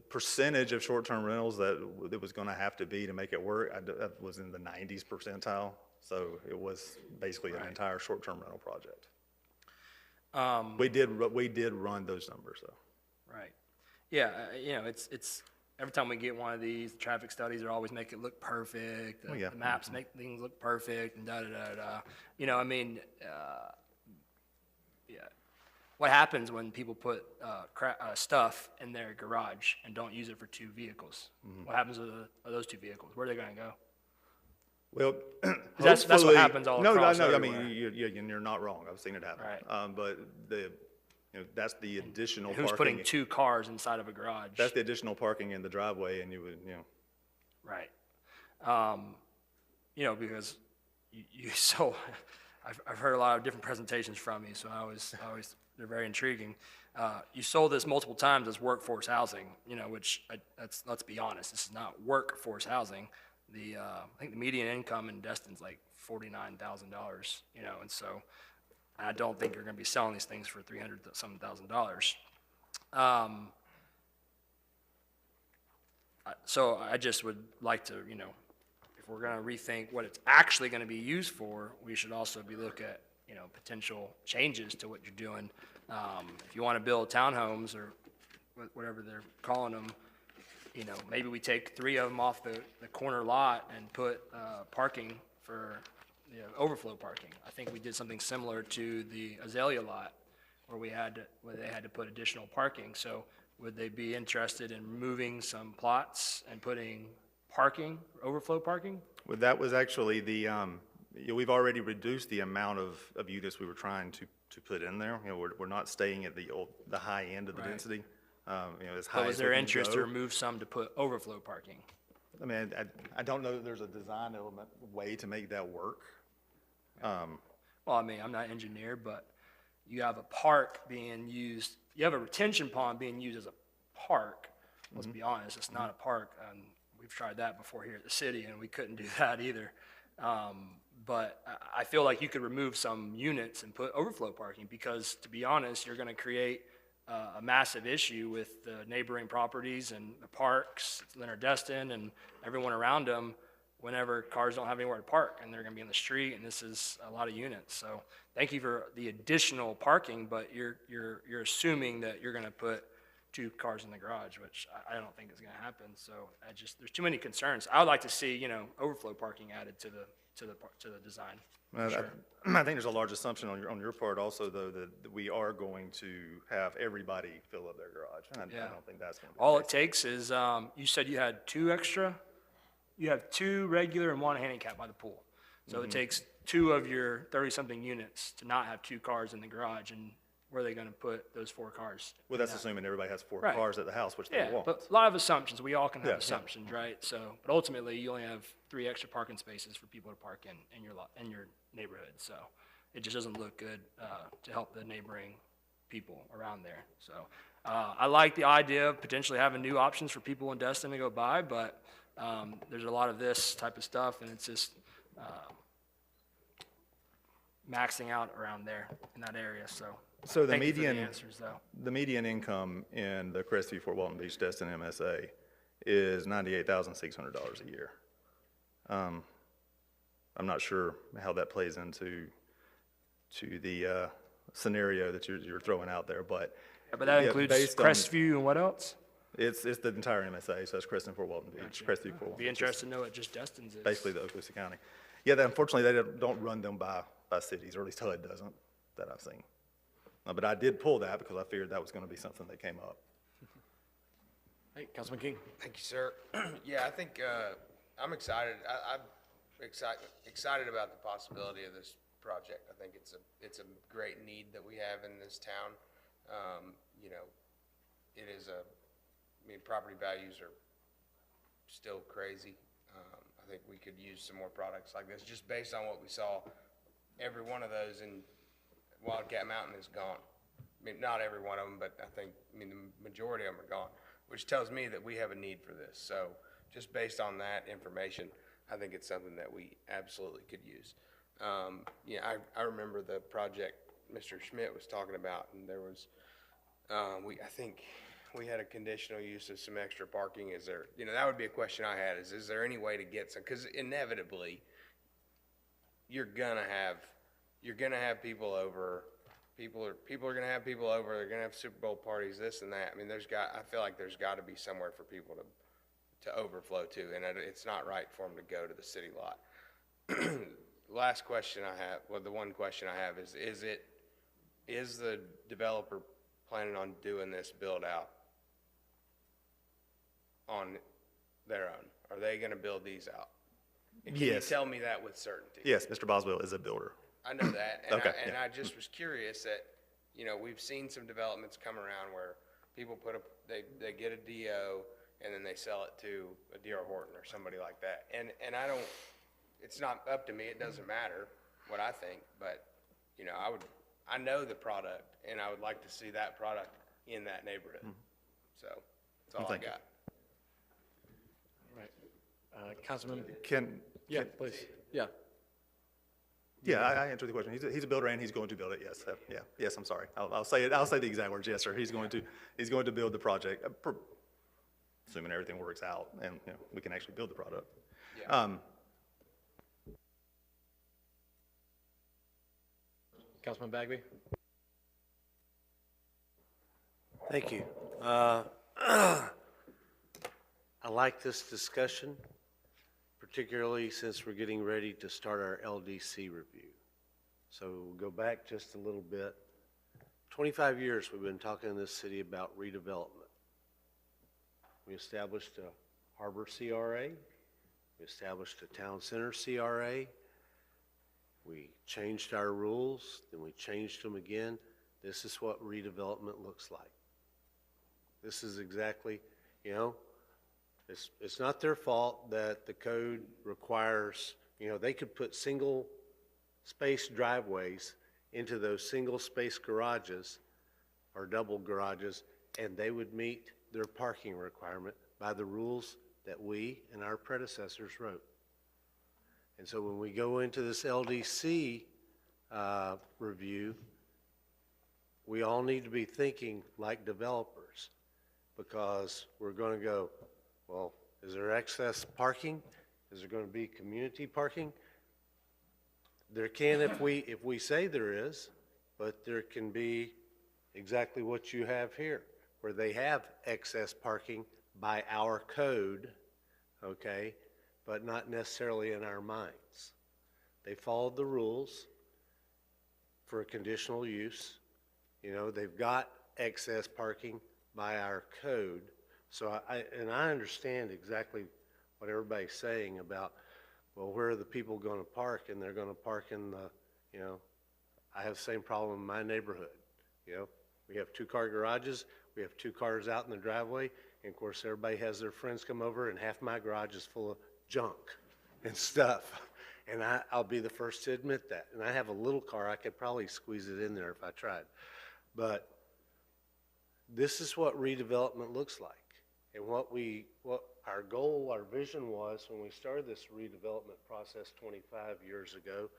[SPEAKER 13] percentage of short-term rentals that it was gonna have to be to make it work, that was in the 90s percentile. So it was basically an entire short-term rental project. We did run those numbers, though.
[SPEAKER 21] Right. Yeah, it's, every time we get one of these, the traffic studies are always make it look perfect.
[SPEAKER 13] Oh, yeah.
[SPEAKER 21] The maps make things look perfect and da-da-da-da. Yeah. What happens when people put stuff in their garage and don't use it for two vehicles? What happens to those two vehicles? Where are they gonna go?
[SPEAKER 13] Well,
[SPEAKER 21] That's what
[SPEAKER 13] hopefully-
[SPEAKER 21] happens all across
[SPEAKER 13] No, I
[SPEAKER 21] everywhere.
[SPEAKER 13] mean, you're not wrong. I've seen it happen.
[SPEAKER 21] Right.
[SPEAKER 13] But that's the additional
[SPEAKER 21] Who's
[SPEAKER 13] parking.
[SPEAKER 21] putting two cars inside of a garage?
[SPEAKER 13] That's the additional parking in the driveway, and you would.
[SPEAKER 21] Right. Because so I've heard a lot of different presentations from you, so I always they're very intriguing. You sold this multiple times as workforce housing, which let's be honest, this is not workforce housing. I think the median income in Destin's like $49,000, and so I don't think you're going to be selling these things for $300,000. So I just would like to, if we're going to rethink what it's actually going to be used for, we should also be look at, potential changes to what you're doing. If you want to build townhomes or whatever they're calling them, maybe we take 3 of them off the corner lot and put parking for overflow parking. I think we did something similar to the Azalea lot where they had to put additional parking. So would they be interested in moving some plots and putting parking, overflow parking?
[SPEAKER 13] Well, that was actually we've already reduced the amount of units we were trying to put in there. We're not staying at the high end of the density. As high
[SPEAKER 21] But was
[SPEAKER 13] as
[SPEAKER 21] there
[SPEAKER 13] we can
[SPEAKER 21] interest
[SPEAKER 13] go.
[SPEAKER 21] to remove some to put overflow parking?
[SPEAKER 13] I mean, I don't know that there's a design element way to make that work.
[SPEAKER 21] Well, I mean, I'm not an engineer, but you have a park being used, you have a retention pond being used as a park. Let's be honest, it's not a park. We've tried that before here at the city, and we couldn't do that either. But I feel like you could remove some units and put overflow parking because, to be honest, you're going to create a massive issue with the neighboring properties and the parks, Leonard Destin, and everyone around them whenever cars don't have anywhere to park and they're going to be in the street, and this is a lot of units. So thank you for the additional parking, but you're assuming that you're going to put 2 cars in the garage, which I don't think is going to happen. So there's too many concerns. I would like to see, overflow parking added to the design.
[SPEAKER 13] Well,
[SPEAKER 21] Sure.
[SPEAKER 13] I think there's a large assumption on your part also, though, that we are going to have everybody fill up their garage. And I don't think that's going to be
[SPEAKER 21] All
[SPEAKER 13] the
[SPEAKER 21] it
[SPEAKER 13] case.
[SPEAKER 21] takes is, you said you had 2 extra? You have 2 regular and 1 handicap by the pool. So it takes 2 of your 30-something units to not have 2 cars in the garage, and where are they going to put those 4 cars?
[SPEAKER 13] Well, that's assuming everybody has 4
[SPEAKER 21] Right.
[SPEAKER 13] cars at the house, which they
[SPEAKER 21] Yeah,
[SPEAKER 13] won't.
[SPEAKER 21] but a lot of assumptions. We all can have
[SPEAKER 13] Yeah, yeah.
[SPEAKER 21] assumptions, right? So, but ultimately, you only have 3 extra parking spaces for people to park in your lot, in your neighborhood. So it just doesn't look good to help the neighboring people around there. So I like the idea of potentially having new options for people in Destin to go buy, but there's a lot of this type of stuff, and it's just maxing out around there in that area. So
[SPEAKER 13] the
[SPEAKER 21] thank you for
[SPEAKER 13] median,
[SPEAKER 21] the answers, though.
[SPEAKER 13] the median income in the Crestview, Fort Walton Beach, Destin MSA is $98,600 a year. I'm not sure how that plays into the scenario that you're throwing out there, but
[SPEAKER 21] Yeah, but that
[SPEAKER 13] yeah,
[SPEAKER 21] includes
[SPEAKER 13] based on-
[SPEAKER 21] Crestview and what else?
[SPEAKER 13] It's the entire MSA, so it's Creston, Fort Walton Beach, Creston, Fort Walton.
[SPEAKER 21] Be interested to know what just Destin's is.
[SPEAKER 13] Basically the Okaloosa County. Yeah, unfortunately, they don't run them by cities, or at least HUD doesn't, that I've seen. But I did pull that because I figured that was going to be something that came up.
[SPEAKER 1] Hey, Councilman King.
[SPEAKER 8] Thank you, sir. Yeah, I think, I'm excited. I'm excited about the possibility of this project. I think it's a great need that we have in this town. You know, it is property values are still crazy. I think we could use some more products like this, just based on what we saw. Every one of those in Wildcat Mountain is gone. I mean, not every one of them, but the majority of them are gone, which tells me that we have a need for this. So just based on that information, I think it's something that we absolutely could use. I remember the project Mr. Schmidt was talking about, and there was, I think we had a conditional use of some extra parking. Is there, that would be a question I had, is there any way to get some, because inevitably you're gonna have people over. People are gonna have people over. They're gonna have Super Bowl parties, this and that. I mean, I feel like there's got to be somewhere for people to overflow to, and it's not right for them to go to the city lot. Last question I have, well, the one question I have is the developer planning on doing this build out on their own? Are they gonna build these out? And can you tell me that with certainty?
[SPEAKER 13] Yes, Mr. Boswell is a builder.
[SPEAKER 8] I know that, and,
[SPEAKER 13] Okay,
[SPEAKER 8] I just was curious that, we've seen some developments come around where people they get a DO and then they sell it to a D.R. Horton or somebody like that. And it's not up to me, it doesn't matter what I think, but, I know the product, and I would like to see that product in that neighborhood. So, that's all I
[SPEAKER 13] Thank you.
[SPEAKER 8] got.
[SPEAKER 1] Right. Councilman.
[SPEAKER 13] Yeah,
[SPEAKER 1] Please. Yeah.
[SPEAKER 13] Yeah, I answered the question. He's a builder and he's going to build it. Yes. Yeah. Yes. I'm sorry. I'll say it. I'll say the exact words. Yes, sir. He's going to build the project, assuming everything works out and we can actually build the product.
[SPEAKER 8] Yeah.
[SPEAKER 1] Councilman Bagby.
[SPEAKER 16] Thank you. I like this discussion, particularly since we're getting ready to start our LDC review. So we'll go back just a little bit. 25 years we've been talking in this city about redevelopment. We established a harbor CRA. We established a town center CRA. We changed our rules, then we changed them again. This is what redevelopment looks like. This is exactly, it's not their fault that the code requires, they could put single space driveways into those single space garages or double garages, and they would meet their parking requirement by the rules that we and our predecessors wrote. And so when we go into this LDC review, we all need to be thinking like developers, because we're going to go, well, is there excess parking? Is there going to be community parking? There can if we say there is, but there can be exactly what you have here, where they have excess parking by our code, okay, but not necessarily in our minds. They followed the rules for a conditional use. They've got excess parking by our code. So I understand exactly what everybody's saying about, well, where are the people going to park? And they're going to park in the, I have the same problem in my neighborhood. We have 2-car garages. We have 2 cars out in the driveway. And of course, everybody has their friends come over, and half my garage is full of junk and stuff. And I'll be the first to admit that. And I have a little car. I could probably squeeze it in there if I tried. But this is what redevelopment looks like. And what our goal, our vision was when we started this redevelopment process 25 years ago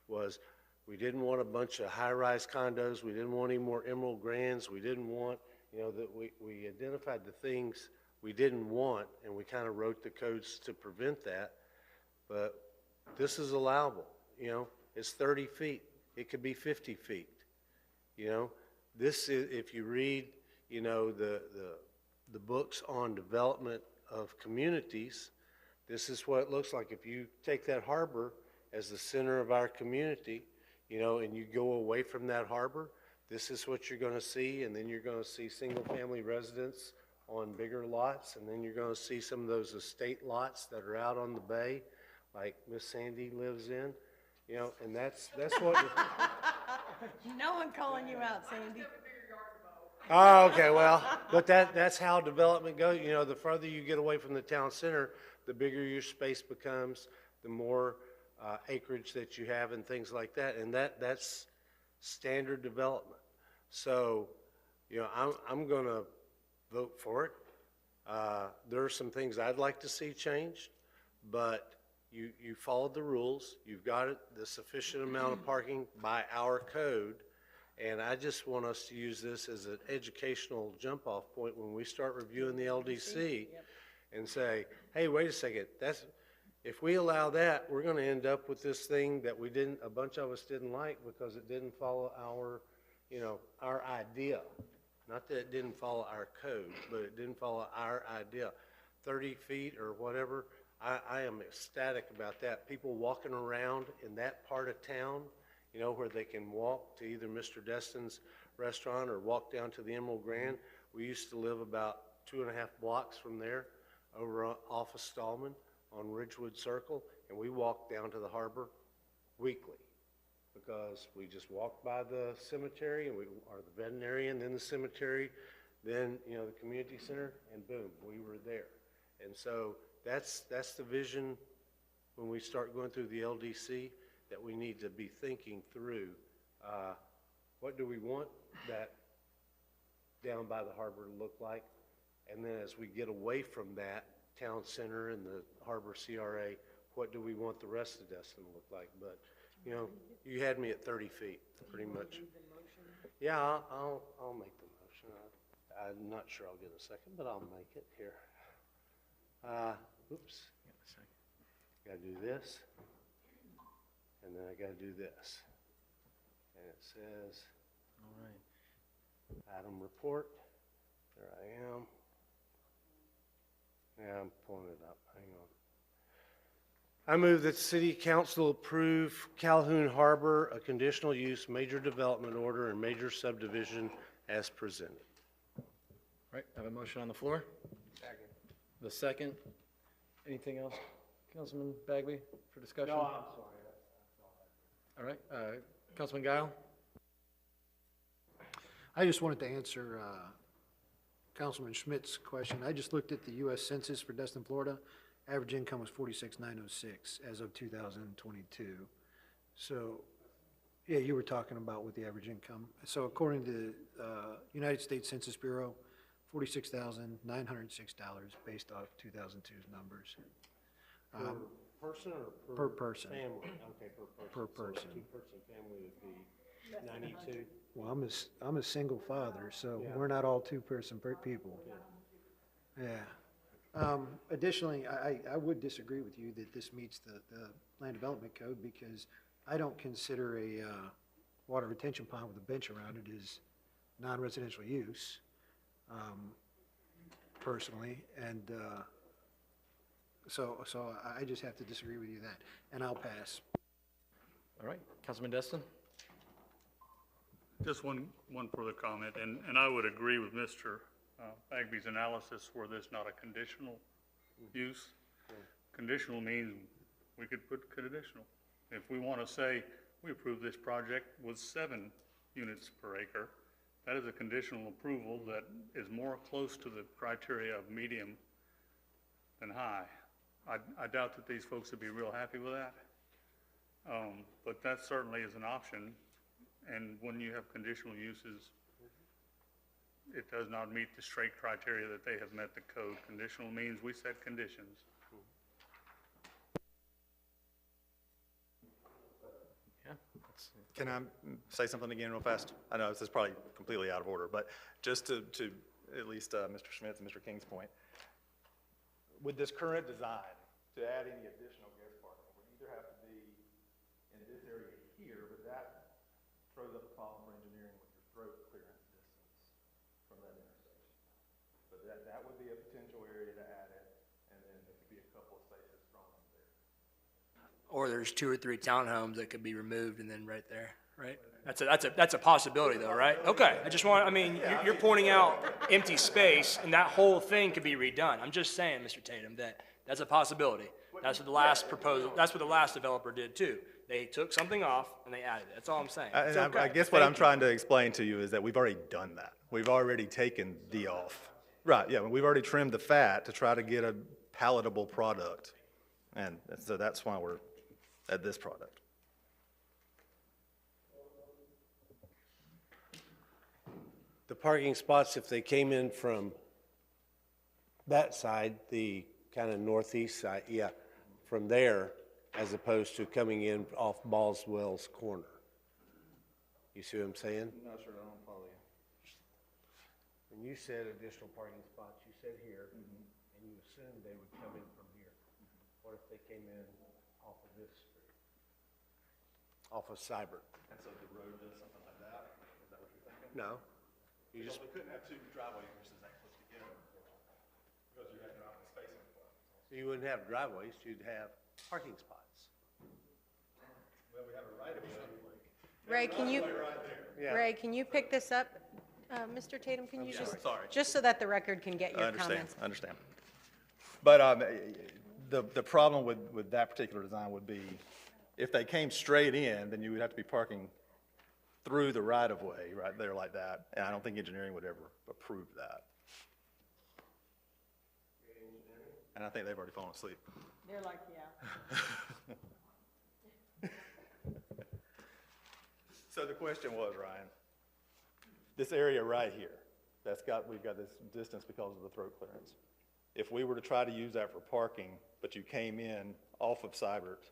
[SPEAKER 16] was we didn't want a bunch of high-rise condos. We didn't want any more Emerald Grands. We didn't want, that we identified the things we didn't want, and we kind of wrote the codes to prevent that. But this is allowable. It's 30 feet. It could be 50 feet. This is, if you read, the the books on development of communities, this is what it looks like. If you take that harbor as the center of our community, you know, and you go away from that harbor, this is what you're gonna see, and then you're gonna see single-family residents on bigger lots, and then you're gonna see some of those estate lots that are out on the bay, like Miss Sandy lives in, you know, and that's what.
[SPEAKER 10] No one calling you out, Sandy.
[SPEAKER 16] Oh, okay, well, but that's how development goes. You know, the further you get away from the town center, the bigger your space becomes, the more acreage that you have and things like that. And that's standard development. So, you know, I'm gonna vote for it. There are some things I'd like to see changed, but you followed the rules. You've got the sufficient amount of parking by our code. And I just want us to use this as an educational jump-off point when we start reviewing the LDC and say, hey, wait a second, if we allow that, we're gonna end up with this thing that a bunch of us didn't like because it didn't follow our, you know, our idea. Not that it didn't follow our code, but it didn't follow our idea. 30 feet or whatever, I am ecstatic about that. People walking around in that part of town, you know, where they can walk to either Mr. Destin's restaurant or walk down to the Emerald Grand. We used to live about 2.5 blocks from there, over off of Stallman on Ridgewood Circle, and we walked down to the harbor weekly because we just walked by the cemetery or the veterinarian, then the cemetery, then, you know, the community center, and boom, we were there. And so that's the vision when we start going through the LDC, that we need to be thinking through, what do we want that down by the harbor to look like? And then as we get away from that town center and the harbor CRA, what do we want the rest of Destin to look like? But, you know, you had me at 30 feet, pretty much. Yeah, I'll make the motion. I'm not sure I'll get a second, but I'll make it here. Oops. Gotta do this. And then I gotta do this. And it says, all right, item report. There I am. Yeah, I'm pulling it up. Hang on. I move that the City Council approve Calhoun Harbor a conditional use major development order and major subdivision as presented.
[SPEAKER 1] Right, I have a motion on the floor.
[SPEAKER 16] Second.
[SPEAKER 1] The second. Anything else, Councilman Bagby, for discussion?
[SPEAKER 16] No, I'm sorry.
[SPEAKER 1] All right, Councilman Guile?
[SPEAKER 17] I just wanted to answer Councilman Schmidt's question. I just looked at the U.S. Census for Destin, Florida. Average income was 46,906 as of 2022. So, yeah, you were talking about with the average income. So according to United States Census Bureau, $46,906 based off 2002's numbers.
[SPEAKER 16] Person or
[SPEAKER 17] per person?
[SPEAKER 16] Family, okay, per person.
[SPEAKER 17] Per person.
[SPEAKER 16] So a two-person family would be 92.
[SPEAKER 17] Well, I'm a single father, so
[SPEAKER 16] Yeah.
[SPEAKER 17] we're not all two-person people. Yeah. Additionally, I would disagree with you that this meets the land development code because I don't consider a water retention pond with a bench around it as non-residential use, personally, and so I just have to disagree with you that, and I'll pass.
[SPEAKER 1] All right, Councilman Destin?
[SPEAKER 19] Just one further comment, and I would agree with Mr. Bagby's analysis where there's not a conditional use. Conditional means we could put conditional. If we want to say we approve this project with 7 units per acre, that is a conditional approval that is more close to the criteria of medium than high. I doubt that these folks would be real happy with that. But that certainly is an option. And when you have conditional uses, it does not meet the straight criteria that they have met the code. Conditional means we set conditions.
[SPEAKER 1] Yeah.
[SPEAKER 13] Can I say something again real fast? I know this is probably completely out of order, but just to at least Mr. Schmidt's and Mr. King's point, with this current design, to add any additional guest parking would either have to be in this area here, but that throws up a problem for engineering with your throat clearance distance from that intersection. So that that would be a potential area to add it, and then there could be a couple of spaces from there.
[SPEAKER 21] Or there's 2 or 3 townhomes that could be removed and then right there, right? That's a possibility though, right? Okay, you're pointing out empty space and that whole thing could be redone. I'm just saying, Mr. Tatum, that's a possibility. That's what the last developer did too. They took something off and they added it. That's all I'm saying. It's okay.
[SPEAKER 13] I guess what I'm trying to explain to you is that we've already done that. We've already taken the off. Right, yeah, we've already trimmed the fat to try to get a palatable product. And so that's why we're at this product.
[SPEAKER 16] The parking spots, if they came in from that side, the kind of northeast side, yeah, from there, as opposed to coming in off Ballswell's corner. You see what I'm saying?
[SPEAKER 13] I'm not sure, I don't follow you.
[SPEAKER 16] When you said additional parking spots, you said here, and you assumed they would come in from here. What if they came in off of this street? Off of Cybert?
[SPEAKER 13] And so the road does something like that? Is that what you're thinking?
[SPEAKER 16] No. You just,
[SPEAKER 13] we couldn't have 2 driveway entrances that close together because you're having open space in front.
[SPEAKER 16] so you wouldn't have driveways, you'd have parking spots.
[SPEAKER 13] Well, we have a right of way.
[SPEAKER 18] Ray, can you,
[SPEAKER 16] Yeah.
[SPEAKER 18] Ray, can you pick this up? Mr. Tatum, can you
[SPEAKER 13] Sorry.
[SPEAKER 18] just so that the record can get
[SPEAKER 13] I
[SPEAKER 18] your comments?
[SPEAKER 13] understand. But the problem with that particular design would be, if they came straight in, then you would have to be parking through the right-of-way right there like that, and I don't think engineering would ever approve that. And I think they've already fallen asleep.
[SPEAKER 18] They're like, yeah.
[SPEAKER 13] So the question was, Ryan, this area right here, we've got this distance because of the throat clearance. If we were to try to use that for parking, but you came in off of Cybert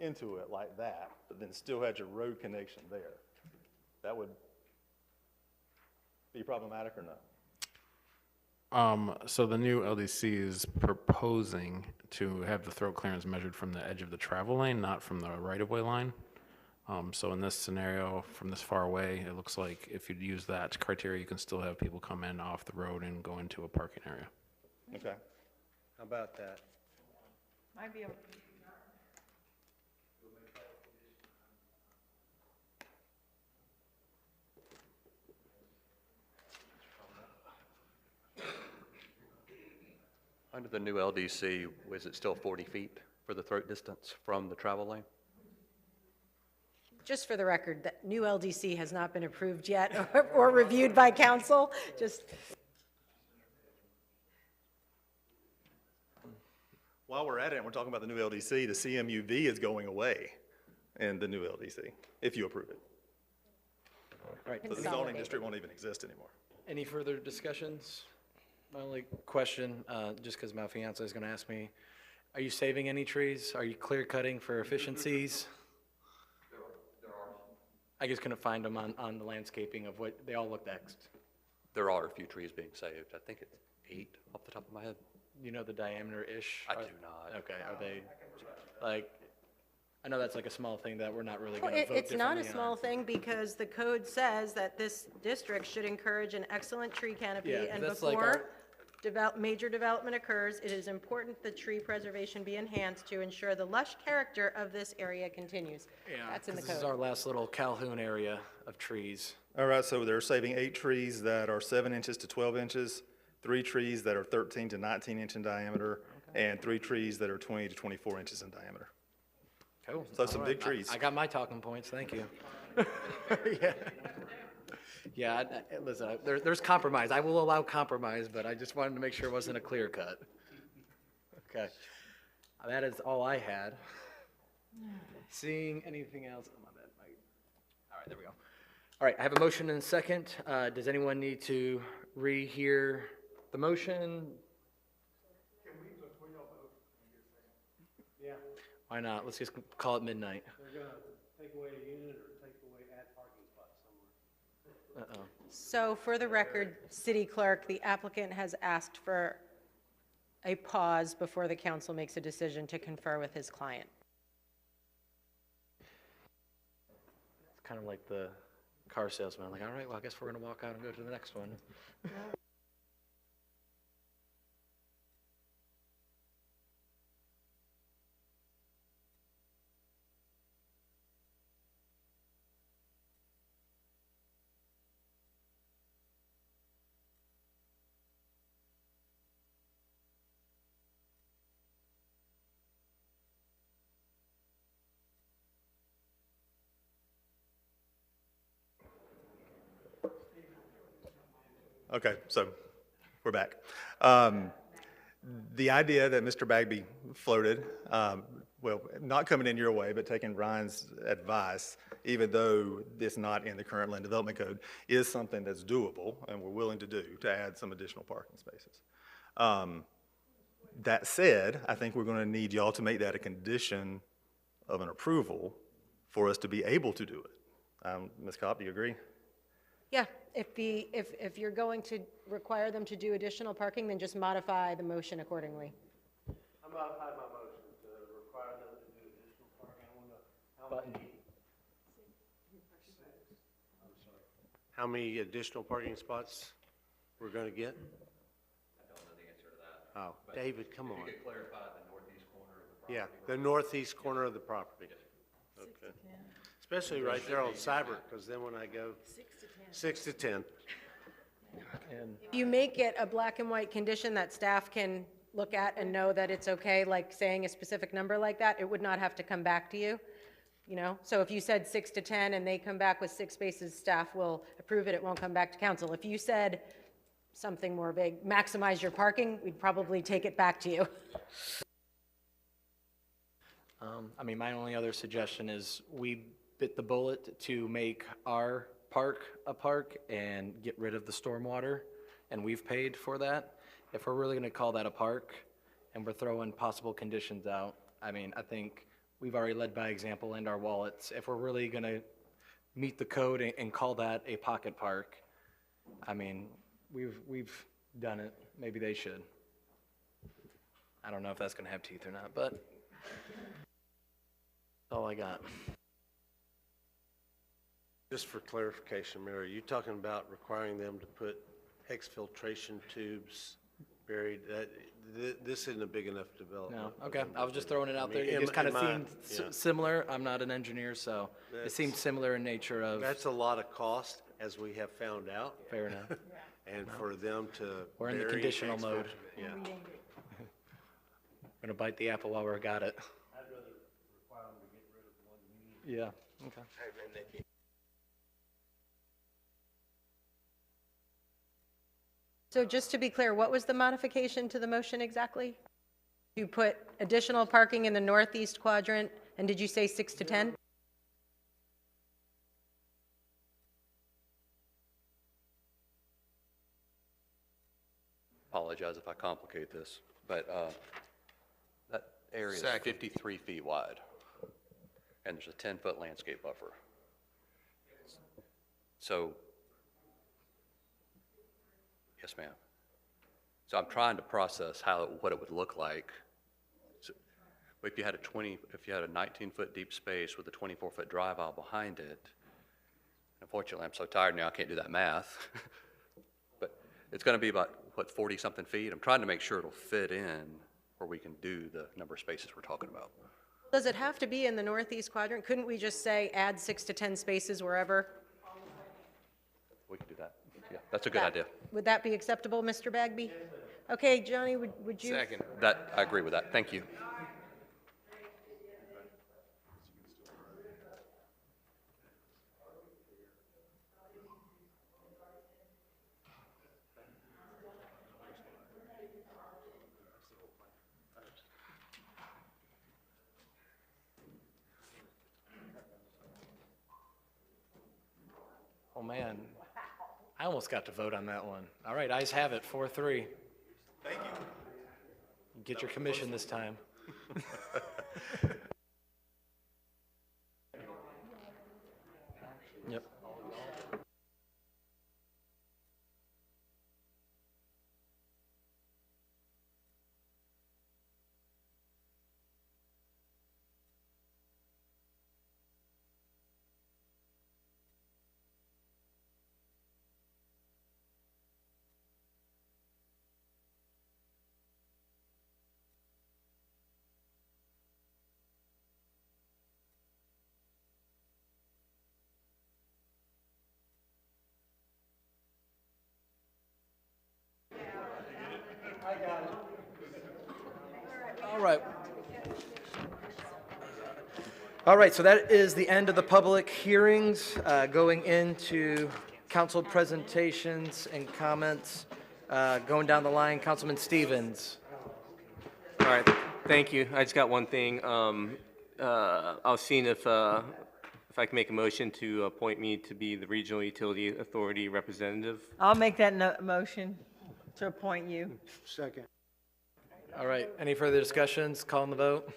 [SPEAKER 13] into it like that, but then still had your road connection there, that would be problematic or no?
[SPEAKER 12] So the new LDC is proposing to have the throat clearance measured from the edge of the travel lane, not from the right-of-way line. So in this scenario, from this far away, it looks like if you'd use that criteria, you can still have people come in off the road and go into a parking area.
[SPEAKER 13] Okay.
[SPEAKER 16] How about that?
[SPEAKER 3] Might be a
[SPEAKER 15] Under the new LDC, is it still 40 feet for the throat distance from the travel lane?
[SPEAKER 18] Just for the record, that new LDC has not been approved yet or reviewed by council, just.
[SPEAKER 13] While we're at it, and we're talking about the new LDC, the CMUV is going away in the new LDC, if you approve it.
[SPEAKER 1] Right.
[SPEAKER 13] So the zoning district won't even exist anymore.
[SPEAKER 1] Any further discussions? My only question, just because my fiance is going to ask me, are you saving any trees? Are you clear cutting for efficiencies?
[SPEAKER 15] There are.
[SPEAKER 1] I just couldn't find them on the landscaping of what, they all look next.
[SPEAKER 15] There are a few trees being saved. I think it's 8 off the top of my head.
[SPEAKER 1] You know the diameter-ish?
[SPEAKER 15] I do not.
[SPEAKER 1] Okay, are they, like, I know that's like a small thing that we're not really
[SPEAKER 18] Well,
[SPEAKER 1] going to vote
[SPEAKER 18] it's not a
[SPEAKER 1] differently
[SPEAKER 18] small
[SPEAKER 1] on.
[SPEAKER 18] thing because the code says that this district should encourage an excellent tree canopy.
[SPEAKER 1] Yeah,
[SPEAKER 18] And
[SPEAKER 1] that's like
[SPEAKER 18] before major development occurs, it is important that tree preservation be enhanced to ensure the lush character of this area continues.
[SPEAKER 1] Yeah,
[SPEAKER 18] That's in the
[SPEAKER 1] 'cause this is our
[SPEAKER 18] code.
[SPEAKER 1] last little Calhoun area of trees.
[SPEAKER 13] All right, so they're saving 8 trees that are 7 inches to 12 inches, 3 trees that are 13 to 19 inch in diameter, and 3 trees that are 20 to 24 inches in diameter.
[SPEAKER 1] Cool.
[SPEAKER 13] So some
[SPEAKER 1] All
[SPEAKER 13] big
[SPEAKER 1] right.
[SPEAKER 13] trees.
[SPEAKER 1] I got my talking points, thank you. Yeah. Yeah, listen, there's compromise. I will allow compromise, but I just wanted to make sure it wasn't a clear cut. Okay. That is all I had. Seeing anything else? Oh, my bad. All right, there we go. All right, I have a motion and a second. Does anyone need to rehear the motion?
[SPEAKER 17] Yeah,
[SPEAKER 1] Why not? Let's just call it midnight.
[SPEAKER 17] they're gonna take away a unit or take away, add parking spots somewhere.
[SPEAKER 1] Uh-oh.
[SPEAKER 18] So for the record, City Clerk, the applicant has asked for a pause before the council makes a decision to confer with his client.
[SPEAKER 1] It's kind of like the car salesman, like, all right, well, I guess we're going to walk out and go to the next one.
[SPEAKER 13] Okay, so we're back. The idea that Mr. Bagby floated, well, not coming in your way, but taking Ryan's advice, even though it's not in the current land development code, is something that's doable and we're willing to do to add some additional parking spaces. That said, I think we're going to need y'all to make that a condition of an approval for us to be able to do it. Ms. Cobb, do you agree?
[SPEAKER 18] Yeah, if you're going to require them to do additional parking, then just modify the motion accordingly.
[SPEAKER 16] I modify my motion to require them to do additional parking. How many additional parking spots we're going to get?
[SPEAKER 15] I don't know the answer to that.
[SPEAKER 16] Oh, David, come on.
[SPEAKER 15] You could clarify the northeast corner of the property.
[SPEAKER 16] Yeah, the northeast corner of the property. Okay. Especially right there on Cybert, because then when I go 6 to 10.
[SPEAKER 18] If you make it a black and white condition that staff can look at and know that it's okay, like saying a specific number like that, it would not have to come back to you, you know? So if you said 6 to 10 and they come back with 6 spaces, staff will approve it, it won't come back to council. If you said something more vague, maximize your parking, we'd probably take it back to you.
[SPEAKER 1] I mean, my only other suggestion is we bit the bullet to make our park a park and get rid of the stormwater, and we've paid for that. If we're really gonna call that a park and we're throwing possible conditions out, I mean, I think we've already led by example and our wallets. If we're really gonna meet the code and call that a pocket park, I mean, we've done it. Maybe they should. I don't know if that's gonna have teeth or not, but that's all I got.
[SPEAKER 16] Just for clarification, Mayor, are you talking about requiring them to put exfiltration tubes buried? This isn't a big enough development.
[SPEAKER 1] No, okay, I was just throwing it out there. It
[SPEAKER 16] in-
[SPEAKER 1] just kind of
[SPEAKER 16] in my-
[SPEAKER 1] seemed
[SPEAKER 16] yeah.
[SPEAKER 1] similar. I'm not an engineer, so it seemed similar in nature of,
[SPEAKER 16] That's a lot of cost, as we have found out.
[SPEAKER 1] fair enough.
[SPEAKER 16] And for them to.
[SPEAKER 1] We're in the
[SPEAKER 16] bury
[SPEAKER 1] conditional mode.
[SPEAKER 16] Yeah.
[SPEAKER 1] Gonna bite the apple while we're got it.
[SPEAKER 16] I'd rather require them to get rid of one unit.
[SPEAKER 1] Yeah, okay.
[SPEAKER 18] So just to be clear, what was the modification to the motion exactly? You put additional parking in the northeast quadrant, and did you say 6 to 10?
[SPEAKER 15] Apologize if I complicate this, but that area is 53 feet wide, and there's a 10-foot landscape buffer. So, yes, ma'am. So I'm trying to process what it would look like. So, if you had a 19-foot deep space with a 24-foot drive aisle behind it, unfortunately, I'm so tired now I can't do that math. But it's going to be about, what, 40-something feet? I'm trying to make sure it'll fit in where we can do the number of spaces we're talking about.
[SPEAKER 18] Does it have to be in the northeast quadrant? Couldn't we just say add 6 to 10 spaces wherever?
[SPEAKER 15] We can do that. Yeah, that's a good idea.
[SPEAKER 18] Would that be acceptable, Mr. Bagby? Okay, Johnny, would you?
[SPEAKER 15] Second. That, I agree with that. Thank you.
[SPEAKER 1] Oh, man. I almost got to vote on that one. All right, ayes have it, 4-3.
[SPEAKER 13] Thank you.
[SPEAKER 1] Get your commission this time. Yep. All right. All right, so that is the end of the public hearings. Going into council presentations and comments. Going down the line, Councilman Stevens.
[SPEAKER 9] All right, thank you. I just got one thing. I was seeing if I can make a motion to appoint me to be the Regional Utility Authority representative.
[SPEAKER 3] I'll make that motion to appoint you.
[SPEAKER 17] Second.
[SPEAKER 1] All right, any further discussions? Calling the vote.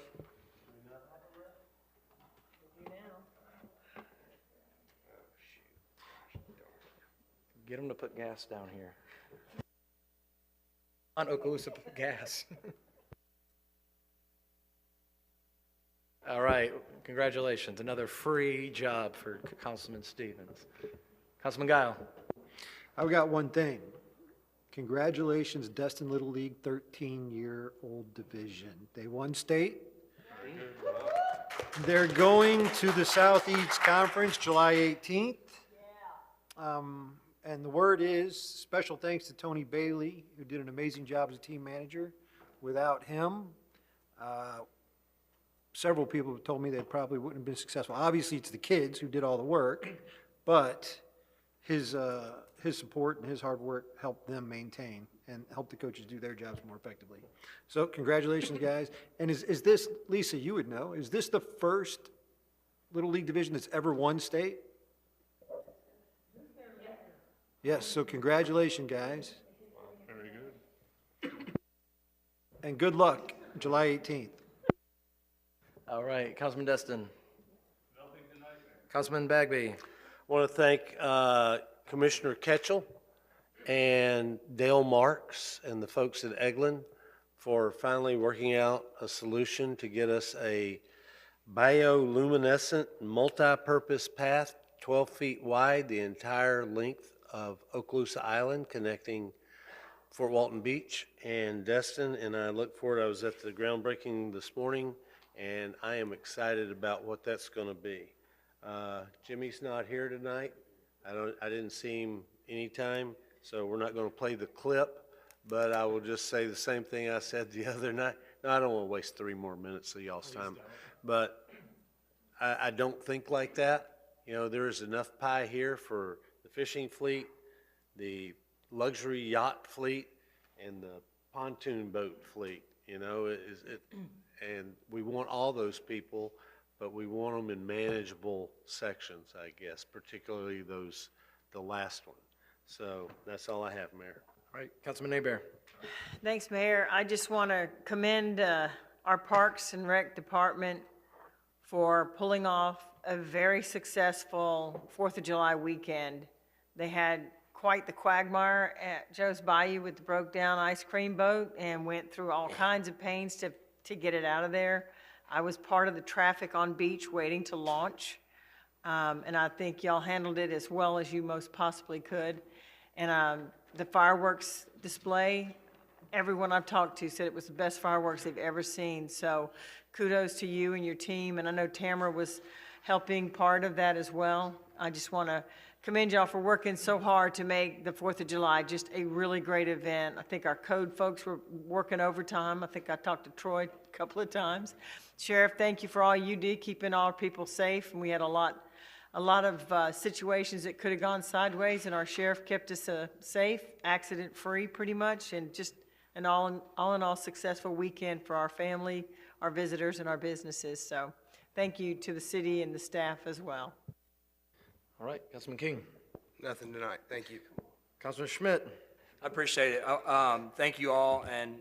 [SPEAKER 1] Get them to put gas down here. On Okaloosa gas. All right, congratulations. Another free job for Councilman Stevens. Councilman Guile.
[SPEAKER 17] I've got one thing. Congratulations, Destin Little League 13-year-old division. They won state. They're going to the Southeast Conference July 18th. And the word is, special thanks to Tony Bailey, who did an amazing job as a team manager. Without him, several people have told me they probably wouldn't have been successful. Obviously, it's the kids who did all the work, but his support and his hard work helped them maintain and help the coaches do their jobs more effectively. So congratulations, guys. And is this, Lisa, you would know, is this the first Little League division that's ever won state? Yes, so congratulations, guys.
[SPEAKER 19] Very good.
[SPEAKER 17] And good luck, July 18th.
[SPEAKER 1] All right, Councilman Destin. Councilman Bagby.
[SPEAKER 16] I want to thank Commissioner Ketchel and Dale Marks and the folks at Eglin for finally working out a solution to get us a bioluminescent multi-purpose path, 12 feet wide, the entire length of Okaloosa Island, connecting Fort Walton Beach and Destin. And I look forward, I was at the groundbreaking this morning, and I am excited about what that's going to be. Jimmy's not here tonight. I didn't see him anytime, so we're not going to play the clip, but I will just say the same thing I said the other night. No, I don't want to waste 3 more minutes of y'all's time, but I don't think like that. You know, there is enough pie here for the fishing fleet, the luxury yacht fleet, and the pontoon boat fleet. You know, and we want all those people, but we want them in manageable sections, I guess, particularly the last one. So that's all I have, Mayor.
[SPEAKER 1] All right, Councilman Hebert.
[SPEAKER 3] Thanks, Mayor. I just want to commend our Parks and Rec Department for pulling off a very successful 4th of July weekend. They had quite the quagmire at Joe's Bayou with the broke down ice cream boat and went through all kinds of pains to get it out of there. I was part of the traffic on beach waiting to launch, and I think y'all handled it as well as you most possibly could. And the fireworks display, everyone I've talked to said it was the best fireworks they've ever seen. So kudos to you and your team, and I know Tamara was helping part of that as well. I just want to commend y'all for working so hard to make the 4th of July just a really great event. I think our code folks were working overtime. I think I talked to Troy a couple of times. Sheriff, thank you for all you did, keeping all our people safe. And we had a lot of situations that could have gone sideways, and our sheriff kept us safe, accident-free pretty much, and just an all in all successful weekend for our family, our visitors, and our businesses. So thank you to the city and the staff as well.
[SPEAKER 1] All right, Councilman King.
[SPEAKER 8] Nothing tonight. Thank you.
[SPEAKER 1] Councilman Schmidt.
[SPEAKER 21] I appreciate it. Thank you all, and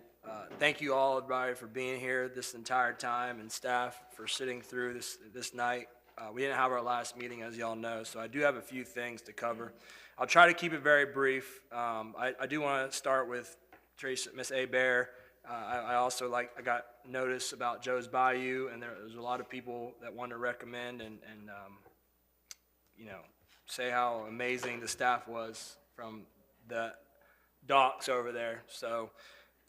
[SPEAKER 21] thank you all, everybody, for being here this entire time, and staff for sitting through this night. We didn't have our last meeting, as y'all know, so I do have a few things to cover. I'll try to keep it very brief. I do want to start with Teresa, Miss Hebert. I also I got notice about Joe's Bayou, and there's a lot of people that want to recommend and you know, say how amazing the staff was from the docks over there. So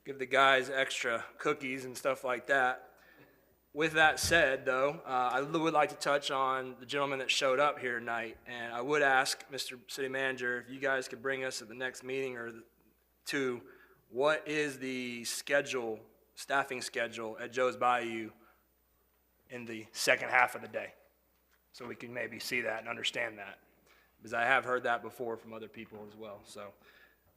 [SPEAKER 21] give the guys extra cookies and stuff like that. With that said, though, I would like to touch on the gentleman that showed up here tonight, and I would ask Mr. City Manager if you guys could bring us at the next meeting or two, what is the staffing schedule at Joe's Bayou in the second half of the day, so we can maybe see that and understand that. because I have heard that before from other people as well. So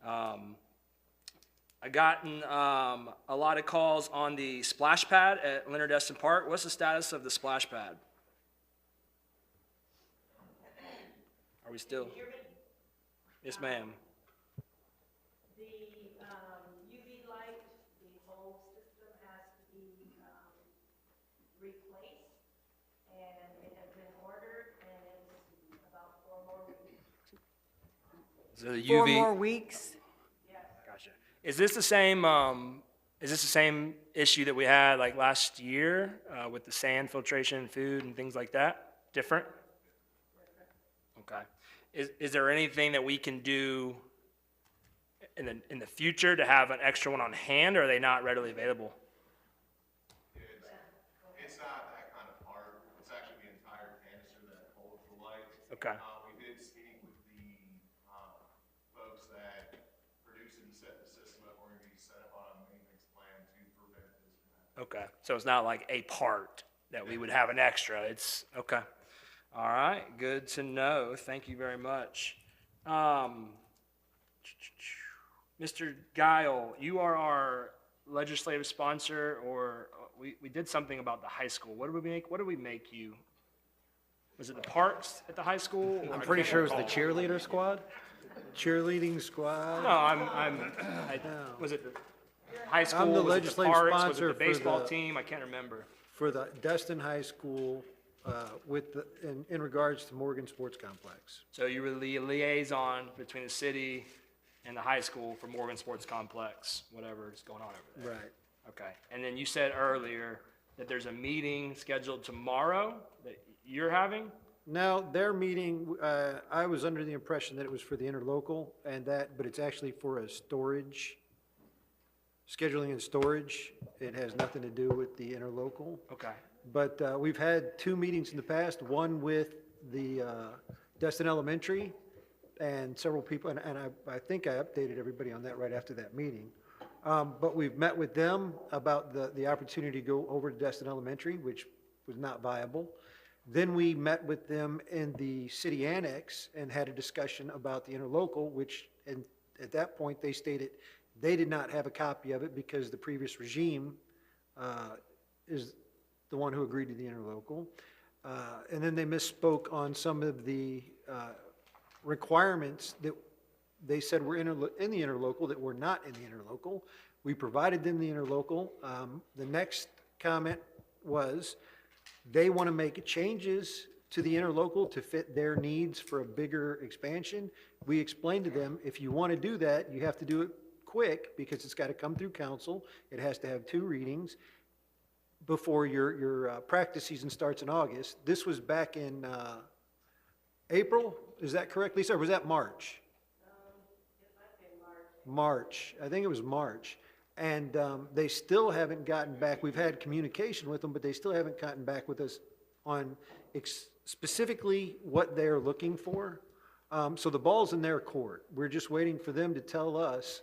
[SPEAKER 21] I gotten a lot of calls on the splash pad at Leonard Destin Park. What's the status of the splash pad? Are we still? Yes, ma'am.
[SPEAKER 10] The UV light, the whole system has to be replaced, and it has been ordered, and it's about 4 more weeks.
[SPEAKER 21] So the
[SPEAKER 3] 4
[SPEAKER 21] UV.
[SPEAKER 3] more weeks?
[SPEAKER 21] Gotcha. Is this the same? Is this the same issue that we had like last year with the sand filtration, food, and things like that? Different. Okay. Is there anything that we can do in the future to have an extra one on hand, or are they not readily available?
[SPEAKER 13] It's not that kind of part. It's actually the entire canister that holds the light.
[SPEAKER 21] Okay.
[SPEAKER 13] We did speak with the folks that produce and set the system up. We're going to be set up on a maintenance plan to prevent this from happening.
[SPEAKER 21] Okay. So it's not like a part that we would have an extra. It's okay. All right. Good to know. Thank you very much. Mr. Guile, you are our legislative sponsor, or we did something about the high school. What did we make you? Was it the parks at the high school?
[SPEAKER 17] I'm pretty sure it was the cheerleader squad. Cheerleading squad.
[SPEAKER 21] No, was it the high school?
[SPEAKER 17] I'm the
[SPEAKER 21] Was it
[SPEAKER 17] legislative
[SPEAKER 21] parks?
[SPEAKER 17] sponsor
[SPEAKER 21] Was it the
[SPEAKER 17] for
[SPEAKER 21] baseball
[SPEAKER 17] the-
[SPEAKER 21] team? I can't remember.
[SPEAKER 17] For the Destin High School, in regards to Morgan Sports Complex.
[SPEAKER 21] So you were the liaison between the city and the high school for Morgan Sports Complex, whatever is going on over there.
[SPEAKER 17] Right.
[SPEAKER 21] Okay. And then you said earlier that there's a meeting scheduled tomorrow that you're having?
[SPEAKER 17] Now, their meeting, I was under the impression that it was for the interlocal but it's actually for a storage, scheduling and storage. It has nothing to do with the interlocal.
[SPEAKER 21] Okay.
[SPEAKER 17] But we've had 2 meetings in the past, one with the Destin Elementary and several people, and I think I updated everybody on that right after that meeting. But we've met with them about the opportunity to go over to Destin Elementary, which was not viable. Then we met with them in the city annex and had a discussion about the interlocal, which at that point they stated they did not have a copy of it because the previous regime is the one who agreed to the interlocal. And then they misspoke on some of the requirements that they said were in the interlocal that were not in the interlocal. We provided them the interlocal. The next comment was they want to make changes to the interlocal to fit their needs for a bigger expansion. We explained to them, if you want to do that, you have to do it quick because it's got to come through council. It has to have 2 readings before your practice season starts in August. This was back in April, is that correct, Lisa, or was that March? March, I think it was March. And they still haven't gotten back. We've had communication with them, but they still haven't gotten back with us on specifically what they're looking for. So the ball's in their court. We're just waiting for them to tell us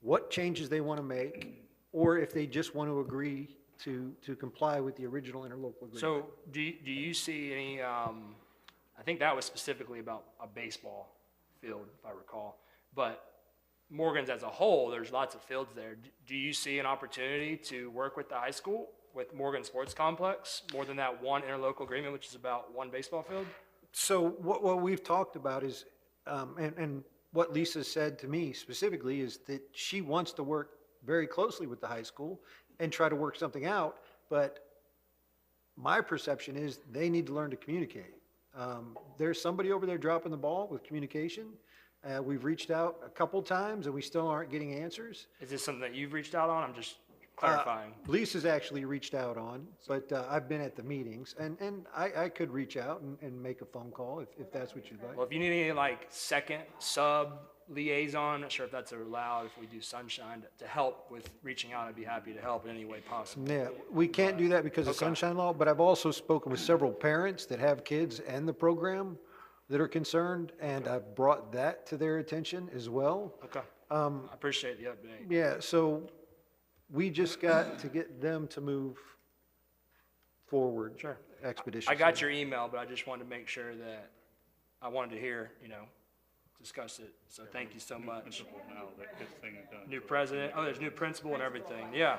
[SPEAKER 17] what changes they want to make, or if they just want to agree to comply with the original interlocal agreement.
[SPEAKER 21] So do you see any, I think that was specifically about a baseball field, if I recall. But Morgan's as a whole, there's lots of fields there. Do you see an opportunity to work with the high school, with Morgan Sports Complex, more than that one interlocal agreement, which is about 1 baseball field?
[SPEAKER 17] So what we've talked about is, and what Lisa said to me specifically is that she wants to work very closely with the high school and try to work something out, but my perception is they need to learn to communicate. There's somebody over there dropping the ball with communication. We've reached out a couple times and we still aren't getting answers.
[SPEAKER 21] Is this something that you've reached out on? I'm just clarifying.
[SPEAKER 17] Lisa's actually reached out on, but I've been at the meetings, and I could reach out and make a phone call if that's what you'd like.
[SPEAKER 21] Well, if you need any like second sub liaison, not sure if that's allowed, if we do Sunshine to help with reaching out, I'd be happy to help in any way possible.
[SPEAKER 17] Yeah, we can't do that because of Sunshine Law, but I've also spoken with several parents that have kids and the program that are concerned, and I've brought that to their attention as well.
[SPEAKER 21] Okay. I appreciate the update.
[SPEAKER 17] Yeah, so we just got to get them to move forward expeditiously.
[SPEAKER 21] I got your email, but I just wanted to make sure that I wanted to hear, discuss it. So thank you so much.
[SPEAKER 19] Principal now that gets things done.
[SPEAKER 21] New president. Oh, there's new principal and everything. Yeah.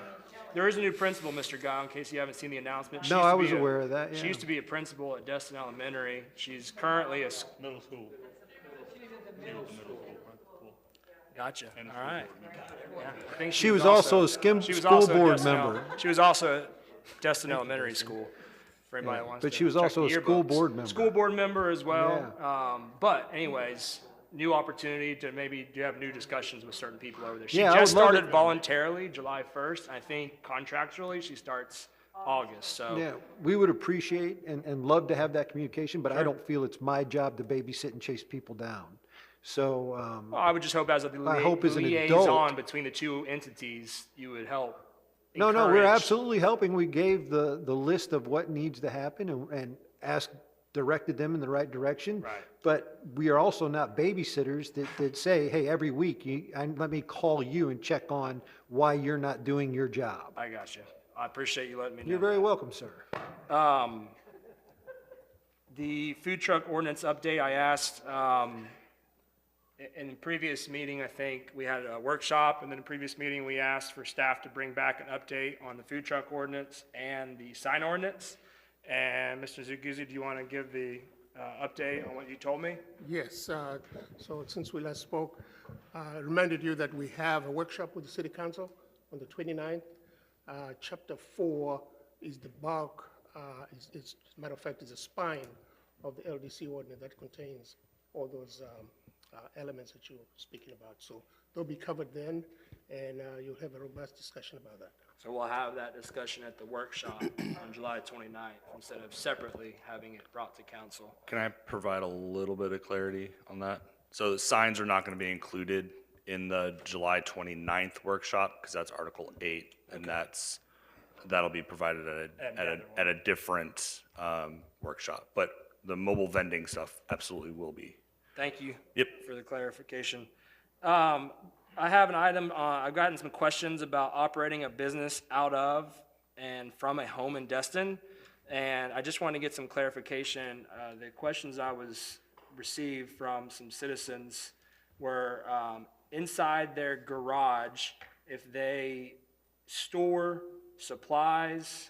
[SPEAKER 21] There is a new principal, Mr. Guy, in case you haven't seen the announcement. She
[SPEAKER 17] No,
[SPEAKER 21] used to
[SPEAKER 17] I
[SPEAKER 21] be
[SPEAKER 17] was aware of that,
[SPEAKER 21] She
[SPEAKER 17] yeah.
[SPEAKER 21] used to be a principal at Destin Elementary. She's currently a.
[SPEAKER 19] Middle school.
[SPEAKER 21] Gotcha. All right. Yeah, I think
[SPEAKER 17] She was also a
[SPEAKER 21] she was
[SPEAKER 17] school
[SPEAKER 21] also at
[SPEAKER 17] board
[SPEAKER 21] Destin
[SPEAKER 17] member.
[SPEAKER 21] She was also at Destin Elementary School, for anybody that wants to
[SPEAKER 17] But she was
[SPEAKER 21] check
[SPEAKER 17] also
[SPEAKER 21] the
[SPEAKER 17] a school
[SPEAKER 21] yearbooks.
[SPEAKER 17] board member.
[SPEAKER 21] School board member as well. But anyways, new opportunity to maybe do have new discussions with certain people over there. She
[SPEAKER 17] Yeah, I
[SPEAKER 21] just
[SPEAKER 17] would love
[SPEAKER 21] started
[SPEAKER 17] it.
[SPEAKER 21] voluntarily July 1st. I think contractually she starts August, so.
[SPEAKER 17] Yeah, we would appreciate and love to have that communication, but I don't feel it's my job to babysit and chase people down. So,
[SPEAKER 21] Well, I would just hope as a
[SPEAKER 17] I hope as an
[SPEAKER 21] liaison
[SPEAKER 17] adult.
[SPEAKER 21] between the two entities, you would help.
[SPEAKER 17] No, we're
[SPEAKER 21] encourage-
[SPEAKER 17] absolutely helping. We gave the list of what needs to happen and directed them in the right direction.
[SPEAKER 21] Right.
[SPEAKER 17] But we are also not babysitters that say, hey, every week, let me call you and check on why you're not doing your job.
[SPEAKER 21] I got you. I appreciate you letting me know.
[SPEAKER 17] You're very welcome, sir.
[SPEAKER 21] The food truck ordinance update, I asked, in the previous meeting, I think we had a workshop, and then in the previous meeting, we asked for staff to bring back an update on the food truck ordinance and the sign ordinance. And Mr. Zuguzzi, do you want to give the update on what you told me?
[SPEAKER 20] Yes, so since we last spoke, I reminded you that we have a workshop with the city council on the 29th. Chapter 4 is the bulk, as a matter of fact, is the spine of the LDC ordinance that contains all those elements that you're speaking about. So they'll be covered then, and you'll have a robust discussion about that.
[SPEAKER 21] So we'll have that discussion at the workshop on July 29th instead of separately having it brought to council.
[SPEAKER 6] Can I provide a little bit of clarity on that? So signs are not going to be included in the July 29th workshop because that's Article 8, and that'll be provided at a different workshop. But the mobile vending stuff absolutely will be.
[SPEAKER 21] Thank you.
[SPEAKER 6] Yep.
[SPEAKER 21] For the clarification. I have an item, I've gotten some questions about operating a business out of and from a home in Destin, and I just want to get some clarification. The questions I received from some citizens were inside their garage, if they store supplies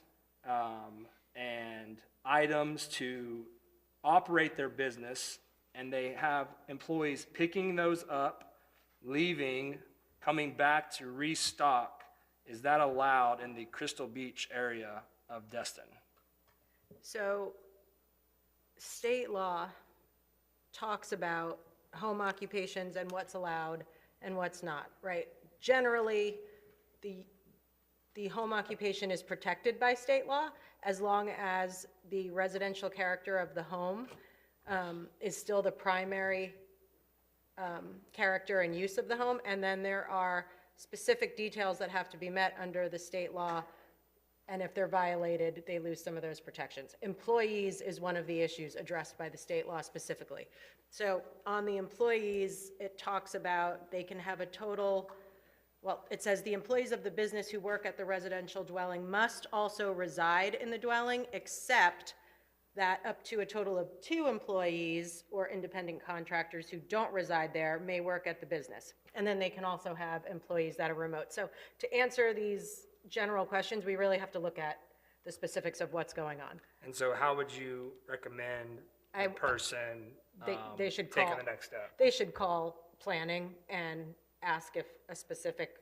[SPEAKER 21] and items to operate their business, and they have employees picking those up, leaving, coming back to restock, is that allowed in the Crystal Beach area of Destin?
[SPEAKER 18] So state law talks about home occupations and what's allowed and what's not, right? Generally, the home occupation is protected by state law as long as the residential character of the home is still the primary character and use of the home, and then there are specific details that have to be met under the state law, and if they're violated, they lose some of those protections. Employees is one of the issues addressed by the state law specifically. So on the employees, it talks about they can have a total, well, it says the employees of the business who work at the residential dwelling must also reside in the dwelling, except that up to a total of 2 employees or independent contractors who don't reside there may work at the business. And then they can also have employees that are remote. So to answer these general questions, we really have to look at the specifics of what's going on.
[SPEAKER 21] And so how would you recommend a person
[SPEAKER 18] They should
[SPEAKER 21] taking
[SPEAKER 18] call,
[SPEAKER 21] the next step?
[SPEAKER 18] They should call planning and ask if a specific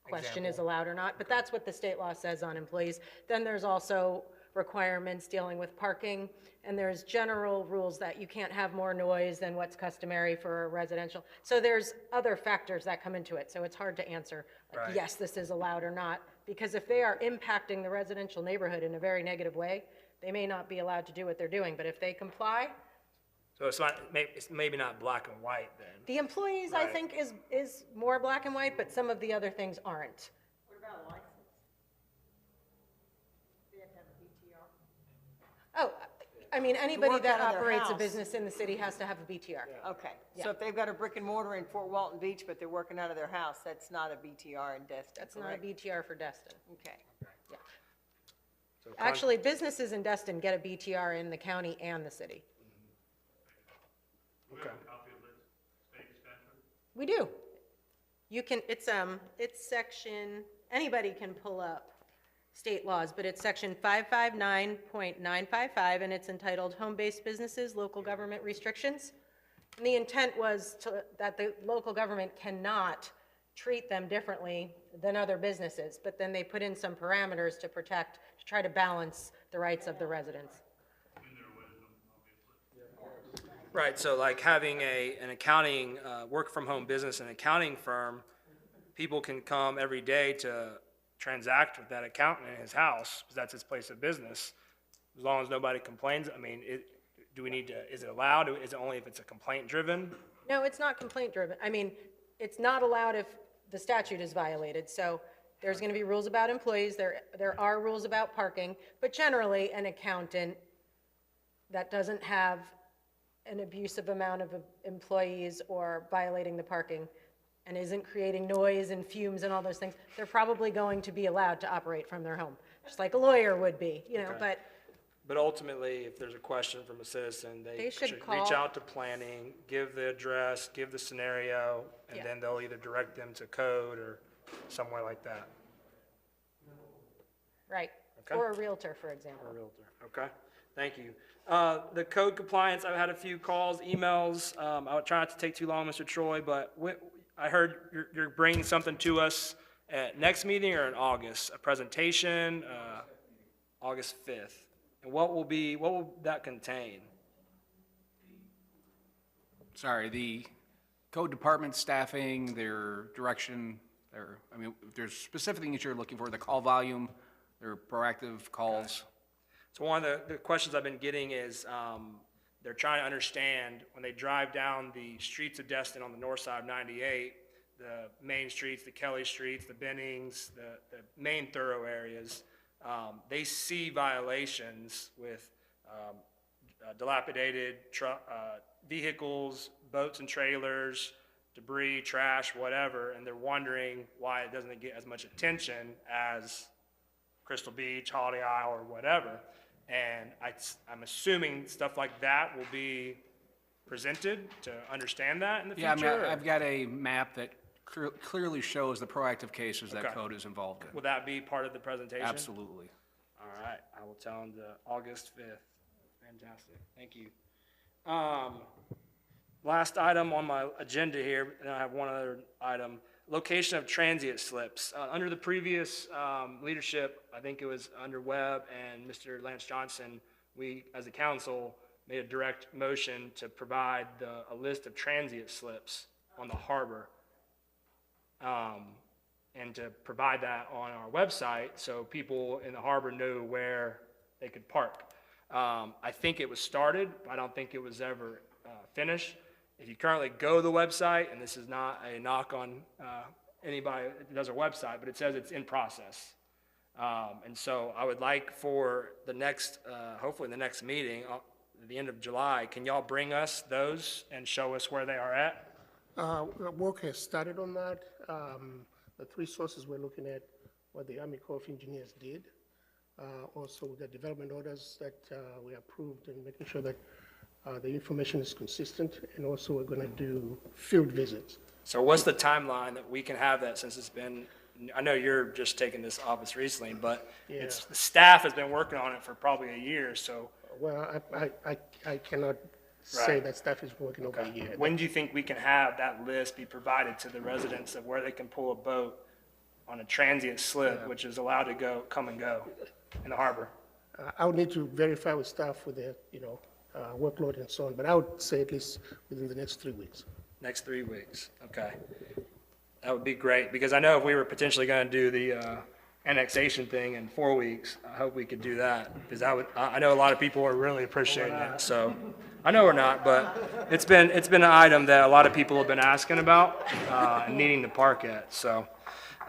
[SPEAKER 18] question is allowed or not. But that's what the state law says on employees. Then there's also requirements dealing with parking, and there's general rules that you can't have more noise than what's customary for a residential. So there's other factors that come into it, so it's hard to answer, like,
[SPEAKER 21] Right.
[SPEAKER 18] yes, this is allowed or not, because if they are impacting the residential neighborhood in a very negative way, they may not be allowed to do what they're doing, but if they comply,
[SPEAKER 21] So it's maybe not black and white then.
[SPEAKER 18] the employees, I
[SPEAKER 21] Right.
[SPEAKER 18] think, is more black and white, but some of the other things aren't.
[SPEAKER 10] What about a license? They have to have a BTR?
[SPEAKER 18] Oh, I mean, anybody
[SPEAKER 3] work
[SPEAKER 18] that
[SPEAKER 3] out of their
[SPEAKER 18] operates a
[SPEAKER 3] house.
[SPEAKER 18] business in the city has to have a BTR.
[SPEAKER 3] Okay,
[SPEAKER 18] Yeah.
[SPEAKER 3] so if they've got a brick and mortar in Fort Walton Beach, but they're working out of their house, that's not a BTR in Destin,
[SPEAKER 18] That's not a
[SPEAKER 3] correct?
[SPEAKER 18] BTR for Destin.
[SPEAKER 3] Okay.
[SPEAKER 21] So
[SPEAKER 18] Actually, businesses in Destin get a BTR in the county and the city.
[SPEAKER 21] Okay.
[SPEAKER 18] We do. You can, it's section, anybody can pull up state laws, but it's section 559.955, and it's entitled Home-Based Businesses, Local Government Restrictions. And the intent was that the local government cannot treat them differently than other businesses, but then they put in some parameters to protect, to try to balance the rights of the residents.
[SPEAKER 21] Right, so like having an accounting, work-from-home business, an accounting firm, people can come every day to transact with that accountant in his house, because that's his place of business, as long as nobody complains. I mean, do we need to, is it allowed? Is it only if it's a complaint-driven?
[SPEAKER 18] No, it's not complaint-driven. I mean, it's not allowed if the statute is violated. So there's going to be rules about employees. There are rules about parking, but generally an accountant that doesn't have an abusive amount of employees or violating the parking and isn't creating noise and fumes and all those things, they're probably going to be allowed to operate from their home, just like a lawyer would be, you know,
[SPEAKER 21] Okay. But ultimately, if there's a question from a citizen, they
[SPEAKER 18] should
[SPEAKER 21] should
[SPEAKER 18] call.
[SPEAKER 21] reach out to planning, give the address, give the scenario, and
[SPEAKER 18] Yeah.
[SPEAKER 21] then they'll either direct them to code or somewhere like that.
[SPEAKER 18] Right.
[SPEAKER 21] Okay.
[SPEAKER 18] Or a realtor, for example.
[SPEAKER 21] Or a realtor. Okay, thank you. The code compliance, I've had a few calls, emails. I'll try not to take too long, Mr. Troy, but I heard you're bringing something to us at next meeting or in August, a presentation, August 5th. And what will that contain?
[SPEAKER 11] Sorry, the code department staffing, their direction, if there's specific things you're looking for, the call volume, their proactive calls.
[SPEAKER 21] So one of the questions I've been getting is they're trying to understand when they drive down the streets of Destin on the north side of 98, the main streets, the Kelly streets, the Bennings, the main thorough areas, they see violations with dilapidated vehicles, boats and trailers, debris, trash, whatever, and they're wondering why it doesn't get as much attention as Crystal Beach, Holiday Isle, or whatever. And I'm assuming stuff like that will be presented to understand that in the future?
[SPEAKER 11] Yeah, I mean, I've got a map that clearly shows the proactive cases that
[SPEAKER 21] Okay.
[SPEAKER 11] code is involved in.
[SPEAKER 21] Will that be part of the presentation?
[SPEAKER 11] Absolutely.
[SPEAKER 21] All right, I will tell them the August 5th. Fantastic, thank you. Last item on my agenda here, and I have one other item, location of transient slips. Under the previous leadership, I think it was under Webb and Mr. Lance Johnson, we, as a council, made a direct motion to provide a list of transient slips on the harbor. And to provide that on our website so people in the harbor knew where they could park. I think it was started, but I don't think it was ever finished. If you currently go to the website, and this is not a knock on anybody that does a website, but it says it's in process. And so I would like for the next, hopefully the next meeting, at the end of July, can y'all bring us those and show us where they are at?
[SPEAKER 20] Work has started on that. The three sources we're looking at, what the Army Corps of Engineers did. Also, the development orders that we approved and making sure that the information is consistent. And also, we're going to do field visits.
[SPEAKER 21] So what's the timeline that we can have that, since it's been, I know you're just taking this office recently, but
[SPEAKER 20] Yeah.
[SPEAKER 21] the staff has been working on it for probably a year, so.
[SPEAKER 20] Well, I cannot say that staff is working over a year.
[SPEAKER 21] When do you think we can have that list be provided to the residents of where they can pull a boat on a transient slip, which is allowed to come and go in the harbor?
[SPEAKER 20] I would need to verify with staff with their, workload and so on, but I would say at least within the next 3 weeks.
[SPEAKER 21] Next 3 weeks, okay. That would be great, because I know if we were potentially gonna do the annexation thing in 4 weeks, I hope we could do that, because I know a lot of people are really appreciating it, so. I know we're not, but it's been an item that a lot of people have been asking about, and needing to park at, so.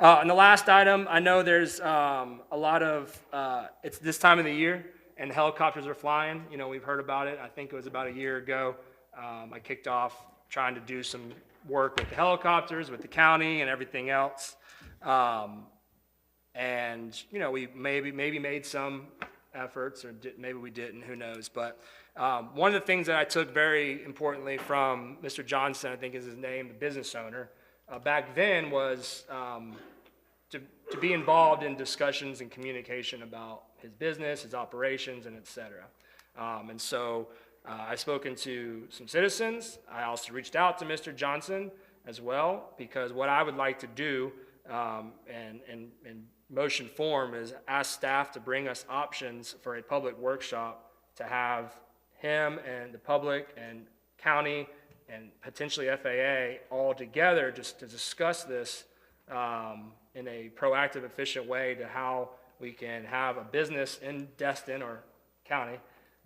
[SPEAKER 21] And the last item, I know there's a lot of, it's this time of the year, and helicopters are flying, we've heard about it, I think it was about a year ago. I kicked off trying to do some work with the helicopters, with the county and everything else. And, we maybe made some efforts, or maybe we didn't, who knows. But One of the things that I took very importantly from Mr. Johnson, I think is his name, the business owner, back then was to be involved in discussions and communication about his business, his operations, and et cetera. And so I've spoken to some citizens. I also reached out to Mr. Johnson as well, because what I would like to do in motion form is ask staff to bring us options for a public workshop to have him and the public and county and potentially FAA all together just to discuss this in a proactive, efficient way to how we can have a business in Destin or county,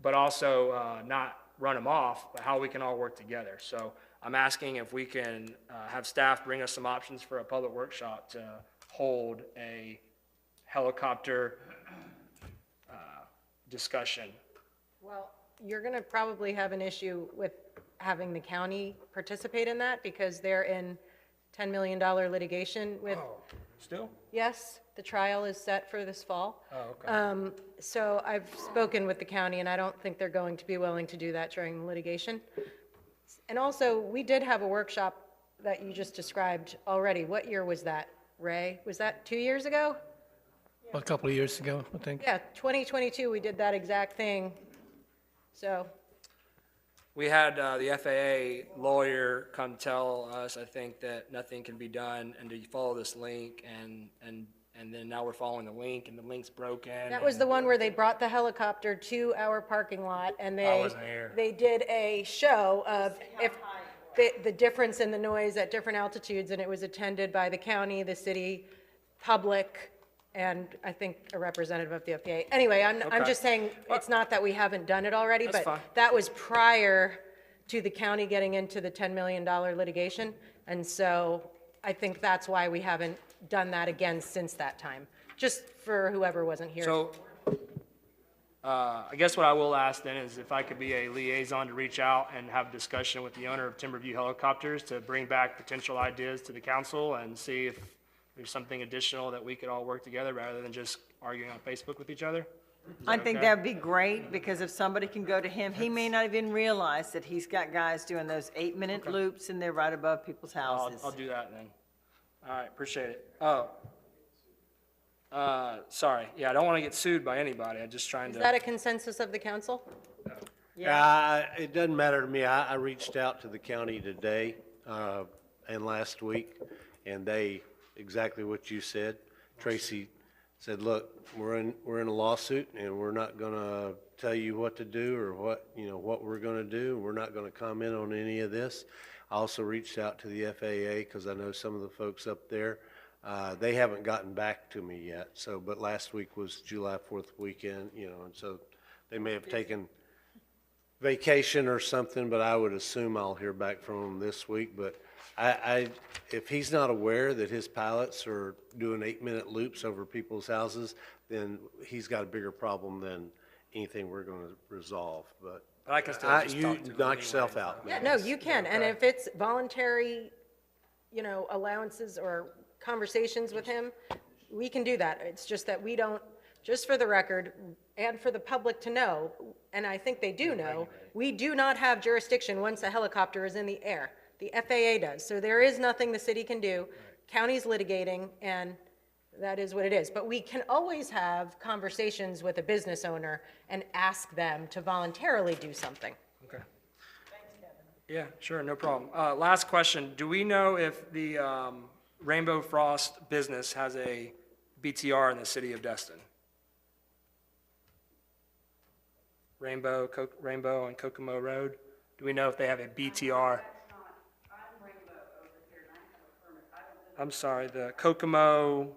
[SPEAKER 21] but also not run them off, but how we can all work together. So I'm asking if we can have staff bring us some options for a public workshop to hold a helicopter discussion.
[SPEAKER 18] Well, you're going to probably have an issue with having the county participate in that because they're in $10 million litigation with.
[SPEAKER 21] Oh, still?
[SPEAKER 18] Yes, the trial is set for this fall.
[SPEAKER 21] Oh, okay.
[SPEAKER 18] So I've spoken with the county, and I don't think they're going to be willing to do that during the litigation. And also, we did have a workshop that you just described already. What year was that, Ray? Was that 2 years ago?
[SPEAKER 1] A couple of years ago, I think.
[SPEAKER 18] Yeah, 2022, we did that exact thing. So,
[SPEAKER 21] We had the FAA lawyer come tell us, I think, that nothing can be done and to follow this link, and then now we're following the link, and the link's broken.
[SPEAKER 18] that was the one where they brought the helicopter to our parking lot, and
[SPEAKER 21] I wasn't here.
[SPEAKER 18] they did a show of if the difference in the noise at different altitudes, and it was attended by the county, the city, public, and I think a representative of the FAA. Anyway, I'm
[SPEAKER 21] Okay.
[SPEAKER 18] just saying, it's not that we haven't done it already,
[SPEAKER 21] That's
[SPEAKER 18] but
[SPEAKER 21] fine.
[SPEAKER 18] that was prior to the county getting into the $10 million litigation, and so I think that's why we haven't done that again since that time, just for whoever wasn't here.
[SPEAKER 21] So, I guess what I will ask then is if I could be a liaison to reach out and have a discussion with the owner of Timberview Helicopters to bring back potential ideas to the council and see if there's something additional that we could all work together rather than just arguing on Facebook with each other. Is
[SPEAKER 3] I
[SPEAKER 21] that
[SPEAKER 3] think
[SPEAKER 21] okay?
[SPEAKER 3] that'd be great, because if somebody can go to him, he may not even realize that he's got guys doing those 8-minute loops and they're right above people's houses.
[SPEAKER 21] I'll do that then. All right, appreciate it. Oh. Sorry. Yeah, I don't want to get sued by anybody. I'm just trying
[SPEAKER 18] Is
[SPEAKER 21] to.
[SPEAKER 18] that a consensus of the council?
[SPEAKER 16] It doesn't matter to me. I reached out to the county today and last week, and they, exactly what you said. Tracy said, look, we're in a lawsuit, and we're not going to tell you what to do or what we're going to do. We're not going to comment on any of this. I also reached out to the FAA because I know some of the folks up there. They haven't gotten back to me yet. So, but last week was July 4th weekend, and so they may have taken vacation or something, but I would assume I'll hear back from them this week. But if he's not aware that his pilots are doing 8-minute loops over people's houses, then he's got a bigger problem than anything we're going to resolve. But
[SPEAKER 21] I can still just
[SPEAKER 16] you
[SPEAKER 21] talk to him
[SPEAKER 16] knock yourself out.
[SPEAKER 18] Yeah, no, you can, and if it's voluntary, allowances or conversations with him, we can do that. It's just that we don't, just for the record, and for the public to know, and I think they do know, we do not have jurisdiction once a helicopter is in the air. The FAA does, so there is nothing the city can do. County's litigating, and that is what it is. But we can always have conversations with a business owner and ask them to voluntarily do something.
[SPEAKER 21] Okay. Yeah, sure, no problem. Last question. Do we know if the Rainbow Frost business has a BTR in the city of Destin? Rainbow on Kokomo Road? Do we know if they have a BTR? I'm sorry, the Kokomo,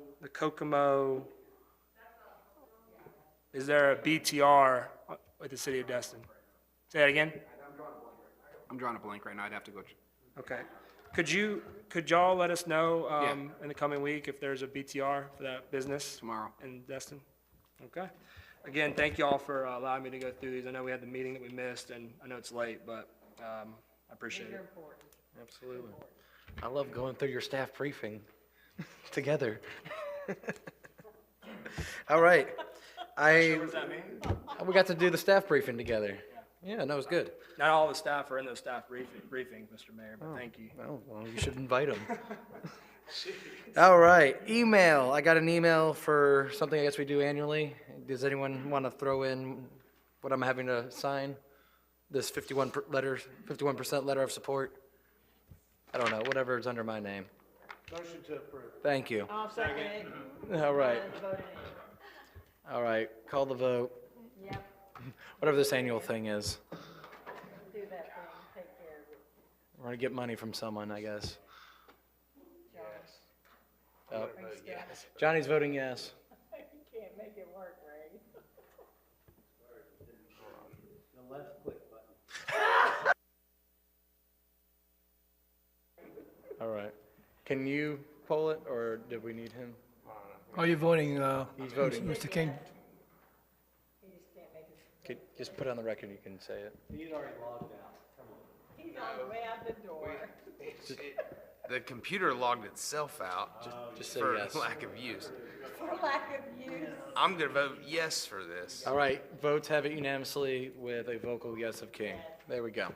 [SPEAKER 21] is there a BTR with the city of Destin? Say that again?
[SPEAKER 11] I'm drawing a blank right now. I'd have to go.
[SPEAKER 21] Okay. Could y'all let us know in the coming week if there's a BTR for that business?
[SPEAKER 11] Tomorrow.
[SPEAKER 21] In Destin? Okay. Again, thank y'all for allowing me to go through these. I know we had the meeting that we missed, and I know it's late, but I appreciate it.
[SPEAKER 1] Absolutely. I love going through your staff briefing together. All right.
[SPEAKER 21] What does that mean?
[SPEAKER 1] We got to do the staff briefing together. Yeah, no, it was good.
[SPEAKER 21] Not all the staff are in those staff briefings, Mr. Mayor, but thank you.
[SPEAKER 1] Well, you should invite them. All right, email. I got an email for something I guess we do annually. Does anyone want to throw in what I'm having to sign? This 51% letter of support? I don't know, whatever is under my name.
[SPEAKER 16] Motion to approve.
[SPEAKER 1] Thank you.
[SPEAKER 10] I'll second it.
[SPEAKER 1] All right. All right, call the vote.
[SPEAKER 10] Yep.
[SPEAKER 1] Whatever this annual thing is.
[SPEAKER 10] Do that thing, take care of it.
[SPEAKER 1] We're gonna get money from someone, I guess. Oh, Johnny's voting yes.
[SPEAKER 10] You can't make it work, Ray.
[SPEAKER 16] The left click button.
[SPEAKER 1] All right. Can you poll it, or did we need him?
[SPEAKER 7] Are you voting,
[SPEAKER 1] He's voting.
[SPEAKER 7] Mr. King?
[SPEAKER 1] Just put it on the record, you can say it.
[SPEAKER 16] He's already logged out. Come on.
[SPEAKER 10] He's on the way out the door.
[SPEAKER 8] The computer logged itself out
[SPEAKER 1] Just say
[SPEAKER 8] for
[SPEAKER 1] yes.
[SPEAKER 8] lack of use.
[SPEAKER 10] For lack of use.
[SPEAKER 8] I'm going to vote yes for this.
[SPEAKER 1] All right, votes have it unanimously with a vocal yes of King. There we go.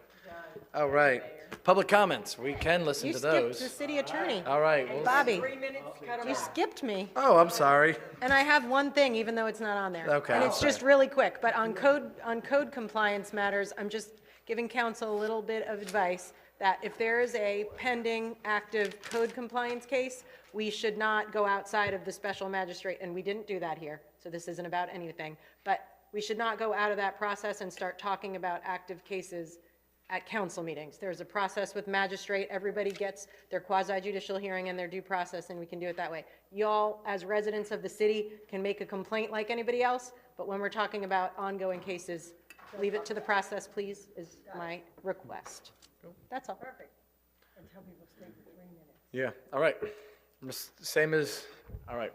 [SPEAKER 1] All right, public comments, we can listen
[SPEAKER 18] You
[SPEAKER 1] to
[SPEAKER 18] skipped
[SPEAKER 1] those.
[SPEAKER 18] the city attorney.
[SPEAKER 1] All right. Well,
[SPEAKER 18] Bobby,
[SPEAKER 10] 3 minutes, cut 'em
[SPEAKER 18] you
[SPEAKER 10] off.
[SPEAKER 18] skipped me.
[SPEAKER 1] Oh, I'm sorry.
[SPEAKER 18] And I have one thing, even though it's not on there.
[SPEAKER 1] Okay,
[SPEAKER 18] And
[SPEAKER 1] I'm
[SPEAKER 18] it's just really quick, but on code compliance matters, I'm just giving council a little bit of advice that if there is a pending active code compliance case, we should not go outside of the special magistrate, and we didn't do that here, so this isn't about anything. But we should not go out of that process and start talking about active cases at council meetings. There's a process with magistrate, everybody gets their quasi-judicial hearing and their due process, and we can do it that way. Y'all, as residents of the city, can make a complaint like anybody else, but when we're talking about ongoing cases, leave it to the process, please, is my request. That's all.
[SPEAKER 10] Perfect. And tell people stay for 3 minutes.
[SPEAKER 1] Yeah, all right. Same as, all right.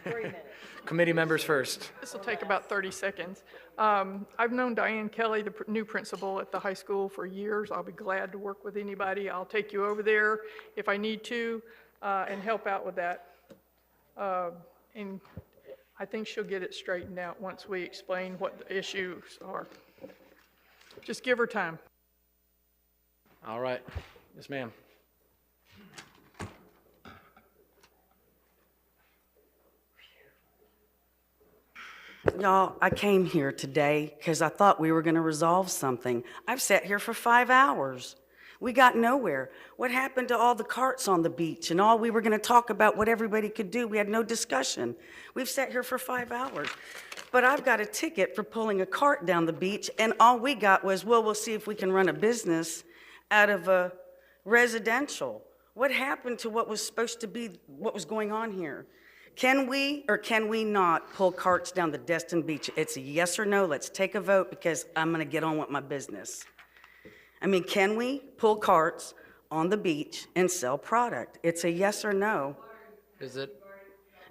[SPEAKER 10] 3 minutes.
[SPEAKER 1] Committee members first.
[SPEAKER 14] This will take about 30 seconds. I've known Diane Kelly, the new principal at the high school, for years. I'll be glad to work with anybody. I'll take you over there if I need to and help out with that. And I think she'll get it straightened out once we explain what the issues are. Just give her time.
[SPEAKER 1] All right. Yes, ma'am.
[SPEAKER 22] Y'all, I came here today because I thought we were going to resolve something. I've sat here for 5 hours. We got nowhere. What happened to all the carts on the beach and all we were going to talk about what everybody could do? We had no discussion. We've sat here for 5 hours. But I've got a ticket for pulling a cart down the beach, and all we got was, well, we'll see if we can run a business out of a residential. What happened to what was supposed to be, what was going on here? Can we or can we not pull carts down the Destin Beach? It's a yes or no. Let's take a vote because I'm going to get on with my business. I mean, can we pull carts on the beach and sell product? It's a yes or no.
[SPEAKER 1] Is it?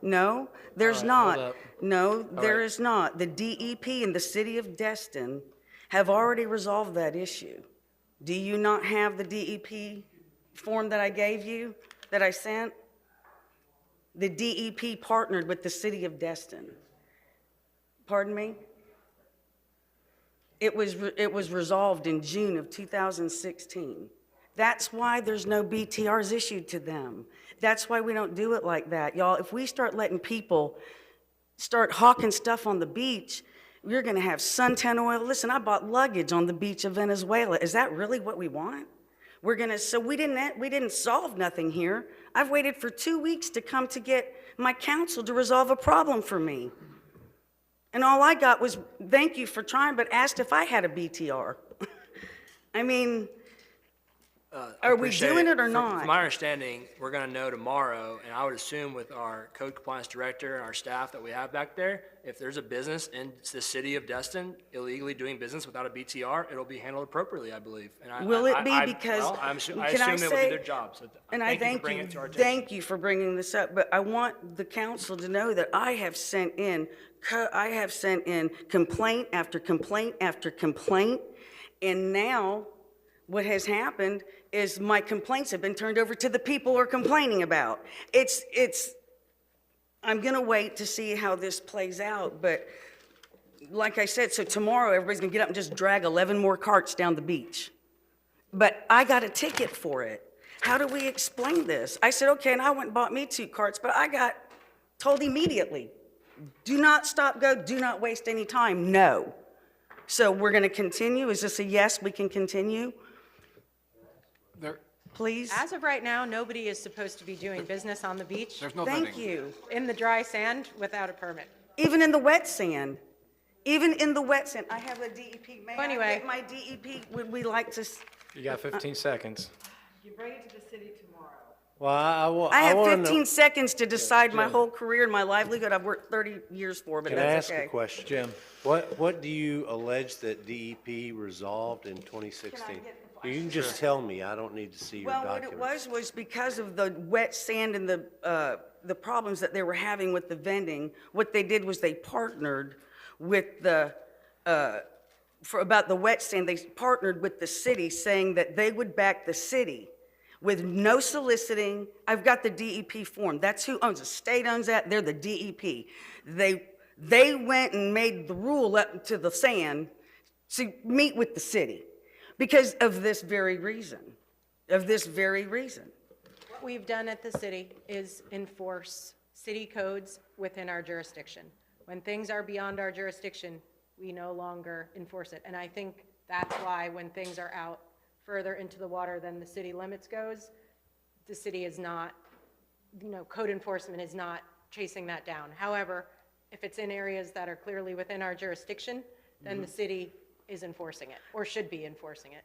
[SPEAKER 22] No, there's
[SPEAKER 1] All right, hold
[SPEAKER 22] not.
[SPEAKER 1] up.
[SPEAKER 22] No, there
[SPEAKER 1] right.
[SPEAKER 22] is not. The DEP and the city of Destin have already resolved that issue. Do you not have the DEP form that I gave you, that I sent? The DEP partnered with the city of Destin. Pardon me? It was resolved in June of 2016. That's why there's no BTRs issued to them. That's why we don't do it like that. Y'all, if we start letting people start hawking stuff on the beach, you're gonna have suntan oil. Listen, I bought luggage on the beach of Venezuela. Is that really what we want? So we didn't solve nothing here. I've waited for 2 weeks to come to get my counsel to resolve a problem for me. And all I got was, thank you for trying, but asked if I had a BTR. I mean, are we doing it or not?
[SPEAKER 21] From my understanding, we're going to know tomorrow, and I would assume with our code compliance director and our staff that we have back there, if there's a business in the city of Destin illegally doing business without a BTR, it'll be handled appropriately, I believe. And
[SPEAKER 22] Will it be? Because,
[SPEAKER 21] I
[SPEAKER 22] can
[SPEAKER 21] assume
[SPEAKER 22] I
[SPEAKER 21] it would be
[SPEAKER 22] say,
[SPEAKER 21] their job. So
[SPEAKER 22] and I
[SPEAKER 21] thank you for bringing it to our attention.
[SPEAKER 22] thank you for bringing this up, but I want the council to know that I have sent in complaint after complaint after complaint, and now what has happened is my complaints have been turned over to the people we're complaining about. I'm gonna wait to see how this plays out, but like I said, so tomorrow, everybody's gonna get up and just drag 11 more carts down the beach. But I got a ticket for it. How do we explain this? I said, okay, and I went and bought me 2 carts, but I got told immediately, do not stop, go, do not waste any time, no. So we're gonna continue, is this a yes, we can continue? Please?
[SPEAKER 18] As of right now, nobody is supposed to be doing business on the beach.
[SPEAKER 11] There's no
[SPEAKER 22] Thank
[SPEAKER 11] vending.
[SPEAKER 22] you.
[SPEAKER 18] In the dry sand without a permit.
[SPEAKER 22] Even in the wet sand, even in the wet sand, I have a DEP, may I
[SPEAKER 18] Anyway.
[SPEAKER 22] get my DEP, would we like to?
[SPEAKER 1] You got 15 seconds.
[SPEAKER 22] You bring it to the city tomorrow.
[SPEAKER 16] Well,
[SPEAKER 22] I have
[SPEAKER 16] wanna know-
[SPEAKER 22] 15 seconds to decide my whole career and my livelihood I've worked 30 years for, but
[SPEAKER 16] Can I
[SPEAKER 22] that's
[SPEAKER 16] ask
[SPEAKER 22] okay.
[SPEAKER 16] a question?
[SPEAKER 1] Jim.
[SPEAKER 16] What do you allege that DEP resolved in 2016? You can just tell me, I don't need to see your
[SPEAKER 22] Well, what
[SPEAKER 16] documents.
[SPEAKER 22] it was because of the wet sand and the problems that they were having with the vending, what they did was they partnered with about the wet sand, they partnered with the city saying that they would back the city with no soliciting. I've got the DEP form. That's who owns it. The state owns that. They're the DEP. They went and made the rule up to the sand to meet with the city because of this very reason, What
[SPEAKER 18] we've done at the city is enforce city codes within our jurisdiction. When things are beyond our jurisdiction, we no longer enforce it. And I think that's why when things are out further into the water than the city limits goes, the city is not, code enforcement is not chasing that down. However, if it's in areas that are clearly within our jurisdiction, then the city is enforcing it, or should be enforcing it.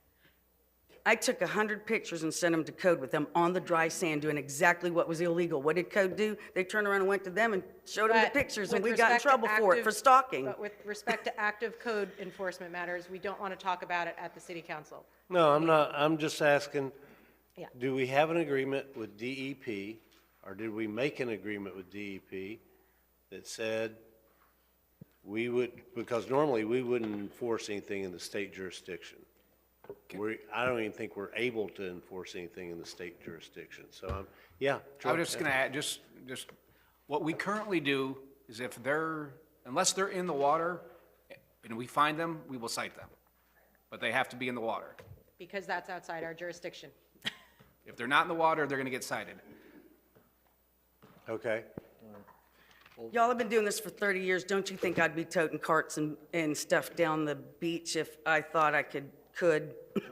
[SPEAKER 22] I took 100 pictures and sent them to code with them on the dry sand doing exactly what was illegal. What did code do? They turned around and went to them and showed them the
[SPEAKER 18] But
[SPEAKER 22] pictures, and
[SPEAKER 18] with
[SPEAKER 22] we got in
[SPEAKER 18] respect to
[SPEAKER 22] trouble for it, for
[SPEAKER 18] active-
[SPEAKER 22] stalking.
[SPEAKER 18] But with respect to active code enforcement matters, we don't want to talk about it at the city council.
[SPEAKER 16] No, I'm not, I'm just asking,
[SPEAKER 18] Yeah.
[SPEAKER 16] do we have an agreement with DEP, or did we make an agreement with DEP that said we would, because normally we wouldn't enforce anything in the state jurisdiction. I don't even think we're able to enforce anything in the state jurisdiction, so, yeah.
[SPEAKER 11] I was just gonna add, just, what we currently do is if unless they're in the water and we find them, we will cite them. But they have to be in the water.
[SPEAKER 18] Because that's outside our jurisdiction.
[SPEAKER 11] If they're not in the water, they're gonna get cited.
[SPEAKER 16] Okay.
[SPEAKER 22] Y'all have been doing this for 30 years. Don't you think I'd be toting carts and stuff down the beach if I thought I could?
[SPEAKER 1] All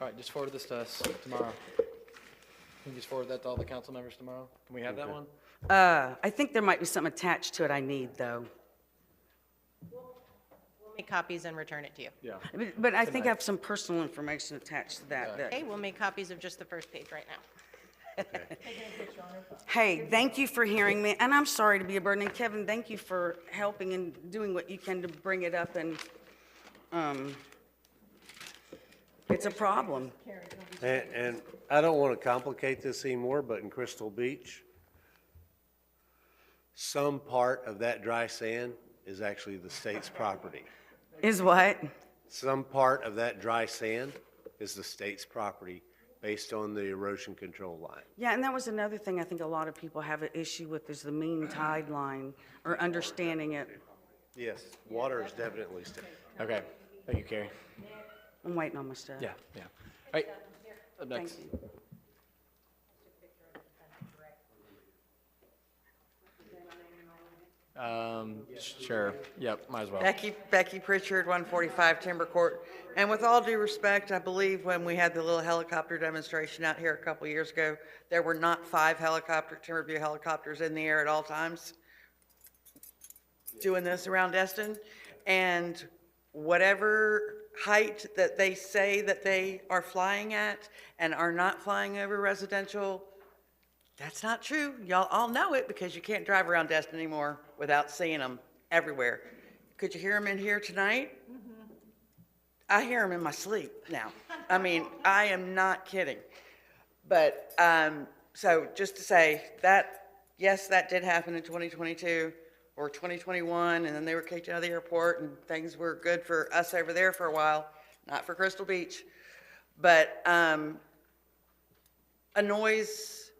[SPEAKER 1] right, just forward this to us tomorrow. Can you just forward that to all the council members tomorrow? Can we have that one?
[SPEAKER 22] I think there might be something attached to it I need, though.
[SPEAKER 18] We'll make copies and return it to you.
[SPEAKER 1] Yeah.
[SPEAKER 22] But I think I have some personal information attached to that.
[SPEAKER 18] Okay, we'll make copies of just the first page right now.
[SPEAKER 22] Hey, thank you for hearing me, and I'm sorry to be a burden. And Kevin, thank you for helping and doing what you can to bring it up, and it's a problem.
[SPEAKER 16] And I don't want to complicate this anymore, but in Crystal Beach, some part of that dry sand is actually the state's property.
[SPEAKER 22] Is what?
[SPEAKER 16] Some part of that dry sand is the state's property based on the erosion control line.
[SPEAKER 22] Yeah, and that was another thing I think a lot of people have an issue with is the mean tide line, or understanding it.
[SPEAKER 16] Yes, water is definitely state.
[SPEAKER 1] Okay, thank you, Carrie.
[SPEAKER 22] I'm waiting on my stuff.
[SPEAKER 1] Yeah, yeah. All right, up
[SPEAKER 22] Thank
[SPEAKER 1] next.
[SPEAKER 22] you.
[SPEAKER 1] Sure, yep, might as well.
[SPEAKER 2] Becky Pritchard, 145 Timber Court. And with all due respect, I believe when we had the little helicopter demonstration out here a couple years ago, there were not 5 Timberview helicopters in the air at all times doing this around Destin. And whatever height that they say that they are flying at and are not flying over residential, that's not true. Y'all all know it because you can't drive around Destin anymore without seeing them everywhere. Could you hear them in here tonight? I hear them in my sleep now. I mean, I am not kidding. But, so just to say that, yes, that did happen in 2022 or 2021, and then they were kicked out of the airport and things were good for us over there for a while, not for Crystal Beach. But a noise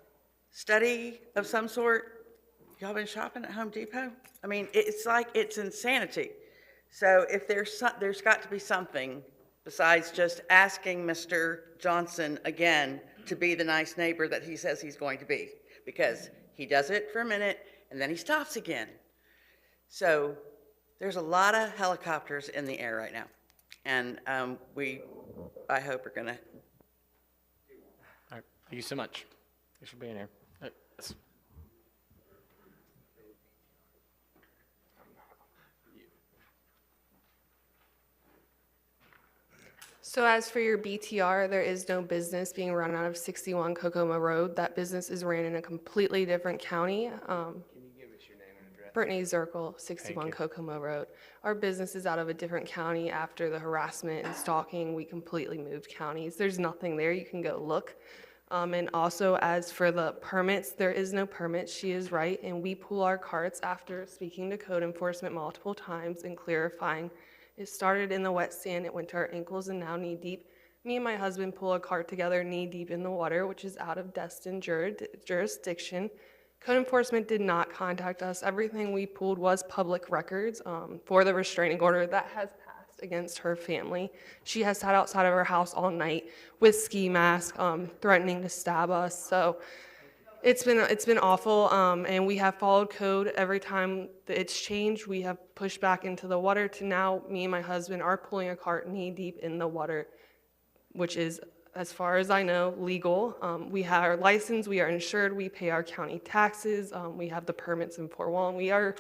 [SPEAKER 2] study of some sort, y'all been shopping at Home Depot? I mean, it's like, it's insanity. So if there's got to be something besides just asking Mr. Johnson again to be the nice neighbor that he says he's going to be, because he does it for a minute and then he stops again. So there's a lot of helicopters in the air right now. And I hope, are going to.
[SPEAKER 5] All right, thank you so much. Thanks for being here. Yes.
[SPEAKER 7] So as for your BTR, there is no business being run out of 61 Kokomo Road. That business is ran in a completely different county.
[SPEAKER 5] Can you give us your name and address?
[SPEAKER 7] Brittany Zirkle, 61 Kokomo Road. Our business is out of a different county. After the harassment and stalking, we completely moved counties. There's nothing there. You can go look. And also, as for the permits, there is no permit. She is right. And we pull our carts after speaking to code enforcement multiple times and clarifying. It started in the wet sand. It went to our ankles and now knee deep. Me and my husband pull a cart together knee deep in the water, which is out of Destin jurisdiction. Code enforcement did not contact us. Everything we pulled was public records for the restraining order that has passed against her family. She has sat outside of her house all night with ski mask, threatening to stab us. So it's been awful, and we have followed code every time that it's changed. We have pushed back into the water to now me and my husband are pulling a cart knee deep in the water, which is, as far as I know, legal. We have our license, we are insured, we pay our county taxes, we have the permits in Fort Walton. We are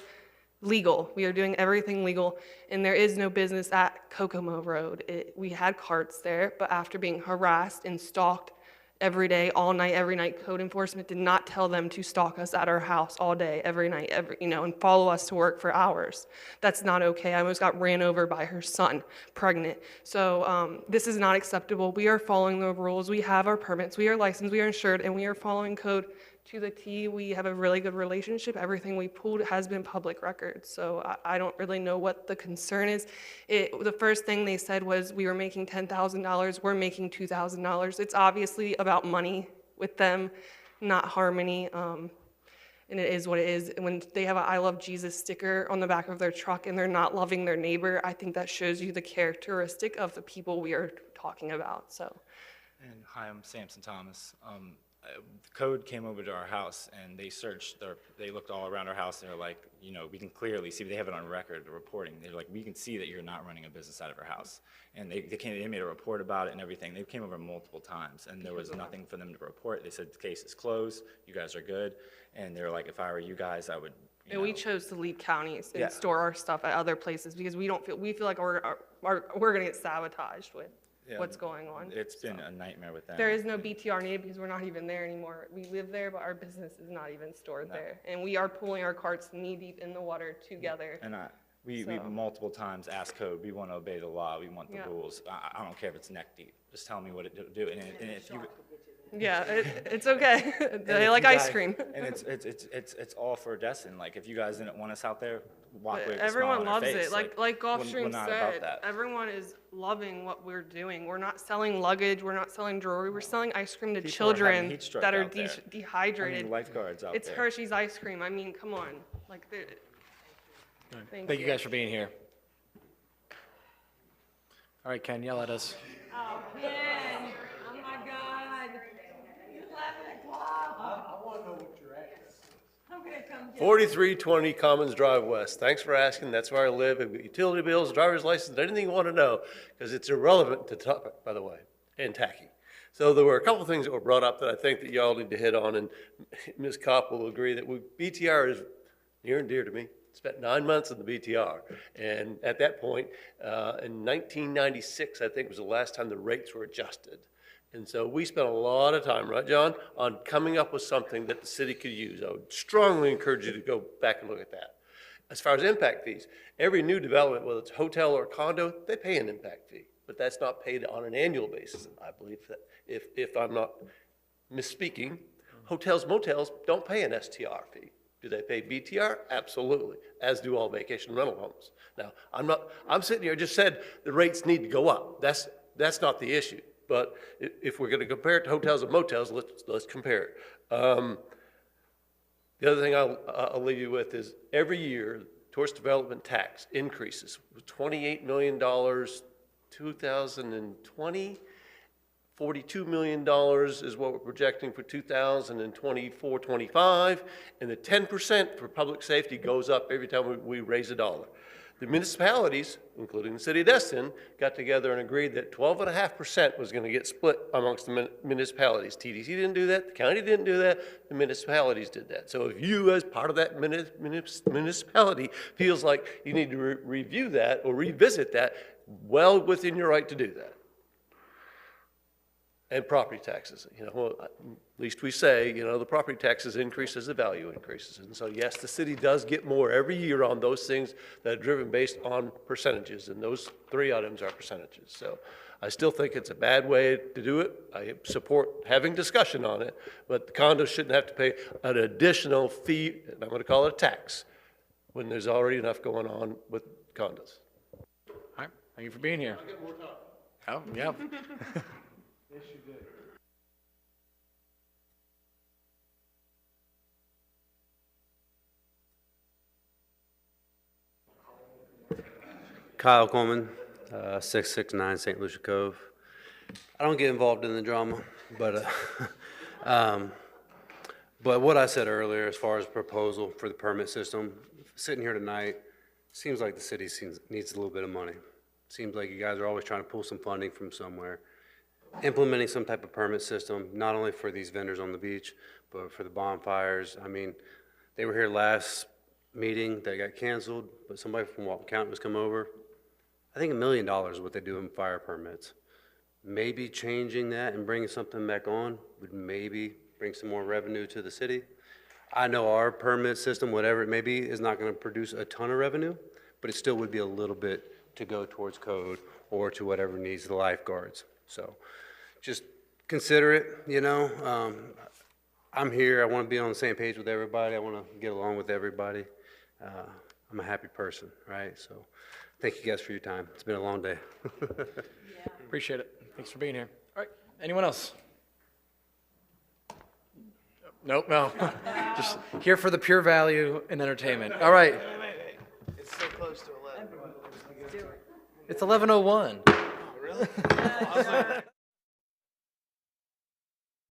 [SPEAKER 7] legal. We are doing everything legal, and there is no business at Kokomo Road. We had carts there, but after being harassed and stalked every day, all night, every night, code enforcement did not tell them to stalk us at our house all day, every night, and follow us to work for hours. That's not okay. I almost got ran over by her son, pregnant. So this is not acceptable. We are following the rules. We have our permits. We are licensed. We are insured, and we are following code to the T. We have a really good relationship. Everything we pulled has been public record. So I don't really know what the concern is. The first thing they said was we were making $10,000. We're making $2,000. It's obviously about money with them, not harmony. And it is what it is. When they have an I Love Jesus sticker on the back of their truck and they're not loving their neighbor, I think that shows you the characteristic of the people we are talking about. So.
[SPEAKER 23] And hi, I'm Samson Thomas. The code came over to our house and they searched, they looked all around our house and they're like, we can clearly see, they have it on record, the reporting. They're like, we can see that you're not running a business out of our house. And they made a report about it and everything. They came over multiple times and there was nothing for them to report. They said the case is closed, you guys are good. And they're like, if I were you guys, I would,
[SPEAKER 7] And we chose to leave counties and
[SPEAKER 23] Yeah.
[SPEAKER 7] store our stuff at other places because we feel like we're gonna get sabotaged with what's going on.
[SPEAKER 23] It's been a nightmare with them.
[SPEAKER 7] There is no BTR needed because we're not even there anymore. We live there, but our business is not even stored there. And we are pulling our carts knee deep in the water together.
[SPEAKER 23] And we multiple times asked code, we want to obey the law, we want the rules. I don't care if it's neck deep, just tell me what to do. And if you,
[SPEAKER 7] Yeah, it's okay. They
[SPEAKER 23] if
[SPEAKER 7] like
[SPEAKER 23] you
[SPEAKER 7] ice
[SPEAKER 23] guys-
[SPEAKER 7] cream.
[SPEAKER 23] And it's all for Destin. Like, if you guys didn't want us out there, walk
[SPEAKER 7] But
[SPEAKER 23] away with a smile
[SPEAKER 7] everyone
[SPEAKER 23] on our
[SPEAKER 7] loves
[SPEAKER 23] face.
[SPEAKER 7] it. Like
[SPEAKER 23] we're
[SPEAKER 7] Gulfstream
[SPEAKER 23] not about
[SPEAKER 7] said,
[SPEAKER 23] that.
[SPEAKER 7] everyone is loving what we're doing. We're not selling luggage. We're not selling jewelry. We're selling ice cream to
[SPEAKER 23] People are
[SPEAKER 7] children
[SPEAKER 23] having heat stroke
[SPEAKER 7] that are
[SPEAKER 23] out there.
[SPEAKER 7] dehydrated.
[SPEAKER 23] I mean, lifeguards out
[SPEAKER 7] It's
[SPEAKER 23] there.
[SPEAKER 7] Hershey's ice cream. I mean, come on. Like,
[SPEAKER 5] Thank you guys for being here. All right, Ken, yell at us.
[SPEAKER 10] Oh, Ben, oh my God. It's 11 o'clock.
[SPEAKER 16] I want to know what you're at.
[SPEAKER 10] I'm gonna come get
[SPEAKER 24] 4320 Commons Drive West. Thanks for asking. That's where I live. I've got utility bills, driver's license, anything you want to know, because it's irrelevant to topic, by the way, and tacky. So there were a couple of things that were brought up that I think that y'all need to hit on, and Ms. Kopp will agree that BTR is near and dear to me. Spent 9 months in the BTR, and at that point, in 1996, I think was the last time the rates were adjusted. And so we spent a lot of time, right, John, on coming up with something that the city could use. I would strongly encourage you to go back and look at that. As far as impact fees, every new development, whether it's hotel or condo, they pay an impact fee, but that's not paid on an annual basis. I believe that if I'm not misspeaking, hotels, motels don't pay an STR fee. Do they pay BTR? Absolutely, as do all vacation rental homes. Now, I'm sitting here, just said the rates need to go up. That's not the issue. But if we're going to compare it to hotels and motels, let's compare it. The other thing I'll leave you with is every year, tourist development tax increases. $28 million 2020, $42 million is what we're projecting for 2024-25, and the 10% for public safety goes up every time we raise a dollar. The municipalities, including the city of Destin, got together and agreed that 12.5% was going to get split amongst the municipalities. TDC didn't do that, the county didn't do that, the municipalities did that. So if you, as part of that municipality, feels like you need to review that or revisit that, well within your right to do that. And property taxes, well, at least we say, the property taxes increase as the value increases. And so, yes, the city does get more every year on those things that are driven based on percentages, and those 3 items are percentages. So I still think it's a bad way to do it. I support having discussion on it, but the condos shouldn't have to pay an additional fee, and I'm going to call it a tax, when there's already enough going on with condos.
[SPEAKER 5] All right, thank you for being here.
[SPEAKER 24] I'll get more time.
[SPEAKER 5] Oh, yeah.
[SPEAKER 24] Yes, you did.
[SPEAKER 4] Kyle Coleman, 669 St. Lucia Cove. I don't get involved in the drama, but what I said earlier as far as proposal for the permit system, sitting here tonight, seems like the city needs a little bit of money. Seems like you guys are always trying to pull some funding from somewhere. Implementing some type of permit system, not only for these vendors on the beach, but for the bonfires. I mean, they were here last meeting, they got canceled, but somebody from Walton County was come over. I think $1 million is what they do in fire permits. Maybe changing that and bringing something back on would maybe bring some more revenue to the city. I know our permit system, whatever it may be, is not gonna produce a ton of revenue, but it still would be a little bit to go towards code or to whatever needs the lifeguards. So just consider it, I'm here, I want to be on the same page with everybody, I want to get along with everybody. I'm a happy person, right? So thank you guys for your time. It's been a long day.
[SPEAKER 5] Appreciate it. Thanks for being here. All right, anyone else? Nope, no. Just here for the pure value and entertainment. All right.
[SPEAKER 9] It's so close to 11.
[SPEAKER 5] It's 11:01.
[SPEAKER 9] Really?